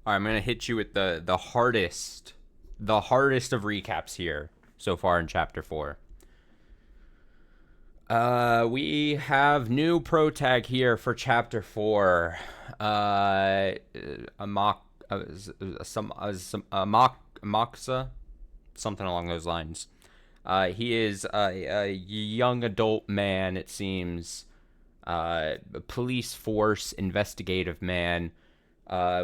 All right, I'm gonna hit you with the hardest of recaps here so far in chapter 4. We have new pro tag here for chapter 4. A mock, Moxa, something along those lines. He is a young adult man, it seems. A police force investigative man.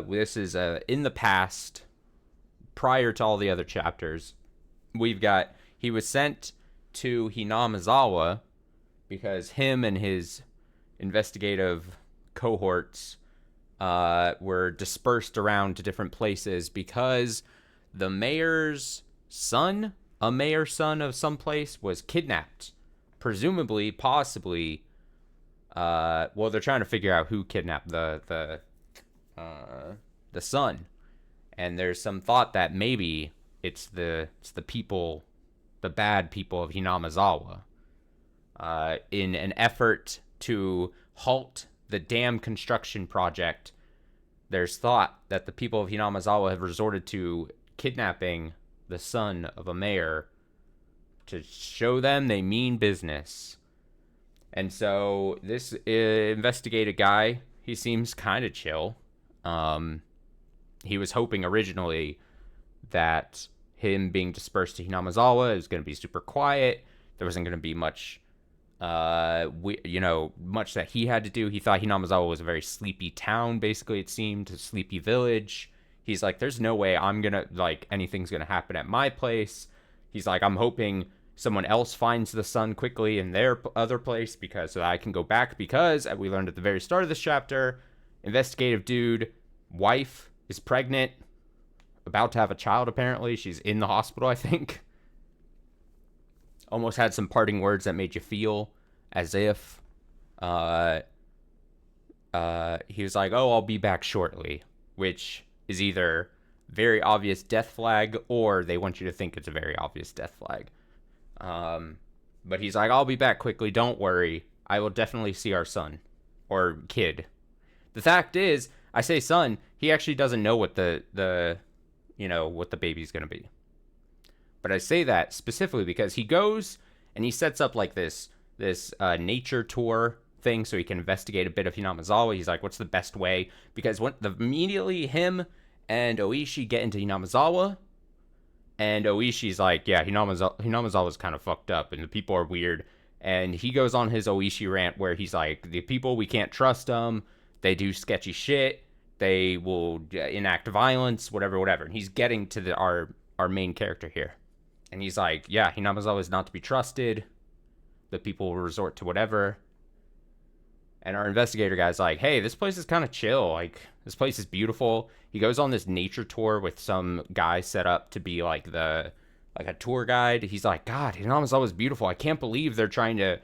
This is in the past, prior to all the other chapters. We've got he was sent to Hinamizawa because him and his investigative cohorts were dispersed around to different places because the mayor's son, a mayor's son of some place, was kidnapped. Presumably, possibly. Well, they're trying to figure out who kidnapped the son, and there's some thought that maybe it's the people, the bad people of Hinamizawa, in an effort to halt the dam construction project. There's thought that the people of Hinamizawa have resorted to kidnapping the son of a mayor to show them they mean business. And so this investigative guy, he seems kind of chill. He was hoping originally that him being dispersed to Hinamizawa is going to be super quiet. There wasn't going to be much, much that he had to do. He thought Hinamizawa was a very sleepy town, basically, it seemed, a sleepy village. He's like, there's no way anything's going to happen at my place. He's like, I'm hoping someone else finds the son quickly in their other place so that I can go back, because, as we learned at the very start of this chapter, investigative dude, wife is pregnant, about to have a child, apparently. She's in the hospital, I think. Almost had some parting words that made you feel as if he was like, oh, I'll be back shortly, which is either very obvious death flag or they want you to think it's a very obvious death flag. But he's like, I'll be back quickly, don't worry. I will definitely see our son. Or kid. The fact is, I say son, he actually doesn't know what what the baby's gonna be. But I say that specifically because he goes and he sets up like this nature tour thing so he can investigate a bit of Hinamizawa. He's like, what's the best way? Because immediately him and Oishi get into Hinamizawa, and Oishi's like, yeah, Hinamizawa's kind of fucked up, and the people are weird. And he goes on his Oishi rant where he's like, the people, we can't trust them. They do sketchy shit. They will enact violence, whatever. And he's getting to our main character here. And he's like, yeah, Hinamizawa is not to be trusted. The people will resort to whatever. And our investigator guy's like, hey, this place is kind of chill. Like, this place is beautiful. He goes on this nature tour with some guy set up to be like a tour guide. He's like, God, Hinamizawa is beautiful. I can't believe they're trying to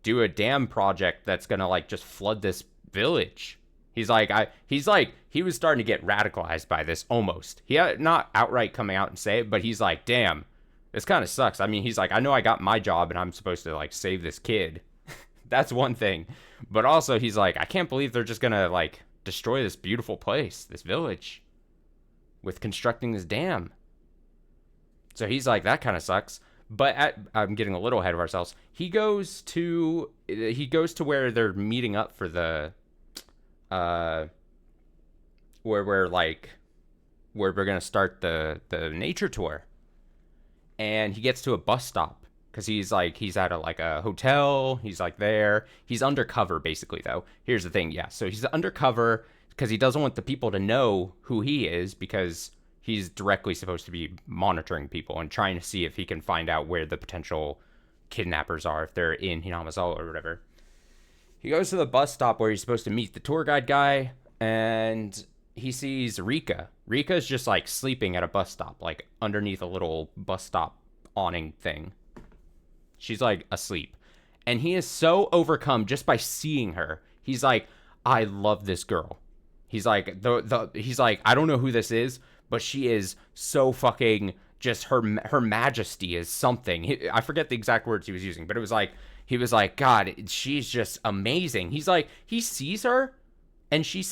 do a dam project that's gonna like just flood this village. He was starting to get radicalized by this almost. He had not outright coming out and say it, but he's like, damn, this kind of sucks. I mean, he's like, I know I got my job and I'm supposed to like save this kid. That's one thing. But also he's like, I can't believe they're just gonna like destroy this beautiful place, this village, with constructing this dam. So he's like, that kind of sucks. But I'm getting a little ahead of ourselves. He goes to where they're meeting up for the where we're gonna start the nature tour, and he gets to a bus stop because he's at a hotel. He's like there. He's undercover basically though. Here's the thing, yeah. So he's undercover because he doesn't want the people to know who he is, because he's directly supposed to be monitoring people and trying to see if he can find out where the potential kidnappers are, if they're in Hinamizawa or whatever. He goes to the bus stop where he's supposed to meet the tour guide guy, and he sees Rika. Rika's just like sleeping at a bus stop, like underneath a little bus stop awning thing. She's like asleep. And he is so overcome just by seeing her. He's like, I love this girl. He's like, he's like, I don't know who this is, but she is so fucking just her majesty is something. I forget the exact words he was using, but it was like, he was like, God, she's just amazing. He's like, he sees her And she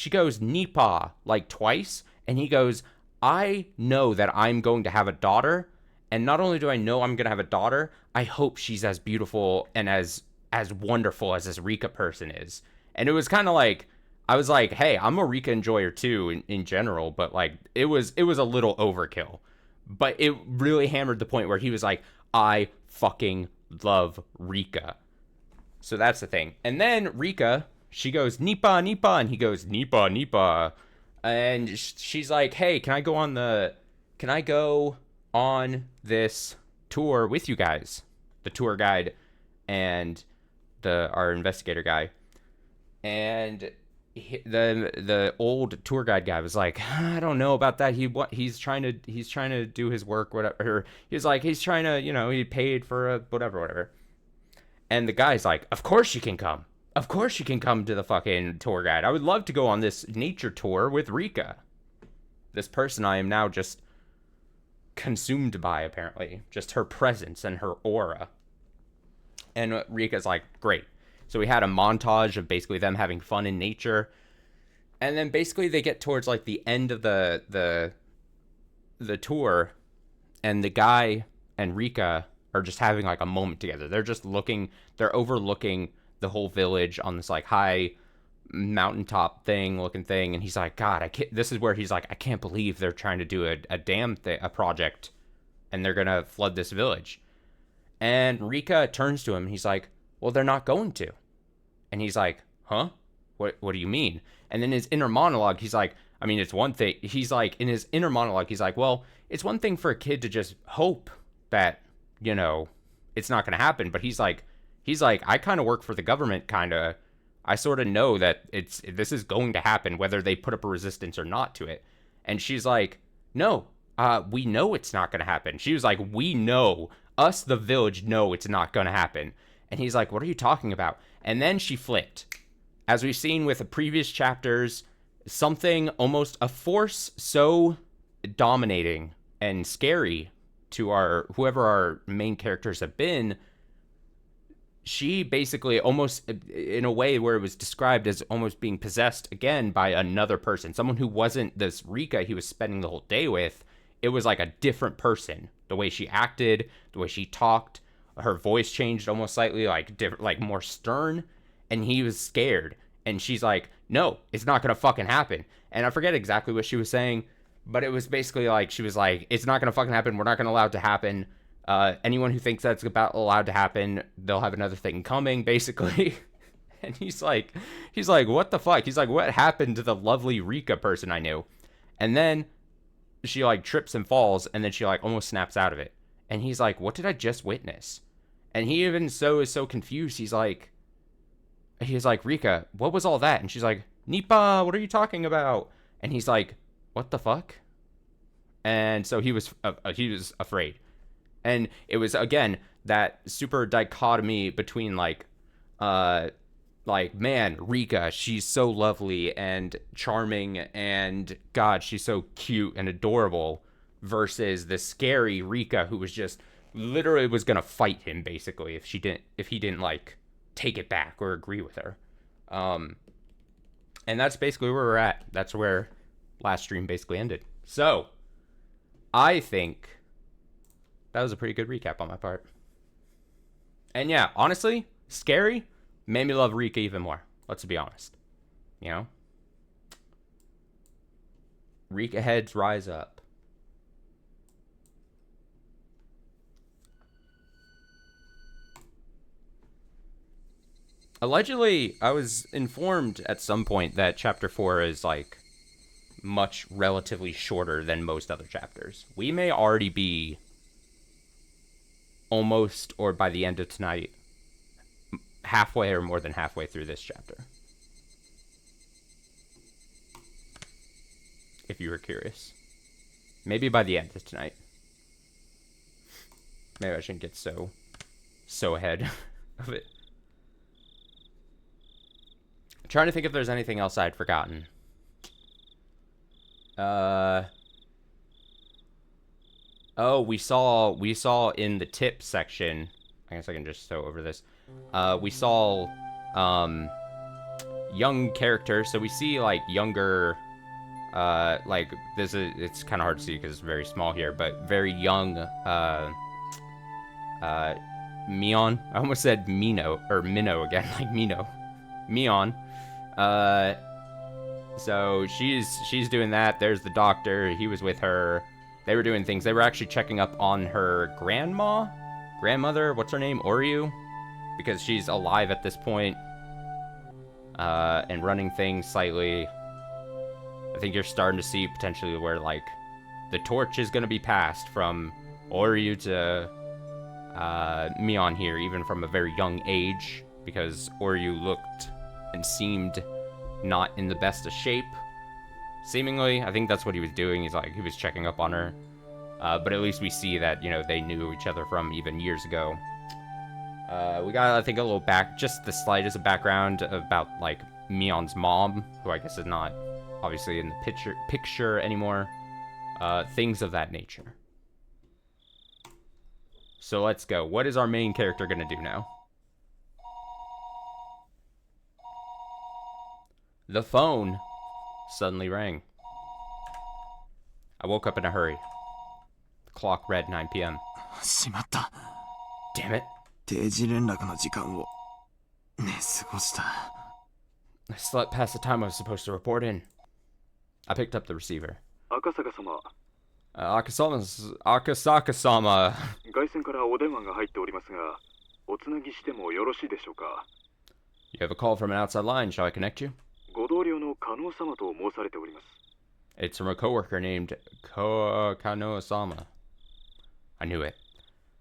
goes, Nipa, like twice. And he goes, I know that I'm going to have a daughter. And not only do I know I'm going to have a daughter, I hope she's as beautiful and as wonderful as this Rika person is. And it was kind of like, I was like, hey, I'm a Rika enjoyer too in general, but like it was a little overkill. But it really hammered the point where he was like, I fucking love Rika. So that's the thing. And then Rika, she goes, Nipa, Nipa, and he goes, Nipa, Nipa. And she's like, hey, can I go on this tour with you guys? The tour guide and our investigator guy. And the old tour guide guy was like, I don't know about that. He's trying to do his work, whatever. He's trying to, he paid for a whatever. And the guy's like, of course you can come. Of course you can come to the fucking tour guide. I would love to go on this nature tour with Rika. This person I am now just consumed by, apparently. Just her presence and her aura. And Rika's like, great. So we had a montage of basically them having fun in nature. And then basically they get towards like the end of the tour. And the guy and Rika are just having like a moment together. They're overlooking the whole village on this like high mountaintop looking thing. And he's like, God, this is where he's like, I can't believe they're trying to do a project and they're going to flood this village. And Rika turns to him and he's like, well, they're not going to. And he's like, huh? What do you mean? And then his inner monologue, he's like, I mean, it's one thing. He's like, in his inner monologue, he's like, well, it's one thing for a kid to just hope that, it's not going to happen. But he's like, I kind of work for the government, kind of. I sort of know that this is going to happen, whether they put up a resistance or not to it. And she's like, no, we know it's not going to happen. She was like, we know, us, the village, know it's not going to happen. And he's like, what are you talking about? And then she flipped. As we've seen with the previous chapters, almost a force so dominating and scary to whoever our main characters have been, she basically almost, in a way where it was described as almost being possessed again by another person, someone who wasn't this Rika he was spending the whole day with. It was like a different person. The way she acted, the way she talked, her voice changed almost slightly, like different, like more stern, and he was scared. And she's like, no, it's not gonna fucking happen. And I forget exactly what she was saying, but it was basically like, she was like, it's not gonna fucking happen. We're not gonna allow it to happen. Anyone who thinks that's allowed to happen, they'll have another thing coming, basically. And he's like, what the fuck? He's like, what happened to the lovely Rika person I knew? And then she like trips and falls, and then she like almost snaps out of it. And he's like, what did I just witness? And he even is so confused. He's like, Rika, what was all that? And she's like, Nipa, what are you talking about? And he's like, what the fuck? And so he was afraid. And it was, again, that super dichotomy between like, man, Rika, she's so lovely and charming, and God, she's so cute and adorable, versus the scary Rika who was just literally was gonna fight him basically if he didn't like take it back or agree with her. And that's basically where we're at. That's where last stream basically ended. So I think that was a pretty good recap on my part. And yeah, honestly, scary made me love Rika even more. Let's be honest. Rika heads rise up. Allegedly, I was informed at some point that chapter 4 is like much relatively shorter than most other chapters. We may already be almost, or by the end of tonight, halfway or more than halfway through this chapter. If you were curious. Maybe by the end of tonight. Maybe I shouldn't get so ahead of it. I'm trying to think if there's anything else I'd forgotten. Oh, we saw in the tip section. I guess I can just go over this. We saw young character. So we see like younger, like this is, it's kind of hard to see because it's very small here, but very young, Mion. I almost said Mino or Minnow again, like Mino. Mion. So she's doing that. There's the doctor. He was with her. They were doing things. They were actually checking up on her grandmother. What's her name? Oryu, because she's alive at this point, and running things slightly. I think you're starting to see potentially where like the torch is going to be passed from Oryu to Mion here, even from a very young age, because Oryu looked and seemed not in the best of shape. Seemingly, I think that's what he was doing. He was checking up on her. But at least we see that, they knew each other from even years ago. We got, I think, a little just the slightest of background about, like, Mion's mom, who I guess is not obviously in the picture anymore. Things of that nature. So let's go. What is our main character gonna do now? The phone suddenly rang. I woke up in a hurry. The clock read 9 p.m. しまった。 Damn it. 定時連絡の時間を寝過ごした。 I slept past the time I was supposed to report in. I picked up the receiver. 赤坂様。Akasaka-sama. 外線からお電話が入っておりますが、おつなぎしてもよろしいでしょうか。 You have a call from an outside line. Shall I connect you? ご同僚の加納様と申されております。 It's from a coworker named Kanoa-sama. I knew it.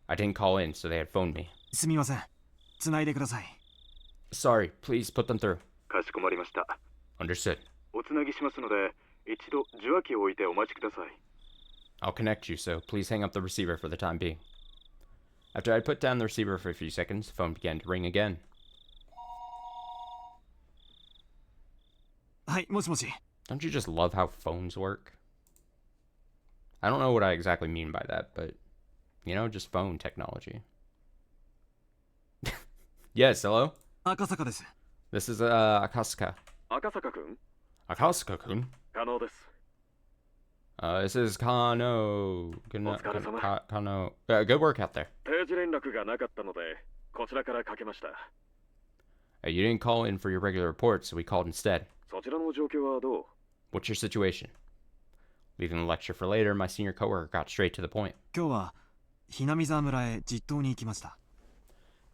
I didn't call in, so they had phoned me. すみません。つないでください。 Sorry, please put them through. かしこまりました。 Understood. おつなぎしますので、一度受話器を置いてお待ちください。 I'll connect you, so please hang up the receiver for the time being. After I put down the receiver for a few seconds, the phone began to ring again. はい、もしもし。 Don't you just love how phones work? I don't know what I exactly mean by that, but, just phone technology. Yes, hello? 赤坂です。 This is, Akasaka. 赤坂くん、 Akasaka-kun? 加納です。 This is Kano. Kano. Good work out there. 定時連絡がなかったので、こちらからかけました。 You didn't call in for your regular report, so we called instead. そちらの状況はどう？ What's your situation? Leaving the lecture for later, my senior coworker got straight to the point. 今日はひなみ沢村へ実島に行きました。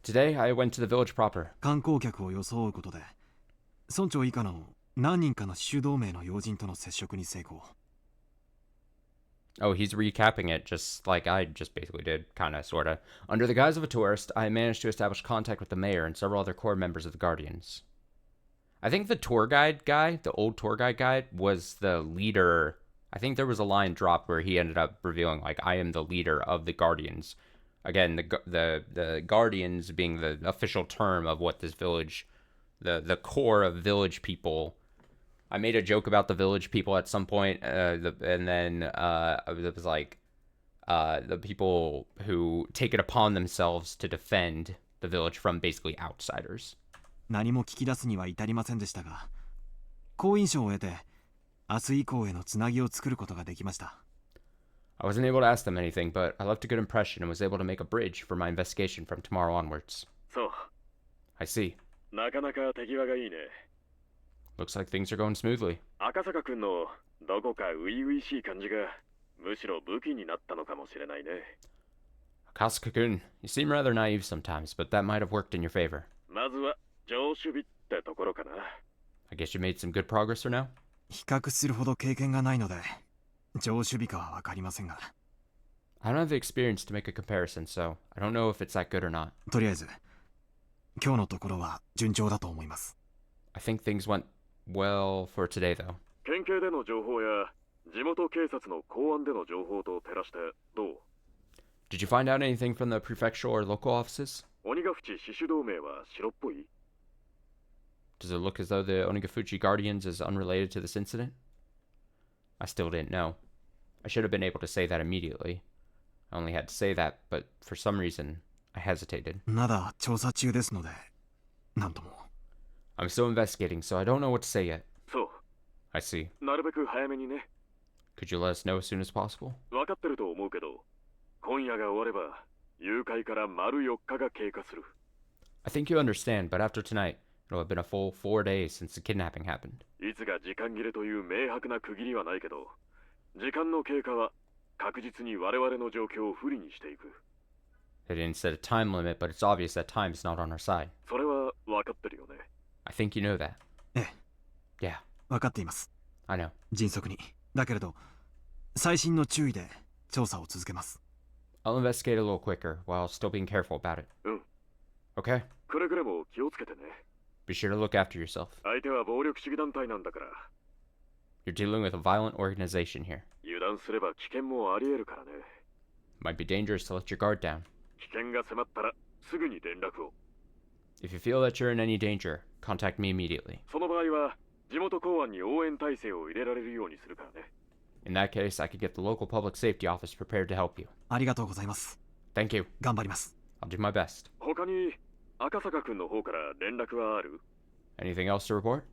Today, I went to the village proper. 観光客を装うことで、村長以下の何人かの種同盟の要人との接触に成功。 Oh, he's recapping it just like I just basically did, kinda, sorta. Under the guise of a tourist, I managed to establish contact with the mayor and several other core members of the Guardians. I think the tour guide guy, the old tour guide guy, was the leader. I think there was a line dropped where he ended up revealing, like, I am the leader of the Guardians. Again, the Guardians being the official term of what this village, the core of village people. I made a joke about the village people at some point, and then it was like the people who take it upon themselves to defend the village from basically outsiders. 何も聞き出すには至りませんでしたが、好印象を得て、明日以降へのつなぎを作ることができました。 I wasn't able to ask them anything, but I left a good impression and was able to make a bridge for my investigation from tomorrow onwards. そう。 I see. なかなか手際がいいね。 Looks like things are going smoothly. 赤坂くんのどこか初々しい感じが、むしろ武器になったのかもしれないね。 Akasaka-kun, you seem rather naive sometimes, but that might have worked in your favor. まずは上守備ってところかな。 I guess you made some good progress for now? 比較するほど経験がないので、上守備かはわかりませんが。 I don't have the experience to make a comparison, so I don't know if it's that good or not. とりあえず、今日のところは順調だと思います。 I think things went well for today, though. 県警での情報や地元警察の公安での情報と照らしてどう？ Did you find out anything from the prefectural or local offices? 鬼ヶ淵死守同盟は白っぽい？ Does it look as though the Onigafuchi Guardians is unrelated to this incident? I still didn't know. I should have been able to say that immediately. I only had to say that, but for some reason, I hesitated. まだ調査中ですので、なんとも。I'm still investigating, so I don't know what to say yet. そう。 I see. なるべく早めにね。 Could you let us know as soon as possible? 分かってると思うけど、今夜が終われば、誘拐から丸4日が経過する。 I think you understand, but after tonight, it'll have been a full 4 days since the kidnapping happened. いつが時間切れという明白な区切りはないけど、時間の経過は確実に我々の状況を不利にしていく。 They didn't set a time limit, but it's obvious that time is not on our side. それは分かってるよね。 I think you know that. ええ、 Yeah, 分かっています。 I know. 迅速に。だけれど細心の注意で調査を続けます。 I'll investigate a little quicker while still being careful about it. うん。 Okay? くれぐれも気をつけてね。 Be sure to look after yourself. 相手は暴力主義団体なんだから、 You're dealing with a violent organization here. 油断すれば危険もあり得るからね。 Might be dangerous to let your guard down. 危険が迫ったらすぐに連絡を。 If you feel that you're in any danger, contact me immediately. その場合は地元公安に応援体制を入れられるようにするからね。 In that case, I could get the local public safety office prepared to help you. ありがとうございます。 Thank you. 頑張ります。 I'll do my best. 他に赤坂君の方から連絡はある？ Anything else to report?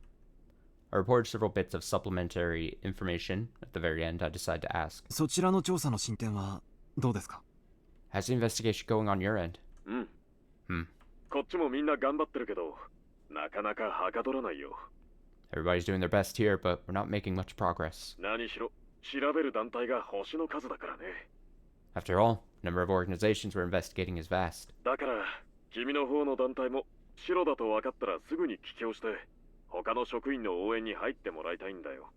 I reported several bits of supplementary information. At the very end, I decided to ask. そちらの調査の進展はどうですか？ How's the investigation going on your end? うん。 Hmm. こっちもみんな頑張ってるけど、なかなかはかどらないよ。 Everybody's doing their best here, but we're not making much progress. 何しろ調べる団体が星の数だからね。 After all, the number of organizations we're investigating is vast. だから君の方の団体も白だと分かったらすぐに帰郷して他の職員の応援に入ってもらいたいんだよ。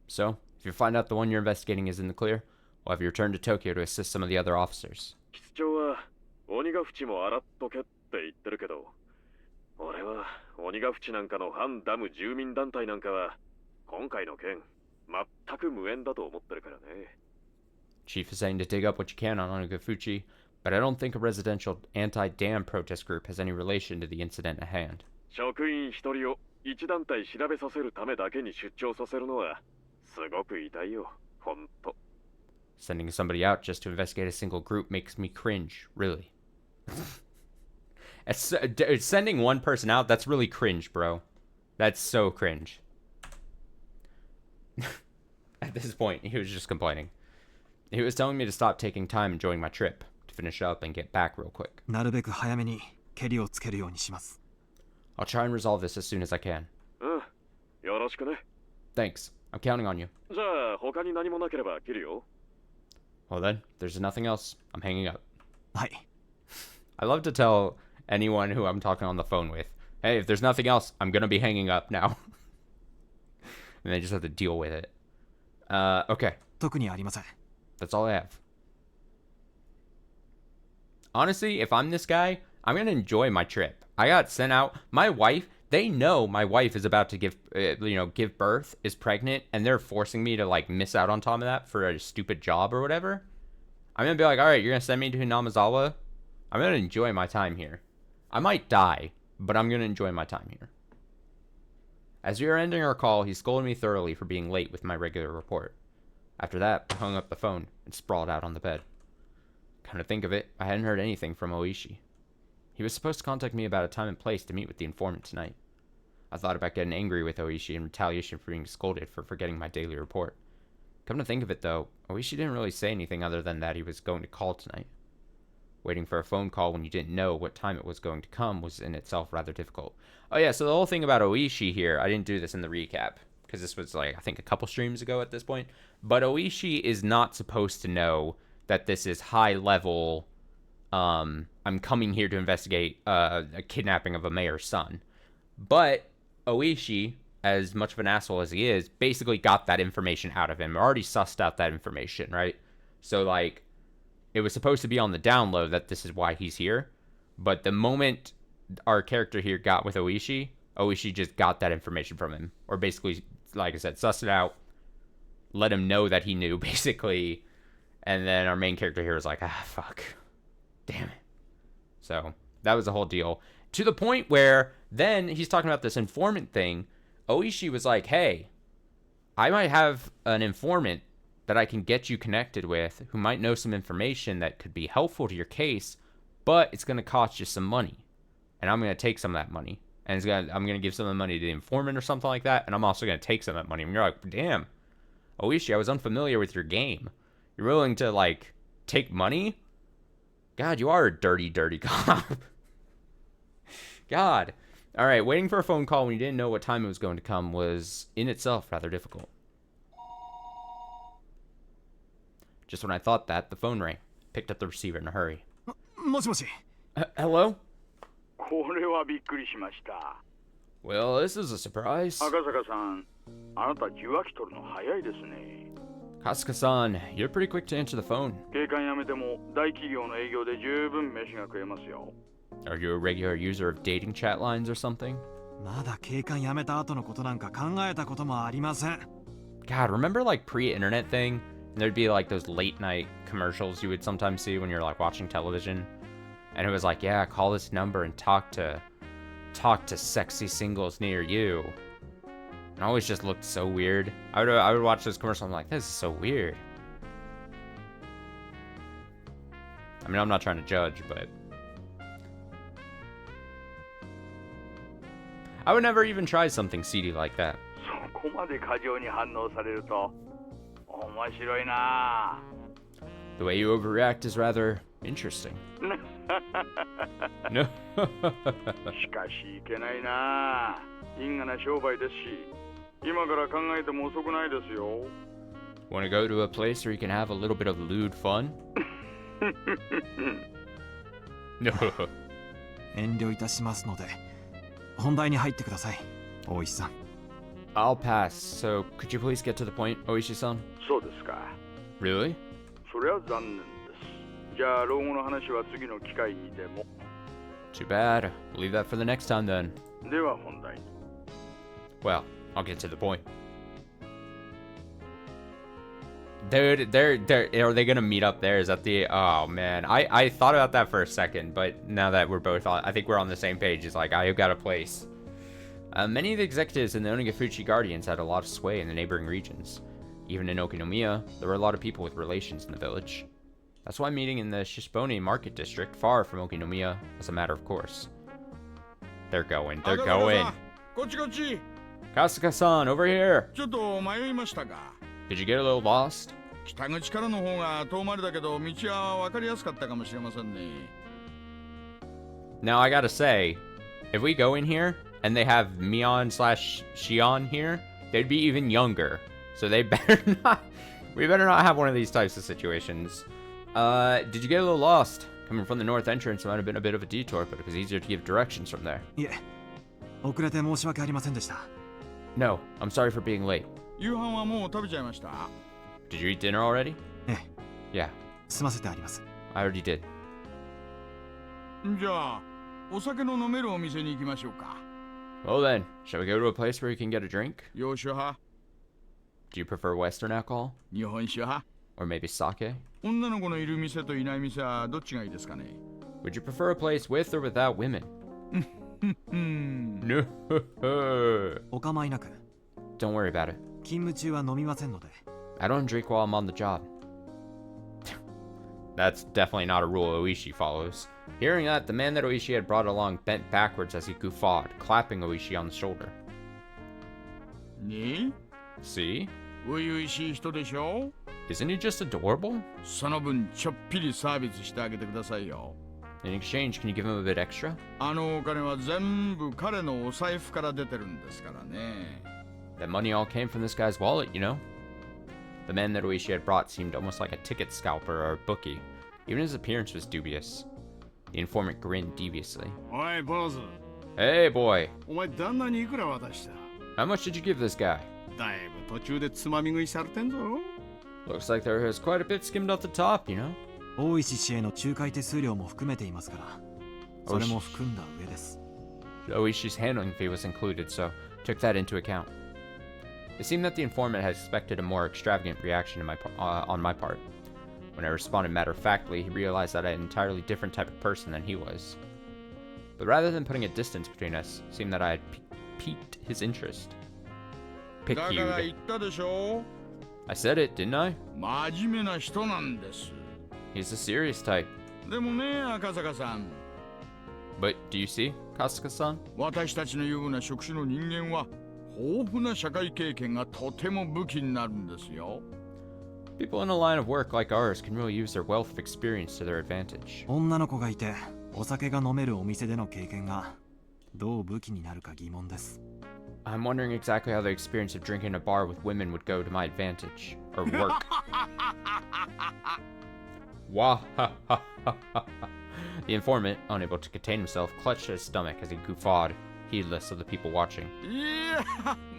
So, if you find out the one you're investigating is in the clear, we'll have you return to Tokyo to assist some of the other officers. 室長は鬼ヶ淵も洗っとけって言ってるけど、俺は鬼ヶ淵なんかの反ダム住民団体なんかは今回の件全く無縁だと思ってるからね。 Chief is saying to dig up what you can on Onagafuchi, but I don't think a residential anti-dam protest group has any relation to the incident at hand. 職員一人を一団体調べさせるためだけに出張させるのはすごく痛いよ、ほんと。 Sending somebody out just to investigate a single group makes me cringe, really. Sending one person out, that's really cringe, bro. That's so cringe. At this point, he was just complaining. He was telling me to stop taking time enjoying my trip, to finish up and get back real quick. なるべく早めにケリをつけるようにします。 I'll try and resolve this as soon as I can. うん、よろしくね。 Thanks. I'm counting on you. じゃあ他に何もなければ切るよ。 Well then, if there's nothing else, I'm hanging up. はい。 I love to tell anyone who I'm talking on the phone with, hey, if there's nothing else, I'm gonna be hanging up now. And they just have to deal with it. Okay. 特にありません。 That's all I have. Honestly, if I'm this guy, I'm gonna enjoy my trip. I got sent out. My wife, they know my wife is about to give birth, is pregnant, and they're forcing me to like miss out on top of that for a stupid job or whatever. I'm gonna be like, all right, you're gonna send me to Namazawa. I'm gonna enjoy my time here. I might die, but I'm gonna enjoy my time here. As we were ending our call, he scolded me thoroughly for being late with my regular report. After that, I hung up the phone and sprawled out on the bed. Come to think of it, I hadn't heard anything from Oishi. He was supposed to contact me about a time and place to meet with the informant tonight. I thought about getting angry with Oishi in retaliation for being scolded for forgetting my daily report. Come to think of it though, Oishi didn't really say anything other than that he was going to call tonight. Waiting for a phone call when you didn't know what time it was going to come was in itself rather difficult. Oh yeah, so the whole thing about Oishi here, I didn't do this in the recap, because this was like, I think a couple streams ago at this point, but Oishi is not supposed to know that this is high level, I'm coming here to investigate a kidnapping of a mayor's son. But Oishi, as much of an asshole as he is, basically got that information out of him, already sussed out that information, right? So like, it was supposed to be on the down low that this is why he's here, but the moment our character here got with Oishi, Oishi just got that information from him, or basically, like I said, sussed it out, let him know that he knew, basically, and then our main character here was like, ah, fuck, damn it. So, that was the whole deal. To the point where, then, he's talking about this informant thing, Oishi was like, hey, I might have an informant that I can get you connected with who might know some information that could be helpful to your case, but it's going to cost you some money. And I'm going to take some of that money. and I'm gonna give some of the money to the informant or something like that, and I'm also gonna take some of that money. And you're like, damn, Oishi, I was unfamiliar with your game. You're willing to, like, take money? God, you are a dirty, dirty cop. God. All right, waiting for a phone call when you didn't know what time it was going to come was, in itself, rather difficult. Just when I thought that, the phone rang. Picked up the receiver in a hurry. もしもし Hello? これはびっくりしました。 Well, this is a surprise. 赤坂さん、あなた受話器取るの早いですね。 Kasuka-san, you're pretty quick to answer the phone. 警官辞めても大企業の営業で十分飯が食えますよ。 Are you a regular user of dating chat lines or something? まだ警官辞めた後のことなんか考えたこともありません。 God, remember like pre-internet thing? And there'd be like those late night commercials you would sometimes see when you're like watching television. And it was like, yeah, call this number and talk to sexy singles near you. And I always just looked so weird. I would watch this commercial. I'm like, this is so weird. I mean, I'm not trying to judge, but I would never even try something seedy like that. そこまで過剰に反応されると面白いな。 The way you overreact is rather interesting. No. しかしいけないな。因果な商売ですし、今から考えても遅くないですよ。 Want to go to a place where you can have a little bit of lewd fun? No. 遠慮いたしますので本題に入ってください、大石さん。 I'll pass, so could you please get to the point, Oishi-san? そうですか。 Really? それは残念です。じゃあ老後の話は次の機会にでも。 Too bad. We'll leave that for the next time then. では本題に。 Well, I'll get to the point. Dude, are they gonna meet up there? Is that the... Oh, man. I thought about that for a second, but now that we're both on... I think we're on the same page. It's like, I've got a place. Many of the executives in the Onigafuchi Guardians had a lot of sway in the neighboring regions. Even in Okinomiya, there were a lot of people with relations in the village. That's why meeting in the Shishibone Market District, far from Okinomiya, was a matter of course. They're going. They're going. こっちこっち。 Kasuka-san, over here. ちょっと迷いましたが。 Did you get a little lost? 北口からの方が遠回りだけど道は分かりやすかったかもしれませんね。 Now, I gotta say, if we go in here, and they have Mion/Shion here, they'd be even younger. So they better not... We better not have one of these types of situations. Did you get a little lost? Coming from the north entrance, it might have been a bit of a detour, but it was easier to give directions from there. いえ、遅れて申し訳ありませんでした。 No, I'm sorry for being late. 夕飯はもう食べちゃいました。 Did you eat dinner already? ええ、 Yeah, 済ませてあります。 I already did. じゃあ、お酒の飲めるお店に行きましょうか。 Well then, shall we go to a place where you can get a drink? 洋酒派、 Do you prefer Western alcohol? 日本酒派、 Or maybe sake? 女の子のいる店といない店はどっちがいいですかね。 Would you prefer a place with or without women? うん。 No. お構いなく。 Don't worry about it. 勤務中は飲みませんので。 I don't drink while I'm on the job. That's definitely not a rule Oishi follows. Hearing that, the man that Oishi had brought along bent backwards as he guffawed, clapping Oishi on the shoulder. ね See? え、初々しい人でしょ。 Isn't he just adorable? その分ちょっぴりサービスしてあげてくださいよ。 In exchange, can you give him a bit extra? あのお金は全部彼のお財布から出てるんですからね。 That money all came from this guy's wallet, you know? The man that Oishi had brought seemed almost like a ticket scalper or a bookie. Even his appearance was dubious. The informant grinned deviously. おい坊主、 Hey, boy. お前旦那にいくら渡した？ How much did you give this guy? だいぶ途中でつまみ食いされてんぞ。 Looks like there was quite a bit skimmed off the top, you know? 大石氏への仲介手数料も含めていますから、それも含んだ上です。 Oishi's handling fee was included, so took that into account. It seemed that the informant had expected a more extravagant reaction on my part. When I responded matter-of-factly, he realized that I had an entirely different type of person than he was. But rather than putting a distance between us, it seemed that I had piqued his interest. だから言 Piqued. ったでしょ。 I said it, didn't I? 真面目な人なんです。 He's a serious type. でもね、赤坂さん、But do you see, Kasuka-san? 私たちのような職種の人間は豊富な社会経験がとても武器になるんですよ。People in a line of work like ours can really use their wealth of experience to their advantage. 女の子がいてお酒が飲めるお店での経験がどう武器になるか疑問です。I'm wondering exactly how the experience of drinking in a bar with women would go to my advantage. Or work. Wah ha ha ha ha. The informant, unable to contain himself, clutched at his stomach as he guffawed, heedless of the people watching. いや、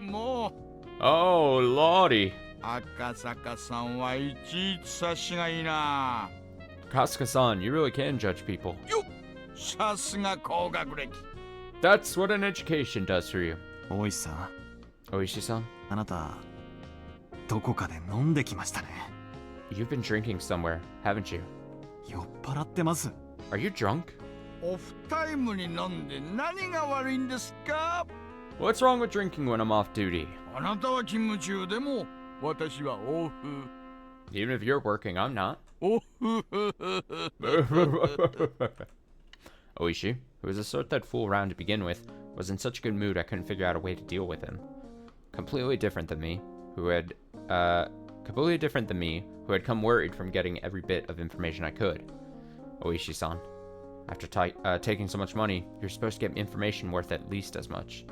もう Oh, Lordy. 赤坂さんはいちいち察しがいいな。 Kasuka-san, you really can judge people. よっ、さすが高学歴。 That's what an education does for you. 大石さん、 Oishi-san, あなたどこかで飲んできましたね。 you've been drinking somewhere, haven't you? 酔っ払ってます。 Are you drunk? オフタイムに飲んで何が悪いんですか？ What's wrong with drinking when I'm off duty? あなたは勤務中でも私はオフ。 Even if you're working, I'm not. オフ。 Oishi, who was the sort that'd fool around to begin with, was in such a good mood I couldn't figure out a way to deal with him. Completely different than me, who had come worried from getting every bit of information I could. Oishi-san, after taking so much money, you're supposed to get information worth at least as much.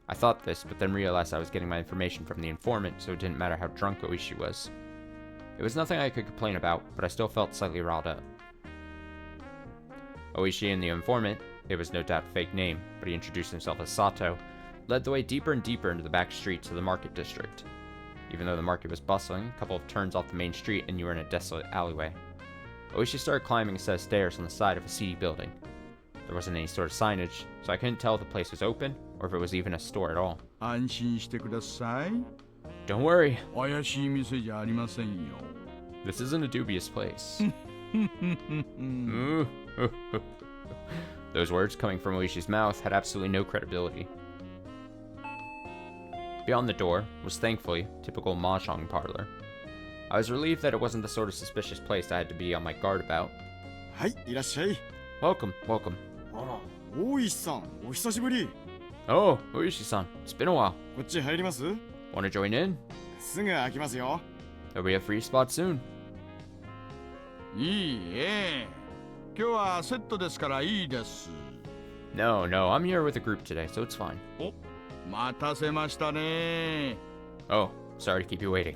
I thought this, but then realized I was getting my information from the informant, so it didn't matter how drunk Oishi was. It was nothing I could complain about, but I still felt slightly riled up. Oishi and the informant, it was no doubt a fake name, but he introduced himself as Sato, led the way deeper and deeper into the back streets of the market district. Even though the market was bustling, a couple of turns off the main street and you were in a desolate alleyway. Oishi started climbing a set of stairs on the side of a seedy building. There wasn't any sort of signage, so I couldn't tell if the place was open or if it was even a store at all. 安心してください。 Don't worry, 怪しい店じゃありませんよ。 this isn't a dubious place. Those words coming from Oishi's mouth had absolutely no credibility. Beyond the door was thankfully typical mahjong parlor. I was relieved that it wasn't the sort of suspicious place I had to be on my guard about. はい、いらっしゃい。 Welcome, welcome. あら、大石さん、お久しぶり。 Oh, Oishi-san, it's been a while. こっち入ります？ Want to join in? すぐ開きますよ。 There'll be a free spot soon. いいえ。今日はセットですからいいです。 No, no, I'm here with a group today, so it's fine. お、待たせましたね。 Oh, sorry to keep you waiting.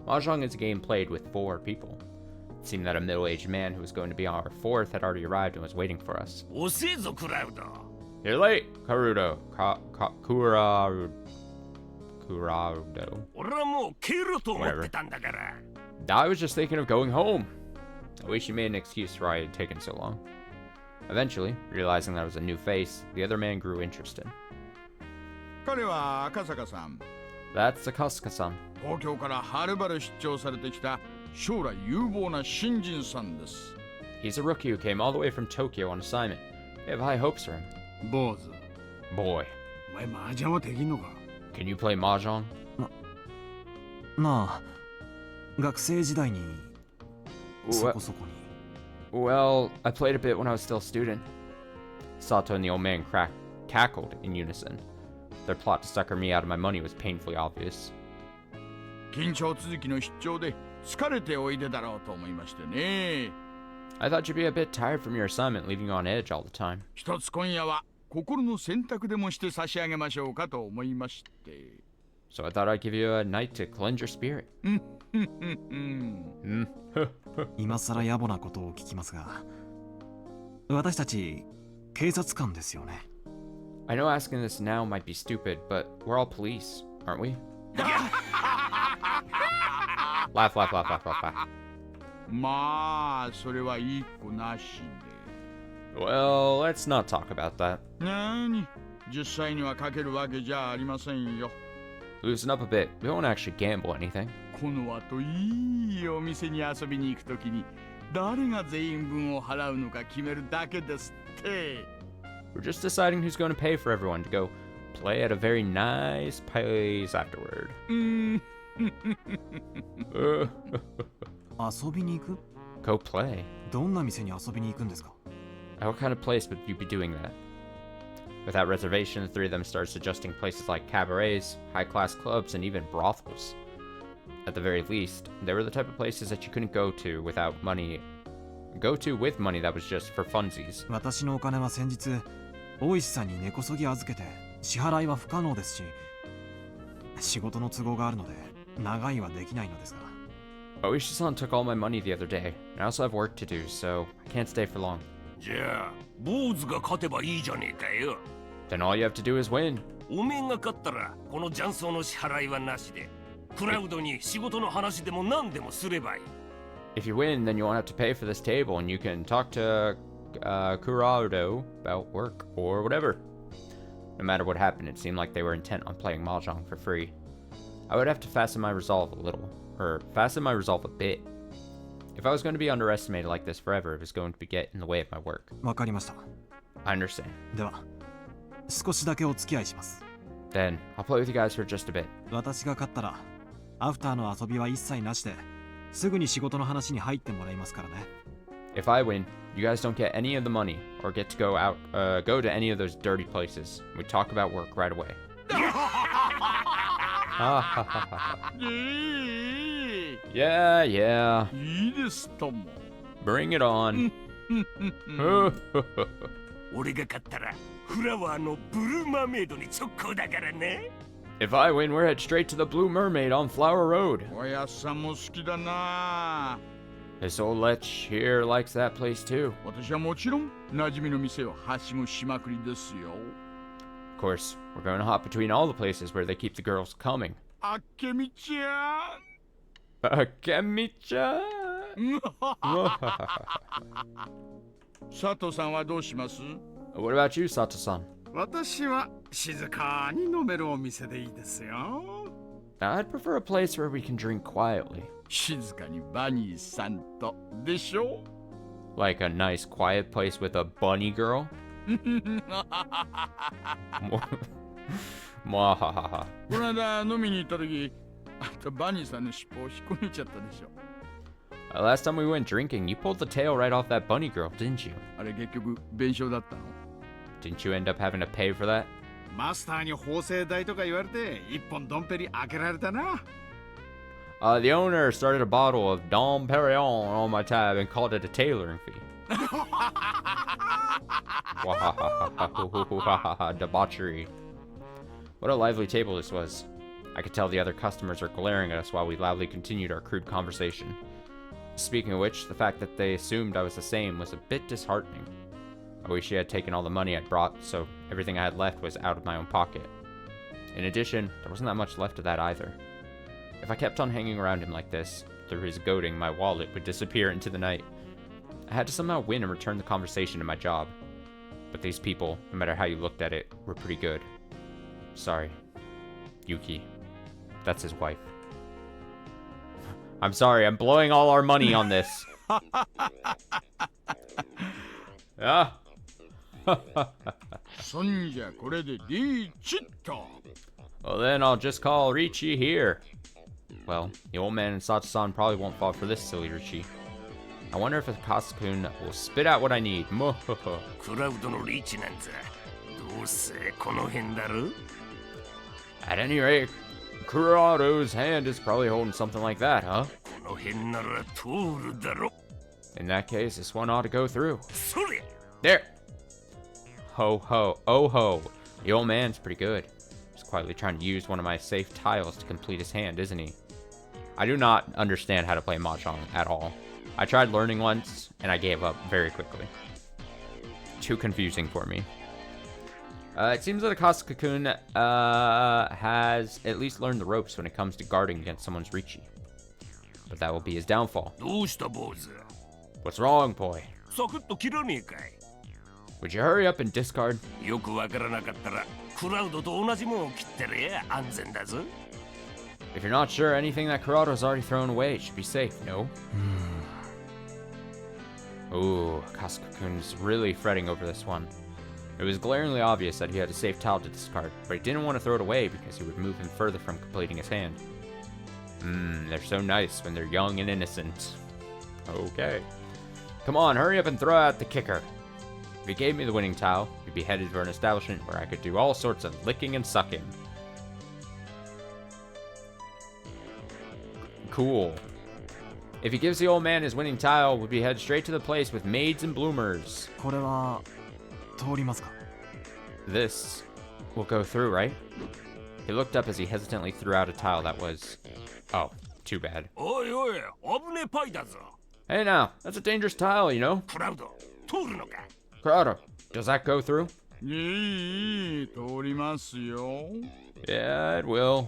Mahjong is a game played with 4 people. It seemed that a middle-aged man who was going to be our 4th had already arrived and was waiting for us. 遅えぞクラウド。 You're late, Karudo. Kurarudo. 俺はもう帰ると思ってたんだから。 I was just thinking of going home. I wish you made an excuse for why it had taken so long. Eventually, realizing that I was a new face, the other man grew interested. 彼は赤坂さん。 That's Akasuka-san. 東京からはるばる出張されてきた将来有望な新人さんです。 He's a rookie who came all the way from Tokyo on assignment. We have high hopes for him. 坊主、 Boy, お前麻雀はできんのか？ can you play Mahjong? まあ学生時代にそこそこに。 Well, I played a bit when I was still a student. Sato and the old man cackled in unison. Their plot to sucker me out of my money was painfully obvious. 緊張続きの出張で疲れておいでだろうと思いましてね。 I thought you'd be a bit tired from your assignment, leaving you on edge all the time. 一つ今夜は心の選択でもして差し上げましょうかと思いまして。 So I thought I'd give you a night to cleanse your spirit. 今更野暮なことを聞きますが、私たち警察官ですよね。 I know asking this now might be stupid, but we're all police, aren't we? Laugh, laugh, laugh, laugh, laugh, laugh. まあそれは一個なしで。 Well, let's not talk about that. なに、実際にはかけるわけじゃありませんよ。 Loosen up a bit. We won't actually gamble anything. この後いいお店に遊びに行くときに誰が全員分を払うのか決めるだけですって。 We're just deciding who's going to pay for everyone to go play at a very nice place afterward. 遊びに行く？ Go play. どんな店に遊びに行くんですか？ What kind of place would you be doing that? Without reservation, the three of them started suggesting places like cabarets, high-class clubs, and even brothels. At the very least, they were the type of places that you couldn't go to with money that was just for funsies. 私のお金は先日大石さんに根こそぎ預けて支払いは不可能ですし、仕事の都合があるので長いはできないのですが。Oishi-san took all my money the other day, and I also have work to do, so I can't stay for long. じゃあ坊主が勝てばいいじゃねえかよ。 Then all you have to do is win. おめえが勝ったらこの雀荘の支払いはなしで、クラウドに仕事の話でも何でもすればいい。 If you win, then you won't have to pay for this table, and you can talk to Kurado about work or whatever. No matter what happened, it seemed like they were intent on playing mahjong for free. I would have to fasten my resolve a bit. If I was going to be underestimated like this forever, it was going to get in the way of my work. わかりました。 I understand. では少しだけお付き合いします。 Then, I'll play with you guys for just a bit. 私が勝ったらアフターの遊びは一切なしですぐに仕事の話に入ってもらいますからね。 If I win, you guys don't get any of the money or get to go to any of those dirty places. We talk about work right away. え Yeah. いいですとも。 Bring it on. 俺が勝ったらフラワーのブルーマーメイドに直行だからね。 If I win, we're head straight to the Blue Mermaid on Flower Road. おやさんも好きだな。 This old lech here likes that place too. 私はもちろん馴染みの店をはしごしまくりですよ。 Of course, we're going to hop between all the places where they keep the girls coming. あけみちゃ Akemicha. ん。佐藤さんはどうします？ What about you, Sato-san? 私は静かに飲めるお店でいいですよ。 I'd prefer a place where we can drink quietly. 静かにバニーさんとでしょ Like a nice quiet place with a bunny girl? Mwahaha. この間飲みに行った時、あんたバニーさんの尻尾を引っ込めちゃったでしょ。 Last time we went drinking, you pulled the tail right off that bunny girl, didn't you? あれ結局弁償だったの？ Didn't you end up having to pay for that? マスターに縫製代とか言われて一本ドンペリ開けられたな。The owner started a bottle of Dom Perignon on my tab and called it a tailoring fee. Debauchery. What a lively table this was. I could tell the other customers are glaring at us while we loudly continued our crude conversation. Speaking of which, the fact that they assumed I was the same was a bit disheartening. I wish she had taken all the money I'd brought, so everything I had left was out of my own pocket. In addition, there wasn't that much left of that either. If I kept on hanging around him like this, through his goading, my wallet would disappear into the night. I had to somehow win and return the conversation to my job. But these people, no matter how you looked at it, were pretty good. Sorry. Yuki. That's his wife. I'm sorry, I'm blowing all our money on this. Ah. そんじゃこれでリーチっと。 Well, then I'll just call Richie here. Well, the old man and Sato-san probably won't fall for this silly Richie. I wonder if Akasakun will spit out what I need. クラウドのリーチなんざどうせこの辺だろ。 At any rate, Kurado's hand is probably holding something like that, huh? この辺なら通るだろ。 In that case, this one ought to go through. それ There! Ho ho, oh ho. The old man's pretty good. He's quietly trying to use one of my safe tiles to complete his hand, isn't he? I do not understand how to play mahjong at all. I tried learning once, and I gave up very quickly. Too confusing for me. It seems that Akasaka-kun has at least learned the ropes when it comes to guarding against someone's Richi. But that will be his downfall. どうした坊主。 What's wrong, boy? サクッと切らねえかい。 Would you hurry up and discard? よくわからなかったらクラウドと同じもんを切ってりゃ安全だぞ。 If you're not sure, anything that Kurado's already thrown away should be safe, no? Ooh, Akasaka-kun's really fretting over this one. It was glaringly obvious that he had a safe tile to discard, but he didn't want to throw it away because he would move him further from completing his hand. They're so nice when they're young and innocent. Okay. Come on, hurry up and throw out the kicker. If he gave me the winning tile, we'd be headed for an establishment where I could do all sorts of licking and sucking. Cool. If he gives the old man his winning tile, we'd be headed straight to the place with maids and bloomers. これは通りますか？ This will go through, right? He looked up as he hesitantly threw out a tile that was... Oh, too bad. おいおい、危ねえパイだぞ。 Hey now, that's a dangerous tile, you know? クラウド、通るのか？ Corrado, does that go through? いい、通りますよ。Yeah, it will.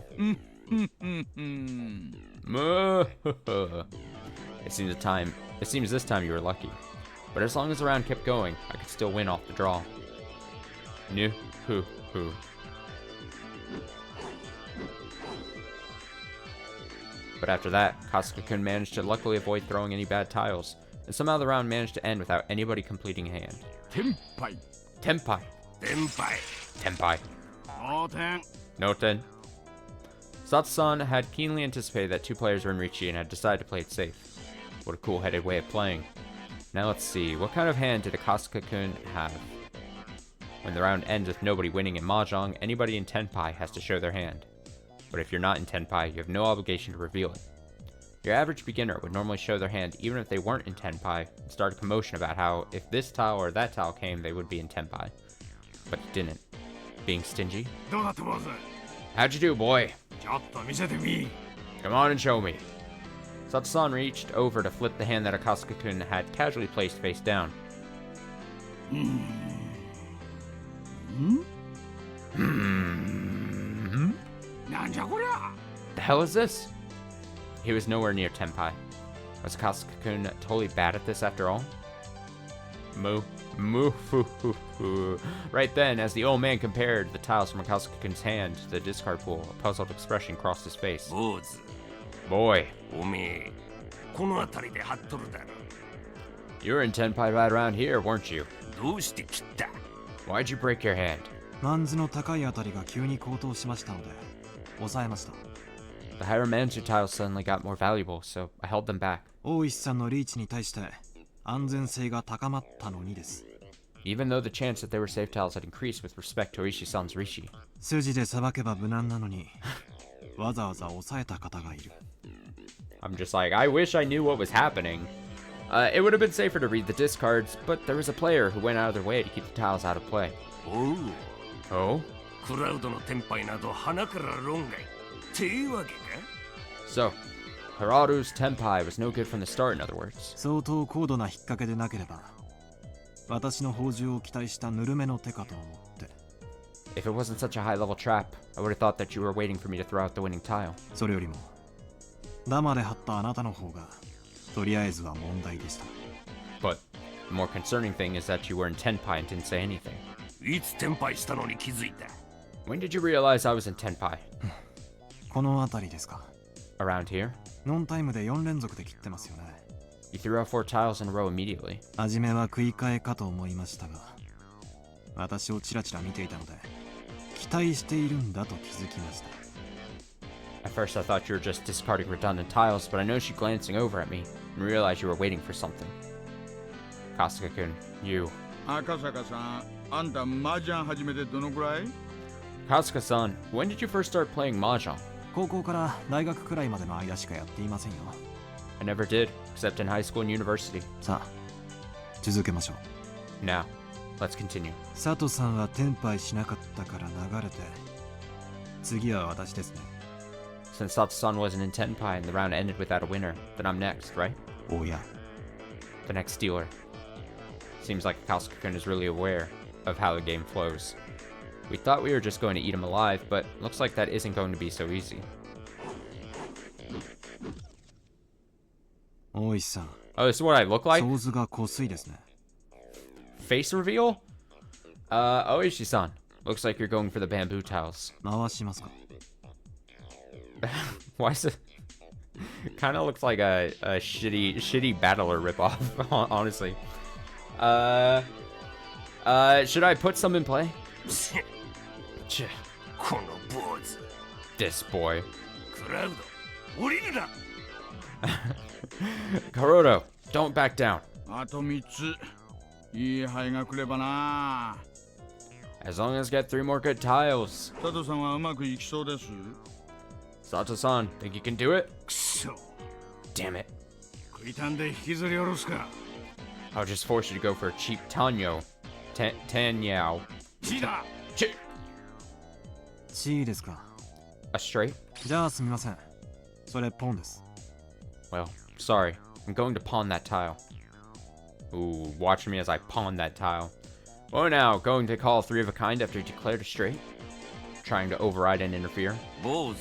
It seems this time you were lucky. But as long as the round kept going, I could still win off the draw. New hoo hoo. But after that, Kasuga-kun managed to luckily avoid throwing any bad tiles, and somehow the round managed to end without anybody completing a hand. テンパイ。 Tenpai. 天敗。 Tenpai. 当然。 Noten. Satsu-san had keenly anticipated that two players were in Richi and had decided to play it safe. What a cool-headed way of playing. Now let's see, what kind of hand did Kasuga-kun have? When the round ends with nobody winning in Mahjong, anybody in Tenpai has to show their hand. But if you're not in Tenpai, you have no obligation to reveal it. Your average beginner would normally show their hand even if they weren't in Tenpai, and start a commotion about how if this tile or that tile came, they would be in Tenpai. But he didn't. Being stingy. どうだって坊主。 How'd you do, boy? ちょっと見せてみ。 Come on and show me. Satsu-san reached over to flip the hand that Akasuka-kun had casually placed face down. Hmm? なんじゃこりゃ。 The hell is this? He was nowhere near Tenpai. Was Akasuka-kun totally bad at this after all? Right then, as the old man compared the tiles from Akasuka-kun's hand to the discard pool, a puzzled expression crossed his face. 坊主、 Boy, おめえ、この辺りで張っとるだろ。 you were in Tenpai right around here, weren't you? どうして切った？ Why'd you break your hand? マンズの高いあたりが急に高騰しましたので抑えました。 The higher Manzu tiles suddenly got more valuable, so I held them back. 大石さんのリーチに対して安全性が高まったのにです。 Even though the chance that they were safe tiles had increased with respect to Oishi-san's Rishi. 筋でさばけば無難なのにわざわざ抑えた方がいる。 I'm just like, I wish I knew what was happening. It would have been safer to read the discards, but there was a player who went out of their way to keep the tiles out of play. おう、 Oh? クラウドの天敗など鼻から論外。っていうわけか？ So, Hararu's Tenpai was no good from the start, in other words. 相当高度な引っ掛けでなければ私の宝珠を期待したぬるめの手かと思って。 If it wasn't such a high-level trap, I would have thought that you were waiting for me to throw out the winning tile. それよりもダマで張ったあなたの方がとりあえずは問題でした。 But the more concerning thing is that you were in Tenpai and didn't say anything. いつ天敗したのに気づいた？ When did you realize I was in Tenpai? この辺りですか。 Around here? ノンタイムで4連続で切ってますよね。 You threw out 4 tiles in a row immediately. 初めは食い替えかと思いましたが私をチラチラ見ていたので期待しているんだと気づきました。 At first I thought you were just discarding redundant tiles, but I noticed you glancing over at me and realized you were waiting for something. Kasuga-kun, you. 赤坂さん、あんた麻雀始めてどのくらい？ Kasuga-san, when did you first start playing Mahjong? 高校から大学くらいまでの間しかやっていませんよ。 I never did, except in high school and university. さあ続けましょう。 Now, let's continue. 佐藤さんはテンパイしなかったから流れて次は私ですね。 Since Satsu-san wasn't in Tenpai and the round ended without a winner, then I'm next, right? おや The next stealer. Seems like Kasuga-kun is really aware of how the game flows. We thought we were just going to eat him alive, but looks like that isn't going to be so easy. 大石さん Oh, this is what I look like? 想図が濃すいですね。 Face reveal? Oishi-san. Looks like you're going for the bamboo tiles. 回しますか。 Why is it? Kind of looks like a shitty battler ripoff, honestly. Should I put some in play? この坊主。 This boy. クラウド、降りるな。 Kuroto, don't back down. あと3つ。いいハエが来ればな。 As long as I get 3 more good tiles. 佐藤さんはうまくいきそうです。 Sato-san, think you can do it? くそ Damn it. 食いたんで引きずり下ろすか。 I'll just force you to go for a cheap Tanyo. Tanyao. チーだ。 チーですか。 A straight? じゃあすみません。それポンです。 Well, sorry. I'm going to pawn that tile. Ooh, watch me as I pawn that tile. Oh, now, going to call 3 of a kind after you declared a straight? Trying to override and interfere? 坊主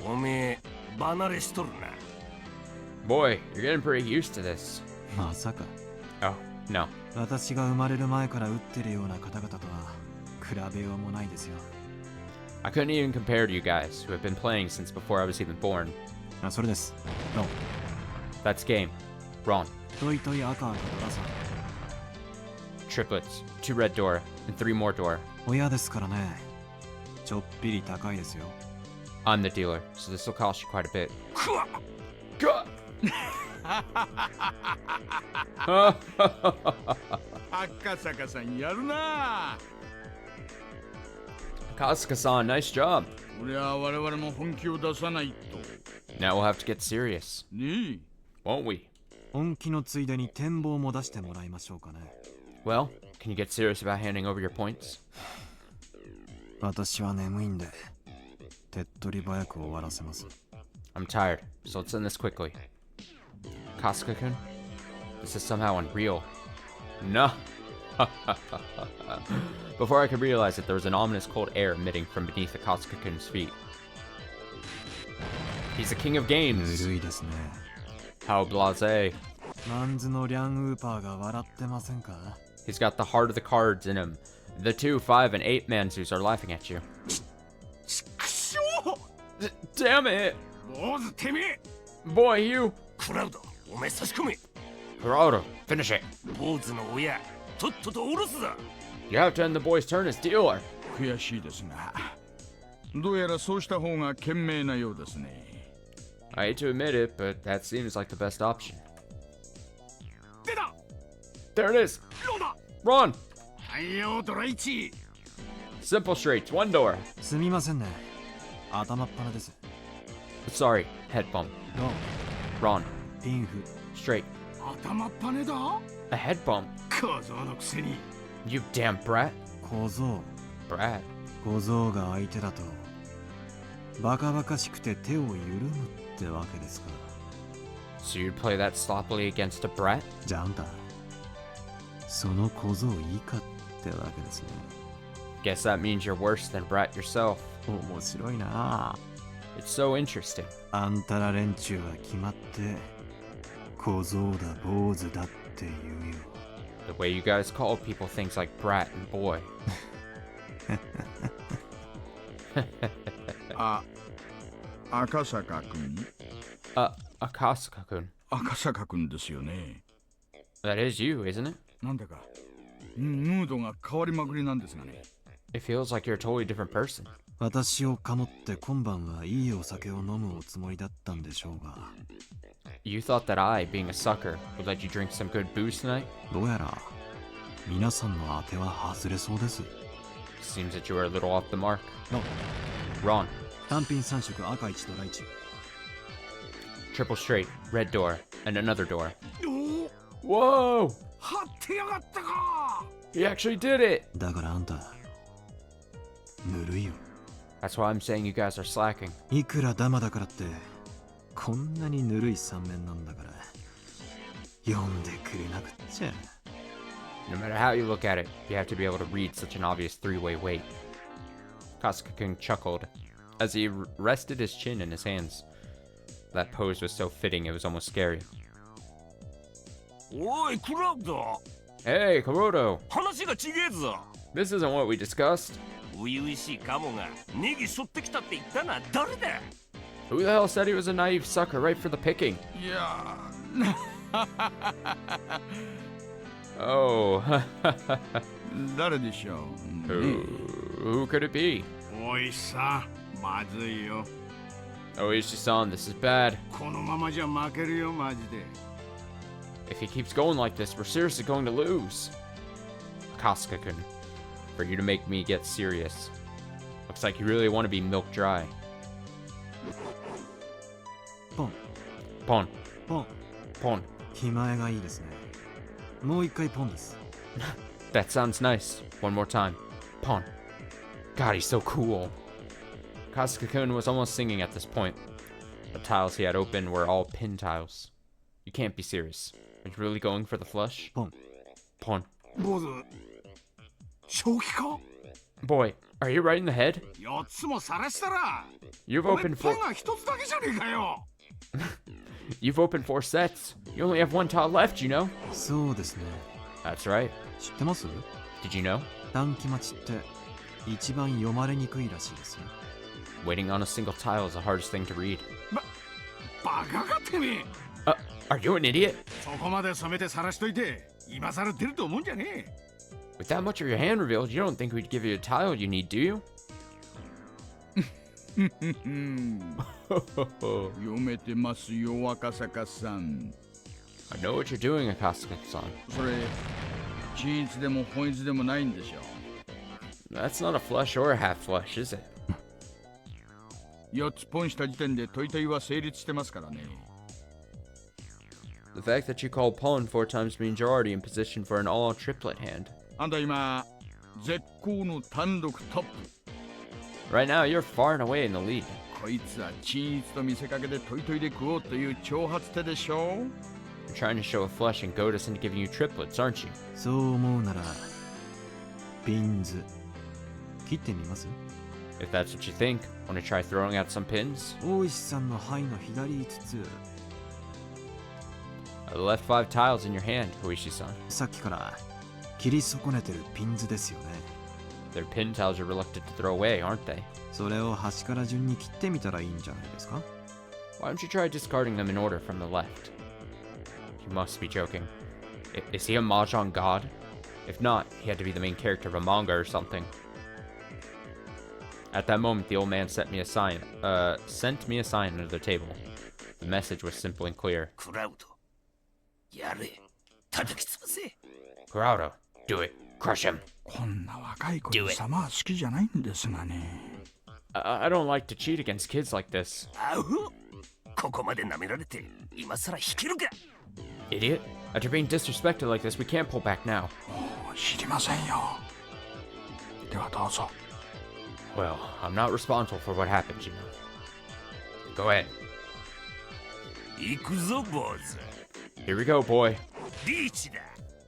おめえ離れしとるな。 Boy, you're getting pretty used to this. まさか。 Oh, no. 私が生まれる前から打ってるような方々とは比べようもないですよ。 I couldn't even compare to you guys, who have been playing since before I was even born. あ、それです。ロン。 That's game. Ron. トイトイ赤赤ドラさん。 Triplets. 2 red door, and 3 more door. 親ですからね。ちょっぴり高いですよ。 I'm the dealer, so this will cost you quite a bit. くわっ God! 赤坂さんやるな。 Kasuka-san, nice job. これは我々も本気を出さないと。 Now we'll have to get serious, ね won't we? 本気のついでに展望も出してもらいましょうかね。 Well, can you get serious about handing over your points? 私は眠いんで、手っ取り早く終わらせます。 I'm tired, so let's end this quickly. Kasuka-kun, this is somehow unreal. No. Before I could realize it, there was an ominous cold air emitting from beneath the Kasuka-kun's feet. He's the king of ぬ games. るいですね。 How blasé. マンズのリャンウーパーが笑ってませんか？ He's got the heart of the cards in him. The 2, 5, and 8 Manzus are laughing at you. くしょ Damn it! 坊主てめえ。 Boy, you! クラウドおめえ差し込め。 Geraldo, finish it! 坊主の親とっとと下ろすぞ。 You have to end the boy's turn as dealer. 悔しいですが、どうやらそうした方が賢明なようですね。 I hate to admit it, but that seems like the best option. 出た。 There it is! ローだ。 Ron! 太陽ドラ1。 Simple straights, 1 door. すみませんね。頭っ鼻です。 Sorry, head bump. ロン、 Ron, ピンフ。 straight. 頭っぱねだ。 A head bump? 小僧のくせに。 You damn brat. 小僧。 Brat. 小僧が相手だと、バカバカしくて手を緩むってわけですか。 So you'd play that sloppily against a brat? じゃああんた、その小僧以下ってわけですね。 Guess that means you're worse than brat yourself. 面白いな。 It's so interesting. あんたら連中は決まって小僧だ坊主だって言うよ。 The way you guys call people things like brat and boy. あ、赤坂くん。 Akasuka-kun. 赤坂くんですよね。 That is you, isn't it? なんだか、ムードが変わりまくりなんですがね。 It feels like you're a totally different person. 私をかもって今晩はいいお酒を飲むおつもりだったんでしょうが、 You thought that I, being a sucker, would let you drink some good booze tonight? どうやら皆さんの当ては外れそうです。 Seems that you were a little off the mark. の Ron. 単品3色赤1ドラ1。 Triple straight, red door, and another door. おお。 Whoa! 張ってやがったか。 He actually did it! だからあんた、ぬるいよ。 That's why I'm saying you guys are slacking. いくらダマだからって、こんなにぬるい三面なんだから、読んでくれなくっちゃ。 No matter how you look at it, you have to be able to read such an obvious three-way weight. Kasuka-kun chuckled as he rested his chin in his hands. That pose was so fitting it was almost scary. おいクラウド Hey, Kurodo! 話がちげえぞ。 This isn't what we discussed. 初々しいカモがネギ背負ってきたって言ったのは誰だ。 Who the hell said he was a naive sucker right for the picking? いや Oh, 誰でしょう。 who could it be? おいさ、まずいよ。 Oh, Ishi-san, this is bad. このままじゃ負けるよマジで。If he keeps going like this, we're seriously going to lose. Kasuga-kun, for you to make me get serious. Looks like you really want to be milk dry. ポン Pon, ポン pon. 気前がいいですね。もう一回ポンです。 That sounds nice. One more time. Pon. God, he's so cool. Kasuga-kun was almost singing at this point. The tiles he had open were all pin tiles. You can't be serious. Are you really going for the flush? ポン Pon. 坊主正気か Boy, are you right in the head? 4つも晒したら You've お前 opened パ four. ンが1つだけじゃねえかよ You've opened 4 sets. You only have 1 tile left, you know? そうですね。 That's right. 知ってます？ Did you know? 短期待ちって一番読まれにくいらしいですよ。 Waiting on a single tile is the hardest thing to read. バカかてめえ Are you an idiot? そこまで染めて晒しといて今更出ると思うんじゃねえ With that much of your hand revealed, you don't think we'd give you a tile you need, do you? 読めてますよ赤坂さん。 I know what you're doing, Akasuka-san. それ均一でも本一でもないんでしょ。 That's not a flush or a half flush, is it? 4つポンした時点でトイトイは成立してますからね。 The fact that you called pawn 4 times means you're already in position for an all triplet hand. あんた今絶好の単独トップ。 Right now, you're far and away in the lead. こいつは均一と見せかけてトイトイで食おうという挑発手でしょ。 You're trying to show a flush and goad us into giving you triplets, aren't you? そう思うならピンズ切ってみます？ If that's what you think, want to try throwing out some pins? 大石さんの牌の左5つ The left 5 tiles in your hand, Huishi-san. さっきから切り損ねてるピンズですよね。 They're pin tiles you're reluctant to throw away, aren't they? それを端から順に切ってみたらいいんじゃないですか？ Why don't you try discarding them in order from the left? You must be joking. Is he a mahjong god? If not, he had to be the main character of a manga or something. At that moment, the old man sent me a sign under the table. The message was simple and clear. クラウドやれ叩き潰せ Kuraudo, do it. Crush him. こんな若い子に様は好きじゃないんですがね。I don't like to cheat against kids like this. あほここまで舐められて今さら引けるか Idiot. After being disrespected like this, we can't pull back now. もう知りませんよ。ではどうぞ。 Well, I'm not responsible for what happened, you know. Go ahead. 行くぞ坊主 Here we go, boy. リーチだ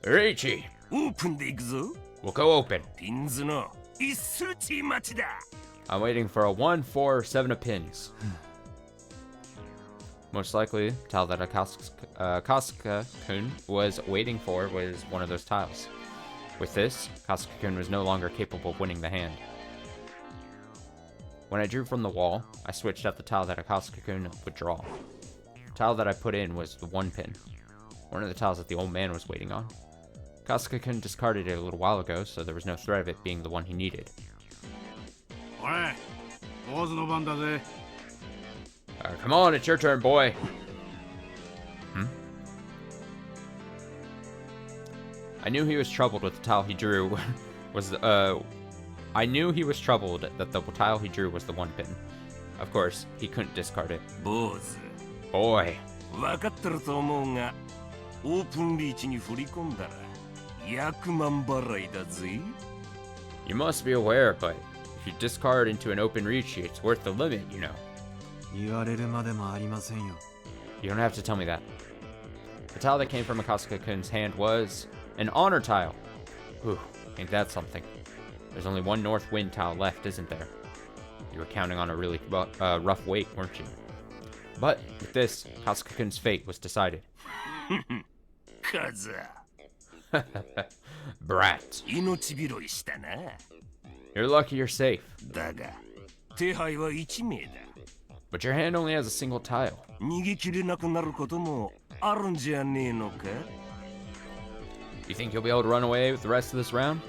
Riichi, オープンで行くぞ we'll go open. ピンズの一数値待ちだ I'm waiting for a 1, 4, 7 of pins. Most likely, the tile that Kasuga-kun was waiting for was one of those tiles. With this, Kasuga-kun was no longer capable of winning the hand. When I drew from the wall, I switched out the tile that Kasuga-kun would draw. The tile that I put in was the 1 pin, one of the tiles that the old man was waiting on. Kasuga-kun discarded it a little while ago, so there was no threat of it being the one he needed. おい坊主の番だぜ Come on, it's your turn, boy. I knew he was troubled with the tile he drew I knew he was troubled that the tile he drew was the 1 pin. Of course, he couldn't discard it. 坊主 Boy. 分かってると思うがオープンリーチに振り込んだら100万払いだぜ You must be aware, but if you discard into an open reach, it's worth the limit, you know. 言われるまでもありませんよ。 You don't have to tell me that. The tile that came from Akasuga-kun's hand was an honor tile. Whew, ain't that something. There's only 1 north wind tile left, isn't there? You were counting on a really rough wait, weren't you? But with this, Kasuga-kun's fate was decided. カズ Brat. 命拾いしたな You're lucky you're safe. だが手配は1名だ But your hand only has a single tile. 逃げきれなくなることもあるんじゃねえのか You think you'll be able to run away with the rest of this round?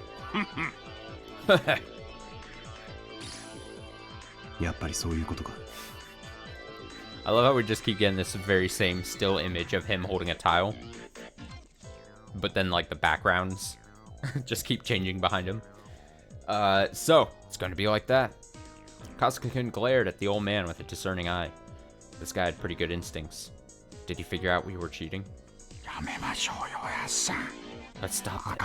やっぱりそういうことか。 I love how we just keep getting this very same still image of him holding a tile. but then like the backgrounds just keep changing behind him. So it's going to be like that. Kasuga-kun glared at the old man with a discerning eye. This guy had pretty good instincts. Did he figure out we were cheating? Let's stop it.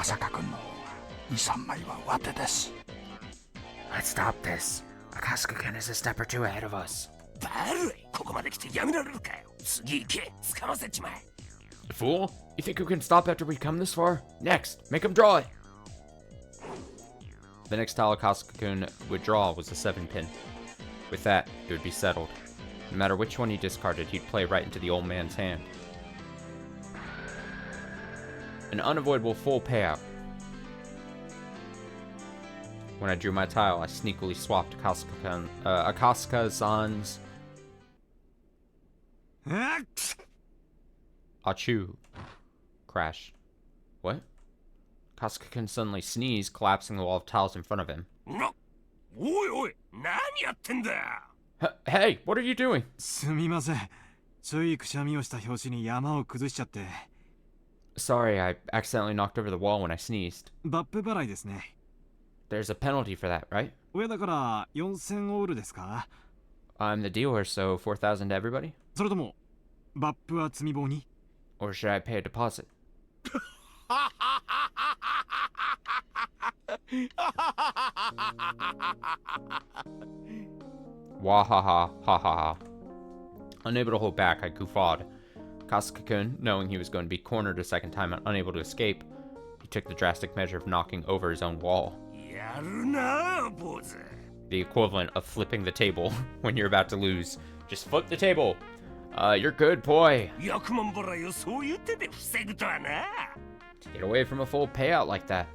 Let's stop this. Kasuga-kun is a step or two ahead of us. Fool? You think we can stop after we come this far? Next, make him draw it. The next tile Kasuga-kun would draw was a 7-pin. With that, it would be settled. No matter which one he discarded, he'd play right into the old man's hand. An unavoidable full payout. When I drew my tile, I sneakily swapped Akasuka-san's Achu. Crash. What? Kasuga-kun suddenly sneezed, collapsing the wall of tiles in front of him. Hey, what are you doing? すみません。ついくしゃみをした拍子に山を崩しちゃって。Sorry, I accidentally knocked over the wall when I sneezed. バップ払いですね。There's a penalty for that, right? 上だから4000オールですか？ I'm the dealer, so 4,000 to everybody? それとも、バップは積み棒に？ Or should I pay a deposit? Wahaha, ha ha ha. Unable to hold back, I guffawed. Kasuga-kun, knowing he was going to be cornered a second time and unable to escape, he took the drastic measure of knocking over his own wall. The equivalent of flipping the table when you're about to lose. Just flip the table. You're good, boy. To get away from a full payout like that.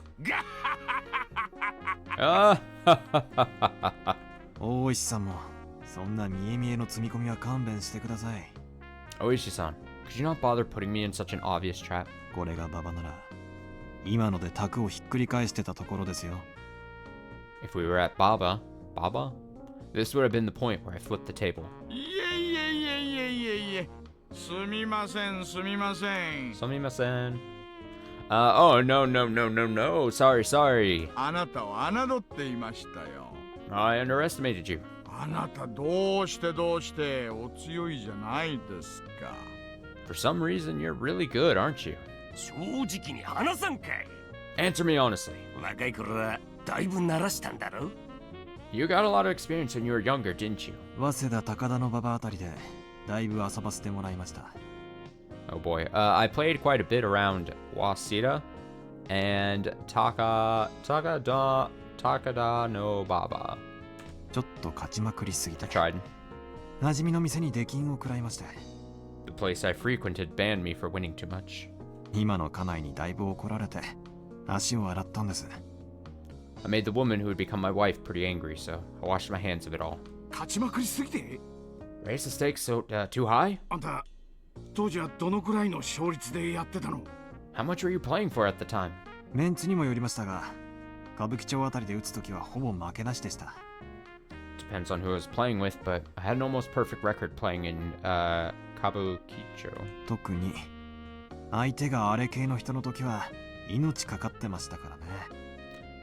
大石さんもそんな見え見えの積み込みは勘弁してください。Oishi-san, could you not bother putting me in such an obvious trap? これが馬場なら今ので卓をひっくり返してたところですよ。If we were at Baba, this would have been the point where I flipped the table. いえ。すみません。Sumimasen. Oh, no. Sorry. あなたを侮っていましたよ。I underestimated you. あなたどうしてお強いじゃないですか。For some reason, you're really good, aren't you? 正直に話さんかい。 Answer me honestly. 若い頃はだいぶ慣らしたんだろ。 You got a lot of experience when you were younger, didn't you? 早稲田高田の馬場あたりでだいぶ遊ばせてもらいました。Oh boy. I played quite a bit around Waseda and Takada no Baba. ちょっと勝ちまくりすぎて。 I tried. 馴染みの店に出禁を食らいまして。The place I frequented banned me for winning too much. 今の家内にだいぶ怒られて足を洗ったんです。I made the woman who would become my wife pretty angry, so I washed my hands of it all. 勝ちまくりすぎて Raise the stakes so too high? あんた当時はどのくらいの勝率でやってたの？ How much were you playing for at the time? メンツにもよりましたが、歌舞伎町あたりで打つときはほぼ負けなしでした。Depends on who I was playing with, but I had an almost perfect record playing in Kabukicho. 特に相手があれ系の人のときは命かかってましたからね。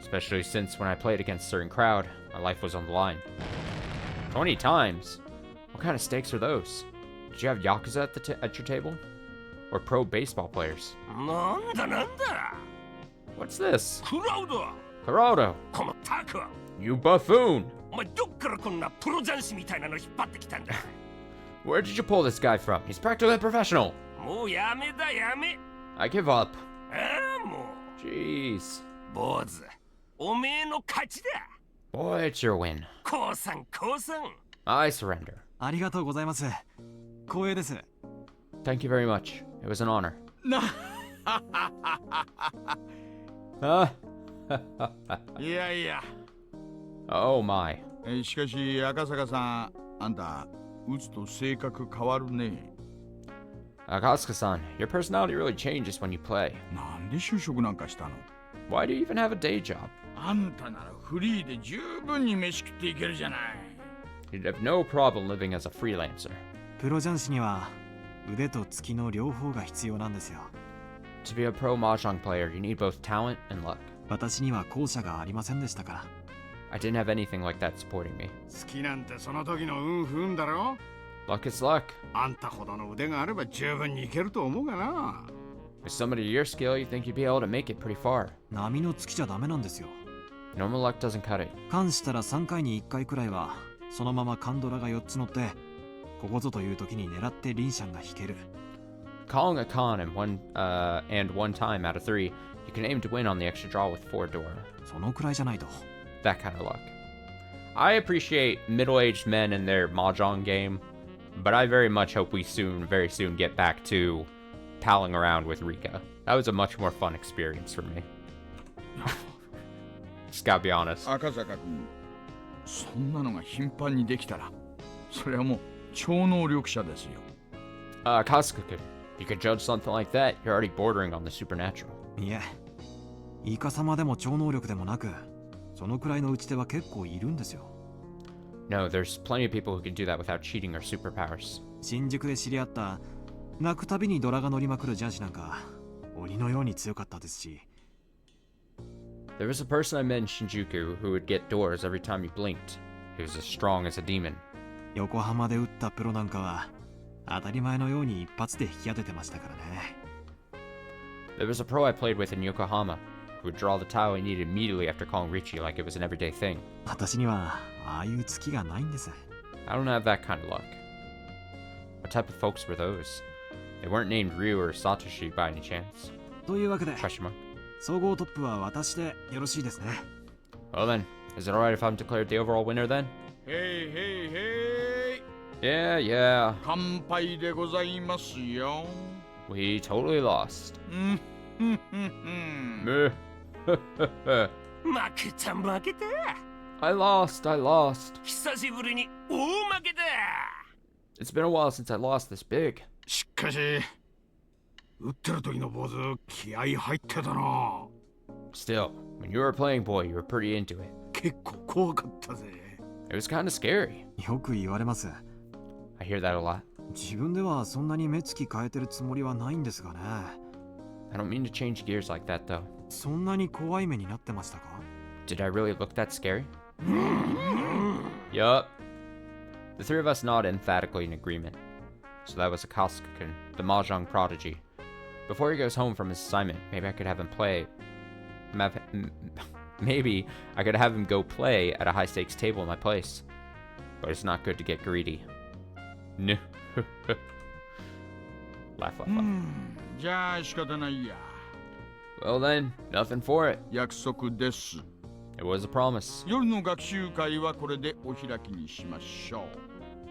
Especially since when I played against a certain crowd, my life was on the line. 20 times? What kind of stakes are those? Did you have Yakuza at your table? Or pro baseball players? なんだ。What's this? クラウド。 Geraldo! このタク。 You buffoon! お前どっからこんなプロ雀士みたいなの引っ張ってきたんだ。 Where did you pull this guy from? He's practically a professional! もうやめ。 I give up. もう。 Jeez. 坊主。おめえの勝ちだ。 Boy, it's your win. 降参。 I surrender. ありがとうございます。光栄です。Thank you very much. It was an honor. いや。 Oh my. しかし赤坂さん、あんた打つと性格変わるね。 Akasuka-san, your personality really changes when you play. なんで就職なんかしたの？ Why do you even have a day job? あんたならフリーで十分に飯食っていけるじゃない。 You'd have no problem living as a freelancer. プロ雀士には腕と月の両方が必要なんですよ。To be a pro mahjong player, you need both talent and luck. 私には後者がありませんでしたから。I didn't have anything like that supporting me. 好きなんてその時の運不運だろ。 Luck is luck. あんたほどの腕があれば十分にいけると思うがな。With somebody your skill, you think you'd be able to make it pretty far. 波の月じゃダメなんですよ。 Normal luck doesn't cut it. 関したら3回に1回くらいはそのままカンドラが4つ乗ってここぞという時に狙ってリンシャンが引ける。 Calling a con and one time out of 3, you can aim to win on the extra draw with 4 door. そのくらいじゃないと。 That kind of luck. I appreciate middle-aged men and their mahjong game, but I very much hope we very soon get back to palling around with Rika. That was a much more fun experience for me. Just gotta be honest. 赤坂君、そんなのが頻繁にできたら、それはもう超能力者ですよ。Kasuka-kun, you could judge something like that, you're already bordering on the supernatural. いえ、イカ様でも超能力でもなく、そのくらいの打ち手は結構いるんですよ。No, there's plenty of people who can do that without cheating or superpowers. 新宿で知り合った泣くたびにドラが乗りまくるジャンシなんか鬼のように強かったですし。 There was a person I met in Shinjuku who would get doors every time you blinked. He was as strong as a demon. 横浜で打ったプロなんかは当たり前のように一発で引き当ててましたからね。 There was a pro I played with in Yokohama who would draw the tile he needed immediately after calling Richie like it was an everyday thing. 私にはああいう月がないんです。 I don't have that kind of luck. What type of folks were those? They weren't named Ryu or Satoshi by any chance. というわけで Question mark. 総合トップは私でよろしいですね。 Well then, is it alright if I'm declared the overall winner then? へいへいへい。 Yeah, yeah. 乾杯でございますよ。We totally lost. うんふんふんふん。 Meh. 負けた負けた。 I lost. 久しぶりに大負けだ。 It's been a while since I lost this big. しかし、打ってる時の坊主、気合入ってたな。Still, when you were playing boy, you were pretty into it. 結構怖かったぜ。It was kind of scary. よく言われます。 I hear that a lot. 自分ではそんなに目つき変えてるつもりはないんですがね。 I don't mean to change gears like that though. そんなに怖い目になってましたか？ Did I really look that scary? Yup. The three of us nodded emphatically in agreement. So that was Akasuka-kun, the mahjong prodigy. Before he goes home from his assignment, maybe I could have him maybe I could have him go play at a high-stakes table in my place. But it's not good to get greedy. No. Laugh. じゃあ仕方ないや。 Well then, nothing for it. 約束です。 It was a promise. 夜の学習会はこれでお開きにしましょ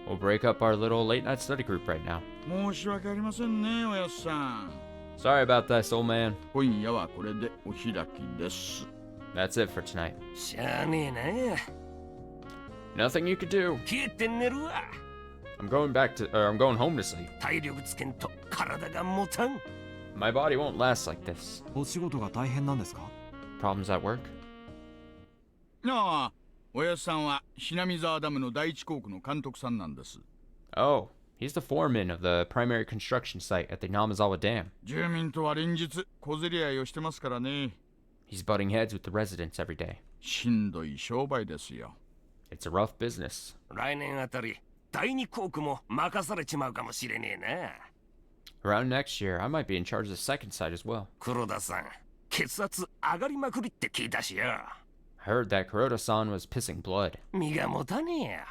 We'll break up our little late-night study group right now. う。申し訳ありませんね、おやっさん。 Sorry about this, old man. 今夜はこれでお開きです。 That's it for tonight. しゃあねえな。 Nothing you could do. 消えて寝るわ。 I'm going home to sleep. 体力つけんと体が持たん。 My body won't last like this. お仕事が大変なんですか？ Problems at work? ああ、おやっさんは品見沢ダムの第一工区の監督さんなんです。 Oh, he's the foreman of the primary construction site at the Namazawa Dam. 住民とは連日小競り合いをしてますからね。 He's butting heads with the residents every day. しんどい商売ですよ。 It's a rough business. 来年あたり第二校区も任されちまうかもしれねえな。 Around next year, I might be in charge of the second site as well. 黒田さん、血圧上がりまくりって聞いたしよ。 I heard that Kuroda-san was pissing blood. 身が持たねえや。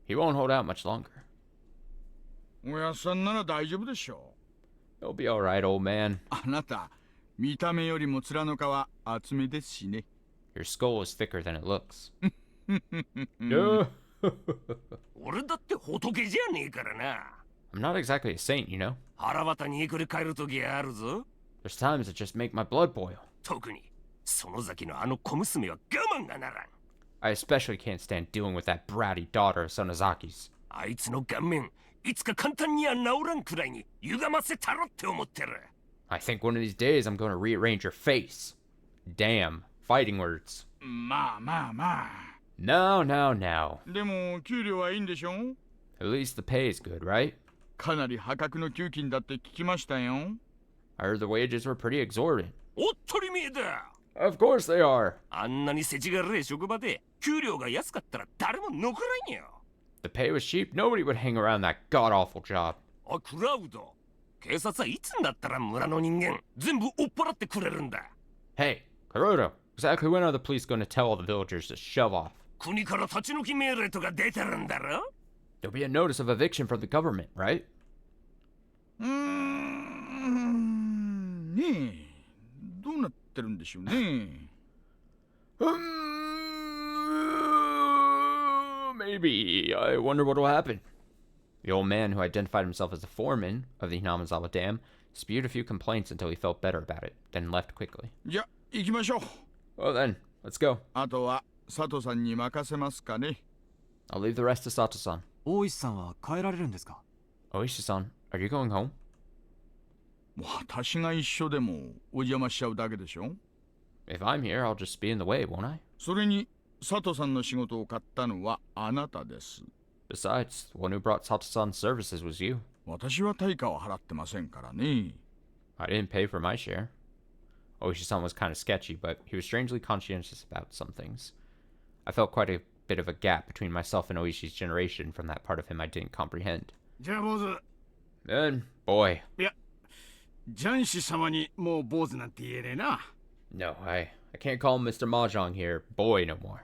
He won't hold out much longer. おやっさんなら大丈夫でしょ He'll be alright, old man. う。あなた、見た目よりも面の皮厚めですしね。Your skull is thicker than it looks. No. 俺だって仏じゃねえからな。 I'm not exactly a saint, you know. 腹渡にくり返る時あるぞ。 There's times that just make my blood boil. 特に園崎のあの小娘は我慢がならん。 I especially can't stand dealing with that bratty daughter of Sonozaki's. あいつの顔面、いつか簡単には治らんくらいに歪ませたろって思ってる。 I think one of these days I'm going to rearrange your face. Damn, fighting words. まあまあまあ。 No. でも給料はいいんでしょ At least the pay is good, right? かなり破格の給金だって聞きましたよ。I heard the wages were pretty exorbitant. おっとりめえだ。 Of course they are. あんなに世知辛い職場で給料が安かったら誰も残らんよ。 The pay was cheap. Nobody would hang around that god-awful job. あ、クラウド。警察はいつになったら村の人間全部追っ払ってくれるんだ。 Hey, Kuroto, exactly when are the police going to tell all the villagers to shove off? 国から立ち退き命令とか出てるんだろ？ There'll be a notice of eviction from the government, right? ねえ、どうなってるんでしょうね。Maybe. I wonder what will happen. The old man, who identified himself as the foreman of the Hinamizawa Dam, spewed a few complaints until he felt better about it, then left quickly. じゃ、行きましょう。 Well then, let's go. あとは佐藤さんに任せますかね。 I'll leave the rest to Sato-san. 大石さんは帰られるんですか？ Oishi-san, are you going home? 私が一緒でもお邪魔しちゃうだけでしょ。 If I'm here, I'll just be in the way, won't I? それに佐藤さんの仕事を買ったのはあなたです。 Besides, the one who brought Sato-san's services was you. 私は対価を払ってませんからね。 I didn't pay for my share. Oishi-san was kind of sketchy, but he was strangely conscientious about some things. I felt quite a bit of a gap between myself and Oishi's generation from that part of him I didn't comprehend. じゃあ坊主。 Then, boy. いや、ジャンシ様にもう坊主なんて言えねえな。 No, I can't call him Mr. Mahjong here, boy no more.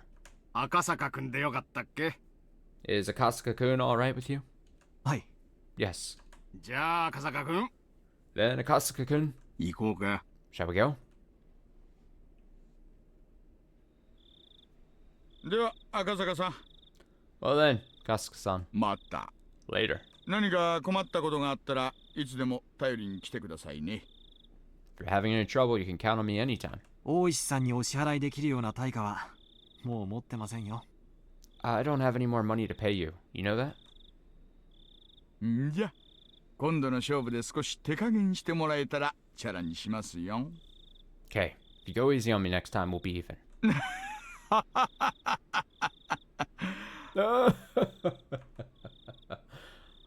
赤坂くんでよかったっけ？ Is Akasaka-kun alright with you? はい。 Yes. じゃあ赤坂くん、 Then, Akasaka-kun, 行こうか。 shall we go? では赤坂さん、 Well then, Akasaka-san, また。 later. 何か困ったことがあったらいつでも頼りに来てくださいね。 If you're having any trouble, you can count on me anytime. 大石さんにお支払いできるような対価はもう持ってませんよ。I don't have any more money to pay you. You know that? んじゃ、今度の勝負で少し手加減してもらえたらチャラにしますよ。Okay, if you go easy on me next time, we'll be even.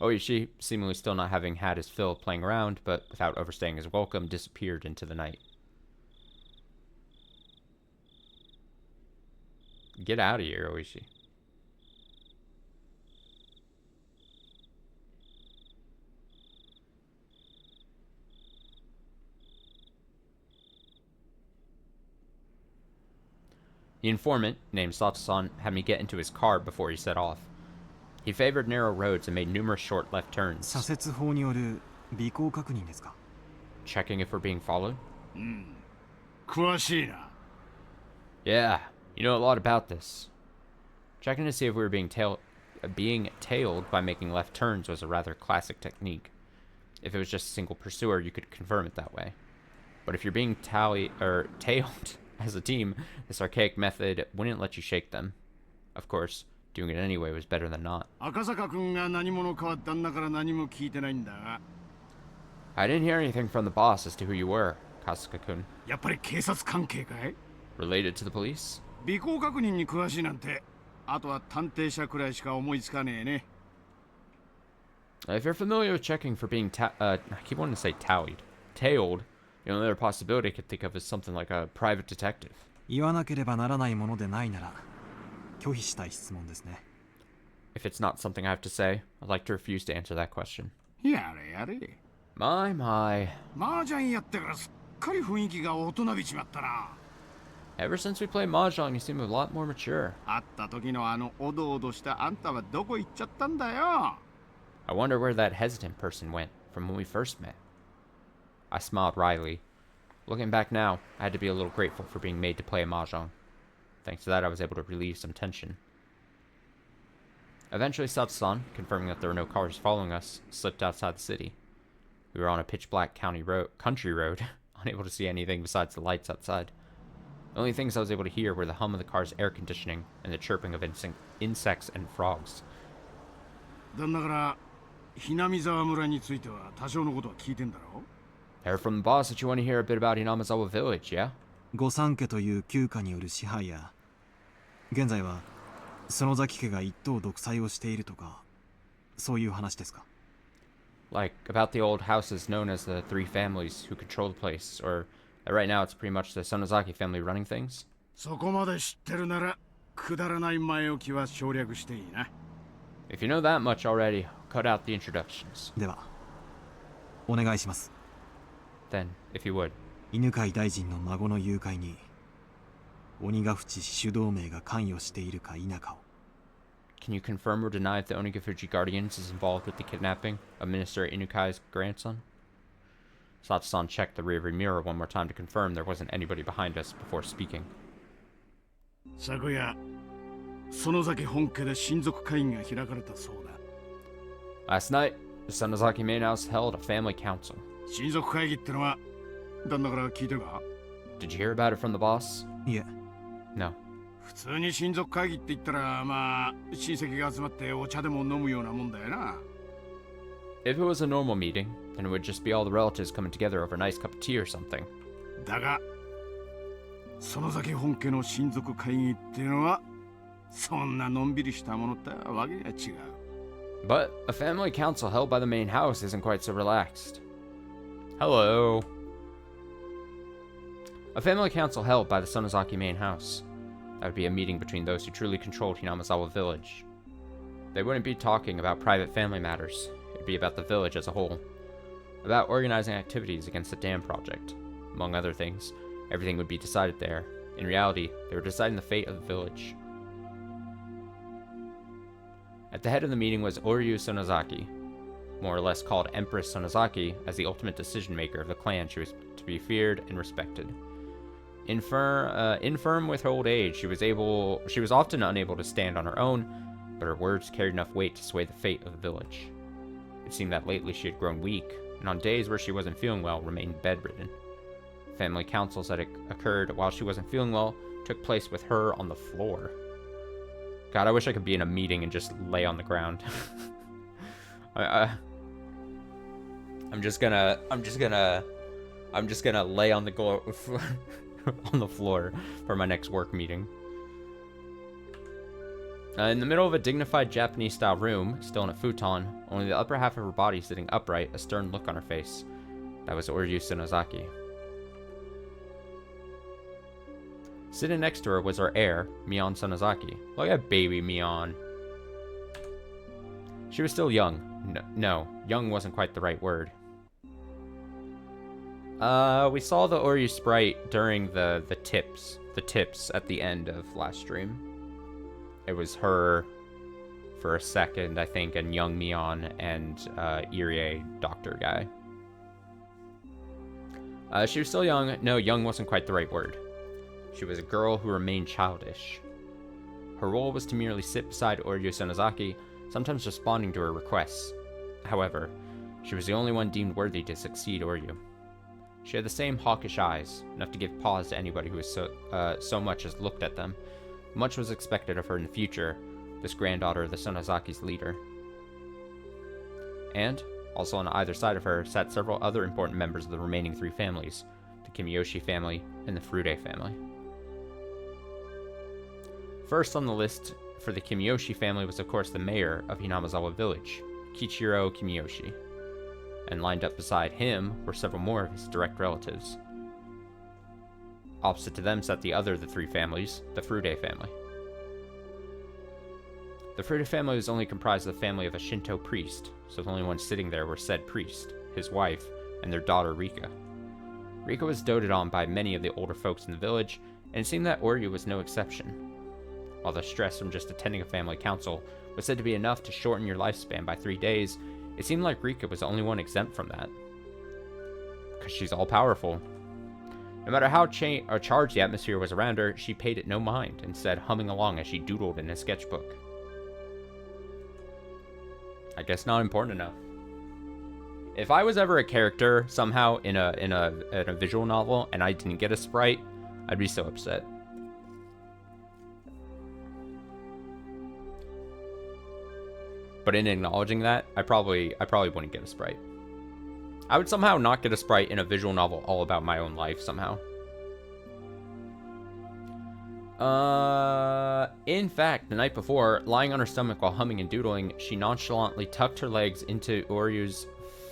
Oishi, seemingly still not having had his fill of playing around, but without overstaying his welcome, disappeared into the night. Get out of here, Oishi. The informant, named Sato-san, had me get into his car before he set off. He favored narrow roads and made numerous short left turns. 左折法による尾行確認ですか？ Checking if we're being followed? 詳しいな。 Yeah, you know a lot about this. Checking to see if we were being tailed by making left turns was a rather classic technique. If it was just a single pursuer, you could confirm it that way. But if you're being tailed as a team, this archaic method wouldn't let you shake them. Of course, doing it anyway was better than not. 赤坂くんが何者かは旦那から何も聞いてないんだが。 I didn't hear anything from the boss as to who you were, Kasuga-kun. やっぱり警察関係かい？ Related to the police? 尾行確認に詳しいなんて、あとは探偵者くらいしか思いつかねえね。 If you're familiar with checking for being I keep wanting to say tailed, the only other possibility I could think of is something like a private detective. 言わなければならないものでないなら拒否したい質問ですね。 If it's not something I have to say, I'd like to refuse to answer that question. やれやれ。 My. 麻雀やってからすっかり雰囲気が大人びちまったな。 Ever since we played Mahjong, you seem a lot more mature. 会った時のあのおどおどしたあんたはどこ行っちゃったんだよ。 I wonder where that hesitant person went from when we first met. I smiled wryly. Looking back now, I had to be a little grateful for being made to play a Mahjong. Thanks to that, I was able to relieve some tension. Eventually, Sato-san, confirming that there were no cars following us, slipped outside the city. We were on a pitch-black country road, unable to see anything besides the lights outside. The only things I was able to hear were the hum of the car's air conditioning and the chirping of insects and frogs. 旦那からひなみ沢村については多少のことは聞いてんだろ？ Heard from the boss that you want to hear a bit about Hinamizawa Village, yeah? 御三家という旧家による支配や現在は園崎家が一党独裁をしているとかそういう話ですか？ Like, about the old houses known as the three families who control the place, or right now it's pretty much the Sonozaki family running things? そこまで知ってるなら、くだらない前置きは省略していいな。If you know that much already, cut out the introductions. ではお願いします。 Then, if you would. 犬飼大臣の孫の誘拐に鬼ヶ淵死守同盟が関与しているか否かを。 Can you confirm or deny if the Onigafuji Guardians is involved with the kidnapping of Minister Inukai's grandson? Satsu-san checked the rearview mirror one more time to confirm there wasn't anybody behind us before speaking. 昨夜、園崎本家で親族会議が開かれたそうだ。 Last night, the Sonozaki main house held a family council. 親族会議ってのは旦那から聞いてるか？ Did you hear about it from the boss? いえ、 No. 普通に親族会議って言ったら、まあ親戚が集まってお茶でも飲むようなもんだよな。 If it was a normal meeting, then it would just be all the relatives coming together over a nice cup of tea or something. だが、園崎本家の親族会議っていうのはそんなのんびりしたものとはわけが違う。 But a family council held by the main house isn't quite so relaxed. Hello. A family council held by the Sonozaki main house. That would be a meeting between those who truly controlled Hinamazawa village. They wouldn't be talking about private family matters. It'd be about the village as a whole. About organizing activities against the dam project. Among other things, everything would be decided there. In reality, they were deciding the fate of the village. At the head of the meeting was Oryu Sonozaki, more or less called Empress Sonozaki, as the ultimate decision maker of the clan. She was to be feared and respected. Infirm with her old age, she was often unable to stand on her own, but her words carried enough weight to sway the fate of the village. It seemed that lately she had grown weak, and on days where she wasn't feeling well, remained bedridden. Family councils that occurred while she wasn't feeling well took place with her on the floor. God, I wish I could be in a meeting and just lay on the ground. I'm just gonna lay on the on the floor for my next work meeting. In the middle of a dignified Japanese-style room, still in a futon, only the upper half of her body sitting upright, a stern look on her face. That was Oryu Sonozaki. Sitting next to her was her heir, Mion Sonozaki. Look at baby Mion. She was still young. No, young wasn't quite the right word. We saw the Oryu sprite during the tips at the end of last stream. It was her for a second, I think, and young Mion and Irie doctor guy. She was still young. No, young wasn't quite the right word. She was a girl who remained childish. Her role was to merely sit beside Oryu Sonozaki, sometimes responding to her requests. However, she was the only one deemed worthy to succeed Oryu. She had the same hawkish eyes, enough to give pause to anybody who was so much as looked at them. Much was expected of her in the future, this granddaughter of the Sonozaki's leader. And, also on either side of her, sat several other important members of the remaining three families, the Kimiyoshi family and the Furude family. First on the list for the Kimiyoshi family was of course the mayor of Hinamazawa village, Kichiro Kimiyoshi. And lined up beside him were several more of his direct relatives. Opposite to them sat the other of the three families, the Furude family. The Furude family was only comprised of the family of a Shinto priest, so the only ones sitting there were said priest, his wife, and their daughter Rika. Rika was doted on by many of the older folks in the village, and it seemed that Oryu was no exception. While the stress from just attending a family council was said to be enough to shorten your lifespan by 3 days, it seemed like Rika was the only one exempt from that. Because she's all-powerful. No matter how charged the atmosphere was around her, she paid it no mind, instead humming along as she doodled in a sketchbook. I guess not important enough. If I was ever a character somehow in a visual novel and I didn't get a sprite, I'd be so upset. But in acknowledging that, I probably wouldn't get a sprite. I would somehow not get a sprite in a visual novel all about my own life somehow. In fact, the night before, lying on her stomach while humming and doodling, she nonchalantly tucked her legs into Oryu's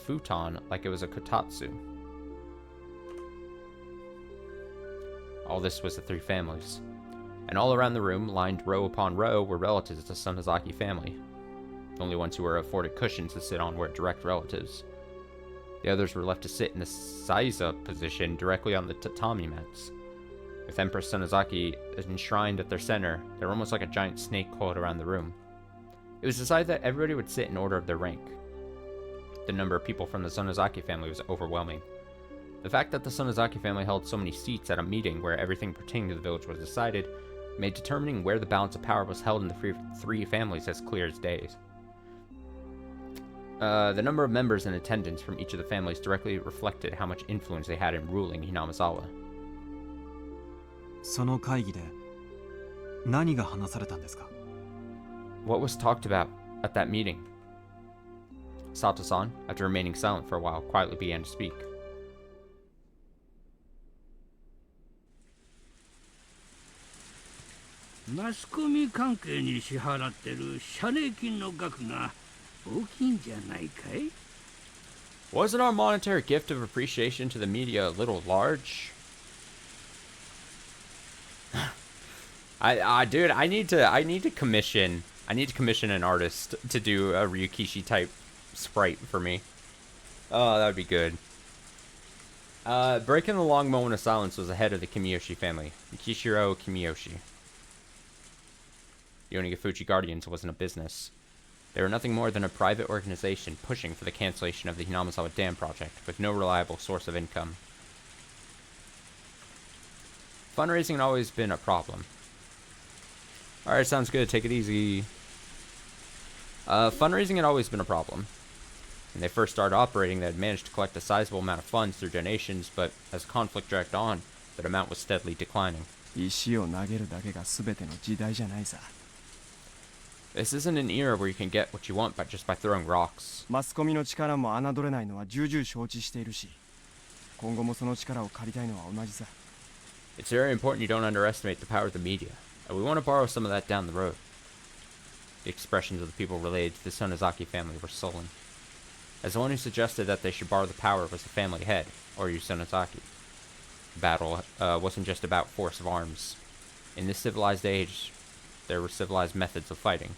futon like it was a kotatsu. All this was the three families. And all around the room, lined row upon row, were relatives of the Sonozaki family. The only ones who were afforded cushions to sit on were direct relatives. The others were left to sit in the seiza position directly on the tatami mats. With Empress Sonozaki enshrined at their center, they were almost like a giant snake coiled around the room. It was decided that everybody would sit in order of their rank. The number of people from the Sonozaki family was overwhelming. The fact that the Sonozaki family held so many seats at a meeting where everything pertaining to the village was decided made determining where the balance of power was held in the three families as clear as day. The number of members in attendance from each of the families directly reflected how much influence they had in ruling Hinamizawa. その会議で何が話されたんですか? What was talked about at that meeting? Sato-san, after remaining silent for a while, quietly began to speak. マスコミ関係に支払ってる謝礼金の額が大きいんじゃないかい? Wasn't our monetary gift of appreciation to the media a little large? Dude, I need to commission an artist to do a Ryukishi type sprite for me. Oh, that would be good. Breaking the long moment of silence was the head of the Kimiyoshi family, Kishiro Kimiyoshi. The Onigafuchi Guardians wasn't a business. They were nothing more than a private organization pushing for the cancellation of the Hinamizawa Dam project with no reliable source of income. Fundraising had always been a problem. Alright, sounds good. Take it easy. Fundraising had always been a problem. When they first started operating, they had managed to collect a sizable amount of funds through donations, but as conflict dragged on, that amount was steadily declining. This isn't an era where you can get what you want just by throwing rocks. It's very important you don't underestimate the power of the media, and we want to borrow some of that down the road. The expressions of the people related to the Sonozaki family were sullen. As the one who suggested that they should borrow the power was the family head, Oryu Sonozaki. The battle wasn't just about force of arms. In this civilized age, there were civilized methods of fighting.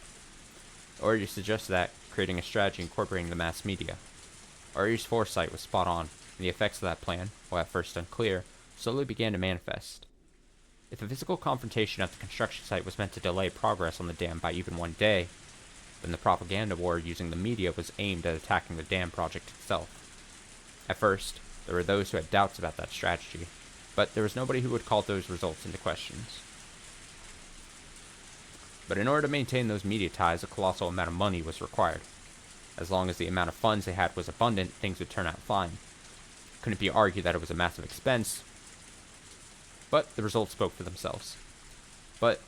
Oryu suggested that, creating a strategy incorporating the mass media. Oryu's foresight was spot on, and the effects of that plan, while at first unclear, slowly began to manifest. If a physical confrontation at the construction site was meant to delay progress on the dam by even one day, then the propaganda war using the media was aimed at attacking the dam project itself. At first, there were those who had doubts about that strategy, but there was nobody who would call those results into questions. But in order to maintain those media ties, a colossal amount of money was required. As long as the amount of funds they had was abundant, things would turn out fine. Couldn't be argued that it was a massive expense, but the results spoke for themselves. But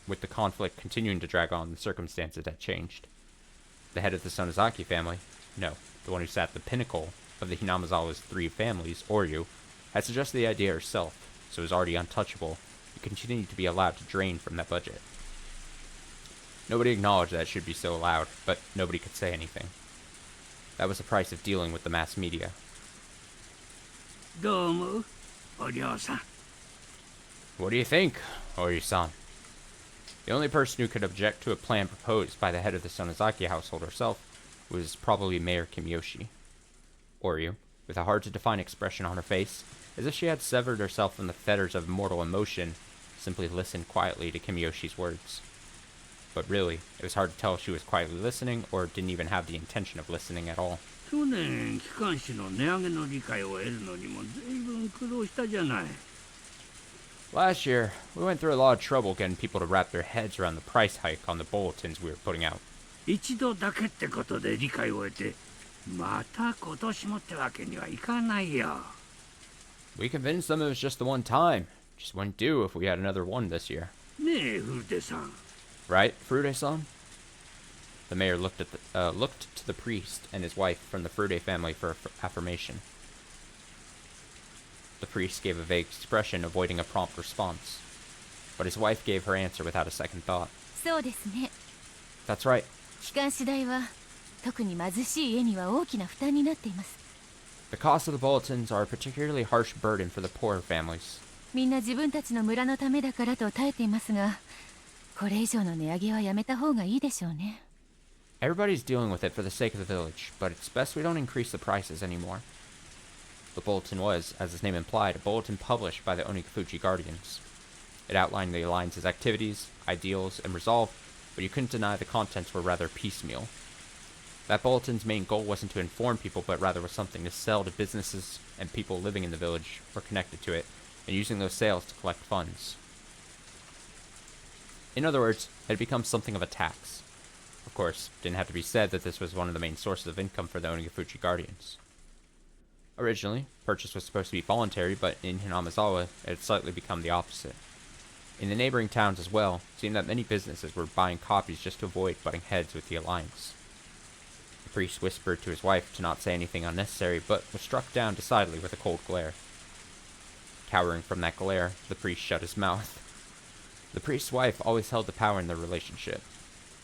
with the conflict continuing to drag on, the circumstances had changed. The head of the Sonozaki family, no, the one who sat at the pinnacle of the Hinamizawa's three families, Oryu, had suggested the idea herself, so it was already untouchable, and continued to be allowed to drain from that budget. Nobody acknowledged that it should be so allowed, but nobody could say anything. That was the price of dealing with the mass media. Domo, Oryu-san. What do you think, Oryu-san? The only person who could object to a plan proposed by the head of the Sonozaki household herself was probably Mayor Kimiyoshi. Oryu, with a hard-to-define expression on her face, as if she had severed herself from the fetters of mortal emotion, simply listened quietly to Kimiyoshi's words. But really, it was hard to tell if she was quietly listening or didn't even have the intention of listening at all. Last year, we went through a lot of trouble getting people to wrap their heads around the price hike on the bulletins we were putting out. We convinced them it was just the one time. Just wouldn't do if we had another one this year. Right, Furude-san? The mayor looked to the priest and his wife from the Furude family for affirmation. The priest gave a vague expression, avoiding a prompt response. But his wife gave her answer without a second thought. That's right. 特に貧しい家には大きな負担になっています。 The cost of the bulletins are a particularly harsh burden for the poorer families. みんな自分たちの村のためだからと耐えていますが、これ以上の値上げはやめた方がいいでしょうね。 Everybody's dealing with it for the sake of the village, but it's best we don't increase the prices anymore. The bulletin was, as its name implied, a bulletin published by the Onikafuchi Guardians. It outlined the Alliance's activities, ideals, and resolve, but you couldn't deny the contents were rather piecemeal. That bulletin's main goal wasn't to inform people, but rather was something to sell to businesses and people living in the village or connected to it, and using those sales to collect funds. In other words, it had become something of a tax. Of course, it didn't have to be said that this was one of the main sources of income for the Onikafuchi Guardians. Originally, purchase was supposed to be voluntary, but in Hinamizawa, it had slightly become the opposite. In the neighboring towns as well, it seemed that many businesses were buying copies just to avoid butting heads with the Alliance. The priest whispered to his wife to not say anything unnecessary, but was struck down decidedly with a cold glare. Cowering from that glare, the priest shut his mouth. The priest's wife always held the power in their relationship.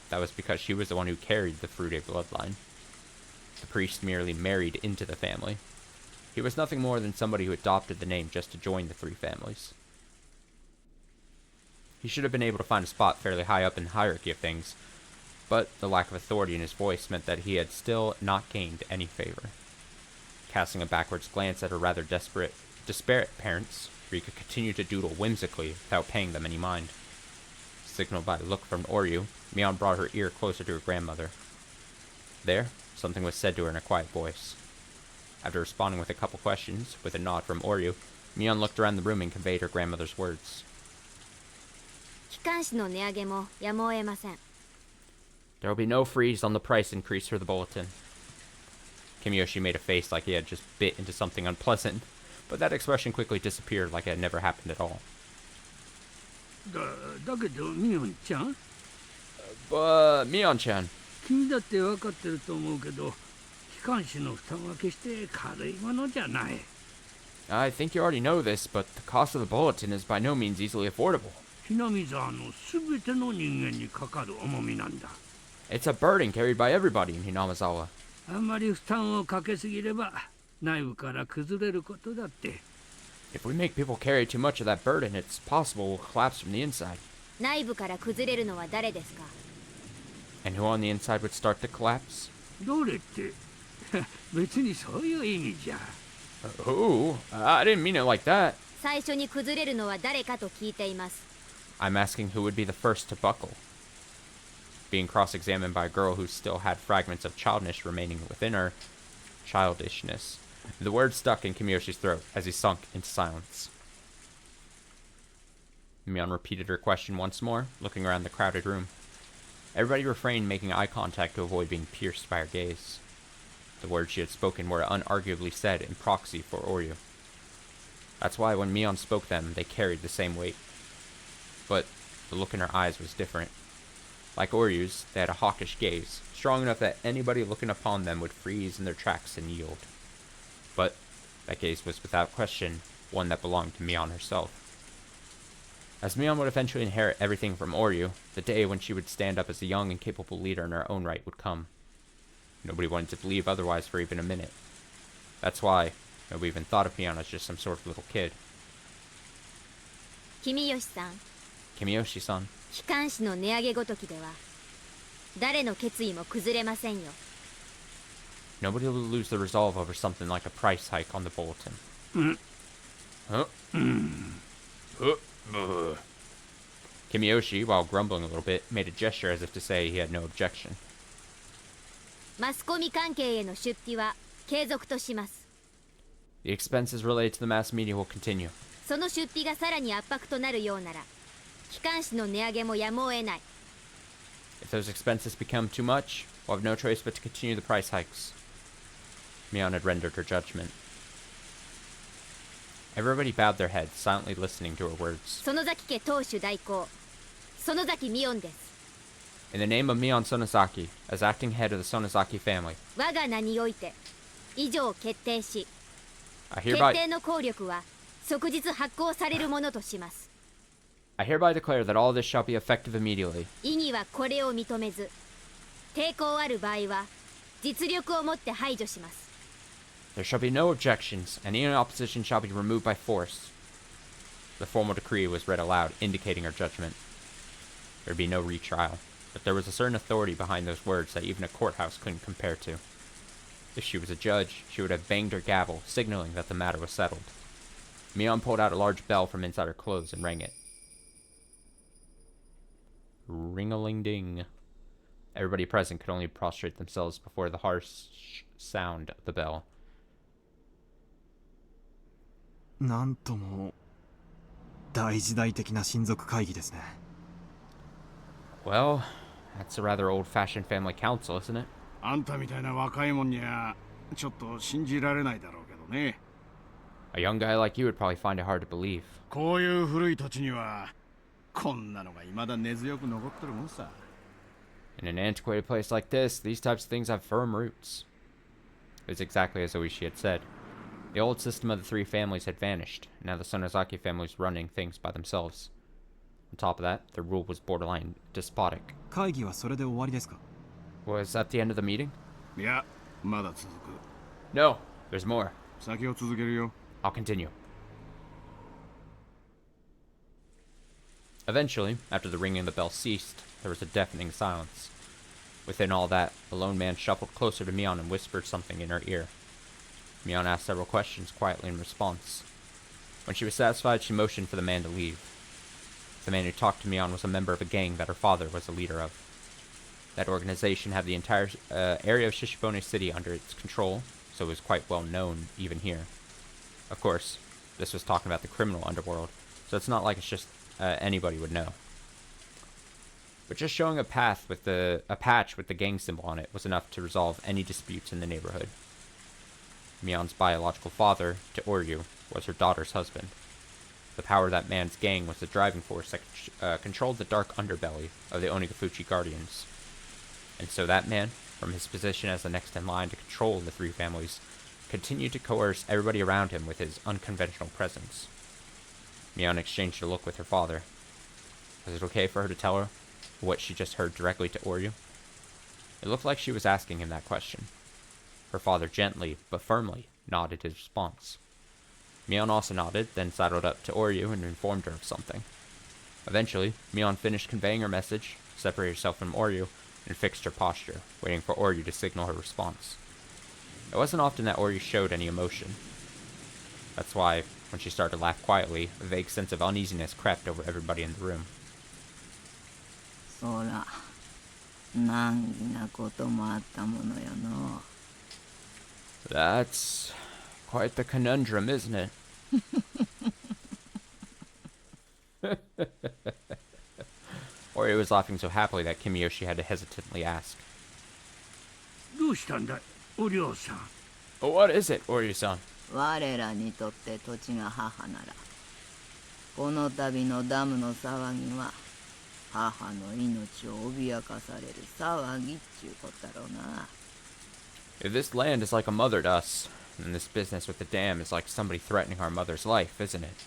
That was because she was the one who carried the Frude bloodline. The priest merely married into the family. He was nothing more than somebody who adopted the name just to join the three families. He should have been able to find a spot fairly high up in the hierarchy of things, but the lack of authority in his voice meant that he had still not gained any favor. Casting a backwards glance at her rather disparate parents, Rika continued to doodle whimsically without paying them any mind. Signaled by a look from Oryu, Mion brought her ear closer to her grandmother. There, something was said to her in a quiet voice. After responding with a couple questions, with a nod from Oryu, Mion looked around the room and conveyed her grandmother's words. 機関紙の値上げもやむを得ません。 There will be no freeze on the price increase for the bulletin. Kimiyoshi made a face like he had just bit into something unpleasant, but that expression quickly disappeared like it had never happened at all. だけどミオンちゃん、 Mion-chan, 君だって分かってると思うけど、機関紙の負担は決して軽いものじゃない。 I think you already know this, but the cost of the bulletin is by no means easily affordable. ひなみ沢のすべての人間にかかる重みなんだ。 It's a burden carried by everybody in Hinamizawa. あんまり負担をかけすぎれば内部から崩れることだって。 If we make people carry too much of that burden, it's possible we'll collapse from the inside. 内部から崩れるのは誰ですか？ And who on the inside would start to collapse? どれって別にそういう意味じゃ。 Who? I didn't mean it like that. 最初に崩れるのは誰かと聞いています。 I'm asking who would be the first to buckle. Being cross-examined by a girl who still had fragments of childishness remaining within her. Childishness. The word stuck in Kimiyoshi's throat as he sunk into silence. Mion repeated her question once more, looking around the crowded room. Everybody refrained making eye contact to avoid being pierced by her gaze. The words she had spoken were unarguably said in proxy for Oryu. That's why when Mion spoke them, they carried the same weight. But the look in her eyes was different. Like Oryu's, they had a hawkish gaze, strong enough that anybody looking upon them would freeze in their tracks and yield. But that gaze was without question one that belonged to Mion herself. As Mion would eventually inherit everything from Oryu, the day when she would stand up as a young and capable leader in her own right would come. Nobody wanted to believe otherwise for even a minute. That's why nobody even thought of Mion as just some sort of little kid. 君吉さん、 Kimiyoshi-san, 機関紙の値上げごときでは誰の決意も崩れませんよ。 nobody will lose the resolve over something like a price hike on the bulletin. Huh? Kimiyoshi, while grumbling a little bit, made a gesture as if to say he had no objection. マスコミ関係への出費は継続とします。 The expenses related to the mass media will continue. その出費がさらに圧迫となるようなら、機関紙の値上げもやむを得ない。 If those expenses become too much, we'll have no choice but to continue the price hikes. Mion had rendered her judgment. Everybody bowed their heads, silently listening to her words. 園崎家当主代行、園崎美音です。 In the name of Mion Sonozaki, as acting head of the Sonozaki family, 我が名において以上決定し、 I 決 hereby 定の効力は即日発行されるものとします。 I hereby declare that all this shall be effective immediately. 異議はこれを認めず、抵抗ある場合は実力をもって排除します。 There shall be no objections, and any opposition shall be removed by force. The formal decree was read aloud, indicating her judgment. There would be no retrial, but there was a certain authority behind those words that even a courthouse couldn't compare to. If she was a judge, she would have banged her gavel, signaling that the matter was settled. Mion pulled out a large bell from inside her clothes and rang it. Ring-a-ling-ding. Everybody present could only prostrate themselves before the harsh sound of the bell. なんとも大時代的な親族会議ですね。 Well, that's a rather old-fashioned family council, isn't it? あんたみたいな若いもんにはちょっと信じられないだろうけどね。 A young guy like you would probably find it hard to believe. こういう古い土地にはこんなのが未だ根強く残ってるもんさ。 In an antiquated place like this, these types of things have firm roots. It was exactly as Oishi had said. The old system of the three families had vanished, and now the Sonozaki family was running things by themselves. On top of that, their rule was borderline despotic. 会議はそれで終わりですか？ Was that the end of the meeting? いや、まだ続く。 No, there's more. 先を続けるよ。 I'll continue. Eventually, after the ringing of the bell ceased, there was a deafening silence. Within all that, the lone man shuffled closer to Mion and whispered something in her ear. Mion asked several questions quietly in response. When she was satisfied, she motioned for the man to leave. The man who talked to Mion was a member of a gang that her father was the leader of. That organization had the entire area of Shishibone City under its control, so it was quite well known even here. Of course, this was talking about the criminal underworld, so it's not like it's just anybody would know. But just showing a patch with the gang symbol on it was enough to resolve any disputes in the neighborhood. Mion's biological father, Teoryu, was her daughter's husband. The power of that man's gang was the driving force that controlled the dark underbelly of the Onigafuchi Guardians. And so that man, from his position as the next in line to control the three families, continued to coerce everybody around him with his unconventional presence. Mion exchanged a look with her father. Was it okay for her to tell her what she just heard directly to Oryu? It looked like she was asking him that question. Her father gently, but firmly, nodded his response. Mion also nodded, then sidled up to Oryu and informed her of something. Eventually, Mion finished conveying her message, separated herself from Oryu, and fixed her posture, waiting for Oryu to signal her response. It wasn't often that Oryu showed any emotion. That's why, when she started to laugh quietly, a vague sense of uneasiness crept over everybody in the room. そら、難儀なこともあったものよの。 That's quite the conundrum, isn't it? Oryu was laughing so happily that Kimiyoshi had to hesitantly ask. どうしたんだい、お嬢さん。 What is it, Oryu-san? 我らにとって土地が母なら、この度のダムの騒ぎは、母の命を脅かされる騒ぎっちゅうことだろうな。 If this land is like a mother to us, then this business with the dam is like somebody threatening our mother's life, isn't it?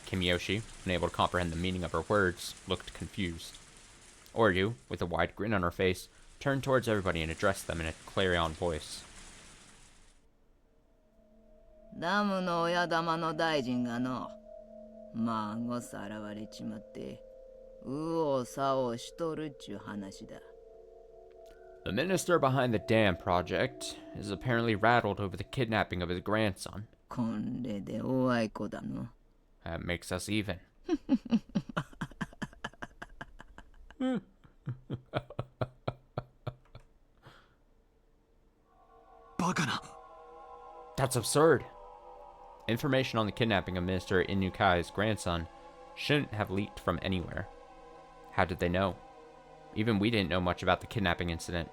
Kimiyoshi, unable to comprehend the meaning of her words, looked confused. Oryu, with a wide grin on her face, turned towards everybody and addressed them in a clarion voice. ダムの親玉の大臣がの、孫さらわれちまって、右往左往しとるっちゅう話だ。 The minister behind the dam project is apparently rattled over the kidnapping of his grandson. これでおあいこだの。 That makes us even. バカな。 That's absurd. Information on the kidnapping of Minister Inukai's grandson shouldn't have leaked from anywhere. How did they know? Even we didn't know much about the kidnapping incident.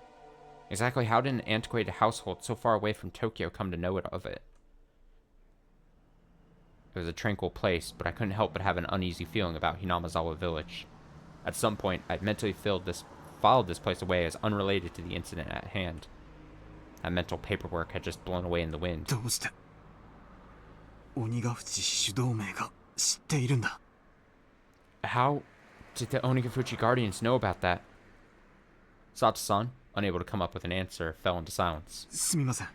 Exactly how did an antiquated household so far away from Tokyo come to know of it? It was a tranquil place, but I couldn't help but have an uneasy feeling about Hinamazawa village. At some point, I mentally filed this place away as unrelated to the incident at hand. That mental paperwork had just blown away in the wind. どうして鬼ヶ淵主導名が知っているんだ。 How did the Onigafuchi Guardians know about that? Sato-san, unable to come up with an answer, fell into silence. すみません。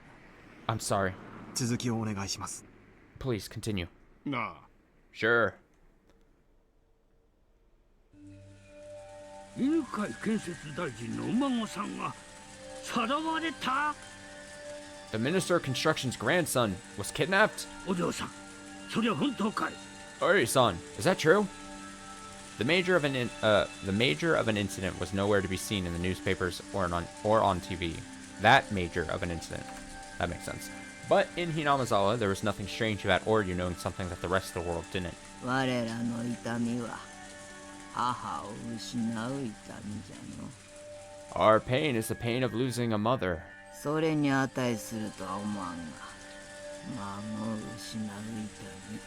I'm sorry. 続きをお願いします。 Please continue. なあ。 Sure. 犬飼建設大臣のお孫さんがさらわれた。 The Minister of Construction's grandson was kidnapped? お嬢さん、それは本当かい？ Ori-san, is that true? The major of an incident was nowhere to be seen in the newspapers or on TV. That major of an incident. That makes sense. But in Hinamizawa, there was nothing strange about Oryu knowing something that the rest of the world didn't. 我らの痛みは母を失う痛みじゃの。 Our pain is the pain of losing a mother. それに値するとは思わんが、孫を失う痛み。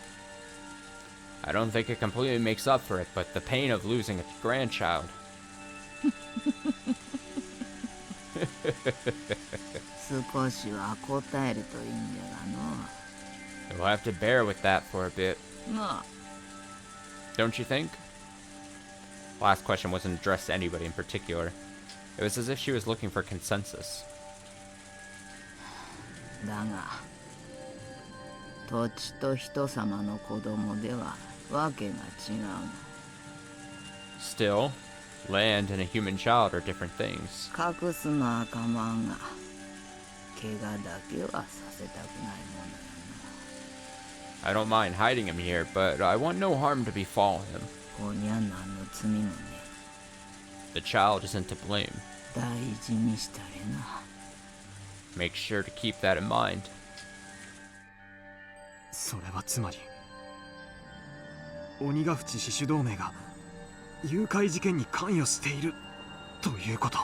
I don't think it completely makes up for it, but the pain of losing a grandchild. 少しは答えるといいんじゃがの。 You'll have to bear with that for a bit. なあ。 Don't you think? Last question wasn't addressed to anybody in particular. It was as if she was looking for consensus. だが、土地と人様の子供ではわけが違うの。 Still, land and a human child are different things. 隠すのは構わんが、怪我だけはさせたくないものやな。 I don't mind hiding him here, but I want no harm to befall him. こにゃ何の罪もね。 The child isn't to blame. 大事にしたれな。 Make sure to keep that in mind. それはつまり鬼ヶ淵死守同盟が誘拐事件に関与しているということ。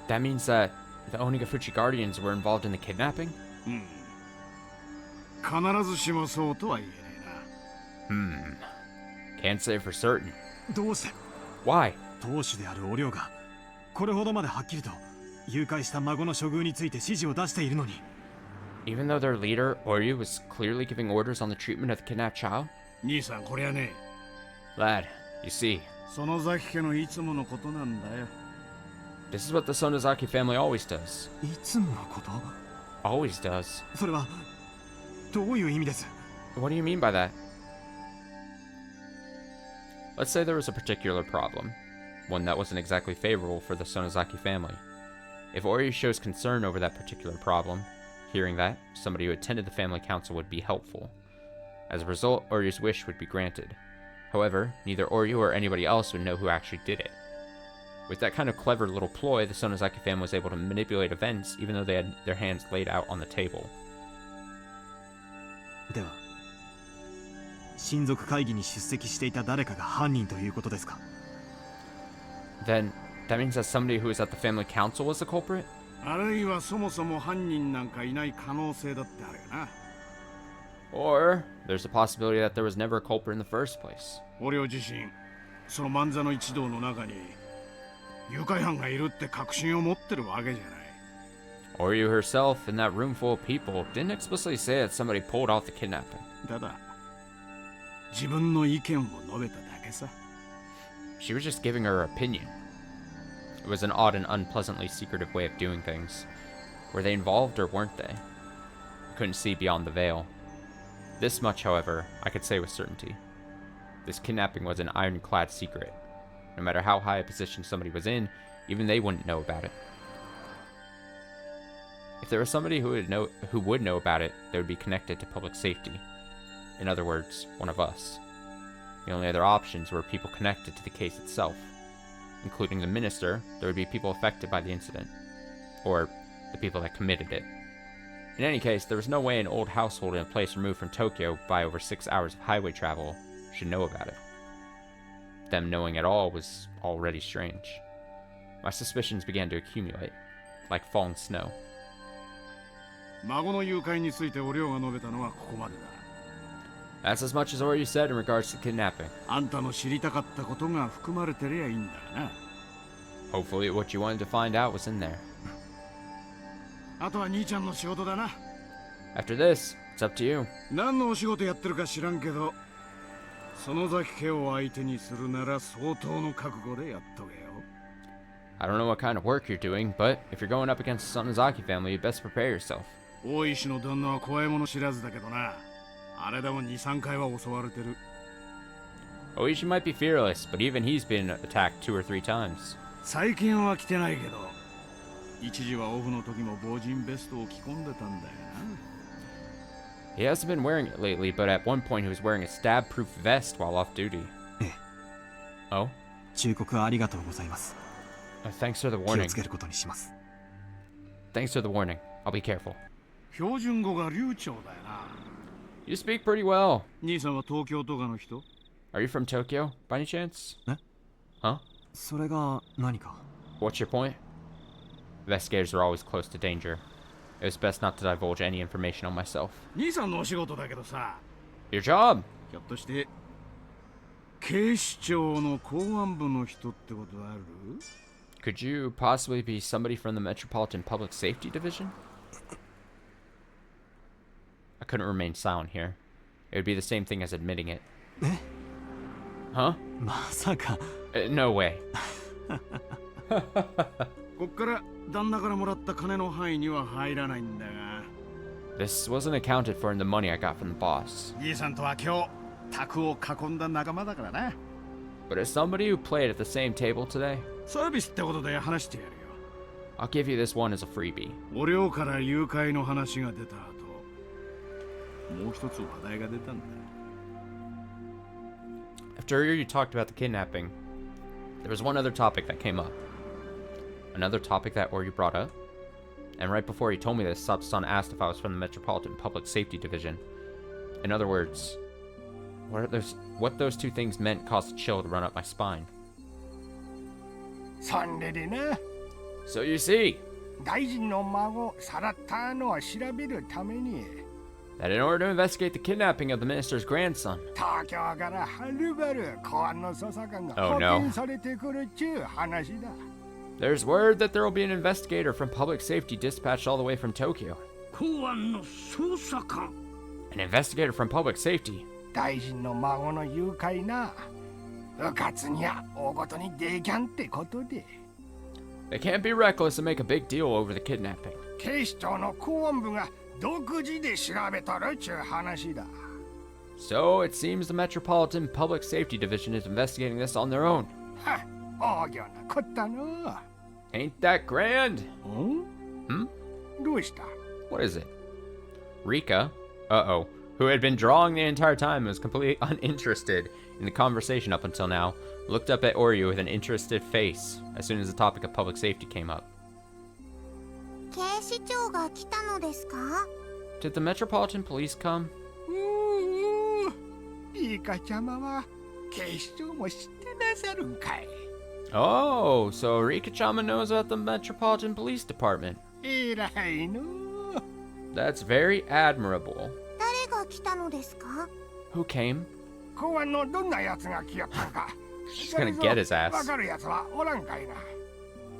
That means that the Onigafuchi Guardians were involved in the kidnapping? 必ずしもそうとは言えないな。Can't say for certain. どうして Why? 当主であるお領がこれほどまではっきりと誘拐した孫の処遇について指示を出しているのに。 Even though their leader, Oryu, was clearly giving orders on the treatment of the kidnapped child? 兄さん、これはね。 Lad, you see. 園崎家のいつものことなんだよ。 This is what the Sonozaki family always does. いつものこと？ Always does. それはどういう意味です？ What do you mean by that? Let's say there was a particular problem, one that wasn't exactly favorable for the Sonozaki family. If Oryu shows concern over that particular problem, hearing that, somebody who attended the family council would be helpful. As a result, Oryu's wish would be granted. However, neither Oryu or anybody else would know who actually did it. With that kind of clever little ploy, the Sonozaki family was able to manipulate events even though they had their hands laid out on the table. では親族会議に出席していた誰かが犯人ということですか？ Then, that means that somebody who was at the family council was the culprit? あるいはそもそも犯人なんかいない可能性だってあるよな。 Or, there's the possibility that there was never a culprit in the first place. 俺自身、その万座の一同の中に誘拐犯がいるって確信を持ってるわけじゃない。 Oryu herself, in that room full of people, didn't explicitly say that somebody pulled off the kidnapping. ただ、自分の意見を述べただけさ。 She was just giving her opinion. It was an odd and unpleasantly secretive way of doing things. Were they involved or weren't they? I couldn't see beyond the veil. This much, however, I could say with certainty. This kidnapping was an ironclad secret. No matter how high a position somebody was in, even they wouldn't know about it. If there was somebody who would know about it, they would be connected to public safety. In other words, one of us. The only other options were people connected to the case itself. Including the minister, there would be people affected by the incident. Or the people that committed it. In any case, there was no way an old household in a place removed from Tokyo by over 6 hours of highway travel should know about it. Them knowing at all was already strange. My suspicions began to accumulate, like falling snow. 孫の誘拐についてお領が述べたのはここまでだ。 That's as much as Oryu said in regards to kidnapping. あんたの知りたかったことが含まれてりゃいいんだな。 Hopefully what you wanted to find out was in there. あとは兄ちゃんの仕事だな。 After this, it's up to you. 何のお仕事やってるか知らんけど、園崎家を相手にするなら相当の覚悟でやっとけよ。I don't know what kind of work you're doing, but if you're going up against the Sonozaki family, you best prepare yourself. 大石の旦那は怖いもの知らずだけどな。あれでも2、3回は襲われてる。Oishi might be fearless, but even he's been attacked 2 or 3 times. 最近は着てないけど、一時はオフの時も防塵ベストを着込んでたんだよな。He hasn't been wearing it lately, but at one point he was wearing a stab-proof vest while off duty. Oh? 忠告ありがとうございます。Thanks for the 気を warning. つけることにします。Thanks for the warning. I'll be careful. 標準語が流暢だよな。You speak pretty well. 兄さんは東京とかの人？ Are you from Tokyo, by any chance? え？ Huh? それが何か？ What's your point? Investigators are always close to danger. It was best not to divulge any information on myself. 兄さんのお仕事だけどさ。Your job? ひょっとして警視庁の公安部の人ってことある？ Could you possibly be somebody from the Metropolitan Public Safety Division? I couldn't remain silent here. It would be the same thing as admitting it. え？ Huh? まさか。No way. こっから旦那からもらった金の範囲には入らないんだが。This wasn't accounted for in the money I got from the boss. 兄さんとは今日卓を囲んだ仲間だからな。But as somebody who played at the same table today, サービスってことで話してやるよ。I'll give you this one as a freebie. お寮から誘拐の話が出た後、もう一つ話題が出たんだ。After you talked about the kidnapping, there was one other topic that came up. Another topic that Oryu brought up. And right before he told me this, Satsu-san asked if I was from the Metropolitan Public Safety Division. In other words, what those two things meant caused a chill to run up my spine. そんででな。So you see, 大臣の孫さらったのは調べるために that in order to investigate the kidnapping of the minister's grandson, 東京からはるばる公安の捜査官が Oh, 派 no. 遣されてくるっちゅう話だ。there's word that there will be an investigator from public safety dispatched all the way from Tokyo. 公安の捜査官。 An investigator from public safety? 大臣の孫の誘拐な。うかつにゃ大ごとにできゃんってことで。They can't be reckless and make a big deal over the kidnapping. 警視庁の公安部が独自で調べとるっちゅう話だ。So it seems the Metropolitan Public Safety Division is investigating this on their own. はっ、大行なこったの。Ain't that grand? どうした？ What is it? Rika, who had been drawing the entire time and was completely uninterested in the conversation up until now, looked up at Oryu with an interested face as soon as the topic of public safety came up. 警視庁が来たのですか？ Did the Metropolitan Police come? いいかちゃまは警視庁も知ってなさるんかい。 Oh, so Rika-chama knows about the Metropolitan Police Department. えらいの。 That's very admirable. 誰が来たのですか？ Who came? 公安のどんな奴が来よったんか。 She's gonna get his ass. わかる奴はおらんかいな。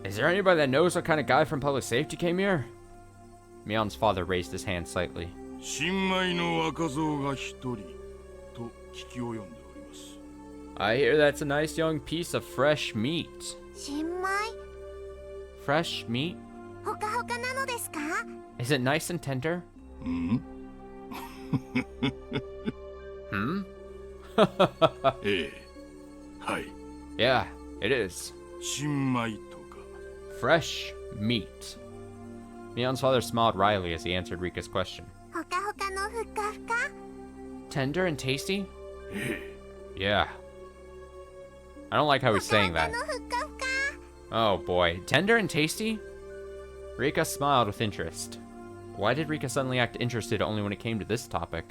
Is there anybody that knows what kind of guy from public safety came here? Mion's father raised his hand slightly. 新米の若造が一人と聞き及んでおります。 I hear that's a nice young piece of fresh meat. 新米？ Fresh meat? ほかほかなのですか？ Is it nice and tender? Hmm? ええ、はい。 Yeah, it is. 新米とか。 Fresh meat. Mion's father smiled wryly as he answered Rika's question. ほかほかのふかふか？ Tender and tasty? ええ。 Yeah. I don't like how he's saying that. ほかほかのふかふか？ Oh boy, tender and tasty? Rika smiled with interest. Why did Rika suddenly act interested only when it came to this topic?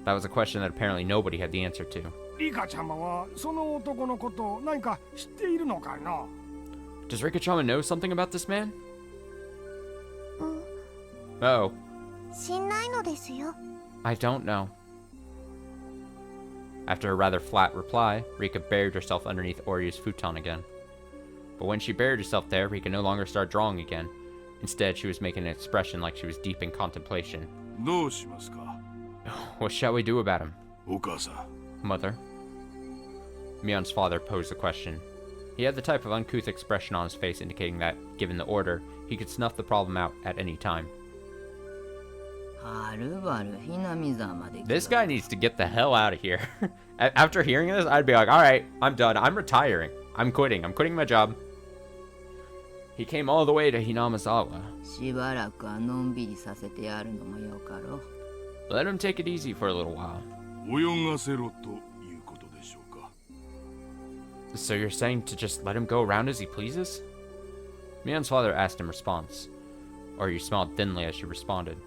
That was a question that apparently nobody had the answer to. リカちゃまはその男のこと何か知っているのかな？ Does Rika-chama know something about this man? うん。 Oh, 知んないのですよ。 I don't know. After a rather flat reply, Rika buried herself underneath Oryu's futon again. But when she buried herself there, Rika no longer started drawing again. Instead, she was making an expression like she was deep in contemplation. どうしますか？ What shall we do about him? お母さん。 Mother. Mion's father posed the question. He had the type of uncouth expression on his face indicating that, given the order, he could snuff the problem out at any time. This guy needs to get the hell out of here. After hearing this, I'd be like, alright, I'm done. I'm retiring. I'm quitting. I'm quitting my job. He came all the way to Hinamizawa. Let him take it easy for a little while. So you're saying to just let him go around as he pleases? Mion's father asked in response. Or you smiled thinly as she responded.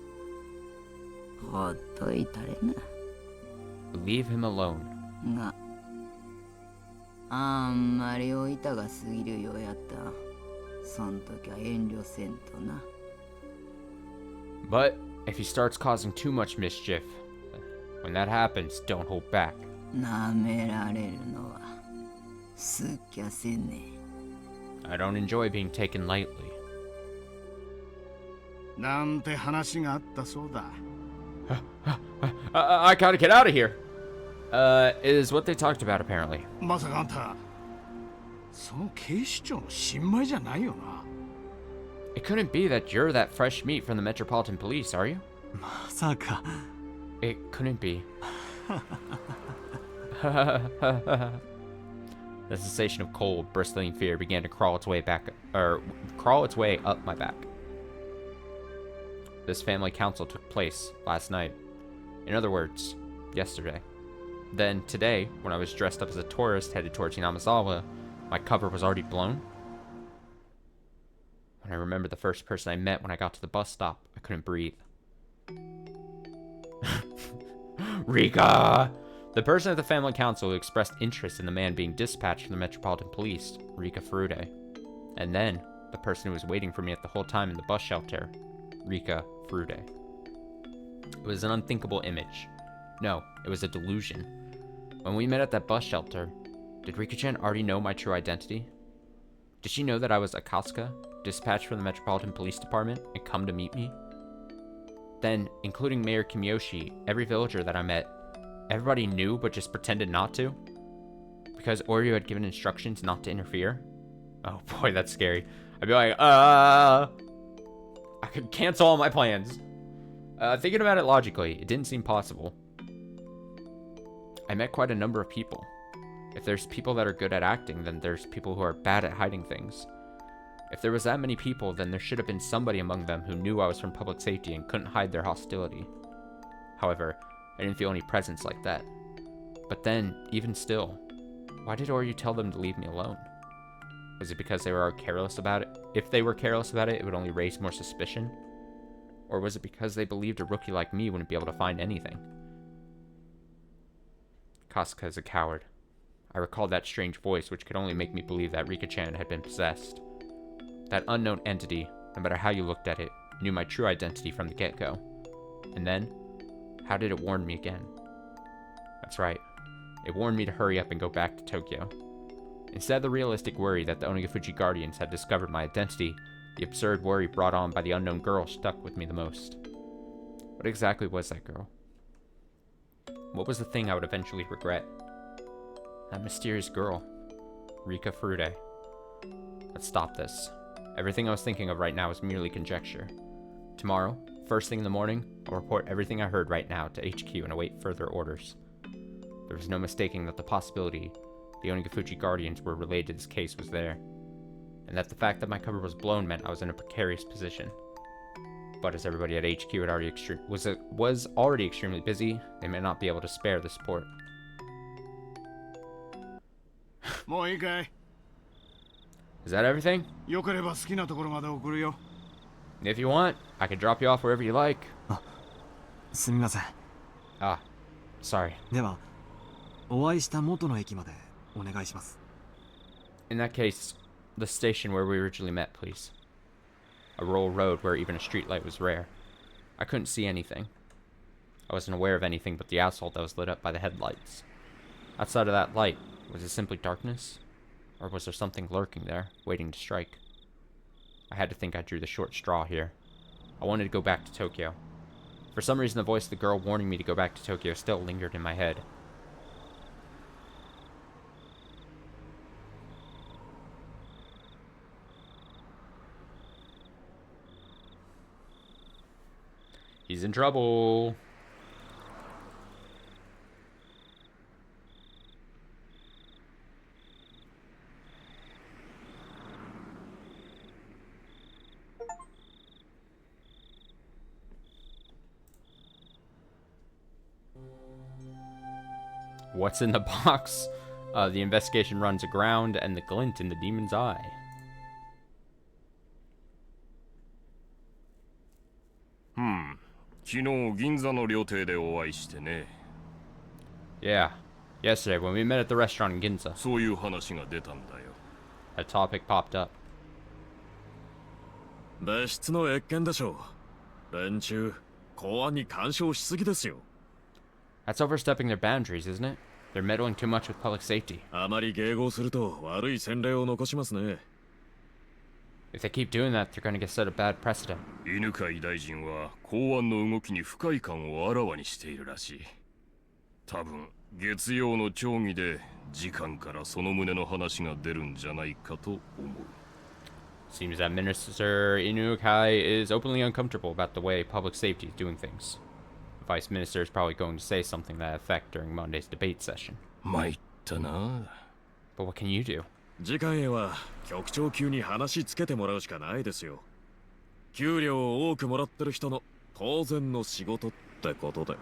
Leave him alone. But if he starts causing too much mischief, when that happens, don't hold back. I don't enjoy being taken lightly. I gotta get out of here. Is what they talked about apparently. It couldn't be that you're that fresh meat from the Metropolitan Police, are you? It couldn't be. The sensation of cold, bristling fear began to crawl its way up my back. This family council took place last night. In other words, yesterday. Then, today, when I was dressed up as a tourist headed towards Hinamizawa, my cover was already blown. When I remembered the first person I met when I got to the bus stop, I couldn't breathe. Rika! The person at the family council who expressed interest in the man being dispatched from the Metropolitan Police, Rika Furude. And then, the person who was waiting for me at the whole time in the bus shelter, Rika Furude. It was an unthinkable image. No, it was a delusion. When we met at that bus shelter, did Rika-chan already know my true identity? Did she know that I was Akatsuka, dispatched from the Metropolitan Police Department, and come to meet me? Then, including Mayor Kimiyoshi, every villager that I met, everybody knew but just pretended not to? Because Oryu had given instructions not to interfere? Oh boy, that's scary. I'd be like, I could cancel all my plans. Thinking about it logically, it didn't seem possible. I met quite a number of people. If there's people that are good at acting, then there's people who are bad at hiding things. If there was that many people, then there should have been somebody among them who knew I was from public safety and couldn't hide their hostility. However, I didn't feel any presence like that. But then, even still, why did Oryu tell them to leave me alone? Was it because they were careless about it? If they were careless about it, it would only raise more suspicion? Or was it because they believed a rookie like me wouldn't be able to find anything? Kasuka is a coward. I recalled that strange voice which could only make me believe that Rika-chan had been possessed. That unknown entity, no matter how you looked at it, knew my true identity from the get-go. And then, how did it warn me again? That's right. It warned me to hurry up and go back to Tokyo. Instead of the realistic worry that the Onigafuji Guardians had discovered my identity, the absurd worry brought on by the unknown girl stuck with me the most. What exactly was that girl? What was the thing I would eventually regret? That mysterious girl, Rika Furude. Let's stop this. Everything I was thinking of right now is merely conjecture. Tomorrow, first thing in the morning, I'll report everything I heard right now to HQ and await further orders. There was no mistaking that the possibility the Onigafuji Guardians were related to this case was there, and that the fact that my cover was blown meant I was in a precarious position. But as everybody at HQ had already was already extremely busy, they may not be able to spare the support. Is that everything? If you want, I can drop you off wherever you like. Ah, sorry. In that case, the station where we originally met, please. A rural road where even a streetlight was rare. I couldn't see anything. I wasn't aware of anything but the asphalt that was lit up by the headlights. Outside of that light, was it simply darkness? Or was there something lurking there, waiting to strike? I had to think I drew the short straw here. I wanted to go back to Tokyo. For some reason, the voice of the girl warning me to go back to Tokyo still lingered in my head. He's in trouble. What's in the box? The investigation runs aground and the glint in the demon's eye. Yeah. Yesterday when we met at the restaurant in Ginza. A topic popped up. 別室の謁見でしょう。連中、公安に干渉しすぎですよ。That's overstepping their boundaries, isn't it? They're meddling too much with public safety. あまり迎合すると悪い洗礼を残しますね。If they keep doing that, they're going to get set a bad precedent. 犬飼大臣は公安の動きに不快感をあらわにしているらしい。多分月曜の町議で次官からその旨の話が出るんじゃないかと思う。Seems that Minister Inukai is openly uncomfortable about the way public safety is doing things. The Vice Minister is probably going to say something to that effect during Monday's debate session. 参ったな。 But what can you do? 次官へは局長級に話つけてもらうしかないですよ。給料を多くもらってる人の当然の仕事ってことで。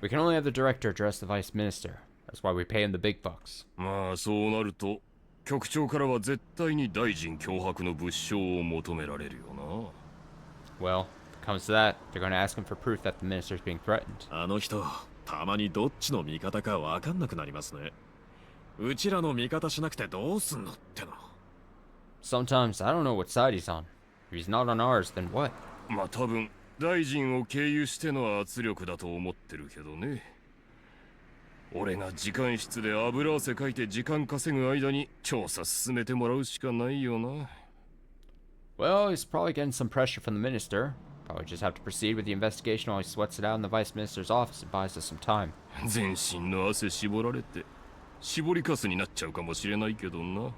We can only have the director address the Vice Minister. That's why we pay him the big bucks. まあそうなると局長からは絶対に大臣脅迫の物証を求められるよな。 Well, if it comes to that, they're going to ask him for proof that the minister is being threatened. あの人、たまにどっちの味方かわかんなくなりますね。うちらの味方しなくてどうすんのっての。Sometimes I don't know what side he's on. If he's not on ours, then what? まあ多分大臣を経由しての圧力だと思ってるけどね。俺が時間室で油汗かいて時間稼ぐ間に調査進めてもらうしかないよな。Well, he's probably getting some pressure from the minister. Probably just have to proceed with the investigation while he sweats it out in the vice minister's office and buys us some time. 全身の汗絞られて絞りかすになっちゃうかもしれないけどな。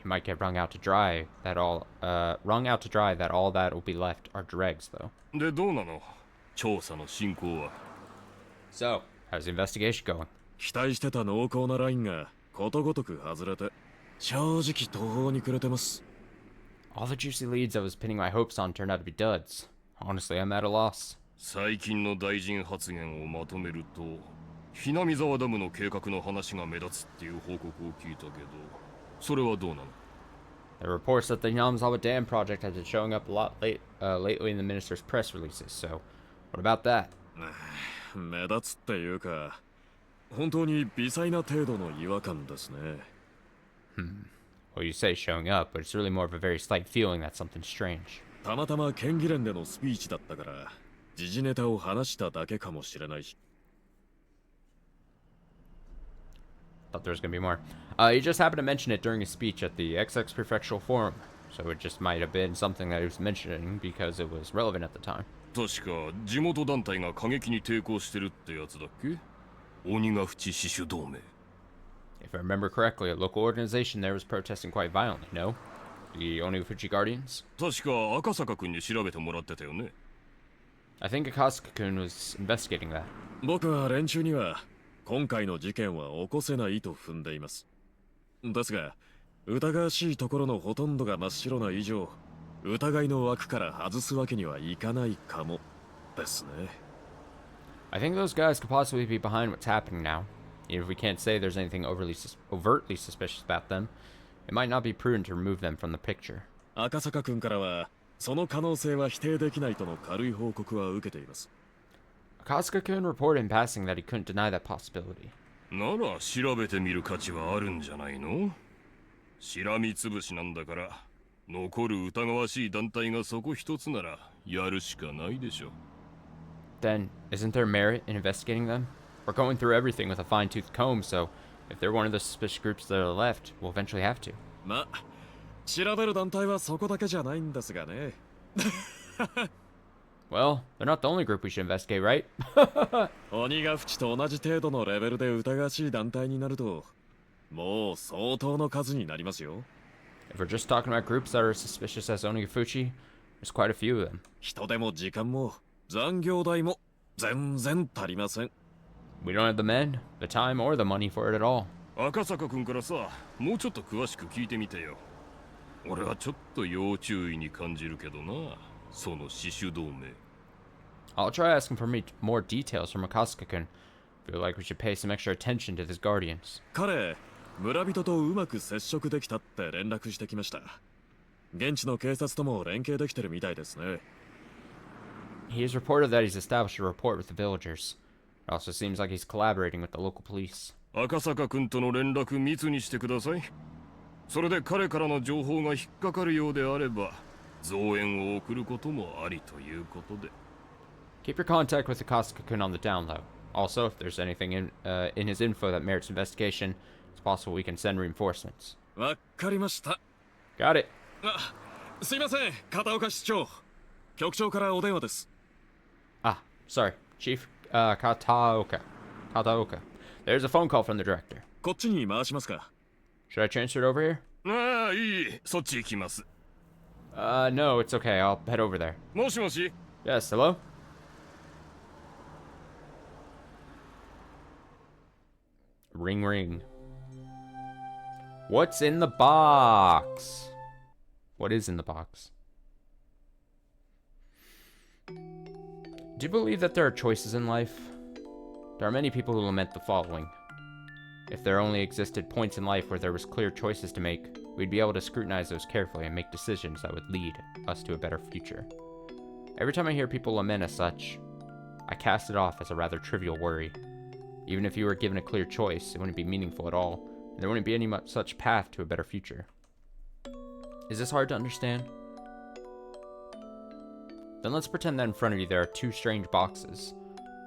He might get wrung out to dry. That all that will be left are dregs, though. でどうなの？調査の進行は。So, how's the investigation going? 期待してた濃厚なラインがことごとく外れて、正直途方に暮れてます。All the juicy leads I was pinning my hopes on turned out to be duds. Honestly, I'm at a loss. 最近の大臣発言をまとめると、ひなみ沢ダムの計画の話が目立つっていう報告を聞いたけど、それはどうなの？ There are reports that the Hinamizawa Dam project has been showing up a lot lately in the minister's press releases, so what about that? 目立つっていうか、本当に微細な程度の違和感ですね。Well, you say showing up, but it's really more of a very slight feeling that something's strange. たまたま県議連でのスピーチだったから、時事ネタを話しただけかもしれないし。Thought there was going to be more. He just happened to mention it during his speech at the XX Prefectural Forum, so it just might have been something that he was mentioning because it was relevant at the time. 確か地元団体が過激に抵抗してるってやつだっけ？鬼ヶ淵死守同盟。 If I remember correctly, a local organization there was protesting quite violently, no? The Onifuji Guardians? 確か赤坂君に調べてもらってたよね。I think Akasuka-kun was investigating that. 僕は連中には今回の事件は起こせないと踏んでいます。ですが、疑わしいところのほとんどが真っ白な以上、疑いの枠から外すわけにはいかないかもですね。I think those guys could possibly be behind what's happening now. Even if we can't say there's anything overtly suspicious about them, it might not be prudent to remove them from the picture. 赤坂君からはその可能性は否定できないとの軽い報告は受けています。Akasuka-kun reported in passing that he couldn't deny that possibility. なら調べてみる価値はあるんじゃないの？しらみつぶしなんだから、残る疑わしい団体がそこ一つならやるしかないでしょ。Then, isn't there merit in investigating them? We're going through everything with a fine-tooth comb, so if they're one of the suspicious groups that are left, we'll eventually have to. まあ、調べる団体はそこだけじゃないんですがね。Well, they're not the only group we should investigate, right? 鬼ヶ淵と同じ程度のレベルで疑わしい団体になると、もう相当の数になりますよ。If we're just talking about groups that are as suspicious as Onifuji, There's quite a few of them. 人手も時間も残業代も全然足りません。We don't have the men, the time, or the money for it at all. 赤坂君からさ、もうちょっと詳しく聞いてみてよ。俺はちょっと要注意に感じるけどな、その死守同盟。I'll try asking for more details from Akasaka-kun. Feel like we should pay some extra attention to his guardians. 彼、村人とうまく接触できたって連絡してきました。現地の警察とも連携できてるみたいですね。He has reported that he's established a rapport with the villagers. It also seems like he's collaborating with the local police. 赤坂君との連絡密にしてください。それで彼からの情報が引っかかるようであれば、増援を送ることもありということで。Keep your contact with Akasaka-kun on the down low. Also, if there's anything in his info that merits investigation, it's possible we can send reinforcements. わかりました。Got it. すいません、片岡市長。局長からお電話です。Ah, sorry, Chief Kataoka. There's a phone call from the director. こっちに回しますか。Should I transfer it over here? ああ、いい。そっち行きます。No, it's okay. I'll head over there. もしもし Yes, hello? Ring ring. What's in the box? What is in the box? Do you believe that there are choices in life? There are many people who lament the following. If there only existed points in life where there was clear choices to make, we'd be able to scrutinize those carefully and make decisions that would lead us to a better future. Every time I hear people lament as such, I cast it off as a rather trivial worry. Even if you were given a clear choice, it wouldn't be meaningful at all, and there wouldn't be any such path to a better future. Is this hard to understand? Then let's pretend that in front of you there are two strange boxes.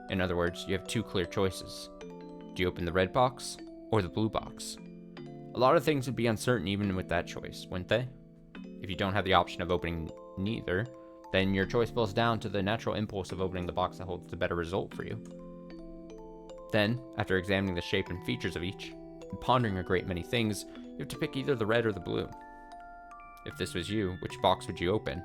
In other words, you have two clear choices. Do you open the red box or the blue box? A lot of things would be uncertain even with that choice, wouldn't they? If you don't have the option of opening neither, then your choice boils down to the natural impulse of opening the box that holds the better result for you. Then, after examining the shape and features of each, and pondering a great many things, you have to pick either the red or the blue. If this was you, which box would you open?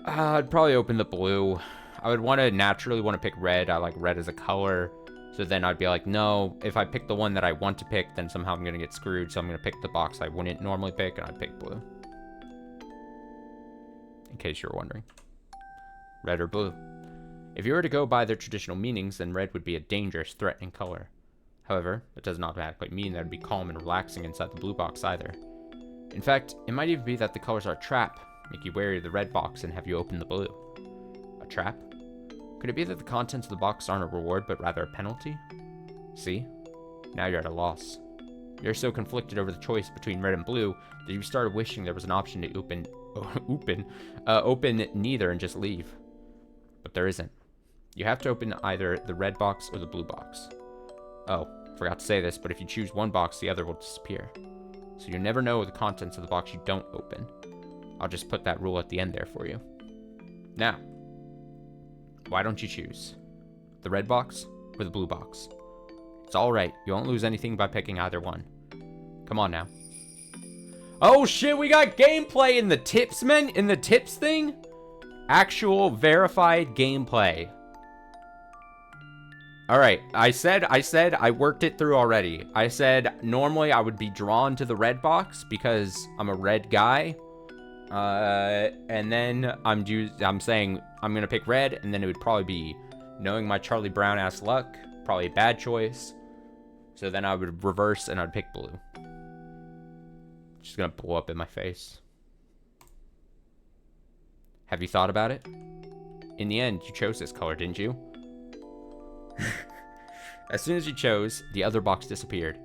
I'd probably open the blue. I would naturally want to pick red. I like red as a color. So then I'd be like, no, if I pick the one that I want to pick, then somehow I'm going to get screwed. So I'm going to pick the box I wouldn't normally pick, and I'd pick blue. In case you're wondering. Red or blue. If you were to go by their traditional meanings, then red would be a dangerous, threatening color. However, it does not automatically mean that it would be calm and relaxing inside the blue box either. In fact, it might even be that the colors are a trap, make you wary of the red box and have you open the blue. A trap? Could it be that the contents of the box aren't a reward, but rather a penalty? See? Now you're at a loss. You're so conflicted over the choice between red and blue that you started wishing there was an option to open neither and just leave. But there isn't. You have to open either the red box or the blue box. Oh, forgot to say this, but if you choose one box, the other will disappear. So you never know the contents of the box you don't open. I'll just put that rule at the end there for you. Now, why don't you choose? The red box or the blue box? It's alright, you won't lose anything by picking either one. Come on now. Oh shit, we got gameplay in the tips, man? In the tips thing? Actual verified gameplay. Alright, I said I worked it through already. I said normally I would be drawn to the red box because I'm a red guy. And then I'm saying I'm gonna pick red, and then it would probably be, knowing my Charlie Brown ass luck, probably a bad choice. So then I would reverse and I'd pick blue. Just gonna blow up in my face. Have you thought about it? In the end, you chose this color, didn't you? As soon as you chose, the other box disappeared.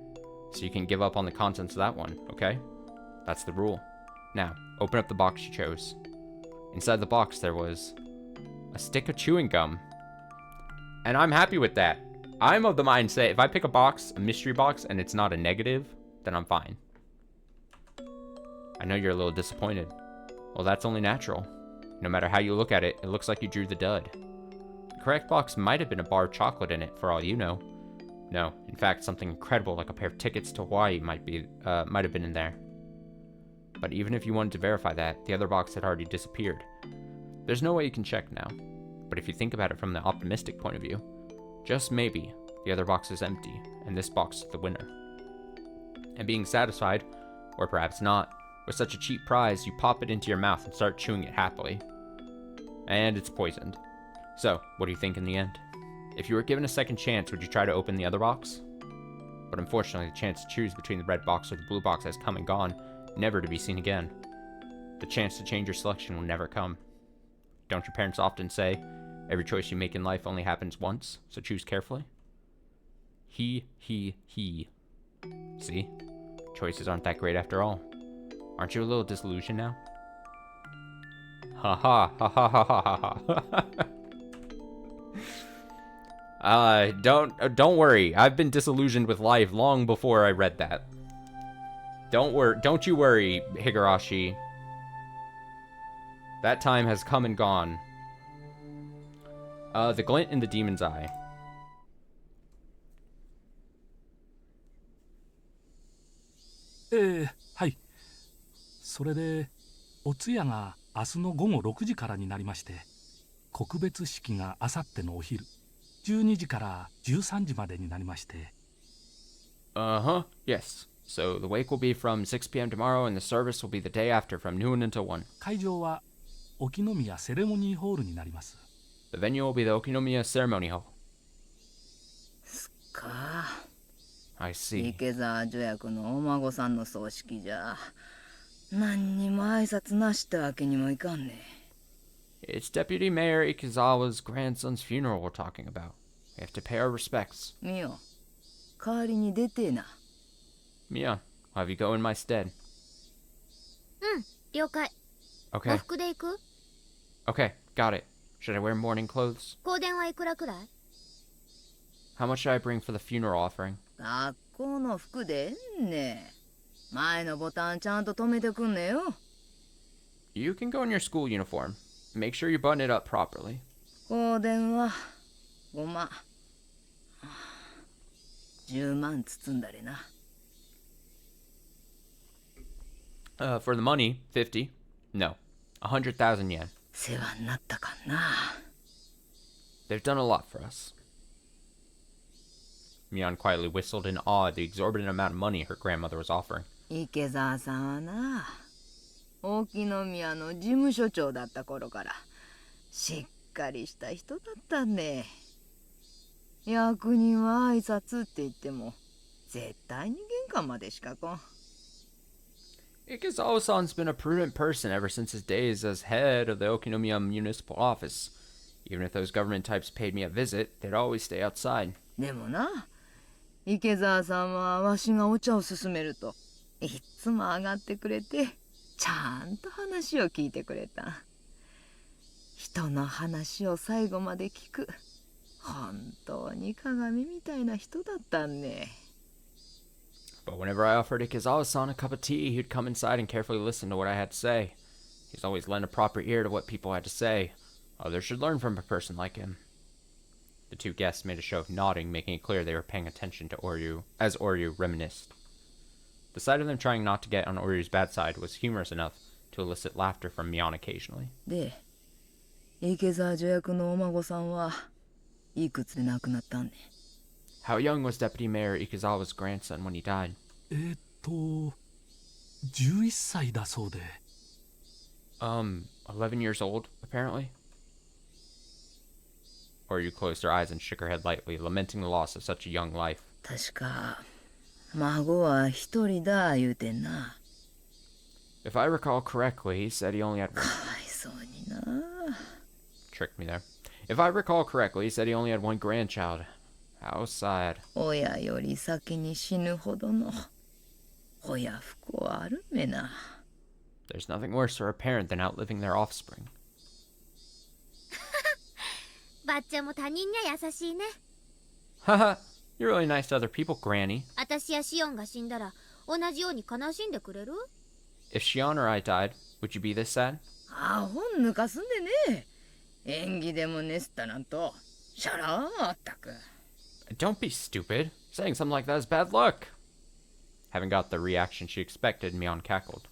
So you can give up on the contents of that one, okay? That's the rule. Now, open up the box you chose. Inside the box there was a stick of chewing gum. And I'm happy with that. I'm of the mindset, if I pick a box, a mystery box, and it's not a negative, then I'm fine. I know you're a little disappointed. Well, that's only natural. No matter how you look at it, it looks like you drew the dud. The correct box might have been a bar of chocolate in it, for all you know. No, in fact, something incredible like a pair of tickets to Hawaii might have been in there. But even if you wanted to verify that, the other box had already disappeared. There's no way you can check now. But if you think about it from the optimistic point of view, just maybe, the other box is empty, and this box is the winner. And being satisfied, or perhaps not, with such a cheap prize, you pop it into your mouth and start chewing it happily. And it's poisoned. So, what do you think in the end? If you were given a second chance, would you try to open the other box? But unfortunately, the chance to choose between the red box or the blue box has come and gone, never to be seen again. The chance to change your selection will never come. Don't your parents often say, every choice you make in life only happens once, so choose carefully? He. See? Choices aren't that great after all. Aren't you a little disillusioned now? Ha ha ha ha ha ha ha. Don't worry. I've been disillusioned with life long before I read that. Don't you worry, Higurashi. That time has come and gone. The glint in the demon's eye. Eh, はい。それで、お通夜が明日の午後6時からになりまして、告別式が明後日のお昼、12時から13時までになりまして。Uh-huh, yes. So the wake will be from 6 p.m. tomorrow and the service will be the day after from noon until 1. 会場は沖宮セレモニーホールになります。The venue will be the Okinomiya Ceremony Hall. そっか。I see. 池澤助役のお孫さんの葬式じゃ、何にも挨拶なしってわけにもいかんね。It's Deputy Mayor Ikezawa's grandson's funeral we're talking about. We have to pay our respects. ミオ、代わりに出てえな。Mia, I'll have you go in my stead. うん、了解。Okay. 和服で行く？ Okay, got it. Should I wear mourning clothes? 香典はいくらくらい？ How much should I bring for the funeral offering? 学校の服でえんね。前のボタンちゃんと留めてくんねよ。You can go in your school uniform. Make sure you button it up properly. 香典は5万。10万包んだれな。For the money, 50. No, 100,000 yen. 世話になったかな。They've done a lot for us. Mion quietly whistled in awe at the exorbitant amount of money her grandmother was offering. 池澤さんはな、沖宮の事務所長だった頃からしっかりした人だったね。役人は挨拶って言っても絶対に玄関までしか来ん。Ikezawa-san's been a prudent person ever since his days as head of the Okinomiya Municipal Office. Even if those government types paid me a visit, they'd always stay outside. でもな、池澤さんはわしがお茶を勧めるといっつも上がってくれて、ちゃんと話を聞いてくれた。人の話を最後まで聞く、本当に鏡みたいな人だったね。But whenever I offered Ikezawa-san a cup of tea, he'd come inside and carefully listen to what I had to say. He's always lent a proper ear to what people had to say. Others should learn from a person like him. The two guests made a show of nodding, making it clear they were paying attention to Oryu, as Oryu reminisced. The sight of them trying not to get on Oryu's bad side was humorous enough to elicit laughter from Mion occasionally. で、池澤助役のお孫さんはいくつで亡くなったんね。How young was Deputy Mayor Ikezawa's grandson when he died? 11歳だそうで。11 years old, apparently. Oryu closed her eyes and shook her head lightly, lamenting the loss of such a young life. 確か孫は一人だ言うてんな。If I recall correctly, he said he only had one. かわいそうにな。Tricked me there. If I recall correctly, he said he only had one grandchild. How sad. 親より先に死ぬほどの親不幸はあるめな。There's nothing worse for a parent than outliving their offspring. ばっちゃんも他人には優しいね。Haha, you're really nice to other people, Granny. 私やシオンが死んだら同じように悲しんでくれる？ If Shion or I died, would you be this sad? アホ抜かすんでね。演技でもねすったなんとシャラーあったく。Don't be stupid. Saying something like that is bad luck. Having got the reaction she expected, Mion cackled.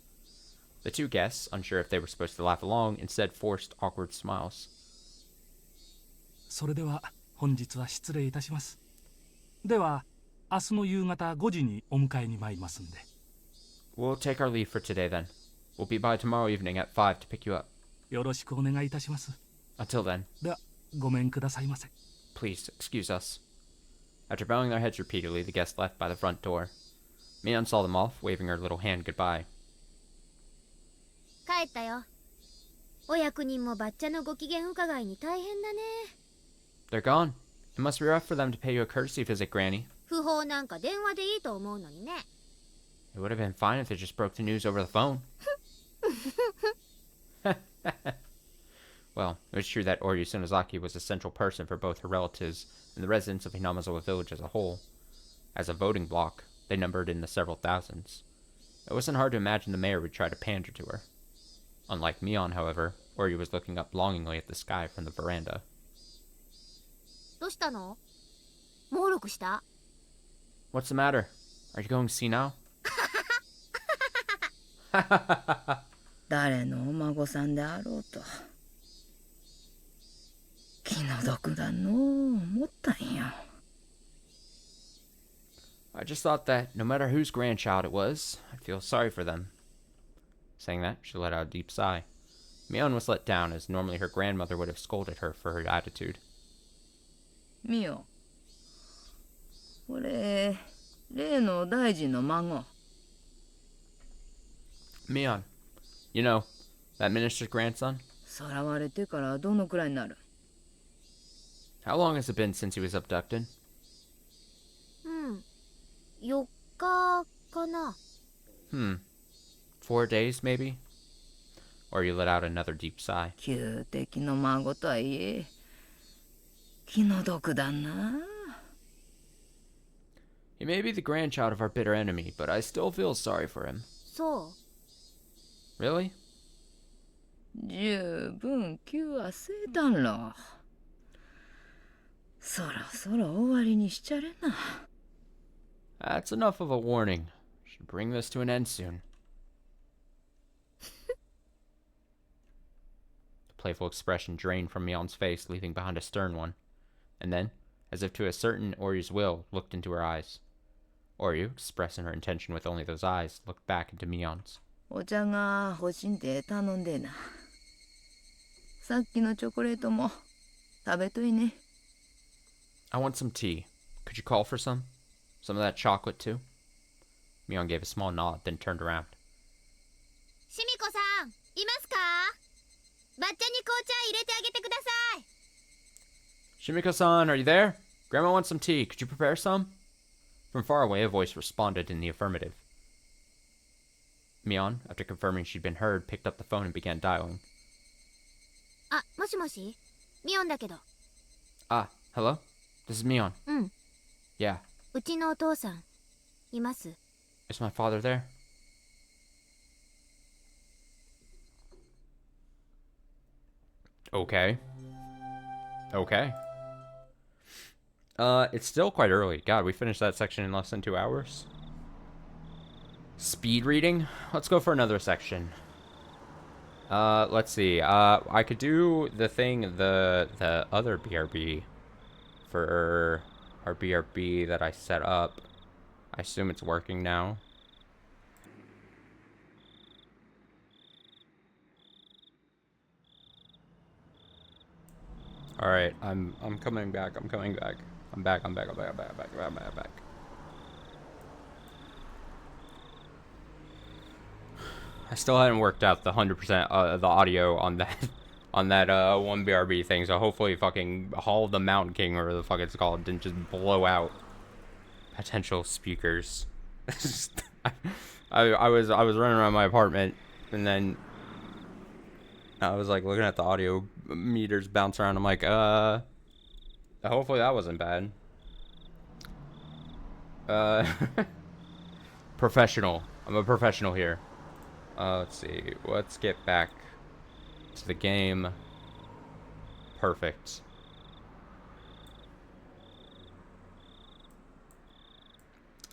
The two guests, unsure if they were supposed to laugh along, instead forced awkward smiles. それでは本日は失礼いたします。では明日の夕方5時にお迎えに参りますんで。We'll take our leave for today then. We'll be by tomorrow evening at 5 to pick you up. よろしくお願いいたします。Until then. ではごめんくださいませ。Please excuse us. After bowing their heads repeatedly, the guests left by the front door. Mion saw them off, waving her little hand goodbye. 帰ったよ。お役人もバッチャのご機嫌伺いに大変だね。They're gone. It must be rough for them to pay you a courtesy visit, Granny. 不法なんか電話でいいと思うのにね。It would have been fine if they just broke the news over the phone. Well, it was true that Oryu Sunozaki was a central person for both her relatives and the residents of Hinamazawa village as a whole. As a voting bloc, they numbered in the several thousands. It wasn't hard to imagine the mayor would try to pander to her. Unlike Mion, however, Oryu was looking up longingly at the sky from the veranda. どうしたの？猛録した？ What's the matter? Are you going to see now? 誰のお孫さんであろうと気の毒だのう思ったんよ。I just thought that no matter whose grandchild it was, I'd feel sorry for them. Saying that, she let out a deep sigh. Mion was let down, as normally her grandmother would have scolded her for her attitude. ミオ、これ例の大臣の孫。Mion, you know, that minister's grandson? さらわれてからどのくらいになる？ How long has it been since he was abducted? 4日かな。4 days, maybe? Or you let out another deep sigh. 旧敵の孫とはいえ気の毒だな。 He may be the grandchild of our bitter enemy, but I still feel sorry for him. そう。 Really? 十分気はせいたんろ。そろそろ終わりにしちゃれな。That's enough of a warning. Should bring this to an end soon. The playful expression drained from Mion's face, leaving behind a stern one. And then, as if to ascertain Oryu's will, looked into her eyes. Oryu, expressing her intention with only those eyes, looked back into Mion's. お茶が欲しんで頼んでな。さっきのチョコレートも食べといね。I want some tea. Could you call for some? Some of that chocolate, too? Mion gave a small nod, then turned around. シミコさん、いますか？バッチャに紅茶入れてあげてください。Shimiko-san, are you there? Grandma wants some tea. Could you prepare some? From far away, a voice responded in the affirmative. Mion, after confirming she'd been heard, picked up the phone and began dialing. あ、もしもし？ミオンだけど。Ah, hello? This is Mion. うん。Yeah. うちのお父さん、います？ Is my father there? Okay. Okay. It's still quite early. God, we finished that section in less than 2 hours. Speed reading? Let's go for another section. Let's see. I could do the thing, the other BRB for our BRB that I set up. I assume it's working now. All right, I'm coming back. I'm coming back. I'm back. I still hadn't worked out the 100% the audio on that one BRB thing, so hopefully fucking Hall of the Mountain King, or the fuck it's called, didn't just blow out potential speakers. I was running around my apartment, and then I was like looking at the audio meters bounce around. I'm like, hopefully that wasn't bad. Professional. I'm a professional here. Let's see. Let's get back to the game. Perfect.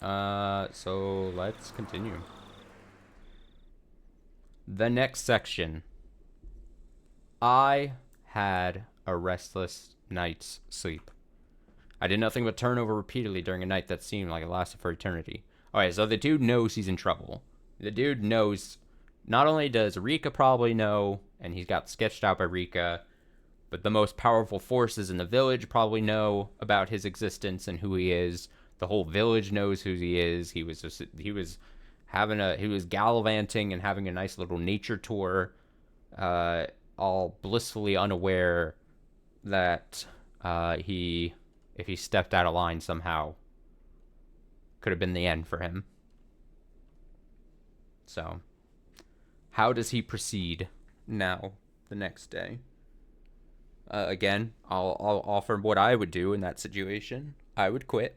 So let's continue. The next section. I had a restless night's sleep. I did nothing but turn over repeatedly during a night that seemed like it lasted for eternity. Okay, so the dude knows he's in trouble. The dude knows, not only does Rika probably know, and he's got sketched out by Rika, but the most powerful forces in the village probably know about his existence and who he is. The whole village knows who he is. He was gallivanting and having a nice little nature tour, all blissfully unaware that if he stepped out of line somehow, could have been the end for him. So, how does he proceed now, the next day? Again, I'll offer what I would do in that situation. I would quit.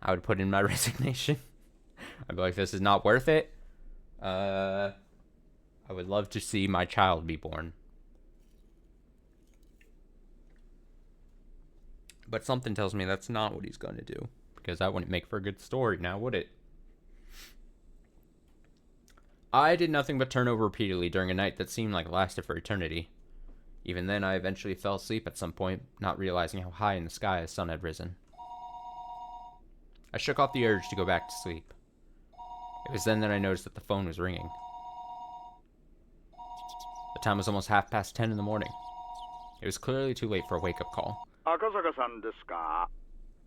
I would put in my resignation. I'd be like, this is not worth it. I would love to see my child be born. But something tells me that's not what he's going to do. Because that wouldn't make for a good story now, would it? I did nothing but turn over repeatedly during a night that seemed like it lasted for eternity. Even then, I eventually fell asleep at some point, not realizing how high in the sky the sun had risen. I shook off the urge to go back to sleep. It was then that I noticed that the phone was ringing. The time was almost 10:30 in the morning. It was clearly too late for a wake-up call. Akasaka-san desu ka?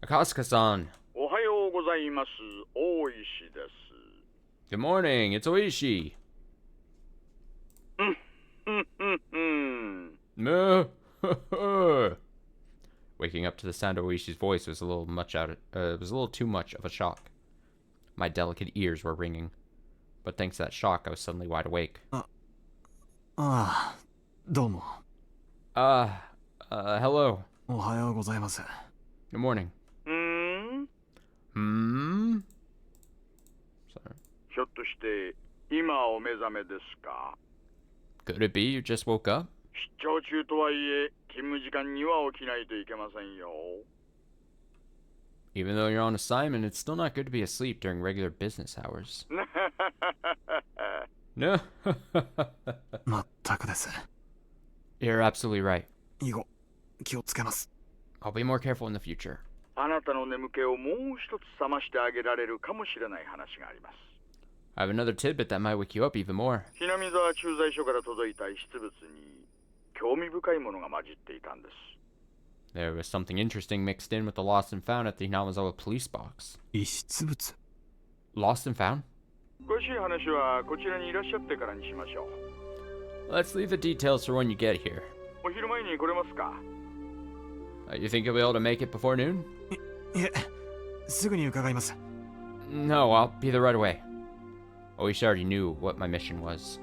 Akasaka-san. Ohayou gozaimasu. Oishi desu. Good morning, it's Oishi. Waking up to the sound of Oishi's voice was a little too much of a shock. My delicate ears were ringing, but thanks to that shock, I was suddenly wide awake. Domo. Hello. Ohayou gozaimasu. Good morning. Sorry. ひょっとして今お目覚めですか? Could it be you just woke up? 出張中とはいえ勤務時間には起きないといけませんよ. Even though you're on assignment, it's still not good to be asleep during regular business hours. No. まったくです。 You're absolutely right. 以後気をつけます。 I'll be more careful in the future. あなたの眠気をもう一つ覚ましてあげられるかもしれない話があります。 I have another tidbit that might wake you up even more. ひなみ沢駐在所から届いた遺失物に興味深いものが混じっていたんです。 There was something interesting mixed in with the lost and found at the Hinamazawa police box. 遺失物? Lost and found? 詳しい話はこちらにいらっしゃってからにしましょう。 Let's leave the details for when you get here. お昼前に来れますか? You think you'll be able to make it before noon? いえ、すぐに伺います。 No, I'll be there right away. Oishi already knew what my mission was.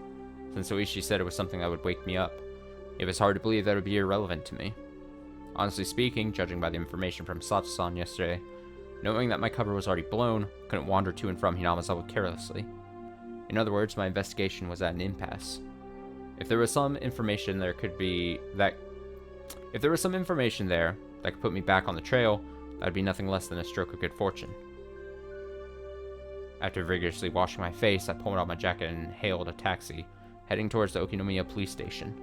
Since Oishi said it was something that would wake me up, it was hard to believe that it would be irrelevant to me. Honestly speaking, judging by the information from Sato-san yesterday, knowing that my cover was already blown, couldn't wander to and from Hinamazawa carelessly. In other words, my investigation was at an impasse. If there was some information there that could put me back on the trail, that would be nothing less than a stroke of good fortune. After vigorously washing my face, I pulled out my jacket and hailed a taxi, heading towards the Okinomiya police station.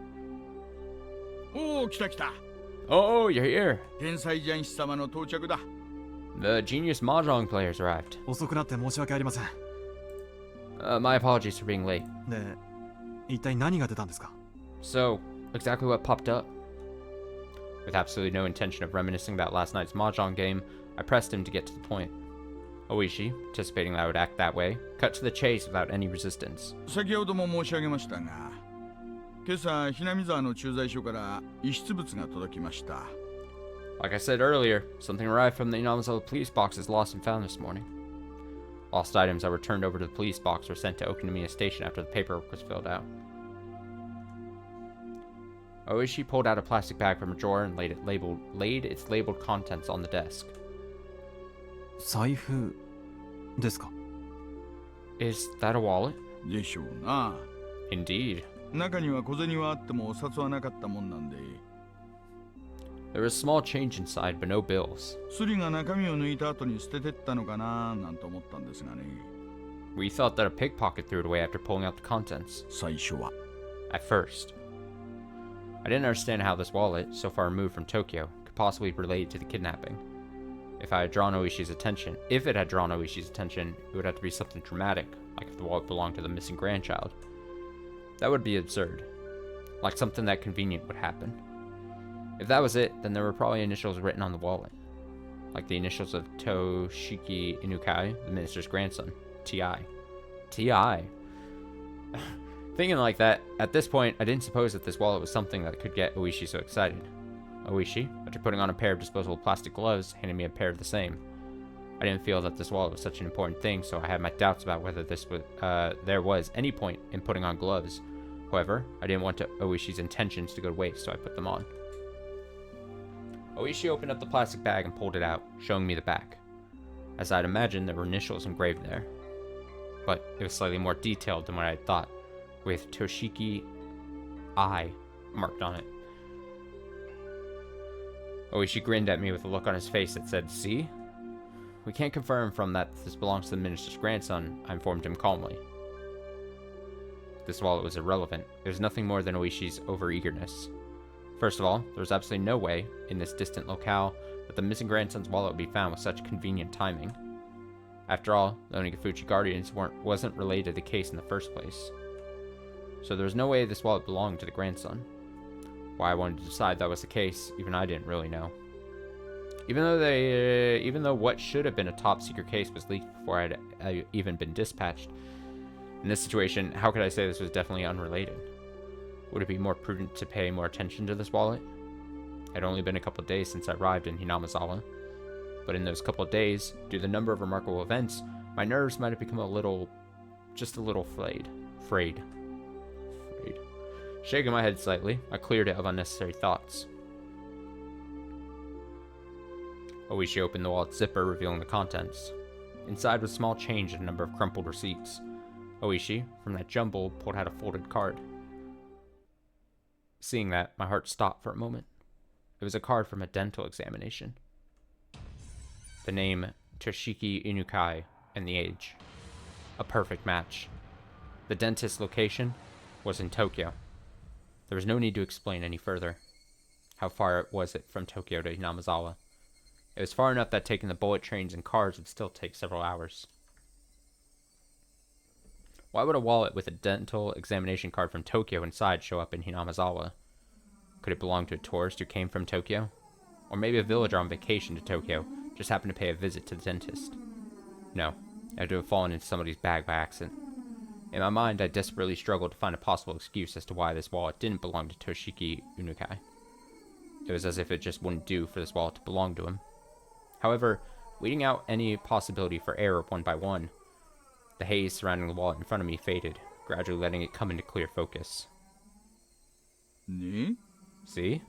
Oh, 来た来た. Oh, you're here. 天才ジャンシ様の到着だ. The genius mahjong players arrived. 遅くなって申し訳ありません。My apologies for being late. で、一体何が出たんですか? So, exactly what popped up? With absolutely no intention of reminiscing about last night's mahjong game, I pressed him to get to the point. Oishi, anticipating that I would act that way, cut to the chase without any resistance. 先ほども申し上げましたが、今朝ひなみ沢の駐在所から遺失物が届きました。 Like I said earlier, something arrived from the Hinamazawa police boxes lost and found this morning. Lost items that were turned over to the police box were sent to Okinomiya Station after the paperwork was filled out. Oishi pulled out a plastic bag from a drawer and laid its labeled contents on the desk. 財布ですか? Is that a wallet? でしょうな。 Indeed. 中には小銭はあってもお札はなかったもんなんで。 There was small change inside, but no bills. スリが中身を抜いた後に捨ててったのかななんて思ったんですがね。We thought that a pickpocket threw it away after pulling out the contents. 最初は At first. I didn't understand how this wallet, so far removed from Tokyo, could possibly relate to the kidnapping. If it had drawn Oishi's attention, it would have to be something dramatic, like if the wallet belonged to the missing grandchild. That would be absurd. Like something that convenient would happen. If that was it, then there were probably initials written on the wallet. Like the initials of Toshiki Inukai, the minister's grandson. T.I. T.I. Thinking like that, at this point, I didn't suppose that this wallet was something that could get Oishi so excited. Oishi, after putting on a pair of disposable plastic gloves, handed me a pair of the same. I didn't feel that this wallet was such an important thing, so I had my doubts about whether there was any point in putting on gloves. However, I didn't want Oishi's intentions to go to waste, so I put them on. Oishi opened up the plastic bag and pulled it out, showing me the back. As I'd imagined, there were initials engraved there. But it was slightly more detailed than what I had thought, with Toshiki I marked on it. Oishi grinned at me with a look on his face that said, "See? We can't confirm from that this belongs to the minister's grandson," I informed him calmly. This wallet was irrelevant. It was nothing more than Oishi's overeagerness. First of all, there was absolutely no way, in this distant locale, that the missing grandson's wallet would be found with such convenient timing. After all, the Onigafuchi guardians wasn't related to the case in the first place. So there was no way this wallet belonged to the grandson. Why I wanted to decide that was the case, even I didn't really know. Even though what should have been a top secret case was leaked before I had even been dispatched, in this situation, how could I say this was definitely unrelated? Would it be more prudent to pay more attention to this wallet? It had only been a couple of days since I arrived in Hinamazawa, but in those couple of days, due to the number of remarkable events, my nerves might have become just a little frayed. Shaking my head slightly, I cleared it of unnecessary thoughts. Oishi opened the wallet's zipper, revealing the contents. Inside was small change and a number of crumpled receipts. Oishi, from that jumble, pulled out a folded card. Seeing that, my heart stopped for a moment. It was a card from a dental examination. The name Toshiki Inukai and the age. A perfect match. The dentist's location was in Tokyo. There was no need to explain any further. How far was it from Tokyo to Hinamazawa? It was far enough that taking the bullet trains and cars would still take several hours. Why would a wallet with a dental examination card from Tokyo inside show up in Hinamazawa? Could it belong to a tourist who came from Tokyo? Or maybe a villager on vacation to Tokyo just happened to pay a visit to the dentist? No, it had to have fallen into somebody's bag by accident. In my mind, I desperately struggled to find a possible excuse as to why this wallet didn't belong to Toshiki Inukai. It was as if it just wouldn't do for this wallet to belong to him. However, weeding out any possibility for error one by one, the haze surrounding the wallet in front of me faded, gradually letting it come into clear focus. See?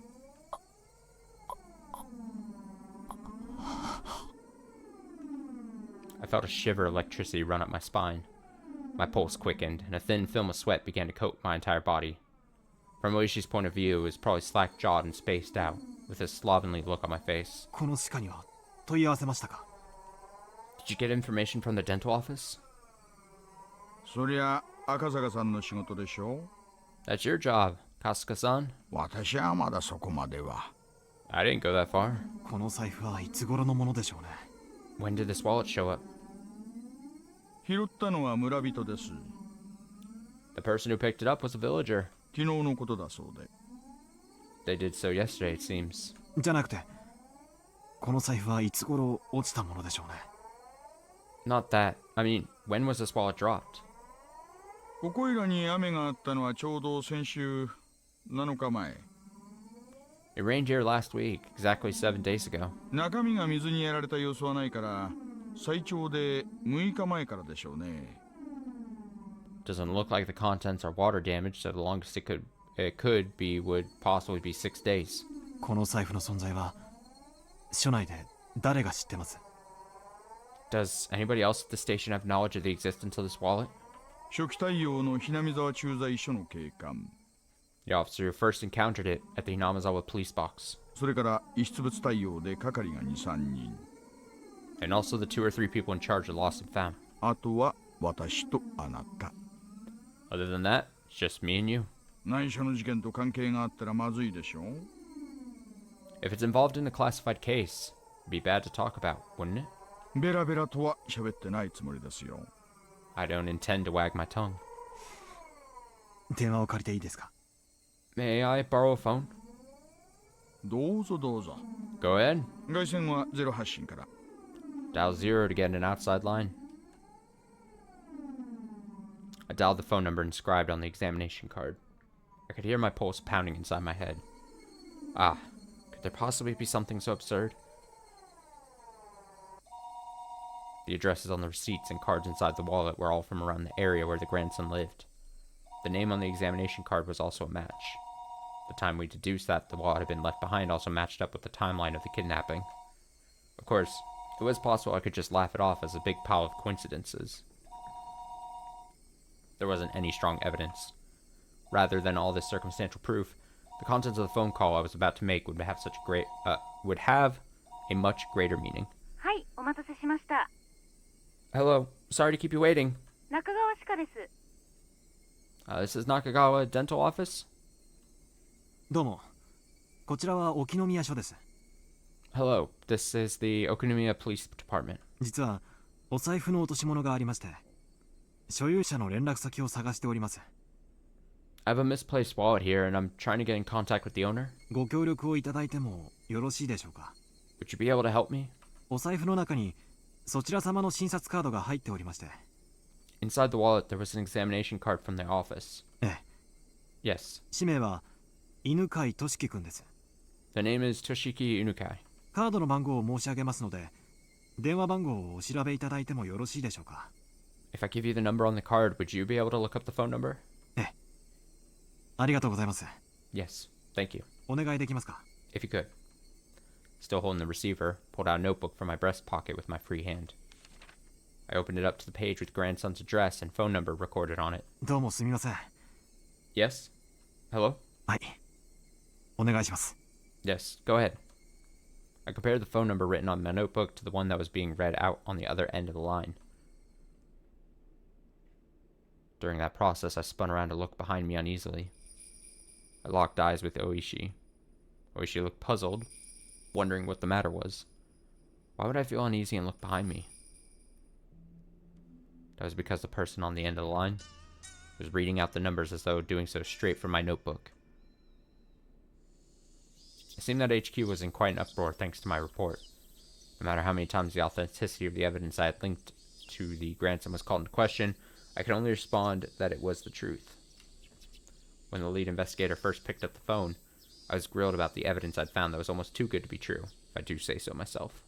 I felt a shiver of electricity run up my spine. My pulse quickened, and a thin film of sweat began to coat my entire body. From Oishi's point of view, it was probably slack-jawed and spaced out, with a slovenly look on my face. Did you get information from the dental office? そりゃ赤坂さんの仕事でしょ That's your job, Kasuka-san. 私はまだそこまでは I didn't go that far. この財布はいつ頃のものでしょうね。When did this wallet show up? 拾ったのは村人です The person who picked it up was a villager. 昨日のことだそうで They did so yesterday, it seems. じゃなくて、この財布はいつ頃落ちたものでしょうね。Not that. I mean, when was this wallet dropped? ここいらに雨があったのはちょうど先週7日前 It rained here last week, exactly 7 days ago. 中身が水にやられた様子はないから最長で6日前からでしょうね Doesn't look like the contents are water damaged, so the longest it could be would possibly be 6 days. この財布の存在は署内で誰が知ってます？ Does anybody else at the station have knowledge of the existence of this wallet? 初期対応のひなみ沢駐在所の警官 The officer who first encountered it at the Hinamazawa police box. それから遺失物対応で係が 2,3 人 And also the 2 or 3 people in charge of lost and found. あとは私とあなた。 Other than that, it's just me and you. 内緒の事件と関係があったらまずいでしょ。 If it's involved in a classified case, it'd be bad to talk about, wouldn't it? ベラベラとは喋ってないつもりですよ。 I don't intend to wag my tongue. 電話を借りていいですか？ May I borrow a phone? どうぞどうぞ。 Go ahead. 外線は0発信から。 Dial 0 to get an outside line. I dialed the phone number inscribed on the examination card. I could hear my pulse pounding inside my head. Ah, could there possibly be something so absurd? The addresses on the receipts and cards inside the wallet were all from around the area where the grandson lived. The name on the examination card was also a match. The time we deduced that the wallet had been left behind also matched up with the timeline of the kidnapping. Of course, it was possible I could just laugh it off as a big pile of coincidences. There wasn't any strong evidence. Rather than all this circumstantial proof, the contents of the phone call I was about to make would have a much greater meaning. はい、お待たせしました。 Hello, sorry to keep you waiting. 中川歯科です。 This is Nakagawa Dental Office? どうも。こちらは沖宮署です。 Hello, this is the Okunomiya Police Department. 実はお財布の落とし物がありまして、所有者の連絡先を探しております。 I have a misplaced wallet here and I'm trying to get in contact with the owner. ご協力をいただいてもよろしいでしょうか？ Would you be able to help me? お財布の中にそちら様の診察カードが入っておりまして。 Inside the wallet there was an examination card from their office. ええ。 Yes. 氏名は犬飼俊樹くんです。 The name is Toshiki Unukai. カードの番号を申し上げますので、電話番号をお調べいただいてもよろしいでしょうか？ If I give you the number on the card, would you be able to look up the phone number? ええ。ありがとうございます。 Yes, thank you. お願いできますか？ If you could. Still holding the receiver, pulled out a notebook from my breast pocket with my free hand. I opened it up to the page with grandson's address and phone number recorded on it. どうもすみません。 Yes? Hello? はい。お願いします。 Yes, go ahead. I compared the phone number written on my notebook to the one that was being read out on the other end of the line. During that process, I spun around to look behind me uneasily. I locked eyes with Oishi. Oishi looked puzzled, wondering what the matter was. Why would I feel uneasy and look behind me? That was because the person on the end of the line was reading out the numbers as though doing so straight from my notebook. It seemed that HQ was in quite an uproar thanks to my report. No matter how many times the authenticity of the evidence I had linked to the grandson was called into question, I could only respond that it was the truth. When the lead investigator first picked up the phone, I was grilled about the evidence I'd found that was almost too good to be true, if I do say so myself.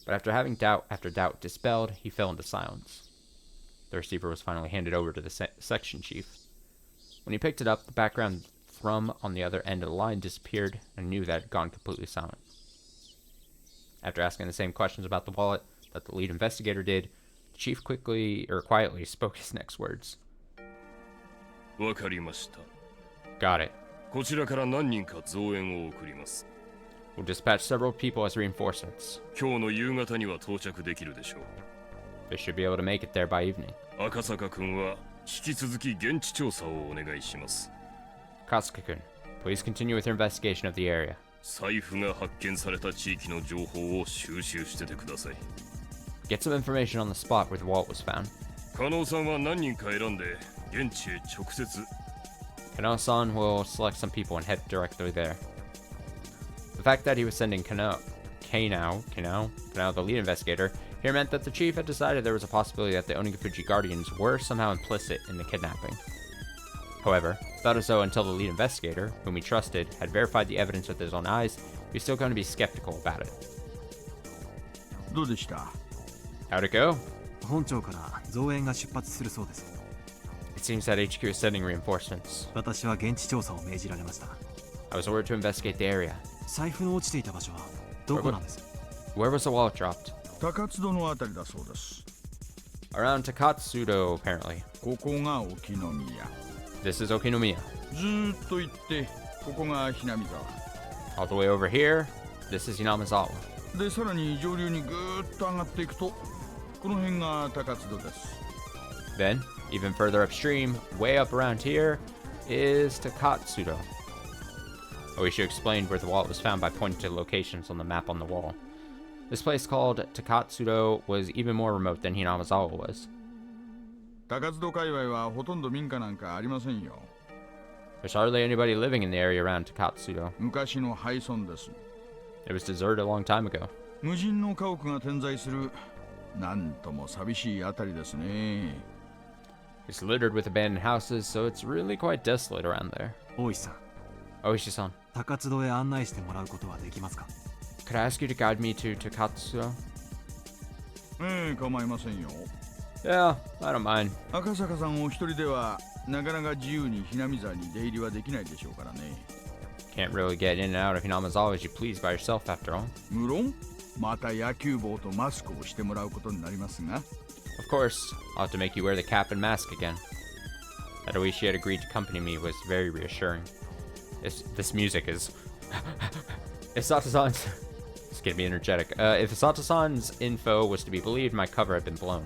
But after having doubt after doubt dispelled, he fell into silence. The receiver was finally handed over to the section chief. When he picked it up, the background thrum on the other end of the line disappeared, and I knew that it had gone completely silent. After asking the same questions about the wallet that the lead investigator did, the chief quietly spoke his next words. わかりました。 Got it. こちらから何人か増援を送ります。 We'll dispatch several people as reinforcements. 今日の夕方には到着できるでしょう。 They should be able to make it there by evening. 赤坂君は引き続き現地調査をお願いします。 Kasuka-kun, please continue with your investigation of the area. 財布が発見された地域の情報を収集しててください。 Get some information on the spot where the wallet was found. 加納さんは何人か選んで現地へ直接。 Kanao-san will select some people and head directly there. The fact that he was sending Kanao, the lead investigator, here meant that the chief had decided there was a possibility that the Onigafuji Guardians were somehow implicit in the kidnapping. However, it felt as though until the lead investigator, whom he trusted, had verified the evidence with his own eyes, he was still going to be skeptical about it. どうでした？ How'd it go? 本庁から増援が出発するそうです。 It seems that HQ is sending reinforcements. 私は現地調査を命じられました。 I was ordered to investigate the area. 財布の落ちていた場所はどこなんです？ Where was the wallet dropped? 高津戸のあたりだそうです。 Around Takatsudo, apparently. ここが沖宮。 This is Okunomiya. ずーっと行ってここがひなみ沢。 All the way over here, this is Inamizawa. でさらに上流にぐーっと上がっていくとこの辺が高津戸です。Then, even further upstream, way up around here, is Takatsudo. Oishi explained where the wallet was found by pointing to locations on the map on the wall. This place called Takatsudo was even more remote than Hinamazawa was. 高津戸界隈はほとんど民家なんかありませんよ。There's hardly anybody living in the area around Takatsudo. 昔の廃村です。It was deserted a long time ago. 無人の家屋が点在する、なんとも寂しいあたりですね。It's littered with abandoned houses, so it's really quite desolate around there. 大石さん。Oishi-san. 高津戸へ案内してもらうことはできますか? Could I ask you to guide me to Takatsudo? 構いませんよ。Yeah, I don't mind. 赤坂さんお一人ではなかなか自由にひなみ沢に出入りはできないでしょうからね。Can't really get in and out of Hinamazawa as you please by yourself after all. 無論、また野球帽とマスクをしてもらうことになりますが。Of course, I'll have to make you wear the cap and mask again. That Oishi had agreed to accompany me was very reassuring. This music is... If Sato-san's... It's gonna be energetic. If Sato-san's info was to be believed, my cover had been blown.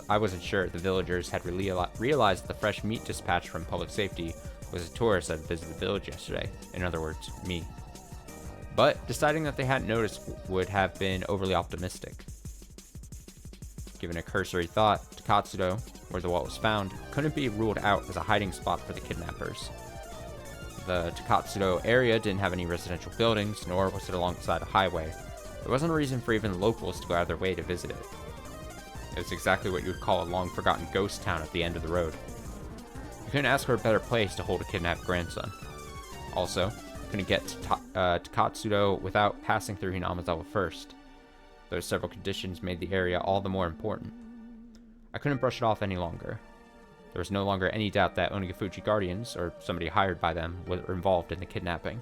I wasn't sure the villagers had realized the fresh meat dispatch from public safety was a tourist that had visited the village yesterday. In other words, me. But deciding that they hadn't noticed would have been overly optimistic. Given a cursory thought, Takatsudo, where the wallet was found, couldn't be ruled out as a hiding spot for the kidnappers. The Takatsudo area didn't have any residential buildings, nor was it alongside a highway. There wasn't a reason for even locals to go out of their way to visit it. It was exactly what you would call a long-forgotten ghost town at the end of the road. You couldn't ask for a better place to hold a kidnapped grandson. Also, you couldn't get to Takatsudo without passing through Hinamazawa first. Those several conditions made the area all the more important. I couldn't brush it off any longer. There was no longer any doubt that Onigafuchi guardians, or somebody hired by them, were involved in the kidnapping.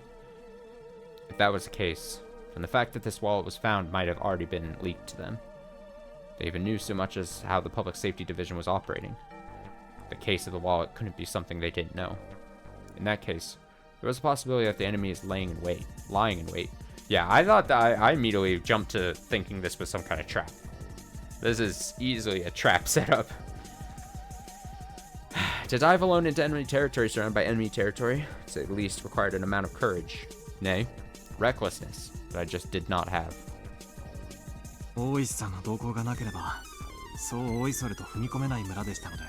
If that was the case, then the fact that this wallet was found might have already been leaked to them. They even knew so much as how the Public Safety Division was operating. The case of the wallet couldn't be something they didn't know. In that case, there was a possibility that the enemy is lying in wait. Yeah, I thought that I immediately jumped to thinking this was some kind of trap. This is easily a trap setup. To dive alone into enemy territory surrounded by enemy territory, to at least required an amount of courage. Nay, recklessness that I just did not have. 大石さんの同行がなければ、そうおいそれと踏み込めない村でしたので。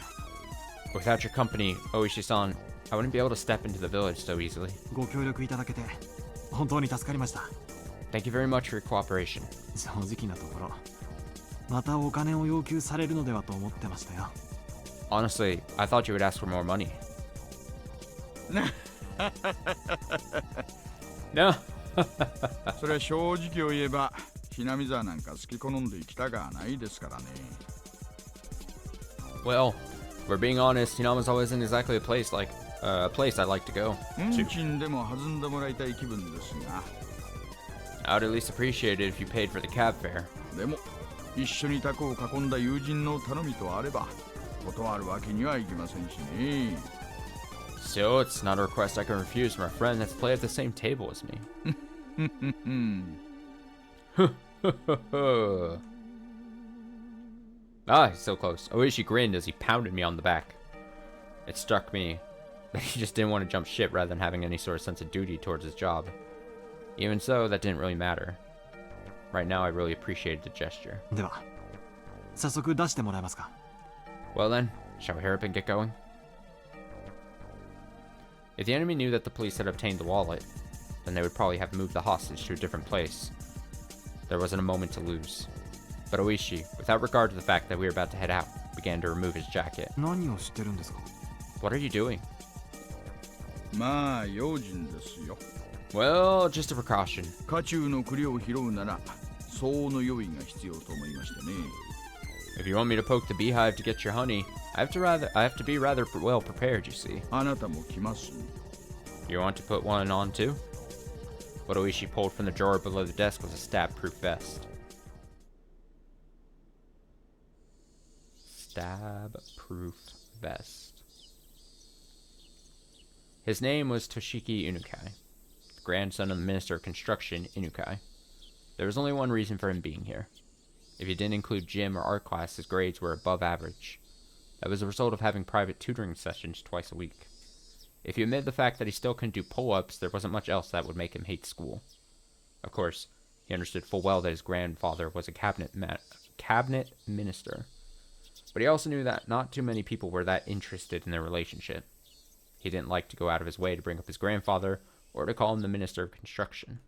Without your company, Oishi-san, I wouldn't be able to step into the village so easily. ご協力いただけて、本当に助かりました。Thank you very much for your cooperation. 正直なところ、またお金を要求されるのではと思ってましたよ。Honestly, I thought you would ask for more money. No. それは正直を言えば、ひなみ沢なんか好き好んで行きたがないですからね。Well, if we're being honest, Hinamazawa isn't exactly a place I'd like to go. 運賃でも弾んでもらいたい気分ですが。I would at least appreciate it if you paid for the cab fare. でも、一緒にタコを囲んだ友人の頼みとあれば、断るわけにはいきませんしね。So it's not a request I can refuse from a friend that's played at the same table as me. Ah, he's so close. Oishi grinned as he pounded me on the back. It struck me that he just didn't want to jump ship rather than having any sort of sense of duty towards his job. Even so, that didn't really matter. Right now, I really appreciated the gesture. では、早速出してもらえますか? Well then, shall we hurry up and get going? If the enemy knew that the police had obtained the wallet, then they would probably have moved the hostage to a different place. There wasn't a moment to lose. But Oishi, without regard to the fact that we were about to head out, began to remove his jacket. 何をしてるんですか? What are you doing? まあ、用心ですよ。Well, just a precaution. 家中の栗を拾うなら、相応の用意が必要と思いましてね。If you want me to poke the beehive to get your honey, I have to be rather well prepared, you see. あなたも来ます。You want to put one on too? What Oishi pulled from the drawer below the desk was a stab-proof vest. Stab-proof vest. His name was Toshiki Inukai, the grandson of the Minister of Construction, Inukai. There was only one reason for him being here. If you didn't include gym or art class, his grades were above average. That was a result of having private tutoring sessions twice a week. If you admit the fact that he still couldn't do pull-ups, there wasn't much else that would make him hate school. Of course, he understood full well that his grandfather was a cabinet minister. But he also knew that not too many people were that interested in their relationship. He didn't like to go out of his way to bring up his grandfather, or to call him the Minister of Construction.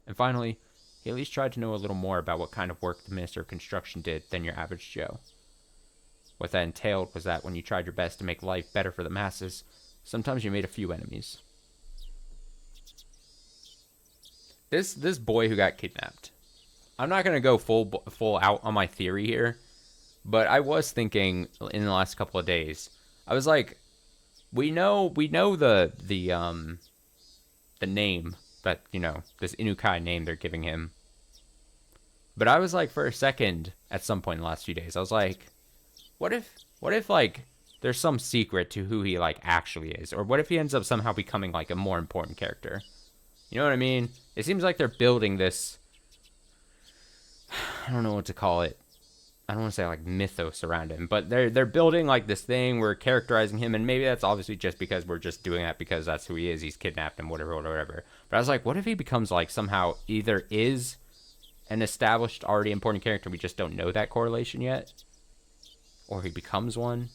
And finally, he at least tried to know a little more about what kind of work the Minister of Construction did than your average Joe. What that entailed was that when you tried your best to make life better for the masses, sometimes you made a few enemies. This boy who got kidnapped. I'm not going to go full out on my theory here, but I was thinking in the last couple of days, I was like, we know the name that, this Inukai name they're giving him. But I was like, for a second, at some point in the last few days, I was like, what if like there's some secret to who he like actually is, or what if he ends up somehow becoming like a more important character? You know what I mean? It seems like they're building this, I don't know what to call it. I don't want to say like mythos around him, but they're building like this thing. We're characterizing him, and maybe that's obviously just because we're just doing that because that's who he is. He's kidnapped and whatever. But I was like, what if he becomes like somehow either is an established, already important character, we just don't know that correlation yet, or he becomes one.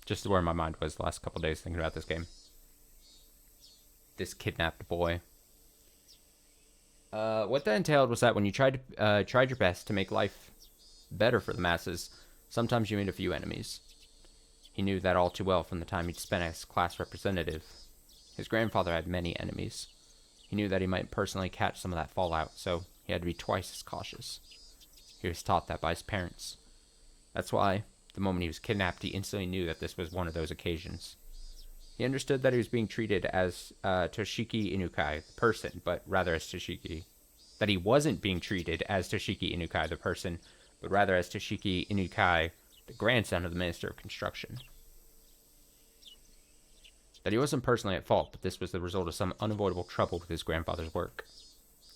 Just where my mind was the last couple days thinking about this game. This kidnapped boy. What that entailed was that when you tried your best to make life better for the masses, sometimes you made a few enemies. He knew that all too well from the time he'd spent as class representative. His grandfather had many enemies. He knew that he might personally catch some of that fallout, so he had to be twice as cautious. He was taught that by his parents. That's why, the moment he was kidnapped, he instantly knew that this was one of those occasions. He understood that he was being treated as Toshiki Inukai, the person, but rather as Toshiki. That he wasn't being treated as Toshiki Inukai, the person, but rather as Toshiki Inukai, the grandson of the Minister of Construction. That he wasn't personally at fault, but this was the result of some unavoidable trouble with his grandfather's work.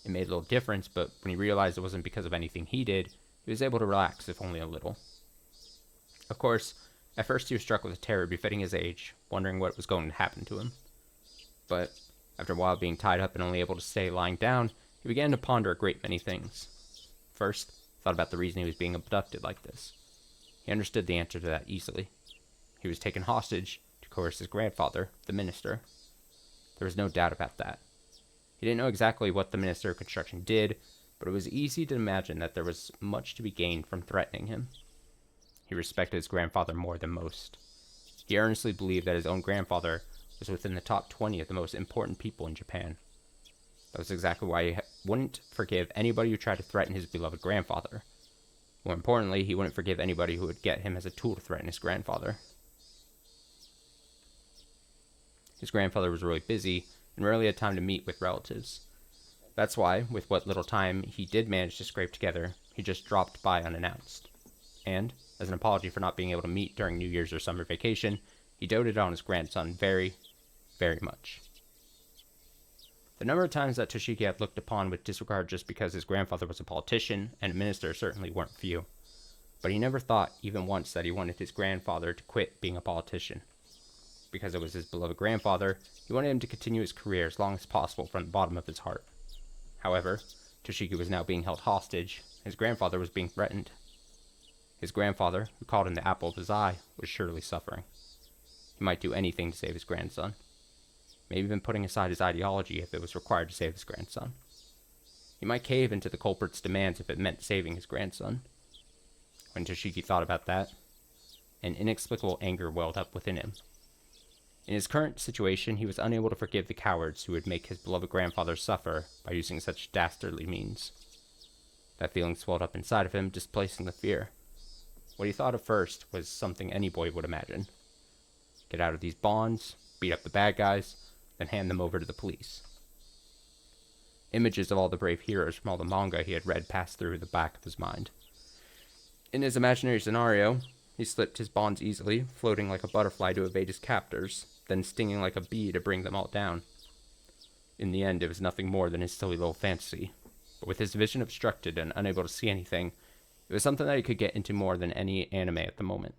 It made a little difference, but when he realized it wasn't because of anything he did, he was able to relax, if only a little. Of course, at first he was struck with a terror befitting his age, wondering what was going to happen to him. But after a while being tied up and only able to stay lying down, he began to ponder a great many things. First, he thought about the reason he was being abducted like this. He understood the answer to that easily. He was taken hostage to coerce his grandfather, the minister. There was no doubt about that. He didn't know exactly what the Minister of Construction did, but it was easy to imagine that there was much to be gained from threatening him. He respected his grandfather more than most. He earnestly believed that his own grandfather was within the top 20 of the most important people in Japan. That was exactly why he wouldn't forgive anybody who tried to threaten his beloved grandfather. More importantly, he wouldn't forgive anybody who would get him as a tool to threaten his grandfather. His grandfather was really busy and rarely had time to meet with relatives. That's why, with what little time he did manage to scrape together, he just dropped by unannounced. And, as an apology for not being able to meet during New Year's or summer vacation, he doted on his grandson very, very much. The number of times that Toshiki had looked upon with disregard just because his grandfather was a politician and a minister certainly weren't few. But he never thought, even once, that he wanted his grandfather to quit being a politician. Because it was his beloved grandfather, he wanted him to continue his career as long as possible from the bottom of his heart. However, Toshiki was now being held hostage. His grandfather was being threatened. His grandfather, who called him the apple of his eye, was surely suffering. He might do anything to save his grandson. Maybe even putting aside his ideology if it was required to save his grandson. He might cave into the culprit's demands if it meant saving his grandson. When Toshiki thought about that, an inexplicable anger welled up within him. In his current situation, he was unable to forgive the cowards who would make his beloved grandfather suffer by using such dastardly means. That feeling swelled up inside of him, displacing the fear. What he thought at first was something any boy would imagine. Get out of these bonds, beat up the bad guys, then hand them over to the police. Images of all the brave heroes from all the manga he had read passed through the back of his mind. In his imaginary scenario, he slipped his bonds easily, floating like a butterfly to evade his captors, then stinging like a bee to bring them all down. In the end, it was nothing more than his silly little fantasy. But with his vision obstructed and unable to see anything, It was something that he could get into more than any anime at the moment.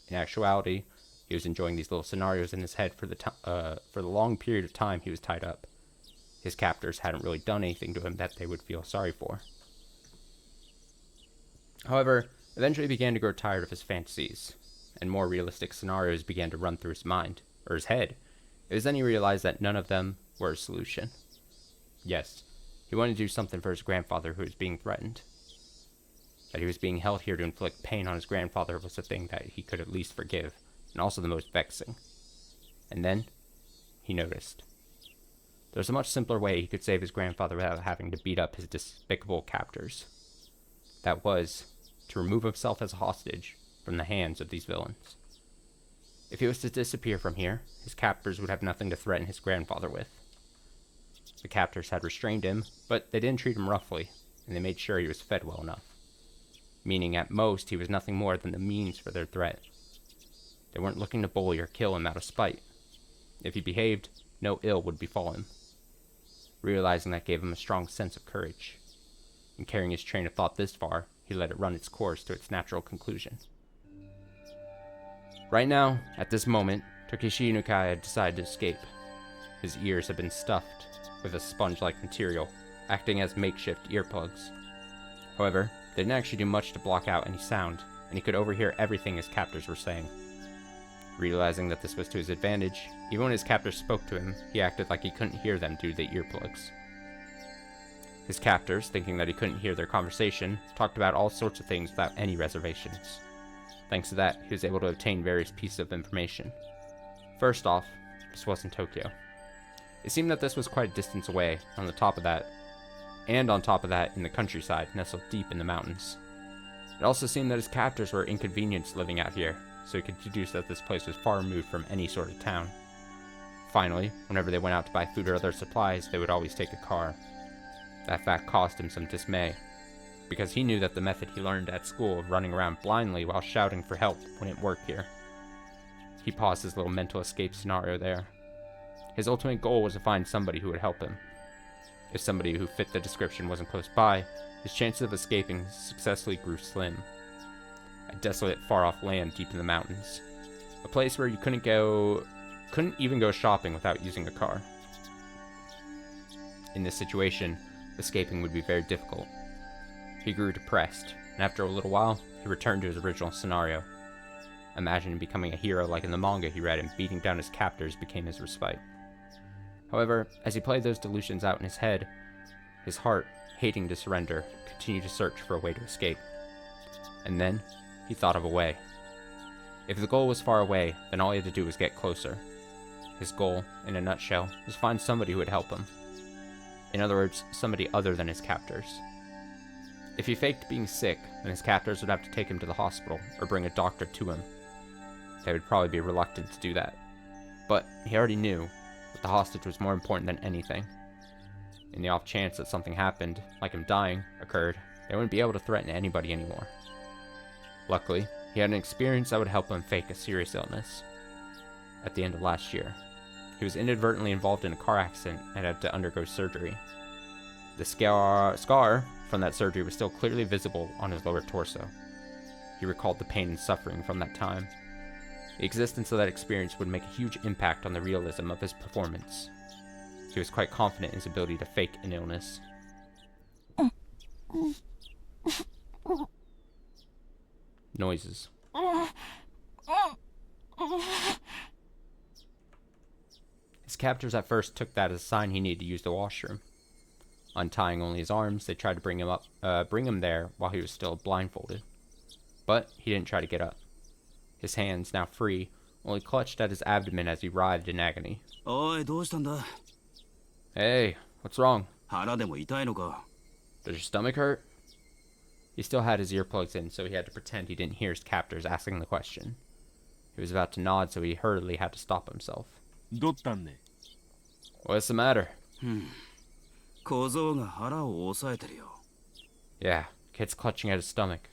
In actuality, he was enjoying these little scenarios in his head for the long period of time he was tied up. His captors hadn't really done anything to him that they would feel sorry for. However, eventually he began to grow tired of his fantasies, and more realistic scenarios began to run through his mind, or his head. It was then he realized that none of them were a solution. Yes, he wanted to do something for his grandfather who was being threatened. That he was being held here to inflict pain on his grandfather was the thing that he could at least forgive, and also the most vexing. And then, he noticed. There was a much simpler way he could save his grandfather without having to beat up his despicable captors. That was to remove himself as a hostage from the hands of these villains. If he was to disappear from here, his captors would have nothing to threaten his grandfather with. The captors had restrained him, but they didn't treat him roughly, and they made sure he was fed well enough. Meaning at most he was nothing more than the means for their threat. They weren't looking to bully or kill him out of spite. If he behaved, no ill would befall him. Realizing that gave him a strong sense of courage. And carrying his train of thought this far, he let it run its course to its natural conclusion. Right now, at this moment, Takeshi Inukai had decided to escape. His ears had been stuffed with a sponge-like material, acting as makeshift earplugs. However, they didn't actually do much to block out any sound, and he could overhear everything his captors were saying. Realizing that this was to his advantage, even when his captors spoke to him, he acted like he couldn't hear them due to the earplugs. His captors, thinking that he couldn't hear their conversation, talked about all sorts of things without any reservations. Thanks to that, he was able to obtain various pieces of information. First off, this wasn't Tokyo. It seemed that this was quite a distance away, on top of that in the countryside, nestled deep in the mountains. It also seemed that his captors were inconvenienced living out here, so he could deduce that this place was far removed from any sort of town. Finally, whenever they went out to buy food or other supplies, they would always take a car. That fact caused him some dismay, because he knew that the method he learned at school of running around blindly while shouting for help wouldn't work here. He paused his little mental escape scenario there. His ultimate goal was to find somebody who would help him. If somebody who fit the description wasn't close by, his chances of escaping successfully grew slim. A desolate, far-off land deep in the mountains. A place where you couldn't even go shopping without using a car. In this situation, escaping would be very difficult. He grew depressed, and after a little while, he returned to his original scenario. Imagining becoming a hero like in the manga he read and beating down his captors became his respite. However, as he played those delusions out in his head, his heart, hating to surrender, continued to search for a way to escape. And then, he thought of a way. If the goal was far away, then all he had to do was get closer. His goal, in a nutshell, was find somebody who would help him. In other words, somebody other than his captors. If he faked being sick, then his captors would have to take him to the hospital or bring a doctor to him. They would probably be reluctant to do that. But he already knew that the hostage was more important than anything. In the off chance that something happened, like him dying, occurred, they wouldn't be able to threaten anybody anymore. Luckily, he had an experience that would help him fake a serious illness. At the end of last year, he was inadvertently involved in a car accident and had to undergo surgery. The scar from that surgery was still clearly visible on his lower torso. He recalled the pain and suffering from that time. The existence of that experience would make a huge impact on the realism of his performance. He was quite confident in his ability to fake an illness. Noises. His captors at first took that as a sign he needed to use the washroom. Untying only his arms, they tried to bring him there while he was still blindfolded. But he didn't try to get up. His hands, now free, only clutched at his abdomen as he writhed in agony. Hey, what's wrong? Does your stomach hurt? He still had his earplugs in, so he had to pretend he didn't hear his captors asking the question. He was about to nod, so he hurriedly had to stop himself. What's the matter? Yeah, kid's clutching at his stomach.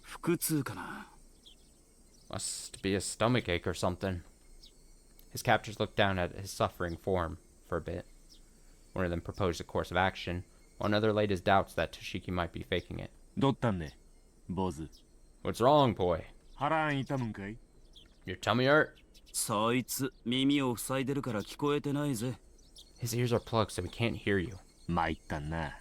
Must be a stomach ache or something. His captors looked down at his suffering form for a bit. One of them proposed a course of action, while another laid his doubts that Toshiki might be faking it. 坊主。 What's wrong, boy? 腹痛むんかい？ Your tummy hurt? そいつ耳を塞いでるから聞こえてないぜ。 His ears are plugged so we can't hear you. 参ったな。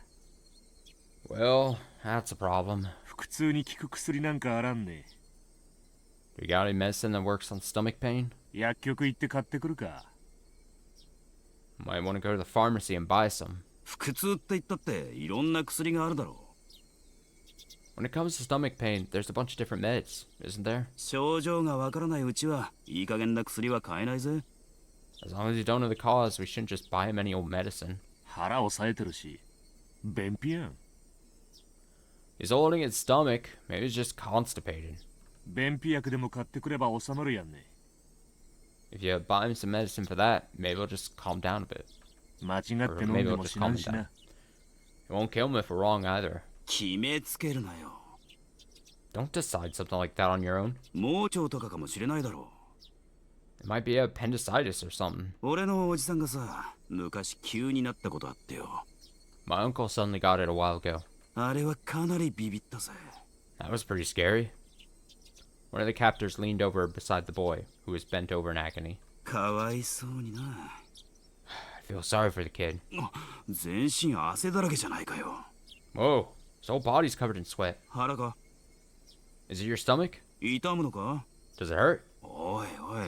Well, that's a problem. 腹痛に効く薬なんかあらんね。 You got any medicine that works on stomach pain? 薬局行って買ってくるか。 Might want to go to the pharmacy and buy some. 腹痛って言ったっていろんな薬があるだろう。 When it comes to stomach pain, there's a bunch of different meds, isn't there? 症状がわからないうちはいい加減な薬は買えないぜ。 As long as you don't know the cause, we shouldn't just buy him any old medicine. 腹押さえてるし。便秘やん。 He's holding his stomach. Maybe he's just constipated. 便秘薬でも買ってくれば収まるやんね。 If you buy him some medicine for that, maybe it'll just calm down a bit. 間違って飲んでも死なんしな。 It won't kill him if we're wrong either. 決めつけるなよ。 Don't decide something like that on your own. 盲腸とかかもしれないだろ It might be appendicitis or something. う。俺のおじさんがさ、昔急になったことあってよ。 My uncle suddenly got it a while ago. あれはかなりビビったぜ。 That was pretty scary. One of the captors leaned over beside the boy, who was bent over in agony. かわいそうにな。 I feel sorry for the kid. 全身汗だらけじゃないかよ。 Whoa, his whole body's covered in sweat. 腹か？ Is it your stomach? 痛むのか？ Does it hurt? おいお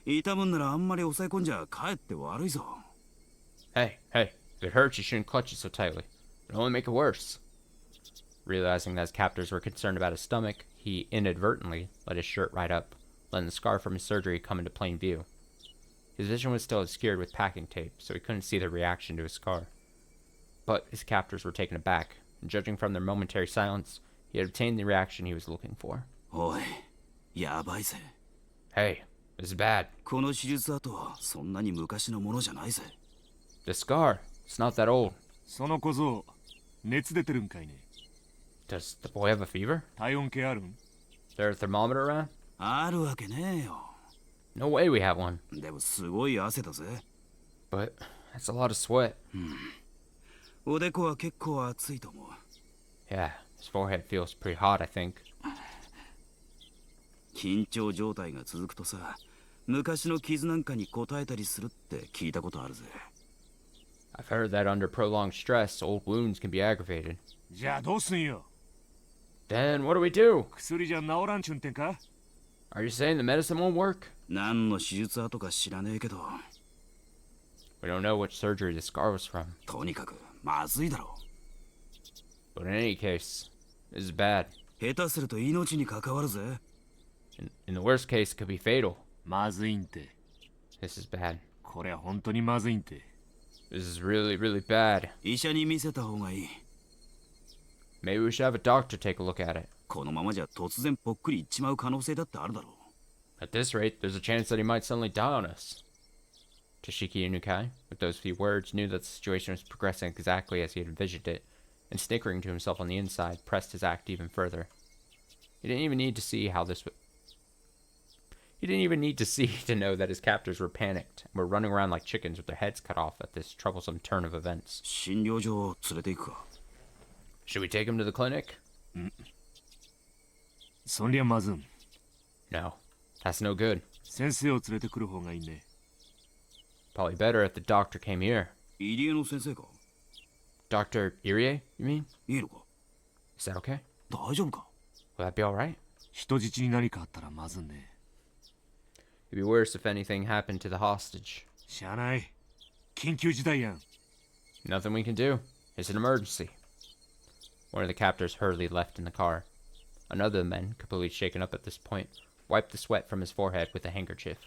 い、痛むんならあんまり抑え込んじゃかえって悪いぞ。 Hey, if it hurts, you shouldn't clutch it so tightly. It'll only make it worse. Realizing that his captors were concerned about his stomach, he inadvertently let his shirt right up, letting the scar from his surgery come into plain view. His vision was still obscured with packing tape, so he couldn't see the reaction to his scar. But his captors were taken aback, and judging from their momentary silence, he had obtained the reaction he was looking for. おい、やばいぜ。 Hey, this is bad. この手術跡はそんなに昔のものじゃないぜ。 The scar, it's not that old. その小僧、熱出てるんかいね。 Does the boy have a fever? 体温計あるん？ Is there a thermometer around? あるわけねえよ。 No way we have one. でもすごい汗だぜ。 But that's a lot of sweat. おでこは結構熱いと思う。 Yeah, his forehead feels pretty hot, I think. 緊張状態が続くとさ、昔の傷なんかに応えたりするって聞いたことあるぜ。 I've heard that under prolonged stress, old wounds can be aggravated. じゃあどうすんよ。 Then what do we do? 薬じゃ治らんちゅんてんか？ Are you saying the medicine won't work? 何の手術跡か知らねえけど。 We don't know which surgery the scar was from. とにかくまずいだろ。 But in any case, this is bad. 下手すると命に関わるぜ。 In the worst case, it could be fatal. まずいんて。 This is bad. これは本当にまずいんて。 This is really, really bad. 医者に見せた方がいい。 Maybe we should have a doctor take a look at it. このままじゃ突然ぽっくりいっちまう可能性だってあるだろう。 At this rate, there's a chance that he might suddenly die on us. Toshiki Inukai, with those few words, knew that the situation was progressing exactly as he had envisioned it, and snickering to himself on the inside, pressed his act even further. He didn't even need to see how this would... He didn't even need to see to know that his captors were panicked and were running around like chickens with their heads cut off at this troublesome turn of events. 診療所を連れて行くか。 Should we take him to the clinic? そりゃまずん。 No, that's no good. 先生を連れてくる方がいいね。 Probably better if the doctor came here. 入江の先生か？ Dr. Irie, you mean? いいのか？ Is that okay? 大丈夫か？ Will that be alright? 人質に何かあったらまずんね。 It'd be worse if anything happened to the hostage. しゃあない。緊急事態やん。 Nothing we can do. It's an emergency. One of the captors hurriedly left in the car. Another of the men, completely shaken up at this point, wiped the sweat from his forehead with a handkerchief.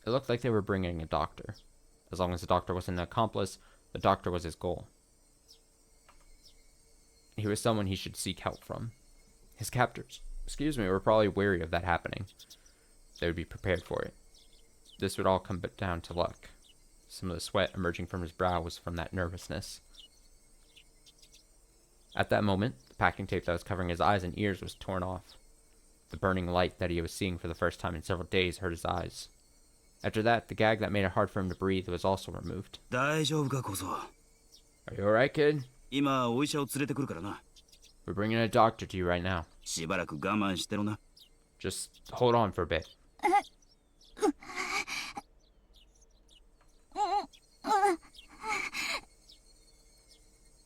It looked like they were bringing a doctor. As long as the doctor wasn't an accomplice, the doctor was his goal. He was someone he should seek help from. His captors, were probably wary of that happening. They would be prepared for it. This would all come down to luck. Some of the sweat emerging from his brow was from that nervousness. At that moment, the packing tape that was covering his eyes and ears was torn off. The burning light that he was seeing for the first time in several days hurt his eyes. After that, the gag that made it hard for him to breathe was also removed. 大丈夫か、小僧。 Are you alright, kid? 今、お医者を連れてくるからな。We're bringing a doctor to you right now. しばらく我慢してろな。 Just hold on for a bit.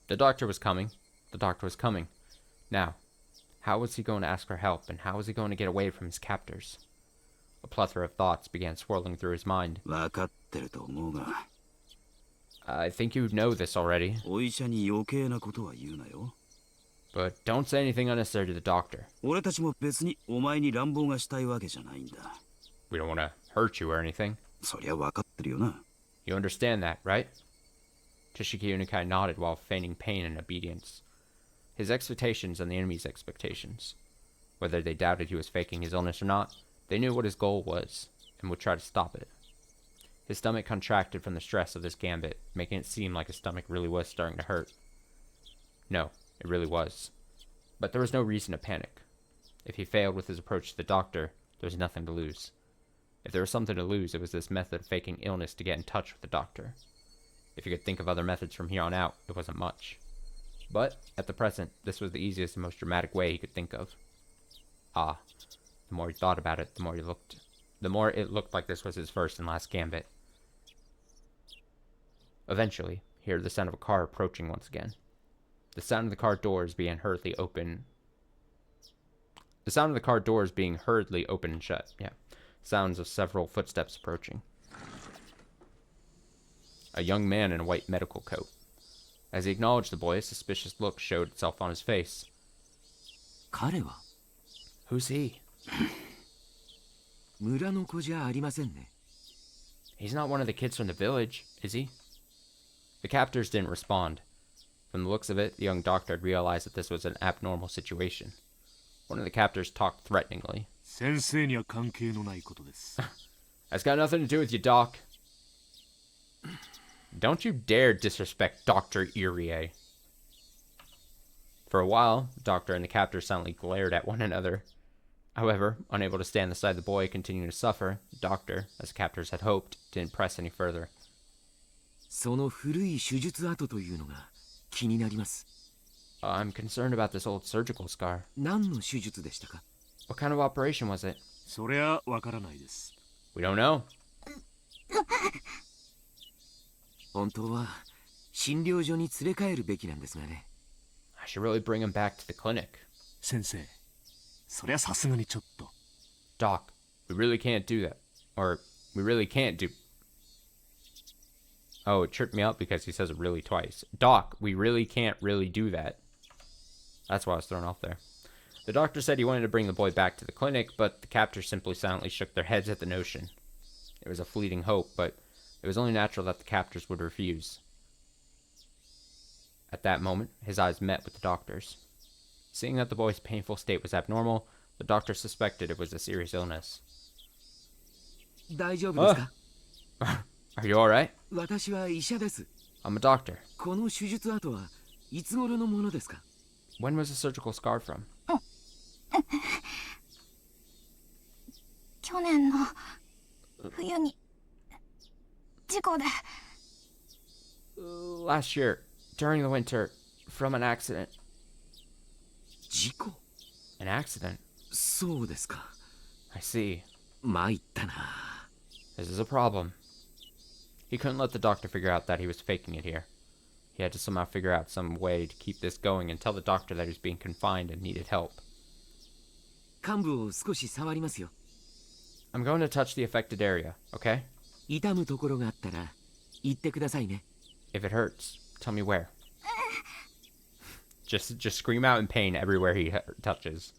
The doctor was coming. The doctor was coming. Now, how was he going to ask for help, and how was he going to get away from his captors? A plethora of thoughts began swirling through his mind. 分かってると思うが。 I think you know this already. お医者に余計なことは言うなよ。 But don't say anything unnecessary to the doctor. 俺たちも別にお前に乱暴がしたいわけじゃないんだ。 We don't want to hurt you or anything. そりゃ分かってるよな。 You understand that, right? Toshiki Unikai nodded while feigning pain and obedience. His expectations and the enemy's expectations. Whether they doubted he was faking his illness or not, they knew what his goal was, and would try to stop it. His stomach contracted from the stress of this gambit, making it seem like his stomach really was starting to hurt. No, it really was. But there was no reason to panic. If he failed with his approach to the doctor, there was nothing to lose. If there was something to lose, it was this method of faking illness to get in touch with the doctor. If he could think of other methods from here on out, it wasn't much. But, at the present, this was the easiest and most dramatic way he could think of. Ah, the more he thought about it, the more it looked like this was his first and last gambit. Eventually, he heard the sound of a car approaching once again. The sound of the car doors being hurriedly open. The sound of the car doors being hurriedly open and shut. Yeah. Sounds of several footsteps approaching. A young man in a white medical coat. As he acknowledged the boy, a suspicious look showed itself on his face. 彼は Who's he? 村の子じゃありませんね。 He's not one of the kids from the village, is he? The captors didn't respond. From the looks of it, the young doctor had realized that this was an abnormal situation. One of the captors talked threateningly. 先生には関係のないことです。 That's got nothing to do with you, Doc. Don't you dare disrespect Dr. Irie. For a while, the doctor and the captor silently glared at one another. However, unable to stand the sight of the boy continuing to suffer, the doctor, as the captors had hoped, didn't press any further. その古い手術跡というのが気になります。 I'm concerned about this old surgical scar. 何の手術でしたか？ What kind of operation was it? そりゃわからないです。 We don't know. 本当は診療所に連れ帰るべきなんですがね。I should really bring him back to the clinic. 先生、そりゃさすがにちょっと。 Doc, we really can't do that. Or, we really can't do... Oh, it tripped me up because he says it really twice. Doc, we really can't really do that. That's why I was thrown off there. The doctor said he wanted to bring the boy back to the clinic, but the captors simply silently shook their heads at the notion. It was a fleeting hope, but it was only natural that the captors would refuse. At that moment, his eyes met with the doctor's. Seeing that the boy's painful state was abnormal, the doctor suspected it was a serious illness. 大丈夫ですか？ Are you alright? 私は医者です。 I'm a doctor. この手術跡はいつ頃のものですか？ When was the surgical scar from? 去年の冬に事故で。 Last year, during the winter, from an accident. 事故？ An accident? そうですか。 I see. 参ったな。 This is a problem. He couldn't let the doctor figure out that he was faking it here. He had to somehow figure out some way to keep this going and tell the doctor that he was being confined and needed help. 患部を少し触りますよ。 I'm going to touch the affected area, okay? 痛むところがあったら言ってくださいね。 If it hurts, tell me where. Just scream out in pain everywhere he touches.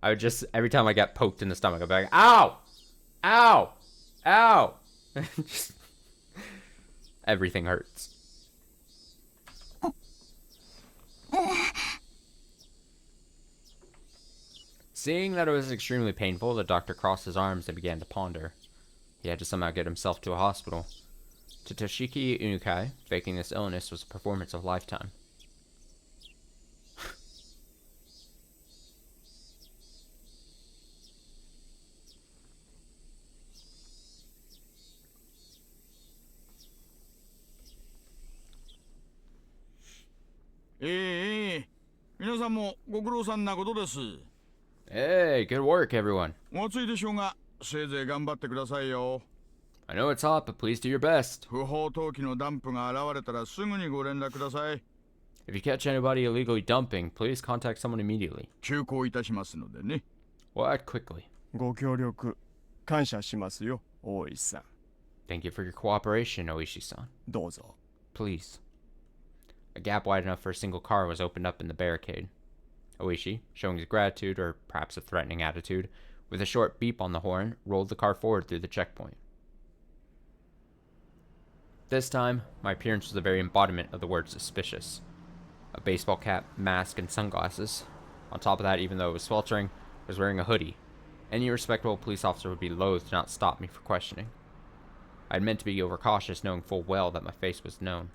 I would just, every time I got poked in the stomach, I'd be like, ow! Ow! Ow! Just, everything hurts. Seeing that it was extremely painful, the doctor crossed his arms and began to ponder. He had to somehow get himself to a hospital. To Toshiki Unukai, faking this illness was a performance of a lifetime. 皆さんもご苦労さんなことです。Hey, good work, everyone. お暑いでしょうが、せいぜい頑張ってくださいよ。I know it's hot, but please do your best. 不法投棄のダンプが現れたらすぐにご連絡ください。If you catch anybody illegally dumping, please contact someone immediately. 急行いたしますのでね。What quickly? ご協力感謝しますよ、大石さん。Thank you for your cooperation, Oishi-san. どうぞ。Please. A gap wide enough for a single car was opened up in the barricade. Oishi, showing his gratitude or perhaps a threatening attitude, with a short beep on the horn, rolled the car forward through the checkpoint. This time, my appearance was the very embodiment of the word suspicious. A baseball cap, mask, and sunglasses. On top of that, even though it was sweltering, I was wearing a hoodie. Any respectable police officer would be loath to not stop me for questioning. I had meant to be overcautious, knowing full well that my face was known.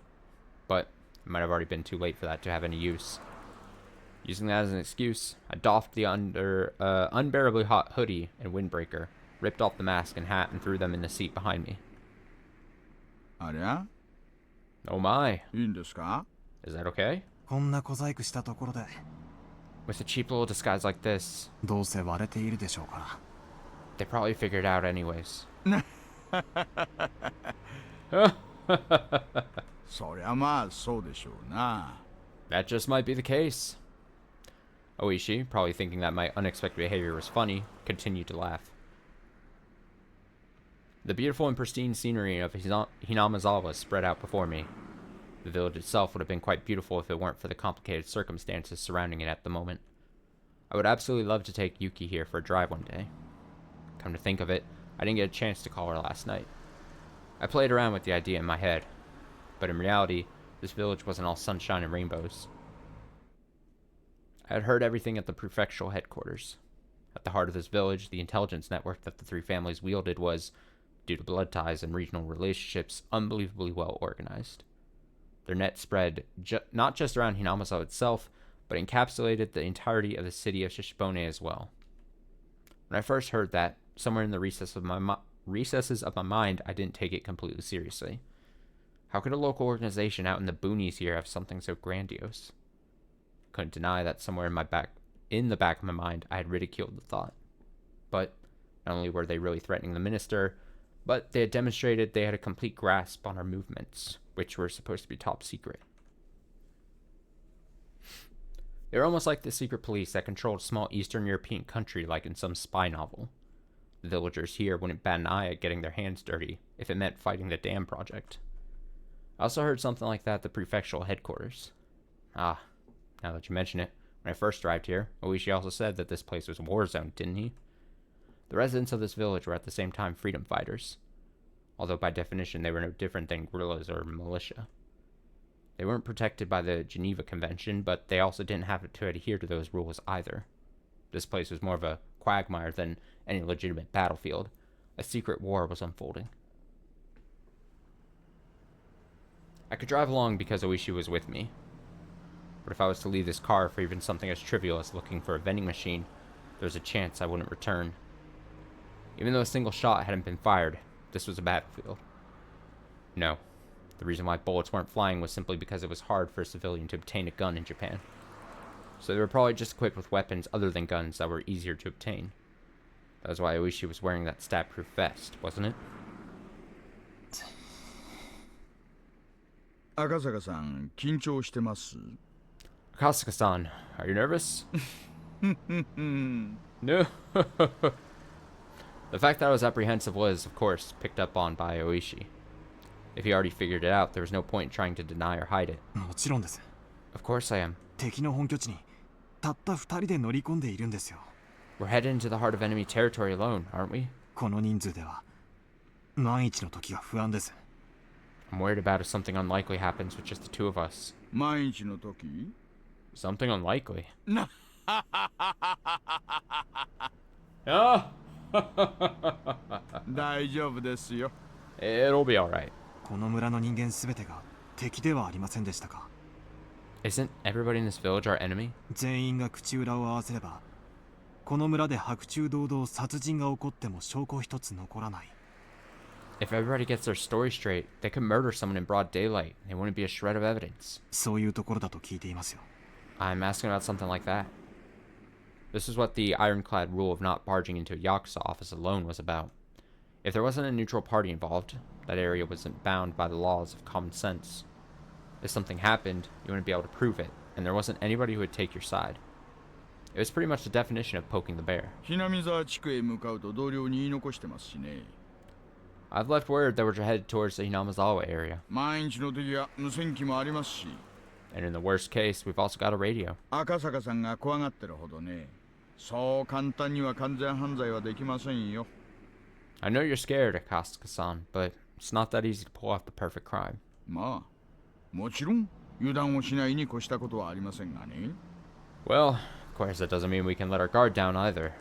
But it might have already been too late for that to have any use. Using that as an excuse, I doffed the unbearably hot hoodie and windbreaker, ripped off the mask and hat, and threw them in the seat behind me. ありゃ? Oh my. いいんですか? Is that okay? こんな小細工したところで With a cheap little disguise like this, どうせ割れているでしょうか they probably figured it out anyways. そりゃまあそうでしょうな。 That just might be the case. Oishi, probably thinking that my unexpected behavior was funny, continued to laugh. The beautiful and pristine scenery of Hinamazawa spread out before me. The village itself would have been quite beautiful if it weren't for the complicated circumstances surrounding it at the moment. I would absolutely love to take Yuki here for a drive one day. Come to think of it, I didn't get a chance to call her last night. I played around with the idea in my head, but in reality, this village wasn't all sunshine and rainbows. I had heard everything at the prefectural headquarters. At the heart of this village, the intelligence network that the three families wielded was, due to blood ties and regional relationships, unbelievably well organized. Their net spread not just around Hinamazawa itself, but encapsulated the entirety of the city of Shishibone as well. When I first heard that, somewhere in the recesses of my mind, I didn't take it completely seriously. How could a local organization out in the boonies here have something so grandiose? Couldn't deny that somewhere in the back of my mind, I had ridiculed the thought. But not only were they really threatening the minister, but they had demonstrated they had a complete grasp on our movements, which were supposed to be top secret. They were almost like the secret police that controlled a small Eastern European country like in some spy novel. The villagers here wouldn't bat an eye at getting their hands dirty if it meant fighting the dam project. I also heard something like that at the prefectural headquarters. Ah, now that you mention it, when I first arrived here, Oishi also said that this place was a war zone, didn't he? The residents of this village were at the same time freedom fighters, although by definition they were no different than guerrillas or militia. They weren't protected by the Geneva Convention, but they also didn't have to adhere to those rules either. This place was more of a quagmire than any legitimate battlefield. A secret war was unfolding. I could drive along because Oishi was with me, but if I was to leave this car for even something as trivial as looking for a vending machine, there was a chance I wouldn't return. Even though a single shot hadn't been fired, this was a battlefield. No, the reason why bullets weren't flying was simply because it was hard for a civilian to obtain a gun in Japan. So they were probably just equipped with weapons other than guns that were easier to obtain. That was why Oishi was wearing that stab-proof vest, wasn't it? 赤坂さん、緊張してます? Akasaka-san, are you nervous? No. The fact that I was apprehensive was, of course, picked up on by Oishi. If he already figured it out, there was no point in trying to deny or hide it. もちろんです Of course I am. 敵の本拠地にたった2人で乗り込んでいるんですよ We're headed into the heart of enemy territory alone, aren't we? この人数では万一の時が不安です I'm worried about if something unlikely happens with just the two of us. 万一の時? Something unlikely. Ah! 大丈夫ですよ It'll be alright. この村の人間すべてが敵ではありませんでしたか Isn't everybody in this village our enemy? 全員が口裏を合わせればこの村で白昼堂々殺人が起こっても証拠一つ残らない If everybody gets their story straight, they could murder someone in broad daylight. There wouldn't be a shred of evidence. そういうところだと聞いていますよ I'm asking about something like that. This is what the ironclad rule of not barging into a Yakuza office alone was about. If there wasn't a neutral party involved, that area wasn't bound by the laws of common sense. If something happened, you wouldn't be able to prove it, and there wasn't anybody who would take your side. It was pretty much the definition of poking the bear. ひなみ沢地区へ向かうと同僚に言い残してますしね。 I've left word that we're headed towards the Hinamazawa area. 万一の時は無線機もありますし。 And in the worst case, we've also got a radio. 赤坂さんが怖がってるほどね。そう簡単には完全犯罪はできませんよ。 I know you're scared, Akasuka-san, but it's not that easy to pull off the perfect crime. まあ、もちろん油断をしないに越したことはありませんがね。 Well, of course that doesn't mean we can let our guard down either.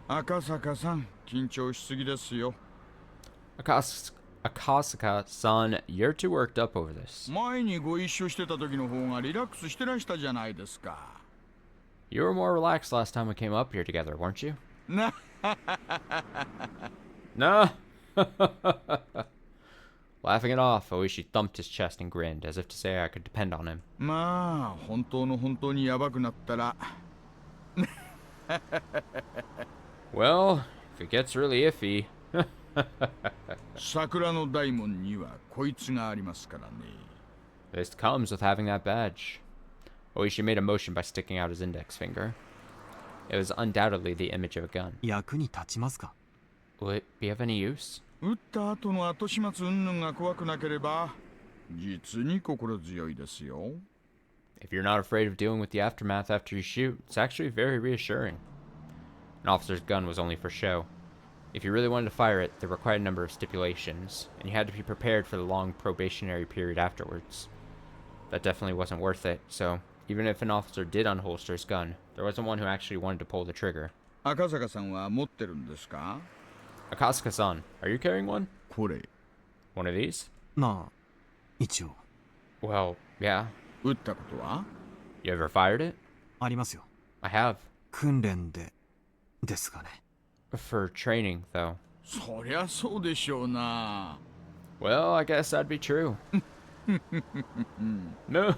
赤坂さん、緊張しすぎですよ。Akasuka-san, you're too worked up over this. 前にご一緒してた時の方がリラックスしてらしたじゃないですか。 You were more relaxed last time we came up here together, weren't you? No. Laughing it off, Oishi thumped his chest and grinned, as if to say I could depend on him. まあ、本当の本当にヤバくなったら。Well, if it gets really iffy. 桜の大門にはこいつがありますからね。 This comes with having that badge. Oishi made a motion by sticking out his index finger. It was undoubtedly the image of a gun. 役に立ちますか? Will it be of any use? 撃った後の後始末云々が怖くなければ、実に心強いですよ。 If you're not afraid of dealing with the aftermath after you shoot, it's actually very reassuring. An officer's gun was only for show. If you really wanted to fire it, there were quite a number of stipulations, and you had to be prepared for the long probationary period afterwards. That definitely wasn't worth it, so even if an officer did unholster his gun, there wasn't one who actually wanted to pull the trigger. 赤坂さんは持ってるんですか? Akasuka-san, are you carrying one? これ。 One of these? まあ、一応。 Well, yeah. 撃ったことは? You ever fired it? ありますよ。 I have. 訓練で、ですかね。For training, though. そりゃそうでしょうな。 Well, I guess that'd be true. No.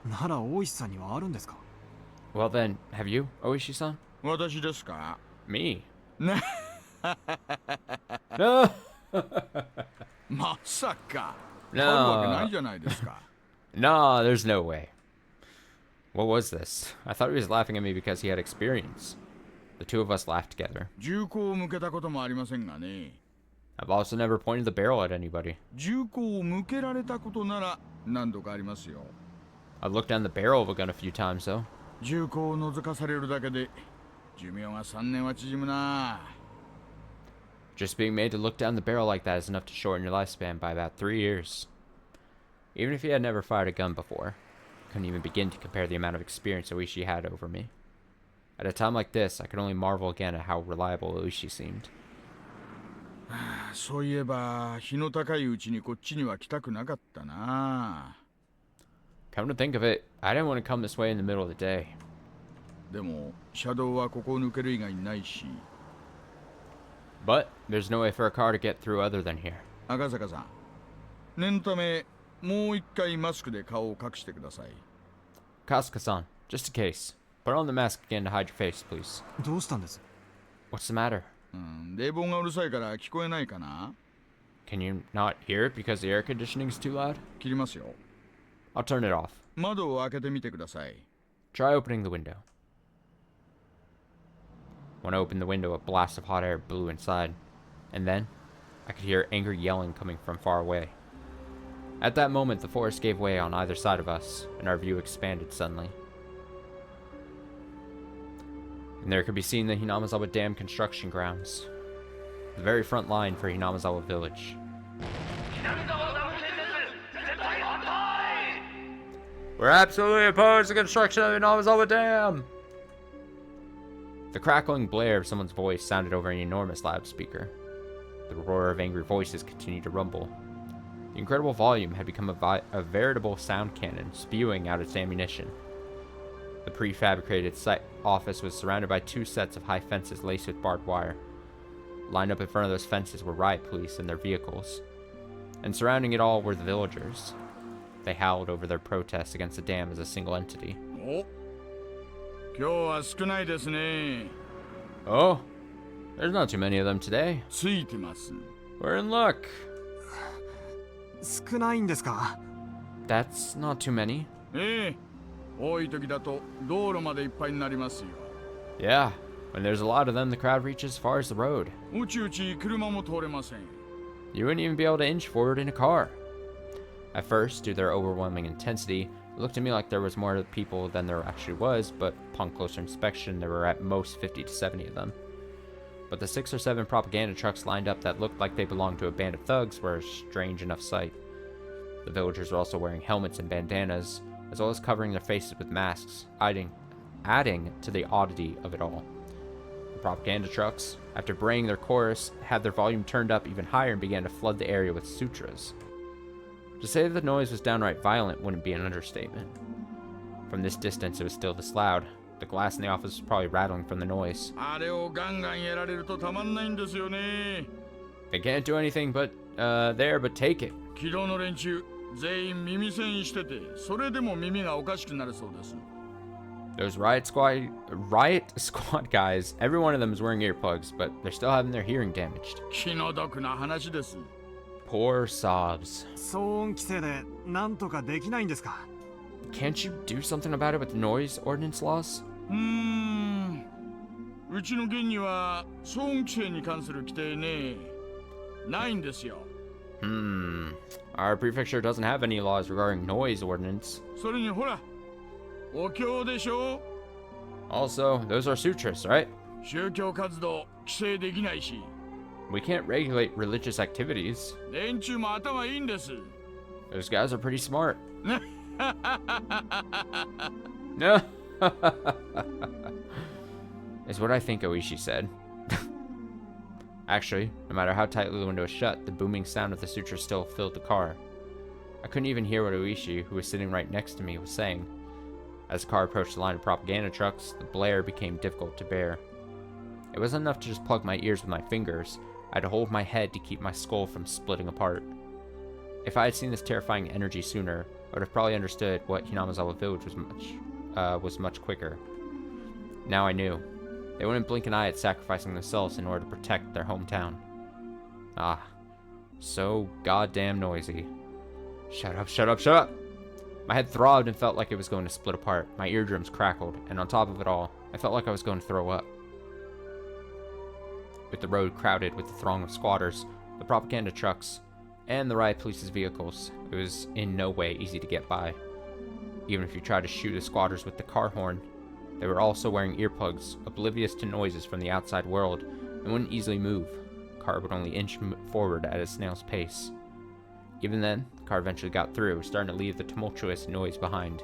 なら大石さんにはあるんですか? Well then, have you, Oishi-san? 私ですか? Me. No. まさか。 No. あるわけないじゃないですか。 No, there's no way. What was this? I thought he was laughing at me because he had experience. The two of us laughed together. 銃口を向けたこともありませんがね。 I've also never pointed the barrel at anybody. 銃口を向けられたことなら何度かありますよ。 I've looked down the barrel of a gun a few times, though. 銃口を覗かされるだけで寿命が3年は縮むな。 Just being made to look down the barrel like that is enough to shorten your lifespan by about 3 years. Even if he had never fired a gun before, I couldn't even begin to compare the amount of experience Oishi had over me. At a time like this, I could only marvel again at how reliable Oishi seemed. そういえば日の高いうちにこっちには来たくなかったな。 Come to think of it, I didn't want to come this way in the middle of the day. でも車道はここを抜ける以外にないし。 But there's no way for a car to get through other than here. 赤坂さん、念のためもう一回マスクで顔を隠してください。 Kasuka-san, just in case. Put on the mask again to hide your face, please. どうしたんです? What's the matter? 冷房がうるさいから聞こえないかな? Can you not hear it because the air conditioning's too loud? 切りますよ。 I'll turn it off. 窓を開けてみてください。 Try opening the window. When I opened the window, a blast of hot air blew inside. And then, I could hear angry yelling coming from far away. At that moment, the forest gave way on either side of us, and our view expanded suddenly. And there could be seen the Hinamazawa Dam construction grounds. The very front line for Hinamazawa Village. We're absolutely opposed to the construction of the Hinamazawa Dam! The crackling blare of someone's voice sounded over an enormous loudspeaker. The roar of angry voices continued to rumble. The incredible volume had become a veritable sound cannon, spewing out its ammunition. The prefabricated office was surrounded by 2 sets of high fences laced with barbed wire. Lined up in front of those fences were riot police and their vehicles. And surrounding it all were the villagers. They howled over their protests against the dam as a single entity. お、今日は少ないですね。 Oh, there's not too many of them today. ついてます。 We're in luck. 少ないんですか? That's not too many. ええ、多い時だと道路までいっぱいになりますよ。 Yeah, when there's a lot of them, the crowd reaches as far as the road. うちうち車も通れません。 You wouldn't even be able to inch forward in a car. At first, due to their overwhelming intensity, it looked to me like there was more people than there actually was, but upon closer inspection, there were at most 50 to 70 of them. But the 6 or 7 propaganda trucks lined up that looked like they belonged to a band of thugs were a strange enough sight. The villagers were also wearing helmets and bandanas, as well as covering their faces with masks, adding to the oddity of it all. The propaganda trucks, after braying their chorus, had their volume turned up even higher and began to flood the area with sutras. To say that the noise was downright violent wouldn't be an understatement. From this distance, it was still this loud. The glass in the office was probably rattling from the noise. あれをガンガンやられるとたまんないんですよね。 They can't do anything but, but take it. 昨日の連中、全員耳栓してて、それでも耳がおかしくなるそうです。 Those riot squad guys, every one of them is wearing earplugs, but they're still having their hearing damaged. 気の毒な話です。 Poor sobs. 騒音規制でなんとかできないんですか? Can't you do something about it with the noise ordinance laws? うちの県には騒音規制に関する規定ね、ないんですよ。 Our prefecture doesn't have any laws regarding noise ordinance. それにほら、お経でしょ? Also, those are sutras, right? 宗教活動規制できないし。 We can't regulate religious activities. 連中も頭いいんです。 Those guys are pretty smart. No. Is what I think Oishi said. Actually, no matter how tightly the window was shut, the booming sound of the sutra still filled the car. I couldn't even hear what Oishi, who was sitting right next to me, was saying. As the car approached the line of propaganda trucks, the blare became difficult to bear. It wasn't enough to just plug my ears with my fingers. I had to hold my head to keep my skull from splitting apart. If I had seen this terrifying energy sooner, I would have probably understood what Hinamazawa village was much quicker. Now I knew. They wouldn't blink an eye at sacrificing themselves in order to protect their hometown. Ah, so goddamn noisy. Shut up, shut up, shut up! My head throbbed and felt like it was going to split apart. My eardrums crackled, and on top of it all, I felt like I was going to throw up. With the road crowded with the throng of squatters, the propaganda trucks, and the riot police's vehicles, it was in no way easy to get by. Even if you tried to shoot the squatters with the car horn, they were also wearing earplugs, oblivious to noises from the outside world, and wouldn't easily move. The car would only inch forward at a snail's pace. Even then, the car eventually got through, starting to leave the tumultuous noise behind.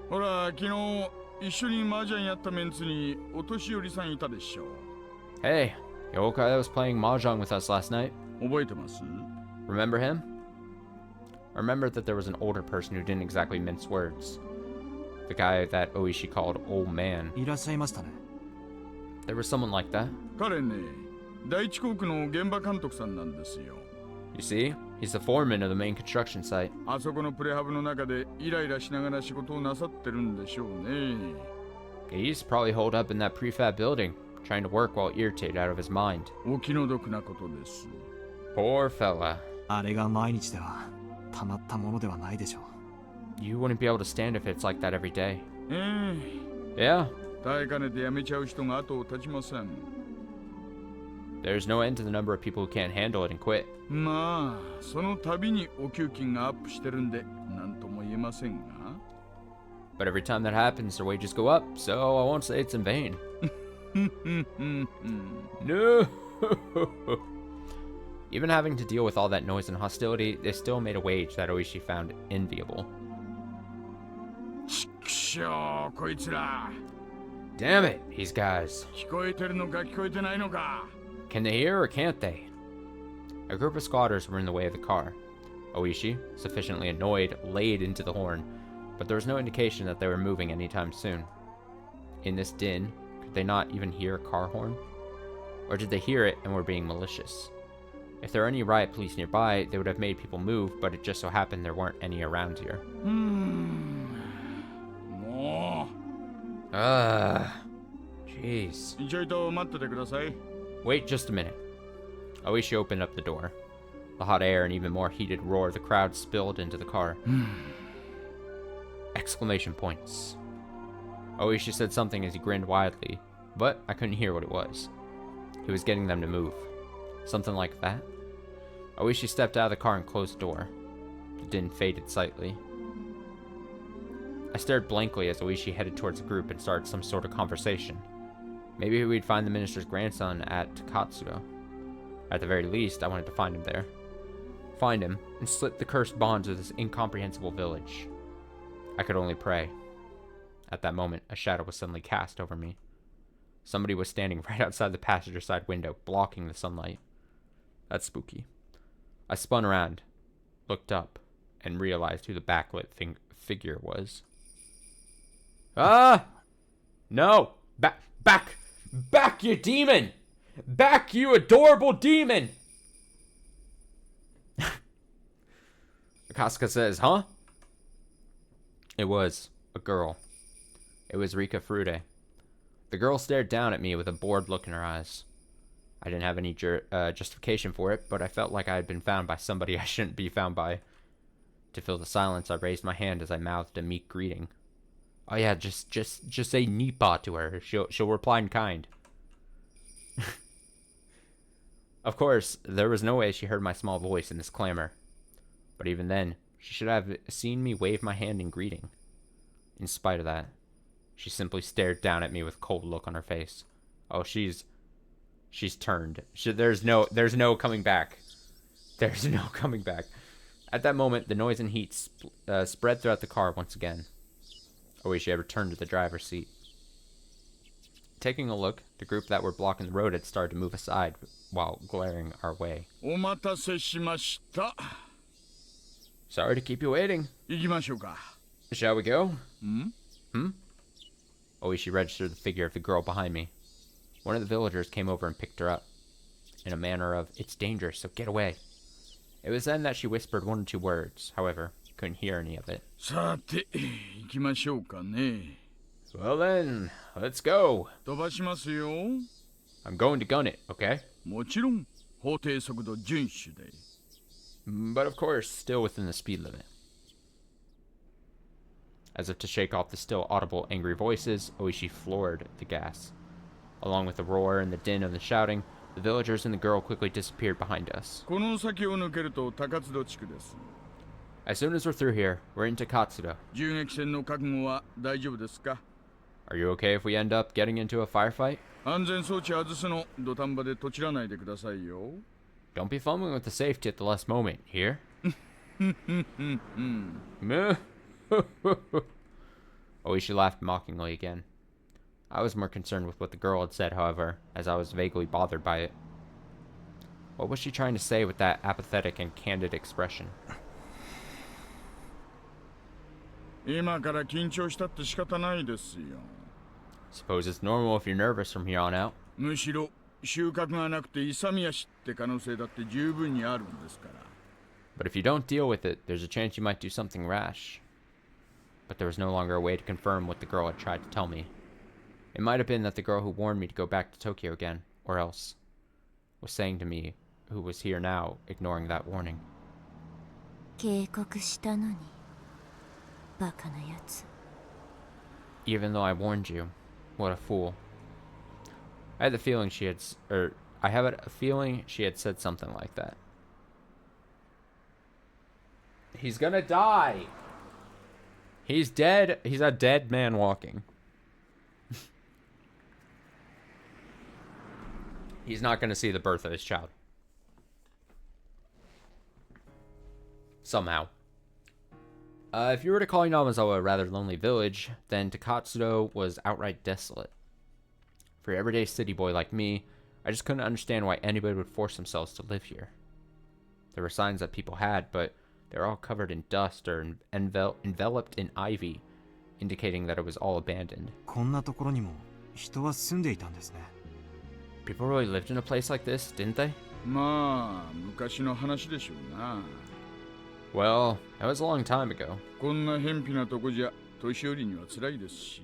ほら、昨日一緒に麻雀やったメンツにお年寄りさんいたでしょ。 Hey, the old guy that was playing mahjong with us last night. 覚えてます? Remember him? I remember that there was an older person who didn't exactly mince words. The guy that Oishi called Old Man. いらっしゃいましたね。 There was someone like that. 彼ね、第一航空の現場監督さんなんですよ。 You see, he's the foreman of the main construction site. あそこのプレハブの中でイライラしながら仕事をなさってるんでしょうね。 He's probably holed up in that prefab building, trying to work while irritated out of his mind. お気の毒なことです。 Poor fella. あれが毎日ではたまったものではないでしょう。 You wouldn't be able to stand if it's like that every day. Yeah. Yeah. 耐えかねて辞めちゃう人が後を絶ちません。 There's no end to the number of people who can't handle it and quit. まあ、その度にお給金がアップしてるんで、なんとも言えませんが。 But every time that happens, their wages go up, so I won't say it's in vain. No. Even having to deal with all that noise and hostility, they still made a wage that Oishi found enviable. ちくしょう、こいつら。 Damn it, these guys. 聞こえてるのか聞こえてないのか。 Can they hear or can't they? A group of squatters were in the way of the car. Oishi, sufficiently annoyed, laid into the horn, but there was no indication that they were moving anytime soon. In this din, could they not even hear a car horn? Or did they hear it and were being malicious? If there were any riot police nearby, they would have made people move, but it just so happened there weren't any around here. Jeez. Wait just a minute. Oishi opened up the door. The hot air and even more heated roar of the crowd spilled into the car. Exclamation points. Oishi said something as he grinned widely, but I couldn't hear what it was. He was getting them to move. Something like that? Oishi stepped out of the car and closed the door. The din faded slightly. I stared blankly as Oishi headed towards the group and started some sort of conversation. Maybe we'd find the minister's grandson at Takatsudo. At the very least, I wanted to find him there. Find him, and slip the cursed bonds of this incomprehensible village. I could only pray. At that moment, a shadow was suddenly cast over me. Somebody was standing right outside the passenger side window, blocking the sunlight. That's spooky. I spun around, looked up, and realized who the backlit figure was. Ah! No! Back, you demon! Back, you adorable demon! Akasuka says, huh? It was a girl. It was Rika Frude. The girl stared down at me with a bored look in her eyes. I didn't have any justification for it, but I felt like I had been found by somebody I shouldn't be found by. To fill the silence, I raised my hand as I mouthed a meek greeting. Oh yeah, just say Nipa to her. She'll reply in kind. Of course, there was no way she heard my small voice in this clamor. But even then, she should have seen me wave my hand in greeting. In spite of that, she simply stared down at me with a cold look on her face. Oh, she's turned. There's no coming back. There's no coming back. At that moment, the noise and heat spread throughout the car once again. Oishi had returned to the driver's seat. Taking a look, the group that were blocking the road had started to move aside while glaring our way. Sorry to keep you waiting. Shall we go? Oishi registered the figure of the girl behind me. One of the villagers came over and picked her up, in a manner of, "It's dangerous, so get away." It was then that she whispered one or two words. However, couldn't hear any of it. Well then, let's go. I'm going to gun it, okay? But of course, still within the speed limit. As if to shake off the still audible angry voices, Oishi floored the gas. Along with the roar and the din of the shouting, the villagers and the girl quickly disappeared behind us. As soon as we're through here, we're in Takatsudo. Are you okay if we end up getting into a firefight? Don't be fumbling with the safety at the last moment, here? Oishi laughed mockingly again. I was more concerned with what the girl had said, however, as I was vaguely bothered by it. What was she trying to say with that apathetic and candid expression? Suppose it's normal if you're nervous from here on out. But if you don't deal with it, there's a chance you might do something rash. But there was no longer a way to confirm what the girl had tried to tell me. It might have been that the girl who warned me to go back to Tokyo again, or else was saying to me, who was here now, ignoring that warning. Even though I warned you, what a fool. I had a feeling she had said something like that. He's gonna die. He's dead. He's a dead man walking. He's not gonna see the birth of his child. Somehow. If you were to call Inamazawa a rather lonely village, then Takatsudo was outright desolate. For an everyday city boy like me, I just couldn't understand why anybody would force themselves to live here. There were signs that people had, but they were all covered in dust or enveloped in ivy, indicating that it was all abandoned. People really lived in a place like this, didn't they? まあ昔の話でしょうな。 Well, that was a long time ago. こんな偏僻なとこじゃ年寄りには辛いですし。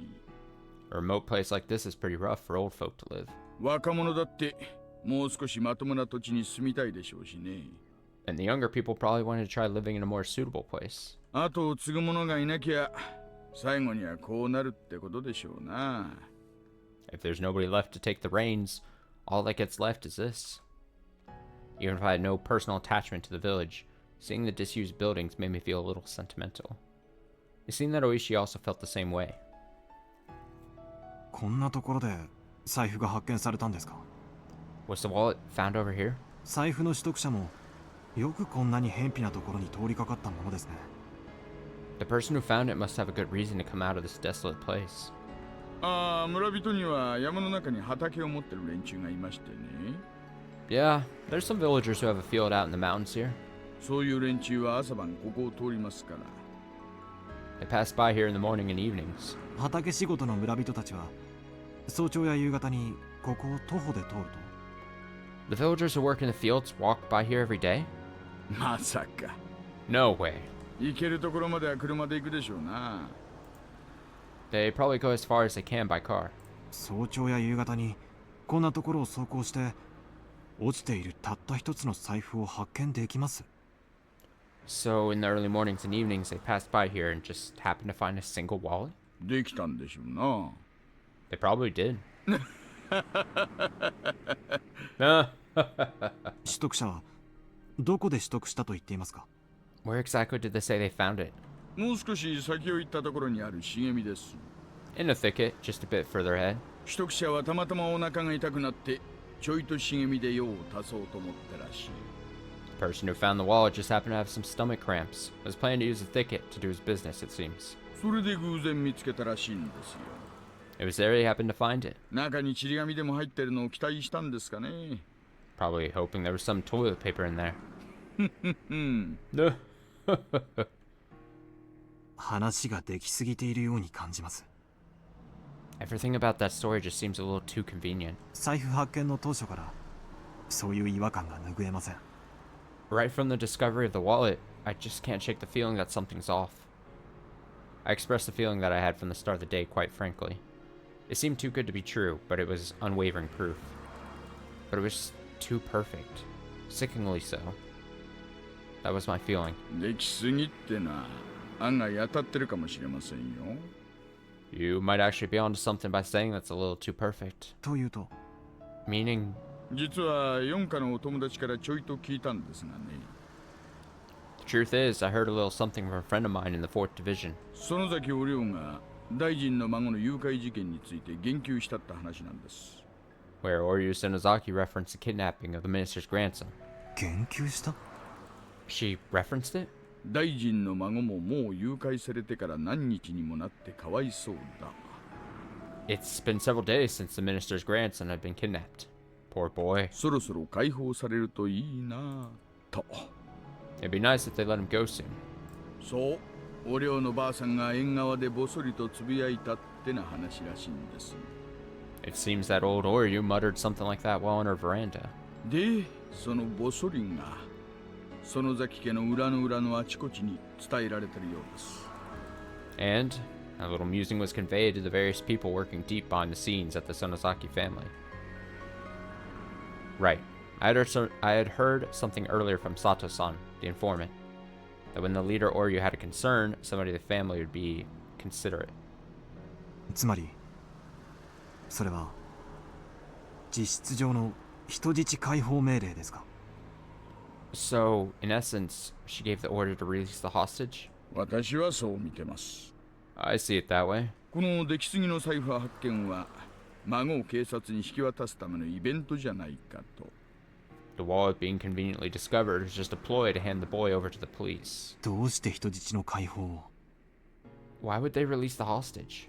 A remote place like this is pretty rough for old folk to live. 若者だってもう少しまともな土地に住みたいでしょうしね。 And the younger people probably wanted to try living in a more suitable place. 後を継ぐ者がいなきゃ最後にはこうなるってことでしょうな。 If there's nobody left to take the reins, all that gets left is this. Even if I had no personal attachment to the village, seeing the disused buildings made me feel a little sentimental. It seemed that Oishi also felt the same way. こんなところで財布が発見されたんですか？ Was the wallet found over here? 財布の取得者もよくこんなに偏僻なところに通りかかったものですね。 The person who found it must have a good reason to come out of this desolate place. ああ、村人には山の中に畑を持ってる連中がいましてね。 Yeah, there's some villagers who have a field out in the mountains here. そういう連中は朝晩ここを通りますから。 They pass by here in the morning and evenings. 畑仕事の村人たちは早朝や夕方にここを徒歩で通ると。 The villagers who work in the fields walk by here every day? まさか。 No way. 行けるところまでは車で行くでしょうな。 They probably go as far as they can by car. 早朝や夕方にこんなところを走行して落ちているたった一つの財布を発見できます。 So in the early mornings and evenings they passed by here and just happened to find a single wallet? できたんでしょうな。 They probably did. 取得者はどこで取得したと言っていますか？ Where exactly did they say they found it? もう少し先を行ったところにある茂みです。 In a thicket, just a bit further ahead. 取得者はたまたまお腹が痛くなってちょいと茂みで用を足そうと思ったらしい。 The person who found the wallet just happened to have some stomach cramps. Was planning to use the thicket to do his business, it seems. それで偶然見つけたらしいんですよ。 It was there he happened to find it. 中にちり紙でも入ってるのを期待したんですかね。 Probably hoping there was some toilet paper in there. 話ができすぎているように感じます。 Everything about that story just seems a little too convenient. 財布発見の当初からそういう違和感が拭えません。 Right from the discovery of the wallet, I just can't shake the feeling that something's off. I expressed the feeling that I had from the start of the day, quite frankly. It seemed too good to be true, but it was unwavering proof. But it was too perfect. Sickeningly so. That was my feeling. できすぎってな、案外当たってるかもしれませんよ。 You might actually be onto something by saying that's a little too perfect. というと Meaning? 実は四課のお友達からちょいと聞いたんですがね。 The truth is, I heard a little something from a friend of mine in the 4th Division. 園崎お涼が大臣の孫の誘拐事件について言及したって話なんです。 Where Oryu Senozaki referenced the kidnapping of the minister's grandson. 言及した？ She referenced it? 大臣の孫ももう誘拐されてから何日にもなってかわいそうだ。 It's been several days since the minister's grandson had been kidnapped. Poor boy. そろそろ解放されるといいなと。 It'd be nice if they let him go soon. そう、お涼のばあさんが縁側でぼそりとつぶやいたってな話らしいんです。 It seems that old Oryu muttered something like that while on her veranda. で、そのぼそりが園崎家の裏の裏のあちこちに伝えられてるようです。 And a little musing was conveyed to the various people working deep behind the scenes at the Sonozaki family. Right. I had heard something earlier from Sato-san, the informant, that when the leader Oryu had a concern, somebody in the family would be considerate. つまりそれは実質上の人質解放命令ですか？ So, in essence, she gave the order to release the hostage? 私はそう見てます。 I see it that way. この出来すぎの財布発見は孫を警察に引き渡すためのイベントじゃないかと。 The wallet being conveniently discovered was just a ploy to hand the boy over to the police. どうして人質の解放を？ Why would they release the hostage?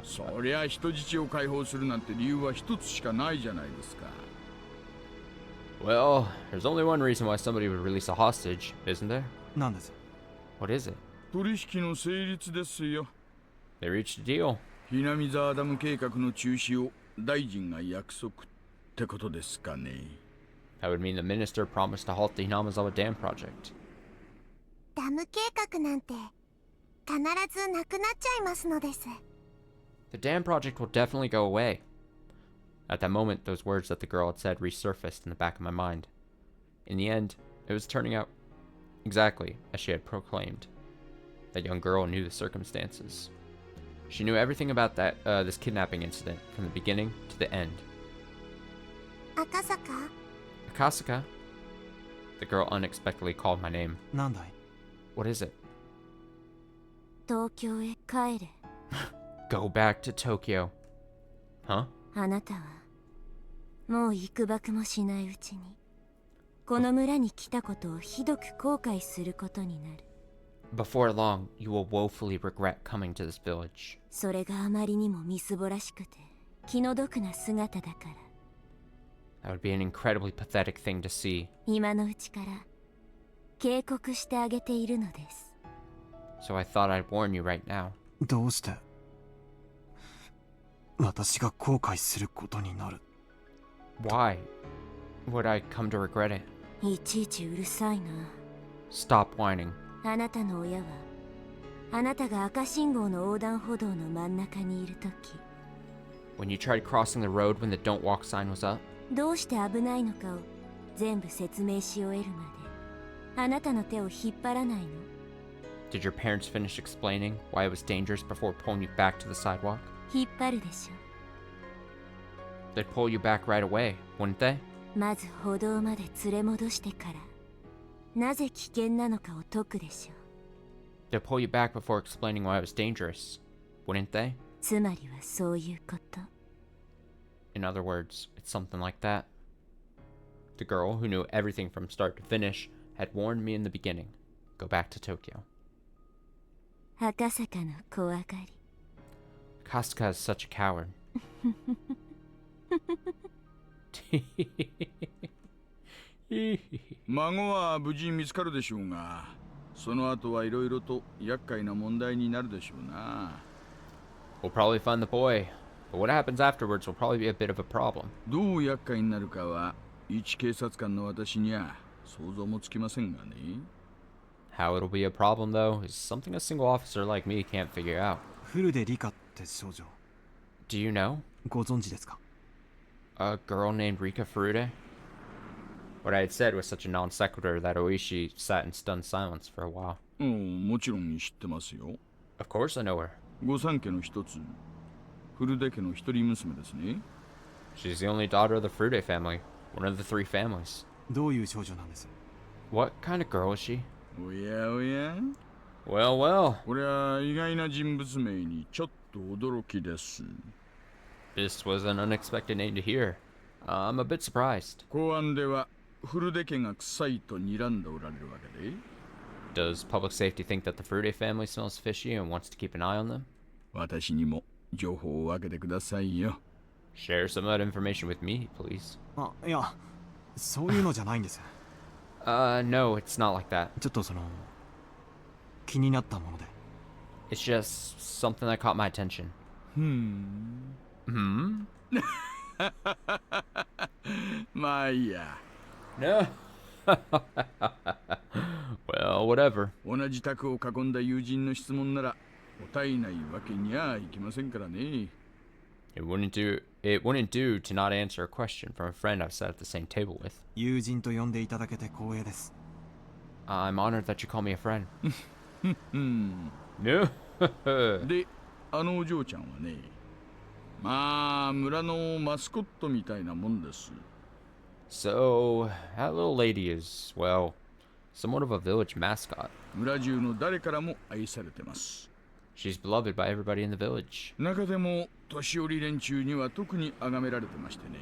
そりゃ人質を解放するなんて理由は一つしかないじゃないですか。 Well, there's only one reason why somebody would release a hostage, isn't there? なんです？ What is it? 取引の成立ですよ。 They reached a deal. ひなみざアダム計画の中止を大臣が約束ってことですかね。 That would mean the minister promised to halt the Hinamazawa Dam project. ダム計画なんて必ずなくなっちゃいますのです。 The dam project will definitely go away. At that moment, those words that the girl had said resurfaced in the back of my mind. In the end, it was turning out exactly as she had proclaimed. That young girl knew the circumstances. She knew everything about this kidnapping incident from the beginning to the end. Akasaka? Akasaka? The girl unexpectedly called my name. なんだい? What is it? 東京へ帰れ。 Go back to Tokyo. Huh? あなたはもう幾ばくもしないうちにこの村に来たことをひどく後悔することになる。 Before long, you will woefully regret coming to this village. それがあまりにもみすぼらしくて気の毒な姿だから。 That would be an incredibly pathetic thing to see. 今のうちから警告してあげているのです。 So I thought I'd warn you right now. どうして私が後悔することになる? Why would I come to regret it? いちいちうるさいな。 Stop whining. あなたの親はあなたが赤信号の横断歩道の真ん中にいるとき When you tried crossing the road when the don't walk sign was up? どうして危ないのかを全部説明し終えるまであなたの手を引っ張らないの? Did your parents finish explaining why it was dangerous before pulling you back to the sidewalk? 引っ張るでしょ。 They'd pull you back right away, wouldn't they? まず歩道まで連れ戻してからなぜ危険なのかを解くでしょう。 They'd pull you back before explaining why it was dangerous, wouldn't they? つまりはそういうこと。 In other words, it's something like that. The girl who knew everything from start to finish had warned me in the beginning. Go back to Tokyo. 赤坂の怖がり。 Kasuka is such a coward. 孫は無事見つかるでしょうが、その後はいろいろと厄介な問題になるでしょうな。 We'll probably find the boy, but what happens afterwards will probably be a bit of a problem. どう厄介になるかは一警察官の私には想像もつきませんがね。 How it'll be a problem, though, is something a single officer like me can't figure out. フルでリカって少女 Do you know? ご存知ですか? A girl named Rika Furude? What I had said was such a non sequitur that Oishi sat in stunned silence for a while. もちろん知ってますよ。 Of course I know her. 御三家の一つ、フルデ家の一人娘ですね。 She's the only daughter of the Furude family, one of the three families. どういう少女なんです? What kind of girl is she? おやおや Well, well. これは意外な人物名にちょっと驚きです。 This was an unexpected name to hear. I'm a bit surprised. 公安ではフルデ家が臭いと睨んでおられるわけで。 Does public safety think that the Furude family smells fishy and wants to keep an eye on them? 私にも情報を分けてくださいよ。 Share some of that information with me, please. あ、いや、そういうのじゃないんです。 No, it's not like that. ちょっと気になったもので。 It's just something that caught my attention. Hmm? まあいいや。 No. Well, whatever. 同じ卓を囲んだ友人の質問なら答えないわけにはいきませんからね。 It wouldn't do to not answer a question from a friend I've sat at the same table with. 友人と呼んでいただけて光栄です。 I'm honored that you call me a friend. No. で、あのお嬢ちゃんはね、まあ村のマスコットみたいなもんです。 So, that little lady is, well, somewhat of a village mascot. 村中の誰からも愛されてます。 She's beloved by everybody in the village. 中でも年寄り連中には特に崇められてましてね。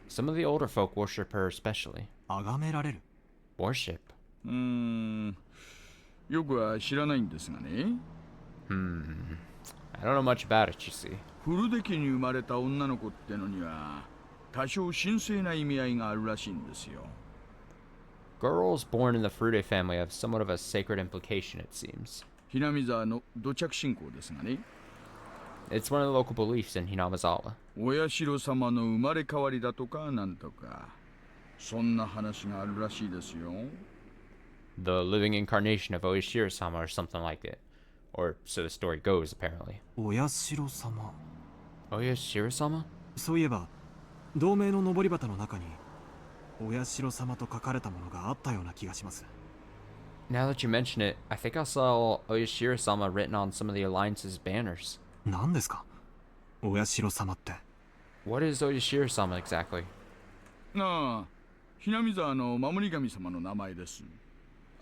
Some of the older folk worship her especially. 崇められる? Worship? よくは知らないんですがね。I don't know much about it, you see. フルデ家に生まれた女の子ってのには多少神聖な意味合いがあるらしいんですよ。 Girls born in the Furude family have somewhat of a sacred implication, it seems. ひなみ沢の土着信仰ですがね。It's one of the local beliefs in Hinamazawa. お社様の生まれ変わりだとかなんとか、そんな話があるらしいですよ。The living incarnation of Oishiro-sama or something like it. Or so the story goes, apparently. お社様。Oishiro-sama? そういえば、同盟の登り旗の中に、お社様と書かれたものがあったような気がします。Now that you mention it, I think I saw Oishiro-sama written on some of the Alliance's banners. 何ですかお社様って。What is Oishiro-sama exactly? なあ、ひなみ沢の守り神様の名前です。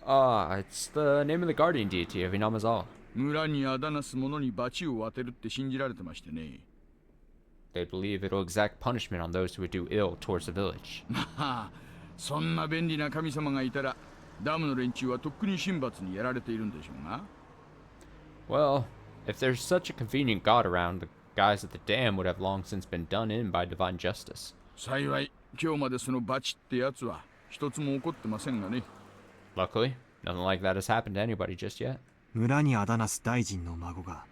It's the name of the guardian deity of Hinamazawa. 村にあだなす者に罰を当てるって信じられてましてね。They believe it'll exact punishment on those who would do ill towards the village. まあ、そんな便利な神様がいたら、ダムの連中はとっくに神罰にやられているんでしょうが。Well, if there's such a convenient god around, the guys at the dam would have long since been done in by divine justice. 幸い、今日までその罰ってやつは一つも起こってませんがね。Luckily, nothing like that has happened to anybody just yet. 村にあだなす大臣の孫が、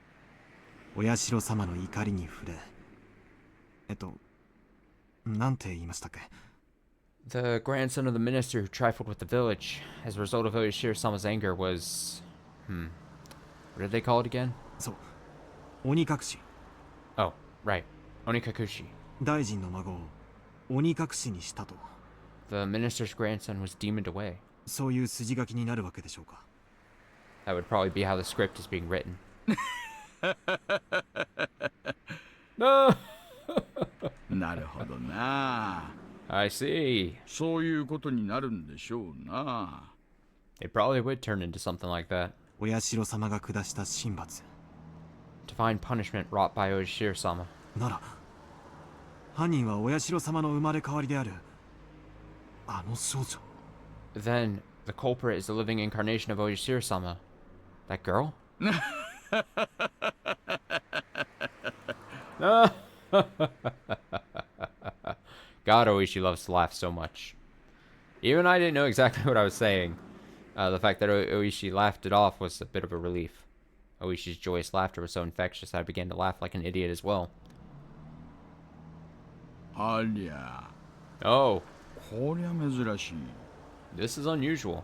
お社様の怒りに触れ、なんて言いましたっけ The grandson of the minister who trifled with the village, as a result of Oishiro-sama's anger, was... What did they call it again? そう、鬼隠し。Oh, right. Onikakushi. 大臣の孫を鬼隠しにしたと。The minister's grandson was demoned away. そういう筋書きになるわけでしょうか。That would probably be how the script is being written. No! なるほどな。I see. そういうことになるんでしょうな。It probably would turn into something like that. お社様が下した神罰。Divine punishment wrought by Oishiro-sama. なら、犯人はお社様の生まれ変わりである、あの少女。Then, the culprit is the living incarnation of Oishiro-sama. That girl? God, Oishi loves to laugh so much. Even I didn't know exactly what I was saying. The fact that Oishi laughed it off was a bit of a relief. Oishi's joyous laughter was so infectious that I began to laugh like an idiot as well. ありゃ。Oh. こりゃ珍しい。This is unusual.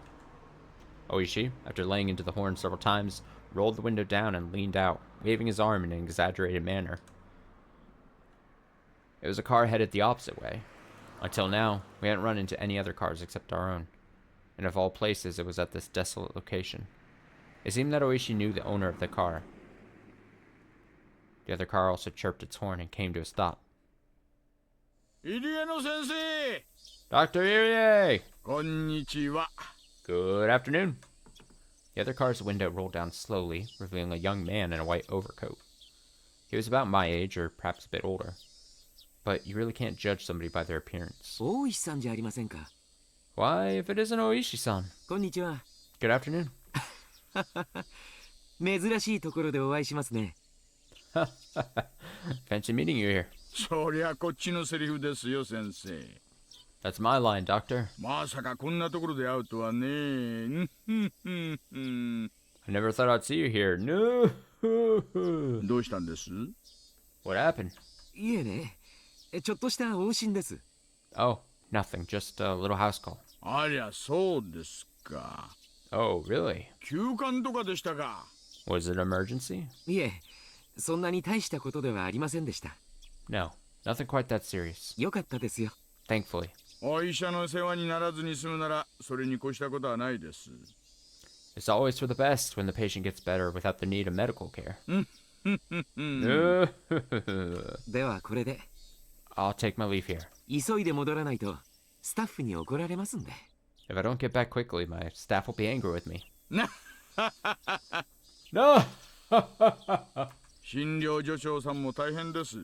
Oishi, after laying into the horn several times, rolled the window down and leaned out, waving his arm in an exaggerated manner. It was a car headed the opposite way. Until now, we hadn't run into any other cars except our own. And of all places, it was at this desolate location. It seemed that Oishi knew the owner of the car. The other car also chirped its horn and came to a stop. Irie-no-sensei! Dr. Irie! Konnichiwa. Good afternoon. The other car's window rolled down slowly, revealing a young man in a white overcoat. He was about my age, or perhaps a bit older. But you really can't judge somebody by their appearance. Oishi-san じゃありませんか。Why, if it isn't Oishi-san? こんにちは。Good afternoon. 珍しいところでお会いしますね。Fancy meeting you here. そりゃこっちのセリフですよ、先生。That's my line, Doctor. まさかこんなところで会うとはね。I never thought I'd see you here. No. どうしたんです What happened? いえね、ちょっとした往診です。Oh, nothing. Just a little house call. ありゃ、そうですか。Oh, really? 休館とかでしたか Was it an emergency? いえ、そんなに大したことではありませんでした。No, nothing quite that serious. よかったですよ。Thankfully. お医者の世話にならずに済むなら、それに越したことはないです。It's always for the best when the patient gets better without the need of medical care. ではこれで。I'll take my leave here. 急いで戻らないと、スタッフに怒られますんで。If I don't get back quickly, my staff will be angry with me. No! 診療所長さんも大変です。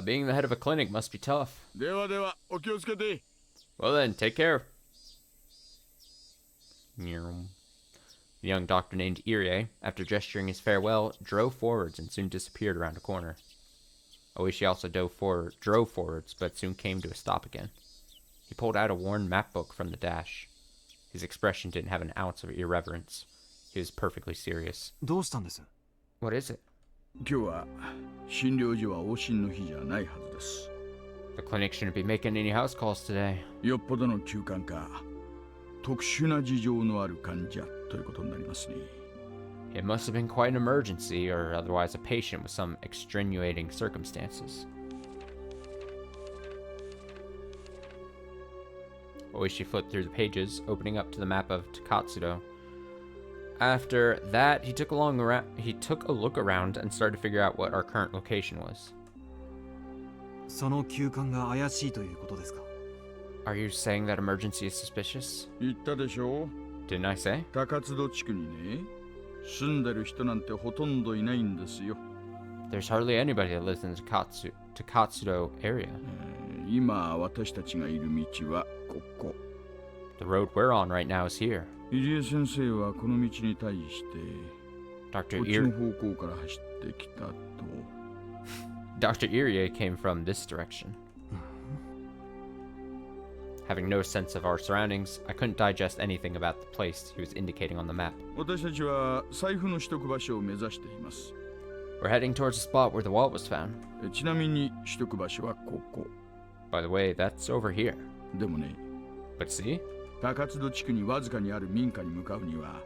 Being the head of a clinic must be tough. ではでは、お気をつけて。Well then, take care. The young doctor named Irie, after gesturing his farewell, drove forwards and soon disappeared around a corner. Oishi also drove forwards, but soon came to a stop again. He pulled out a worn map book from the dash. His expression didn't have an ounce of irreverence. He was perfectly serious. どうしたんです What is it? 今日は診療所は往診の日じゃないはずです。The clinic shouldn't be making any house calls today. よっぽどの急患か特殊な事情のある患者ということになりますね。It must have been quite an emergency, or otherwise a patient with some extenuating circumstances. Oishi flipped through the pages, opening up to the map of Takatsudo. After that, he took a look around and started to figure out what our current location was. その急患が怪しいということですか? Are you saying that emergency is suspicious? 言ったでしょ? Didn't I say? 高津戸地区にね、住んでる人なんてほとんどいないんですよ。There's hardly anybody that lives in the Takatsudo area. 今私たちがいる道はここ。The road we're on right now is here. 入江先生はこの道に対して、Dr. こっちの方向から走ってきたと。Dr. Irie came from this direction. Having no sense of our surroundings, I couldn't digest anything about the place he was indicating on the map. 私たちは財布の取得場所を目指しています。We're heading towards the spot where the wallet was found. ちなみに取得場所はここ。By the way, that's over here. でもね、But see? 高津戸地区にわずかにある民家に向かうには、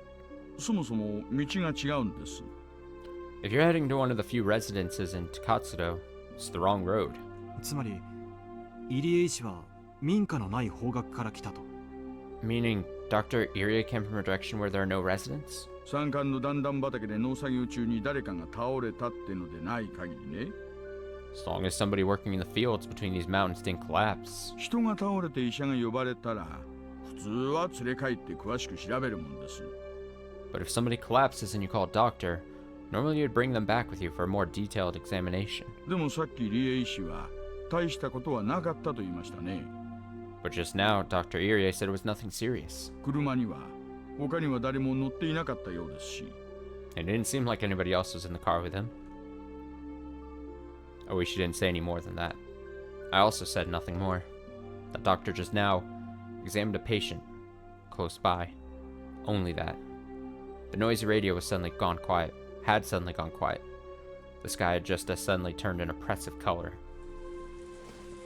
そもそも道が違うんです。If you're heading to one of the few residences in Takatsudo, it's the wrong road. つまり、入江医師は民家のない方角から来たと。Meaning, Dr. Irie came from a direction where there are no residents? 山間の段々畑で農作業中に誰かが倒れたってのでない限りね。As long as somebody working in the fields between these mountains didn't collapse. 人が倒れて医者が呼ばれたら、普通は連れ帰って詳しく調べるもんです。But if somebody collapses and you call a doctor, normally you'd bring them back with you for a more detailed examination. でもさっきリエ医師は大したことはなかったと言いましたね。But just now, Dr. Irie said it was nothing serious. 車には他には誰も乗っていなかったようですし。It didn't seem like anybody else was in the car with him. I wish she didn't say any more than that. I also said nothing more. The doctor just now examined a patient close by. Only that. The noisy radio was suddenly gone quiet. Had suddenly gone quiet. The sky had just as suddenly turned an oppressive color.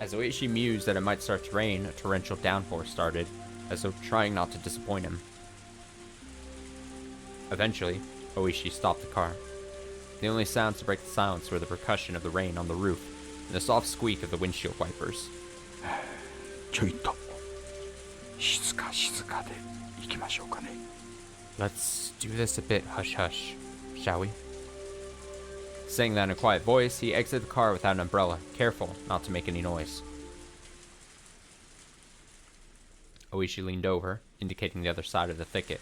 As Oishi mused that it might start to rain, a torrential downpour started, as though trying not to disappoint him. Eventually, Oishi stopped the car. The only sounds to break the silence were the percussion of the rain on the roof and the soft squeak of the windshield wipers. ちょいと静かで行きましょうかね。Let's do this a bit hush-hush, shall we? Saying that in a quiet voice, he exited the car without an umbrella, careful not to make any noise. Oishi leaned over, indicating the other side of the thicket.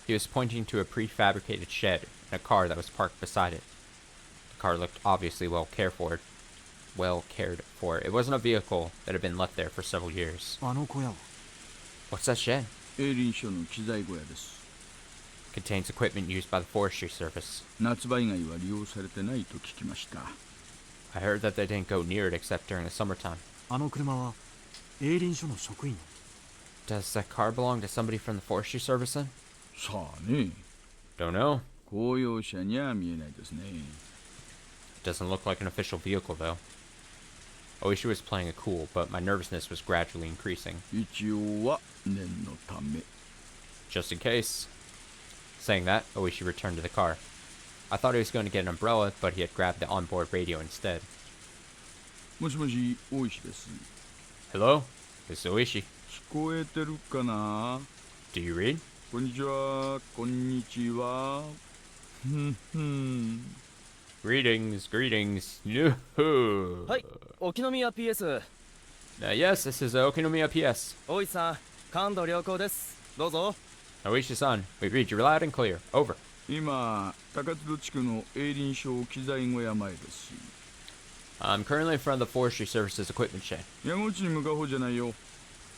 He was pointing to a prefabricated shed and a car that was parked beside it. The car looked obviously well cared for. It wasn't a vehicle that had been left there for several years. What's that shed? 営林署の機材小屋です。Contains equipment used by the forestry service. 夏場以外は利用されてないと聞きました。I heard that they didn't go near it except during the summertime. あの車は営林署の職員。Does that car belong to somebody from the forestry service then? さあね。Don't know. 公用車には見えないですね。It doesn't look like an official vehicle though. Oishi was playing it cool, but my nervousness was gradually increasing. 一応は念のため。Just in case. Saying that, Oishi returned to the car. I thought he was going to get an umbrella, but he had grabbed the onboard radio instead. もしもし、大石です。Hello? This is Oishi. 聞こえてるかな? Do you read? こんにちは、こんにちは。Greetings. Yoo-hoo. はい、Okinomiya PS. Yes, this is Okinomiya PS. 大石さん、感度良好です。どうぞ。Oishi-san, we read you loud and clear. Over. 今、高津戸地区の営林署機材小屋前です。I'm currently in front of the forestry services equipment shed. 矢口に向かう方じゃないよ。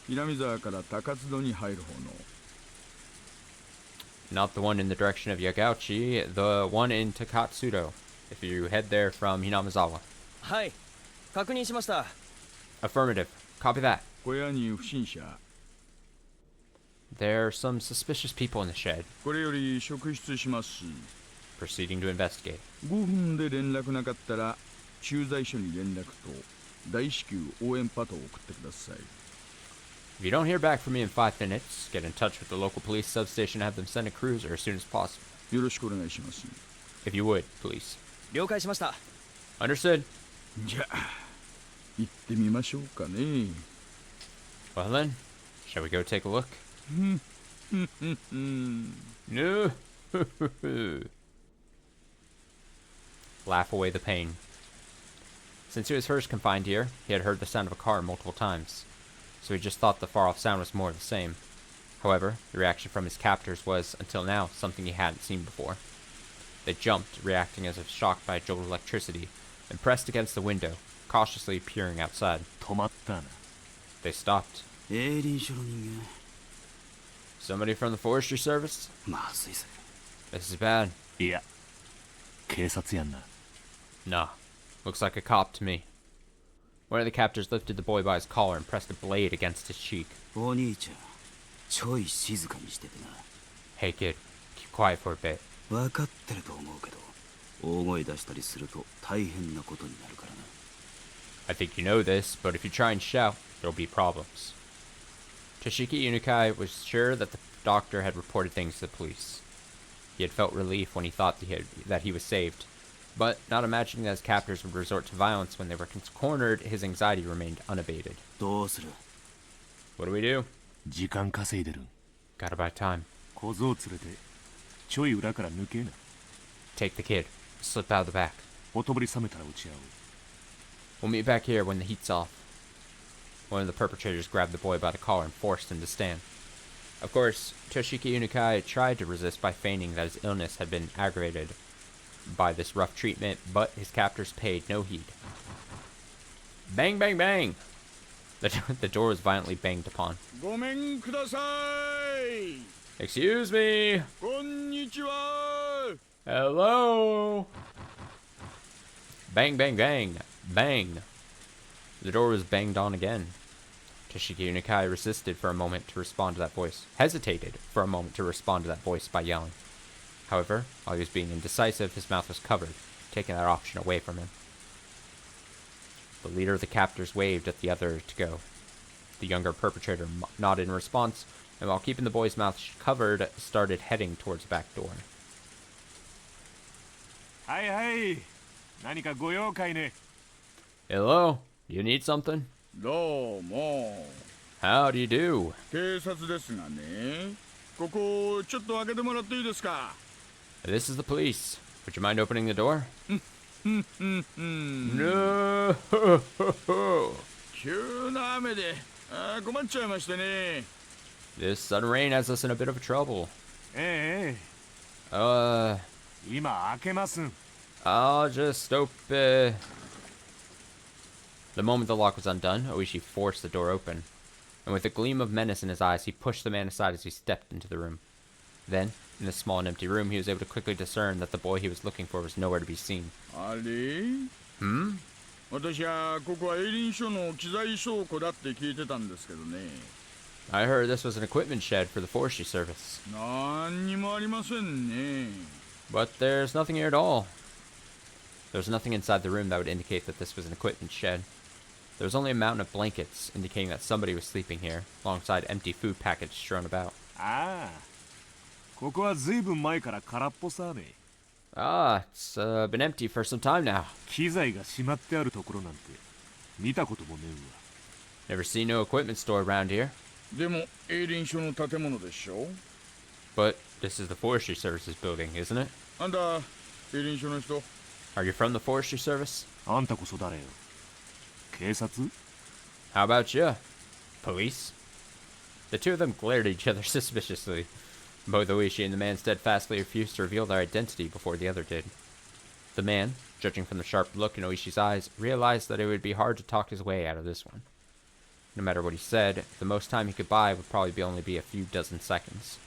南沢から高津戸に入る方の。Not the one in the direction of Yagauchi, the one in Takatsudo. If you head there from Hinamizawa. はい、確認しました。Affirmative. Copy that. 小屋に不審者。There are some suspicious people in the shed. これより職質します。proceeding to investigate. 5分で連絡なかったら駐在所に連絡と大至急応援パトを送ってください。 If you don't hear back from me in 5 minutes, get in touch with the local police substation and have them send a cruiser as soon as possible. よろしくお願いします。 If you would, please. 了解しました。 Understood. じゃあ行ってみましょうかね。 Well then, shall we go take a look? No. Laugh away the pain. Since he was first confined here, he had heard the sound of a car multiple times, so he just thought the far-off sound was more of the same. However, the reaction from his captors was, until now, something he hadn't seen before. They jumped, reacting as if shocked by a jolt of electricity, and pressed against the window, cautiously peering outside. They stopped. Somebody from the forestry service? This is bad. Nah. Looks like a cop to me. One of the captors lifted the boy by his collar and pressed a blade against his cheek. Hey kid, keep quiet for a bit. I think you know this, but if you try and shout, there'll be problems. Toshiki Umineko was sure that the doctor had reported things to the police. He had felt relief when he thought that he was saved, but not imagining that his captors would resort to violence when they were cornered, his anxiety remained unabated. What do we do? Gotta buy time. Take the kid. Slip out of the back. We'll meet back here when the heat's off. One of the perpetrators grabbed the boy by the collar and forced him to stand. Of course, Toshiki Umineko tried to resist by feigning that his illness had been aggravated by this rough treatment, but his captors paid no heed. Bang, bang, bang! The door was violently banged upon. Excuse me! Hello! Bang, bang, bang! Bang! The door was banged on again. Toshiki Umineko resisted for a moment to respond to that voice. Hesitated for a moment to respond to that voice by yelling. However, while he was being indecisive, his mouth was covered, taking that option away from him. The leader of the captors waved at the other to go. The younger perpetrator nodded in response, and while keeping the boy's mouth covered, started heading towards the back door. Hello? You need something? How do you do? 警察ですがね。ここちょっと開けてもらっていいですか? This is the police. Would you mind opening the door? No. 急な雨で困っちゃいましてね。 This sudden rain has us in a bit of trouble. I'll just open. The moment the lock was undone, Oishi forced the door open, and with a gleam of menace in his eyes, he pushed the man aside as he stepped into the room. Then, in the small and empty room, he was able to quickly discern that the boy he was looking for was nowhere to be seen. Hmm? 私はここは営林署の機材倉庫だって聞いてたんですけどね。 I heard this was an equipment shed for the forestry service. 何にもありませんね。 But there's nothing here at all. There was nothing inside the room that would indicate that this was an equipment shed. There was only a mountain of blankets, indicating that somebody was sleeping here, alongside empty food packets strewn about. It's been empty for some time now. Never seen no equipment store around here. でも営林署の建物でしょ? But this is the forestry services building, isn't it? あんた営林署の人? Are you from the forestry service? How about you? Police? The two of them glared at each other suspiciously. Both Oishi and the man steadfastly refused to reveal their identity before the other did. The man, judging from the sharp look in Oishi's eyes, realized that it would be hard to talk his way out of this one. No matter what he said, the most time he could buy would probably only be a few dozen seconds.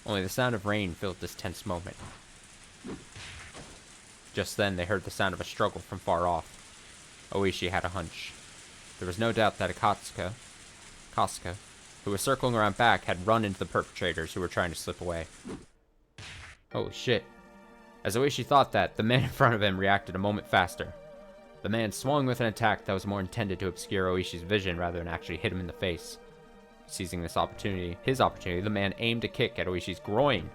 Only the sound of rain filled this tense moment. Just then, they heard the sound of a struggle from far off. Oishi had a hunch. There was no doubt that Kasuka, who was circling around back, had run into the perpetrators who were trying to slip away. Holy shit. As Oishi thought that, the man in front of him reacted a moment faster. The man swung with an attack that was more intended to obscure Oishi's vision rather than actually hit him in the face. Seizing this opportunity, the man aimed a kick at Oishi's groin.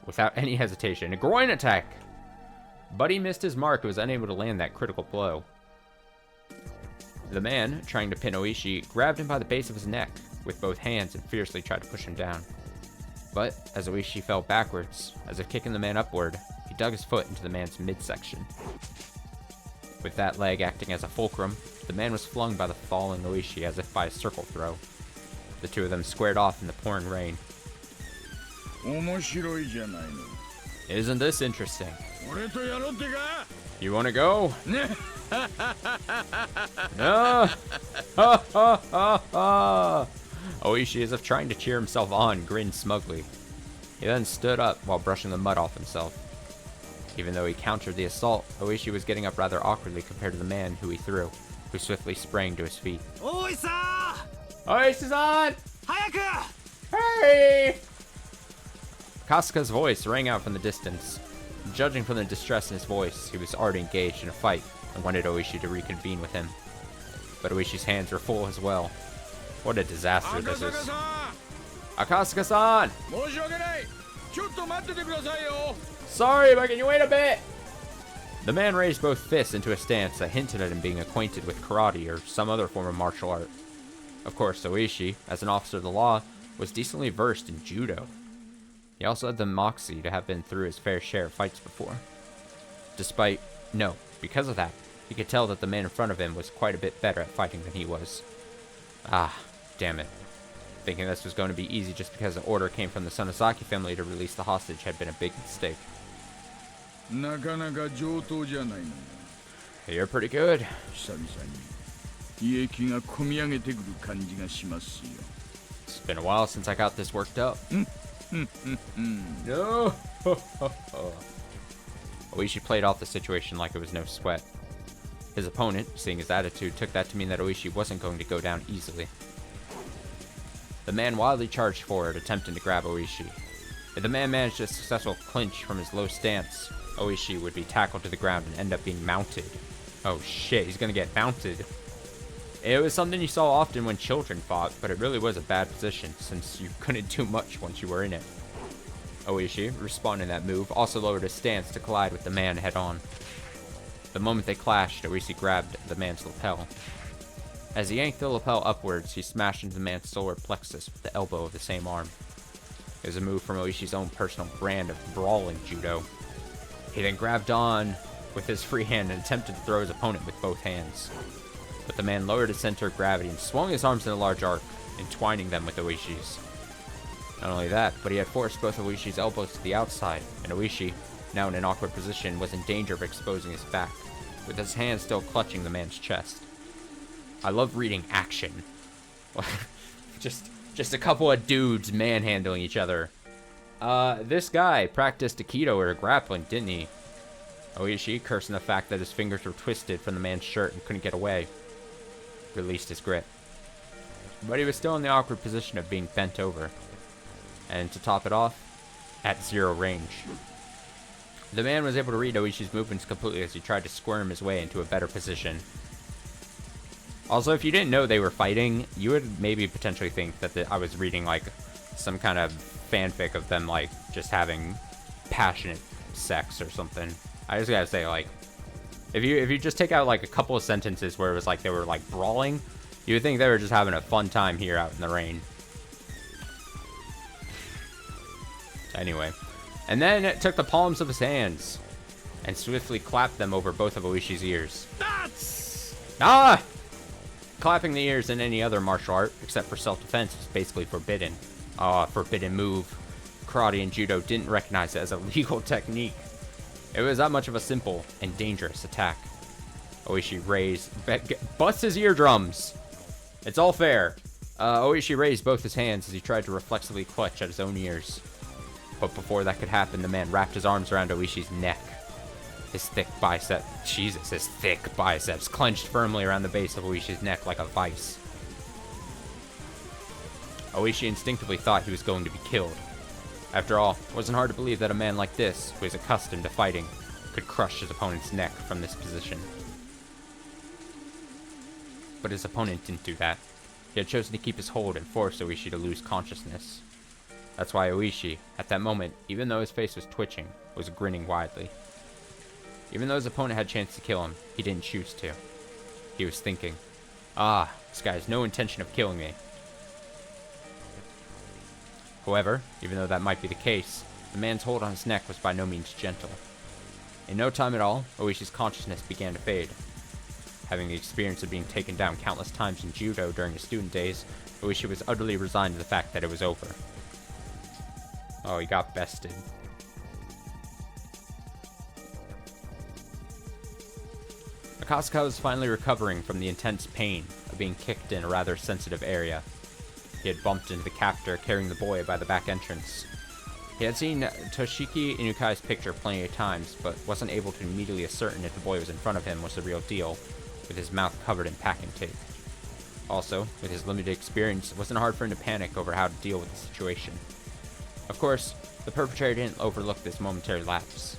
Without any hesitation, a groin attack! But he missed his mark and was unable to land that critical blow. The man, trying to pin Oishi, grabbed him by the base of his neck with both hands and fiercely tried to push him down. But as Oishi fell backwards, as if kicking the man upward, he dug his foot into the man's midsection. With that leg acting as a fulcrum, the man was flung by the falling Oishi as if by a circle throw. The two of them squared off in the pouring rain. Isn't this interesting? You want to go? No! Ha ha ha ha! Oishi, as if trying to cheer himself on, grinned smugly. He then stood up while brushing the mud off himself. Even though he countered the assault, Oishi was getting up rather awkwardly compared to the man who he threw, who swiftly sprang to his feet. Oisa! Oishi-san! Hayaku! Hurry! Kasuka's voice rang out from the distance. Judging from the distress in his voice, he was already engaged in a fight and wanted Oishi to reconvene with him. But Oishi's hands were full as well. What a disaster this is. Akasuka-san! Sorry, but can you wait a bit? The man raised both fists into a stance that hinted at him being acquainted with karate or some other form of martial art. Of course, Oishi, as an officer of the law, was decently versed in judo. He also had the moxie to have been through his fair share of fights before. Because of that, he could tell that the man in front of him was quite a bit better at fighting than he was. Ah, damn it. Thinking this was going to be easy just because the order came from the Sonozaki family to release the hostage had been a big mistake. You're pretty good. It's been a while since I got this worked up. No! Oishi played off the situation like it was no sweat. His opponent, seeing his attitude, took that to mean that Oishi wasn't going to go down easily. The man wildly charged forward, attempting to grab Oishi. If the man managed a successful clinch from his low stance, Oishi would be tackled to the ground and end up being mounted. Oh shit, he's gonna get mounted. It was something you saw often when children fought, but it really was a bad position, since you couldn't do much once you were in it. Oishi, responding to that move, also lowered his stance to collide with the man head-on. The moment they clashed, Oishi grabbed the man's lapel. As he yanked the lapel upwards, he smashed into the man's solar plexus with the elbow of the same arm. It was a move from Oishi's own personal brand of brawling judo. He then grabbed on with his free hand and attempted to throw his opponent with both hands. But the man lowered his center of gravity and swung his arms in a large arc, entwining them with Oishi's. Not only that, but he had forced both Oishi's elbows to the outside, and Oishi, now in an awkward position, was in danger of exposing his back, with his hand still clutching the man's chest. I love reading action. just a couple of dudes manhandling each other. This guy practiced Aikido or grappling, didn't he? Oishi, cursing the fact that his fingers were twisted from the man's shirt and couldn't get away, released his grip. But he was still in the awkward position of being bent over. And to top it off, at zero range. The man was able to read Oishi's movements completely as he tried to squirm his way into a better position. Also, if you didn't know they were fighting, you would maybe potentially think that I was reading, like, some kind of fanfic of them, like, just having passionate sex or something. I just gotta say, like, if you just take out, like, a couple of sentences where it was like they were, like, brawling, you would think they were just having a fun time here out in the rain. Anyway. And then it took the palms of his hands and swiftly clapped them over both of Oishi's ears. Ah! Clapping the ears in any other martial art, except for self-defense, is basically forbidden. Forbidden move. Karate and Judo didn't recognize it as a legal technique. It was that much of a simple and dangerous attack. Oishi busts his eardrums. It's all fair. Oishi raised both his hands as he tried to reflexively clutch at his own ears. But before that could happen, the man wrapped his arms around Oishi's neck. His thick biceps clenched firmly around the base of Oishi's neck like a vice. Oishi instinctively thought he was going to be killed. After all, it wasn't hard to believe that a man like this, who is accustomed to fighting, could crush his opponent's neck from this position. But his opponent didn't do that. He had chosen to keep his hold and force Oishi to lose consciousness. That's why Oishi, at that moment, even though his face was twitching, was grinning widely. Even though his opponent had a chance to kill him, he didn't choose to. He was thinking, "Ah, this guy has no intention of killing me." However, even though that might be the case, the man's hold on his neck was by no means gentle. In no time at all, Oishi's consciousness began to fade. Having the experience of being taken down countless times in judo during his student days, Oishi was utterly resigned to the fact that it was over. Oh, he got bested. Akasuka was finally recovering from the intense pain of being kicked in a rather sensitive area. He had bumped into the captor carrying the boy by the back entrance. He had seen Toshiki Inukai's picture plenty of times, but wasn't able to immediately ascertain if the boy was in front of him was the real deal, with his mouth covered in packing tape. Also, with his limited experience, it wasn't hard for him to panic over how to deal with the situation. Of course, the perpetrator didn't overlook this momentary lapse.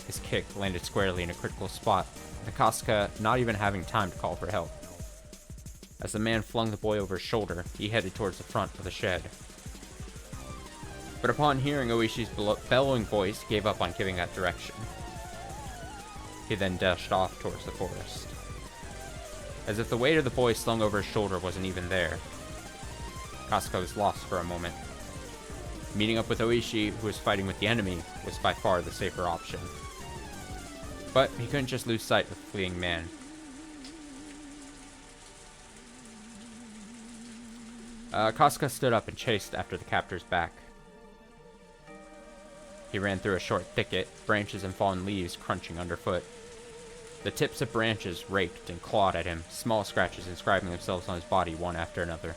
His kick landed squarely in a critical spot, with Akasuka not even having time to call for help. As the man flung the boy over his shoulder, he headed towards the front of the shed. But upon hearing Oishi's bellowing voice, he gave up on giving that direction. He then dashed off towards the forest. As if the weight of the boy slung over his shoulder wasn't even there, Akasuka was lost for a moment. Meeting up with Oishi, who was fighting with the enemy, was by far the safer option. But he couldn't just lose sight of the fleeing man. Akasuka stood up and chased after the captor's back. He ran through a short thicket, branches and fallen leaves crunching underfoot. The tips of branches raked and clawed at him, small scratches inscribing themselves on his body one after another.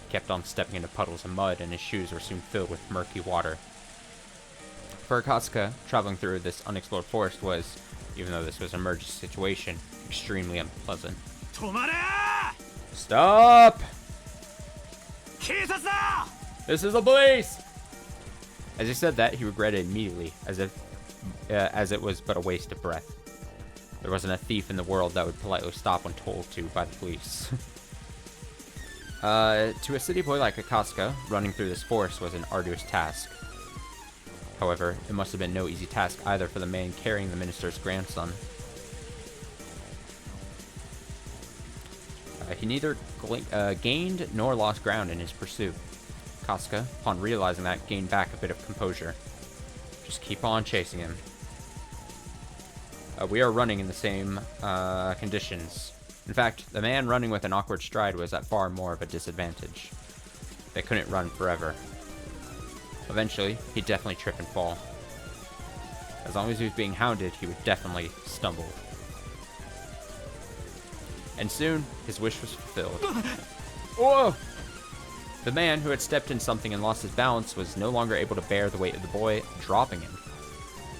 He kept on stepping into puddles of mud, and his shoes were soon filled with murky water. For Akasuka, traveling through this unexplored forest was, even though this was an emergency situation, extremely unpleasant. Stop! This is the police! As he said that, he regretted it immediately, as it was but a waste of breath. There wasn't a thief in the world that would politely stop when told to by the police. To a city boy like Akasuka, running through this forest was an arduous task. However, it must have been no easy task either for the man carrying the minister's grandson. He neither gained nor lost ground in his pursuit. Akasuka, upon realizing that, gained back a bit of composure. Just keep on chasing him. We are running in the same conditions. In fact, the man running with an awkward stride was at far more of a disadvantage. They couldn't run forever. Eventually, he'd definitely trip and fall. As long as he was being hounded, he would definitely stumble. And soon, his wish was fulfilled. Whoa! The man who had stepped in something and lost his balance was no longer able to bear the weight of the boy, dropping him.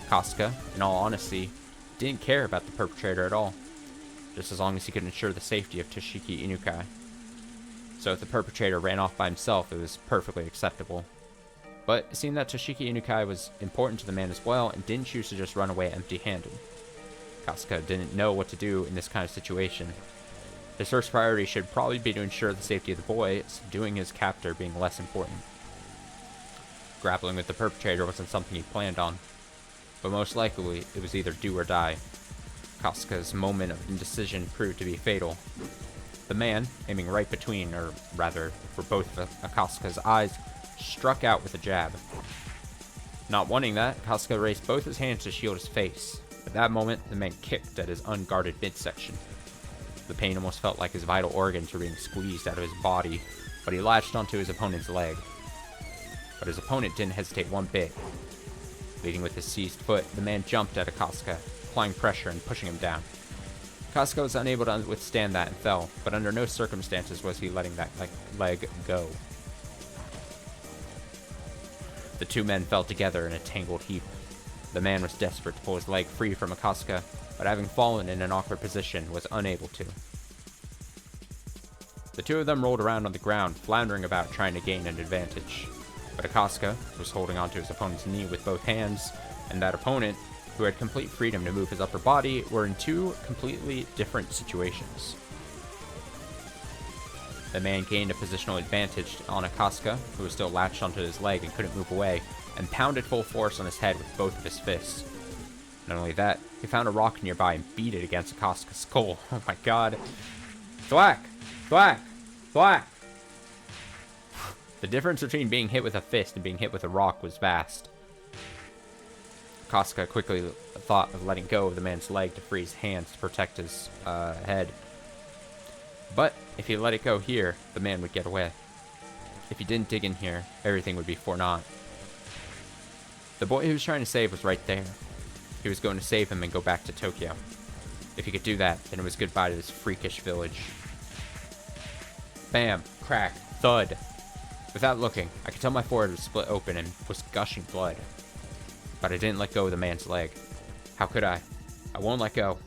Akasuka, in all honesty, didn't care about the perpetrator at all, just as long as he could ensure the safety of Toshiki Inukai. So if the perpetrator ran off by himself, it was perfectly acceptable. But it seemed that Toshiki Inukai was important to the man as well, and didn't choose to just run away empty-handed. Akasuka didn't know what to do in this kind of situation. His first priority should probably be to ensure the safety of the boy, subduing his captor being less important. Grappling with the perpetrator wasn't something he planned on, but most likely it was either do or die. Akasuka's moment of indecision proved to be fatal. The man, aiming right between, or rather, for both of Akasuka's eyes, struck out with a jab. Not wanting that, Akasuka raised both his hands to shield his face. At that moment, the man kicked at his unguarded midsection. The pain almost felt like his vital organs were being squeezed out of his body, but he latched onto his opponent's leg. But his opponent didn't hesitate one bit. Leading with his seized foot, the man jumped at Akasuka, applying pressure and pushing him down. Akasuka was unable to withstand that and fell, but under no circumstances was he letting that leg go. The two men fell together in a tangled heap. The man was desperate to pull his leg free from Akasuka, but having fallen in an awkward position, was unable to. The two of them rolled around on the ground, floundering about trying to gain an advantage. But Akaska was holding onto his opponent's knee with both hands, and that opponent, who had complete freedom to move his upper body, were in two completely different situations. The man gained a positional advantage on Akaska, who was still latched onto his leg and couldn't move away, and pounded full force on his head with both of his fists. Not only that, he found a rock nearby and beat it against Akaska's skull. Oh my god. Thwack! Thwack! Thwack! The difference between being hit with a fist and being hit with a rock was vast. Akaska quickly thought of letting go of the man's leg to free his hands to protect his head. But if he let it go here, the man would get away. If he didn't dig in here, everything would be for naught. The boy he was trying to save was right there. He was going to save him and go back to Tokyo. If he could do that, then it was goodbye to this freakish village. Bam, crack, thud. Without looking, I could tell my forehead was split open and was gushing blood. But I didn't let go of the man's leg. How could I? I won't let go.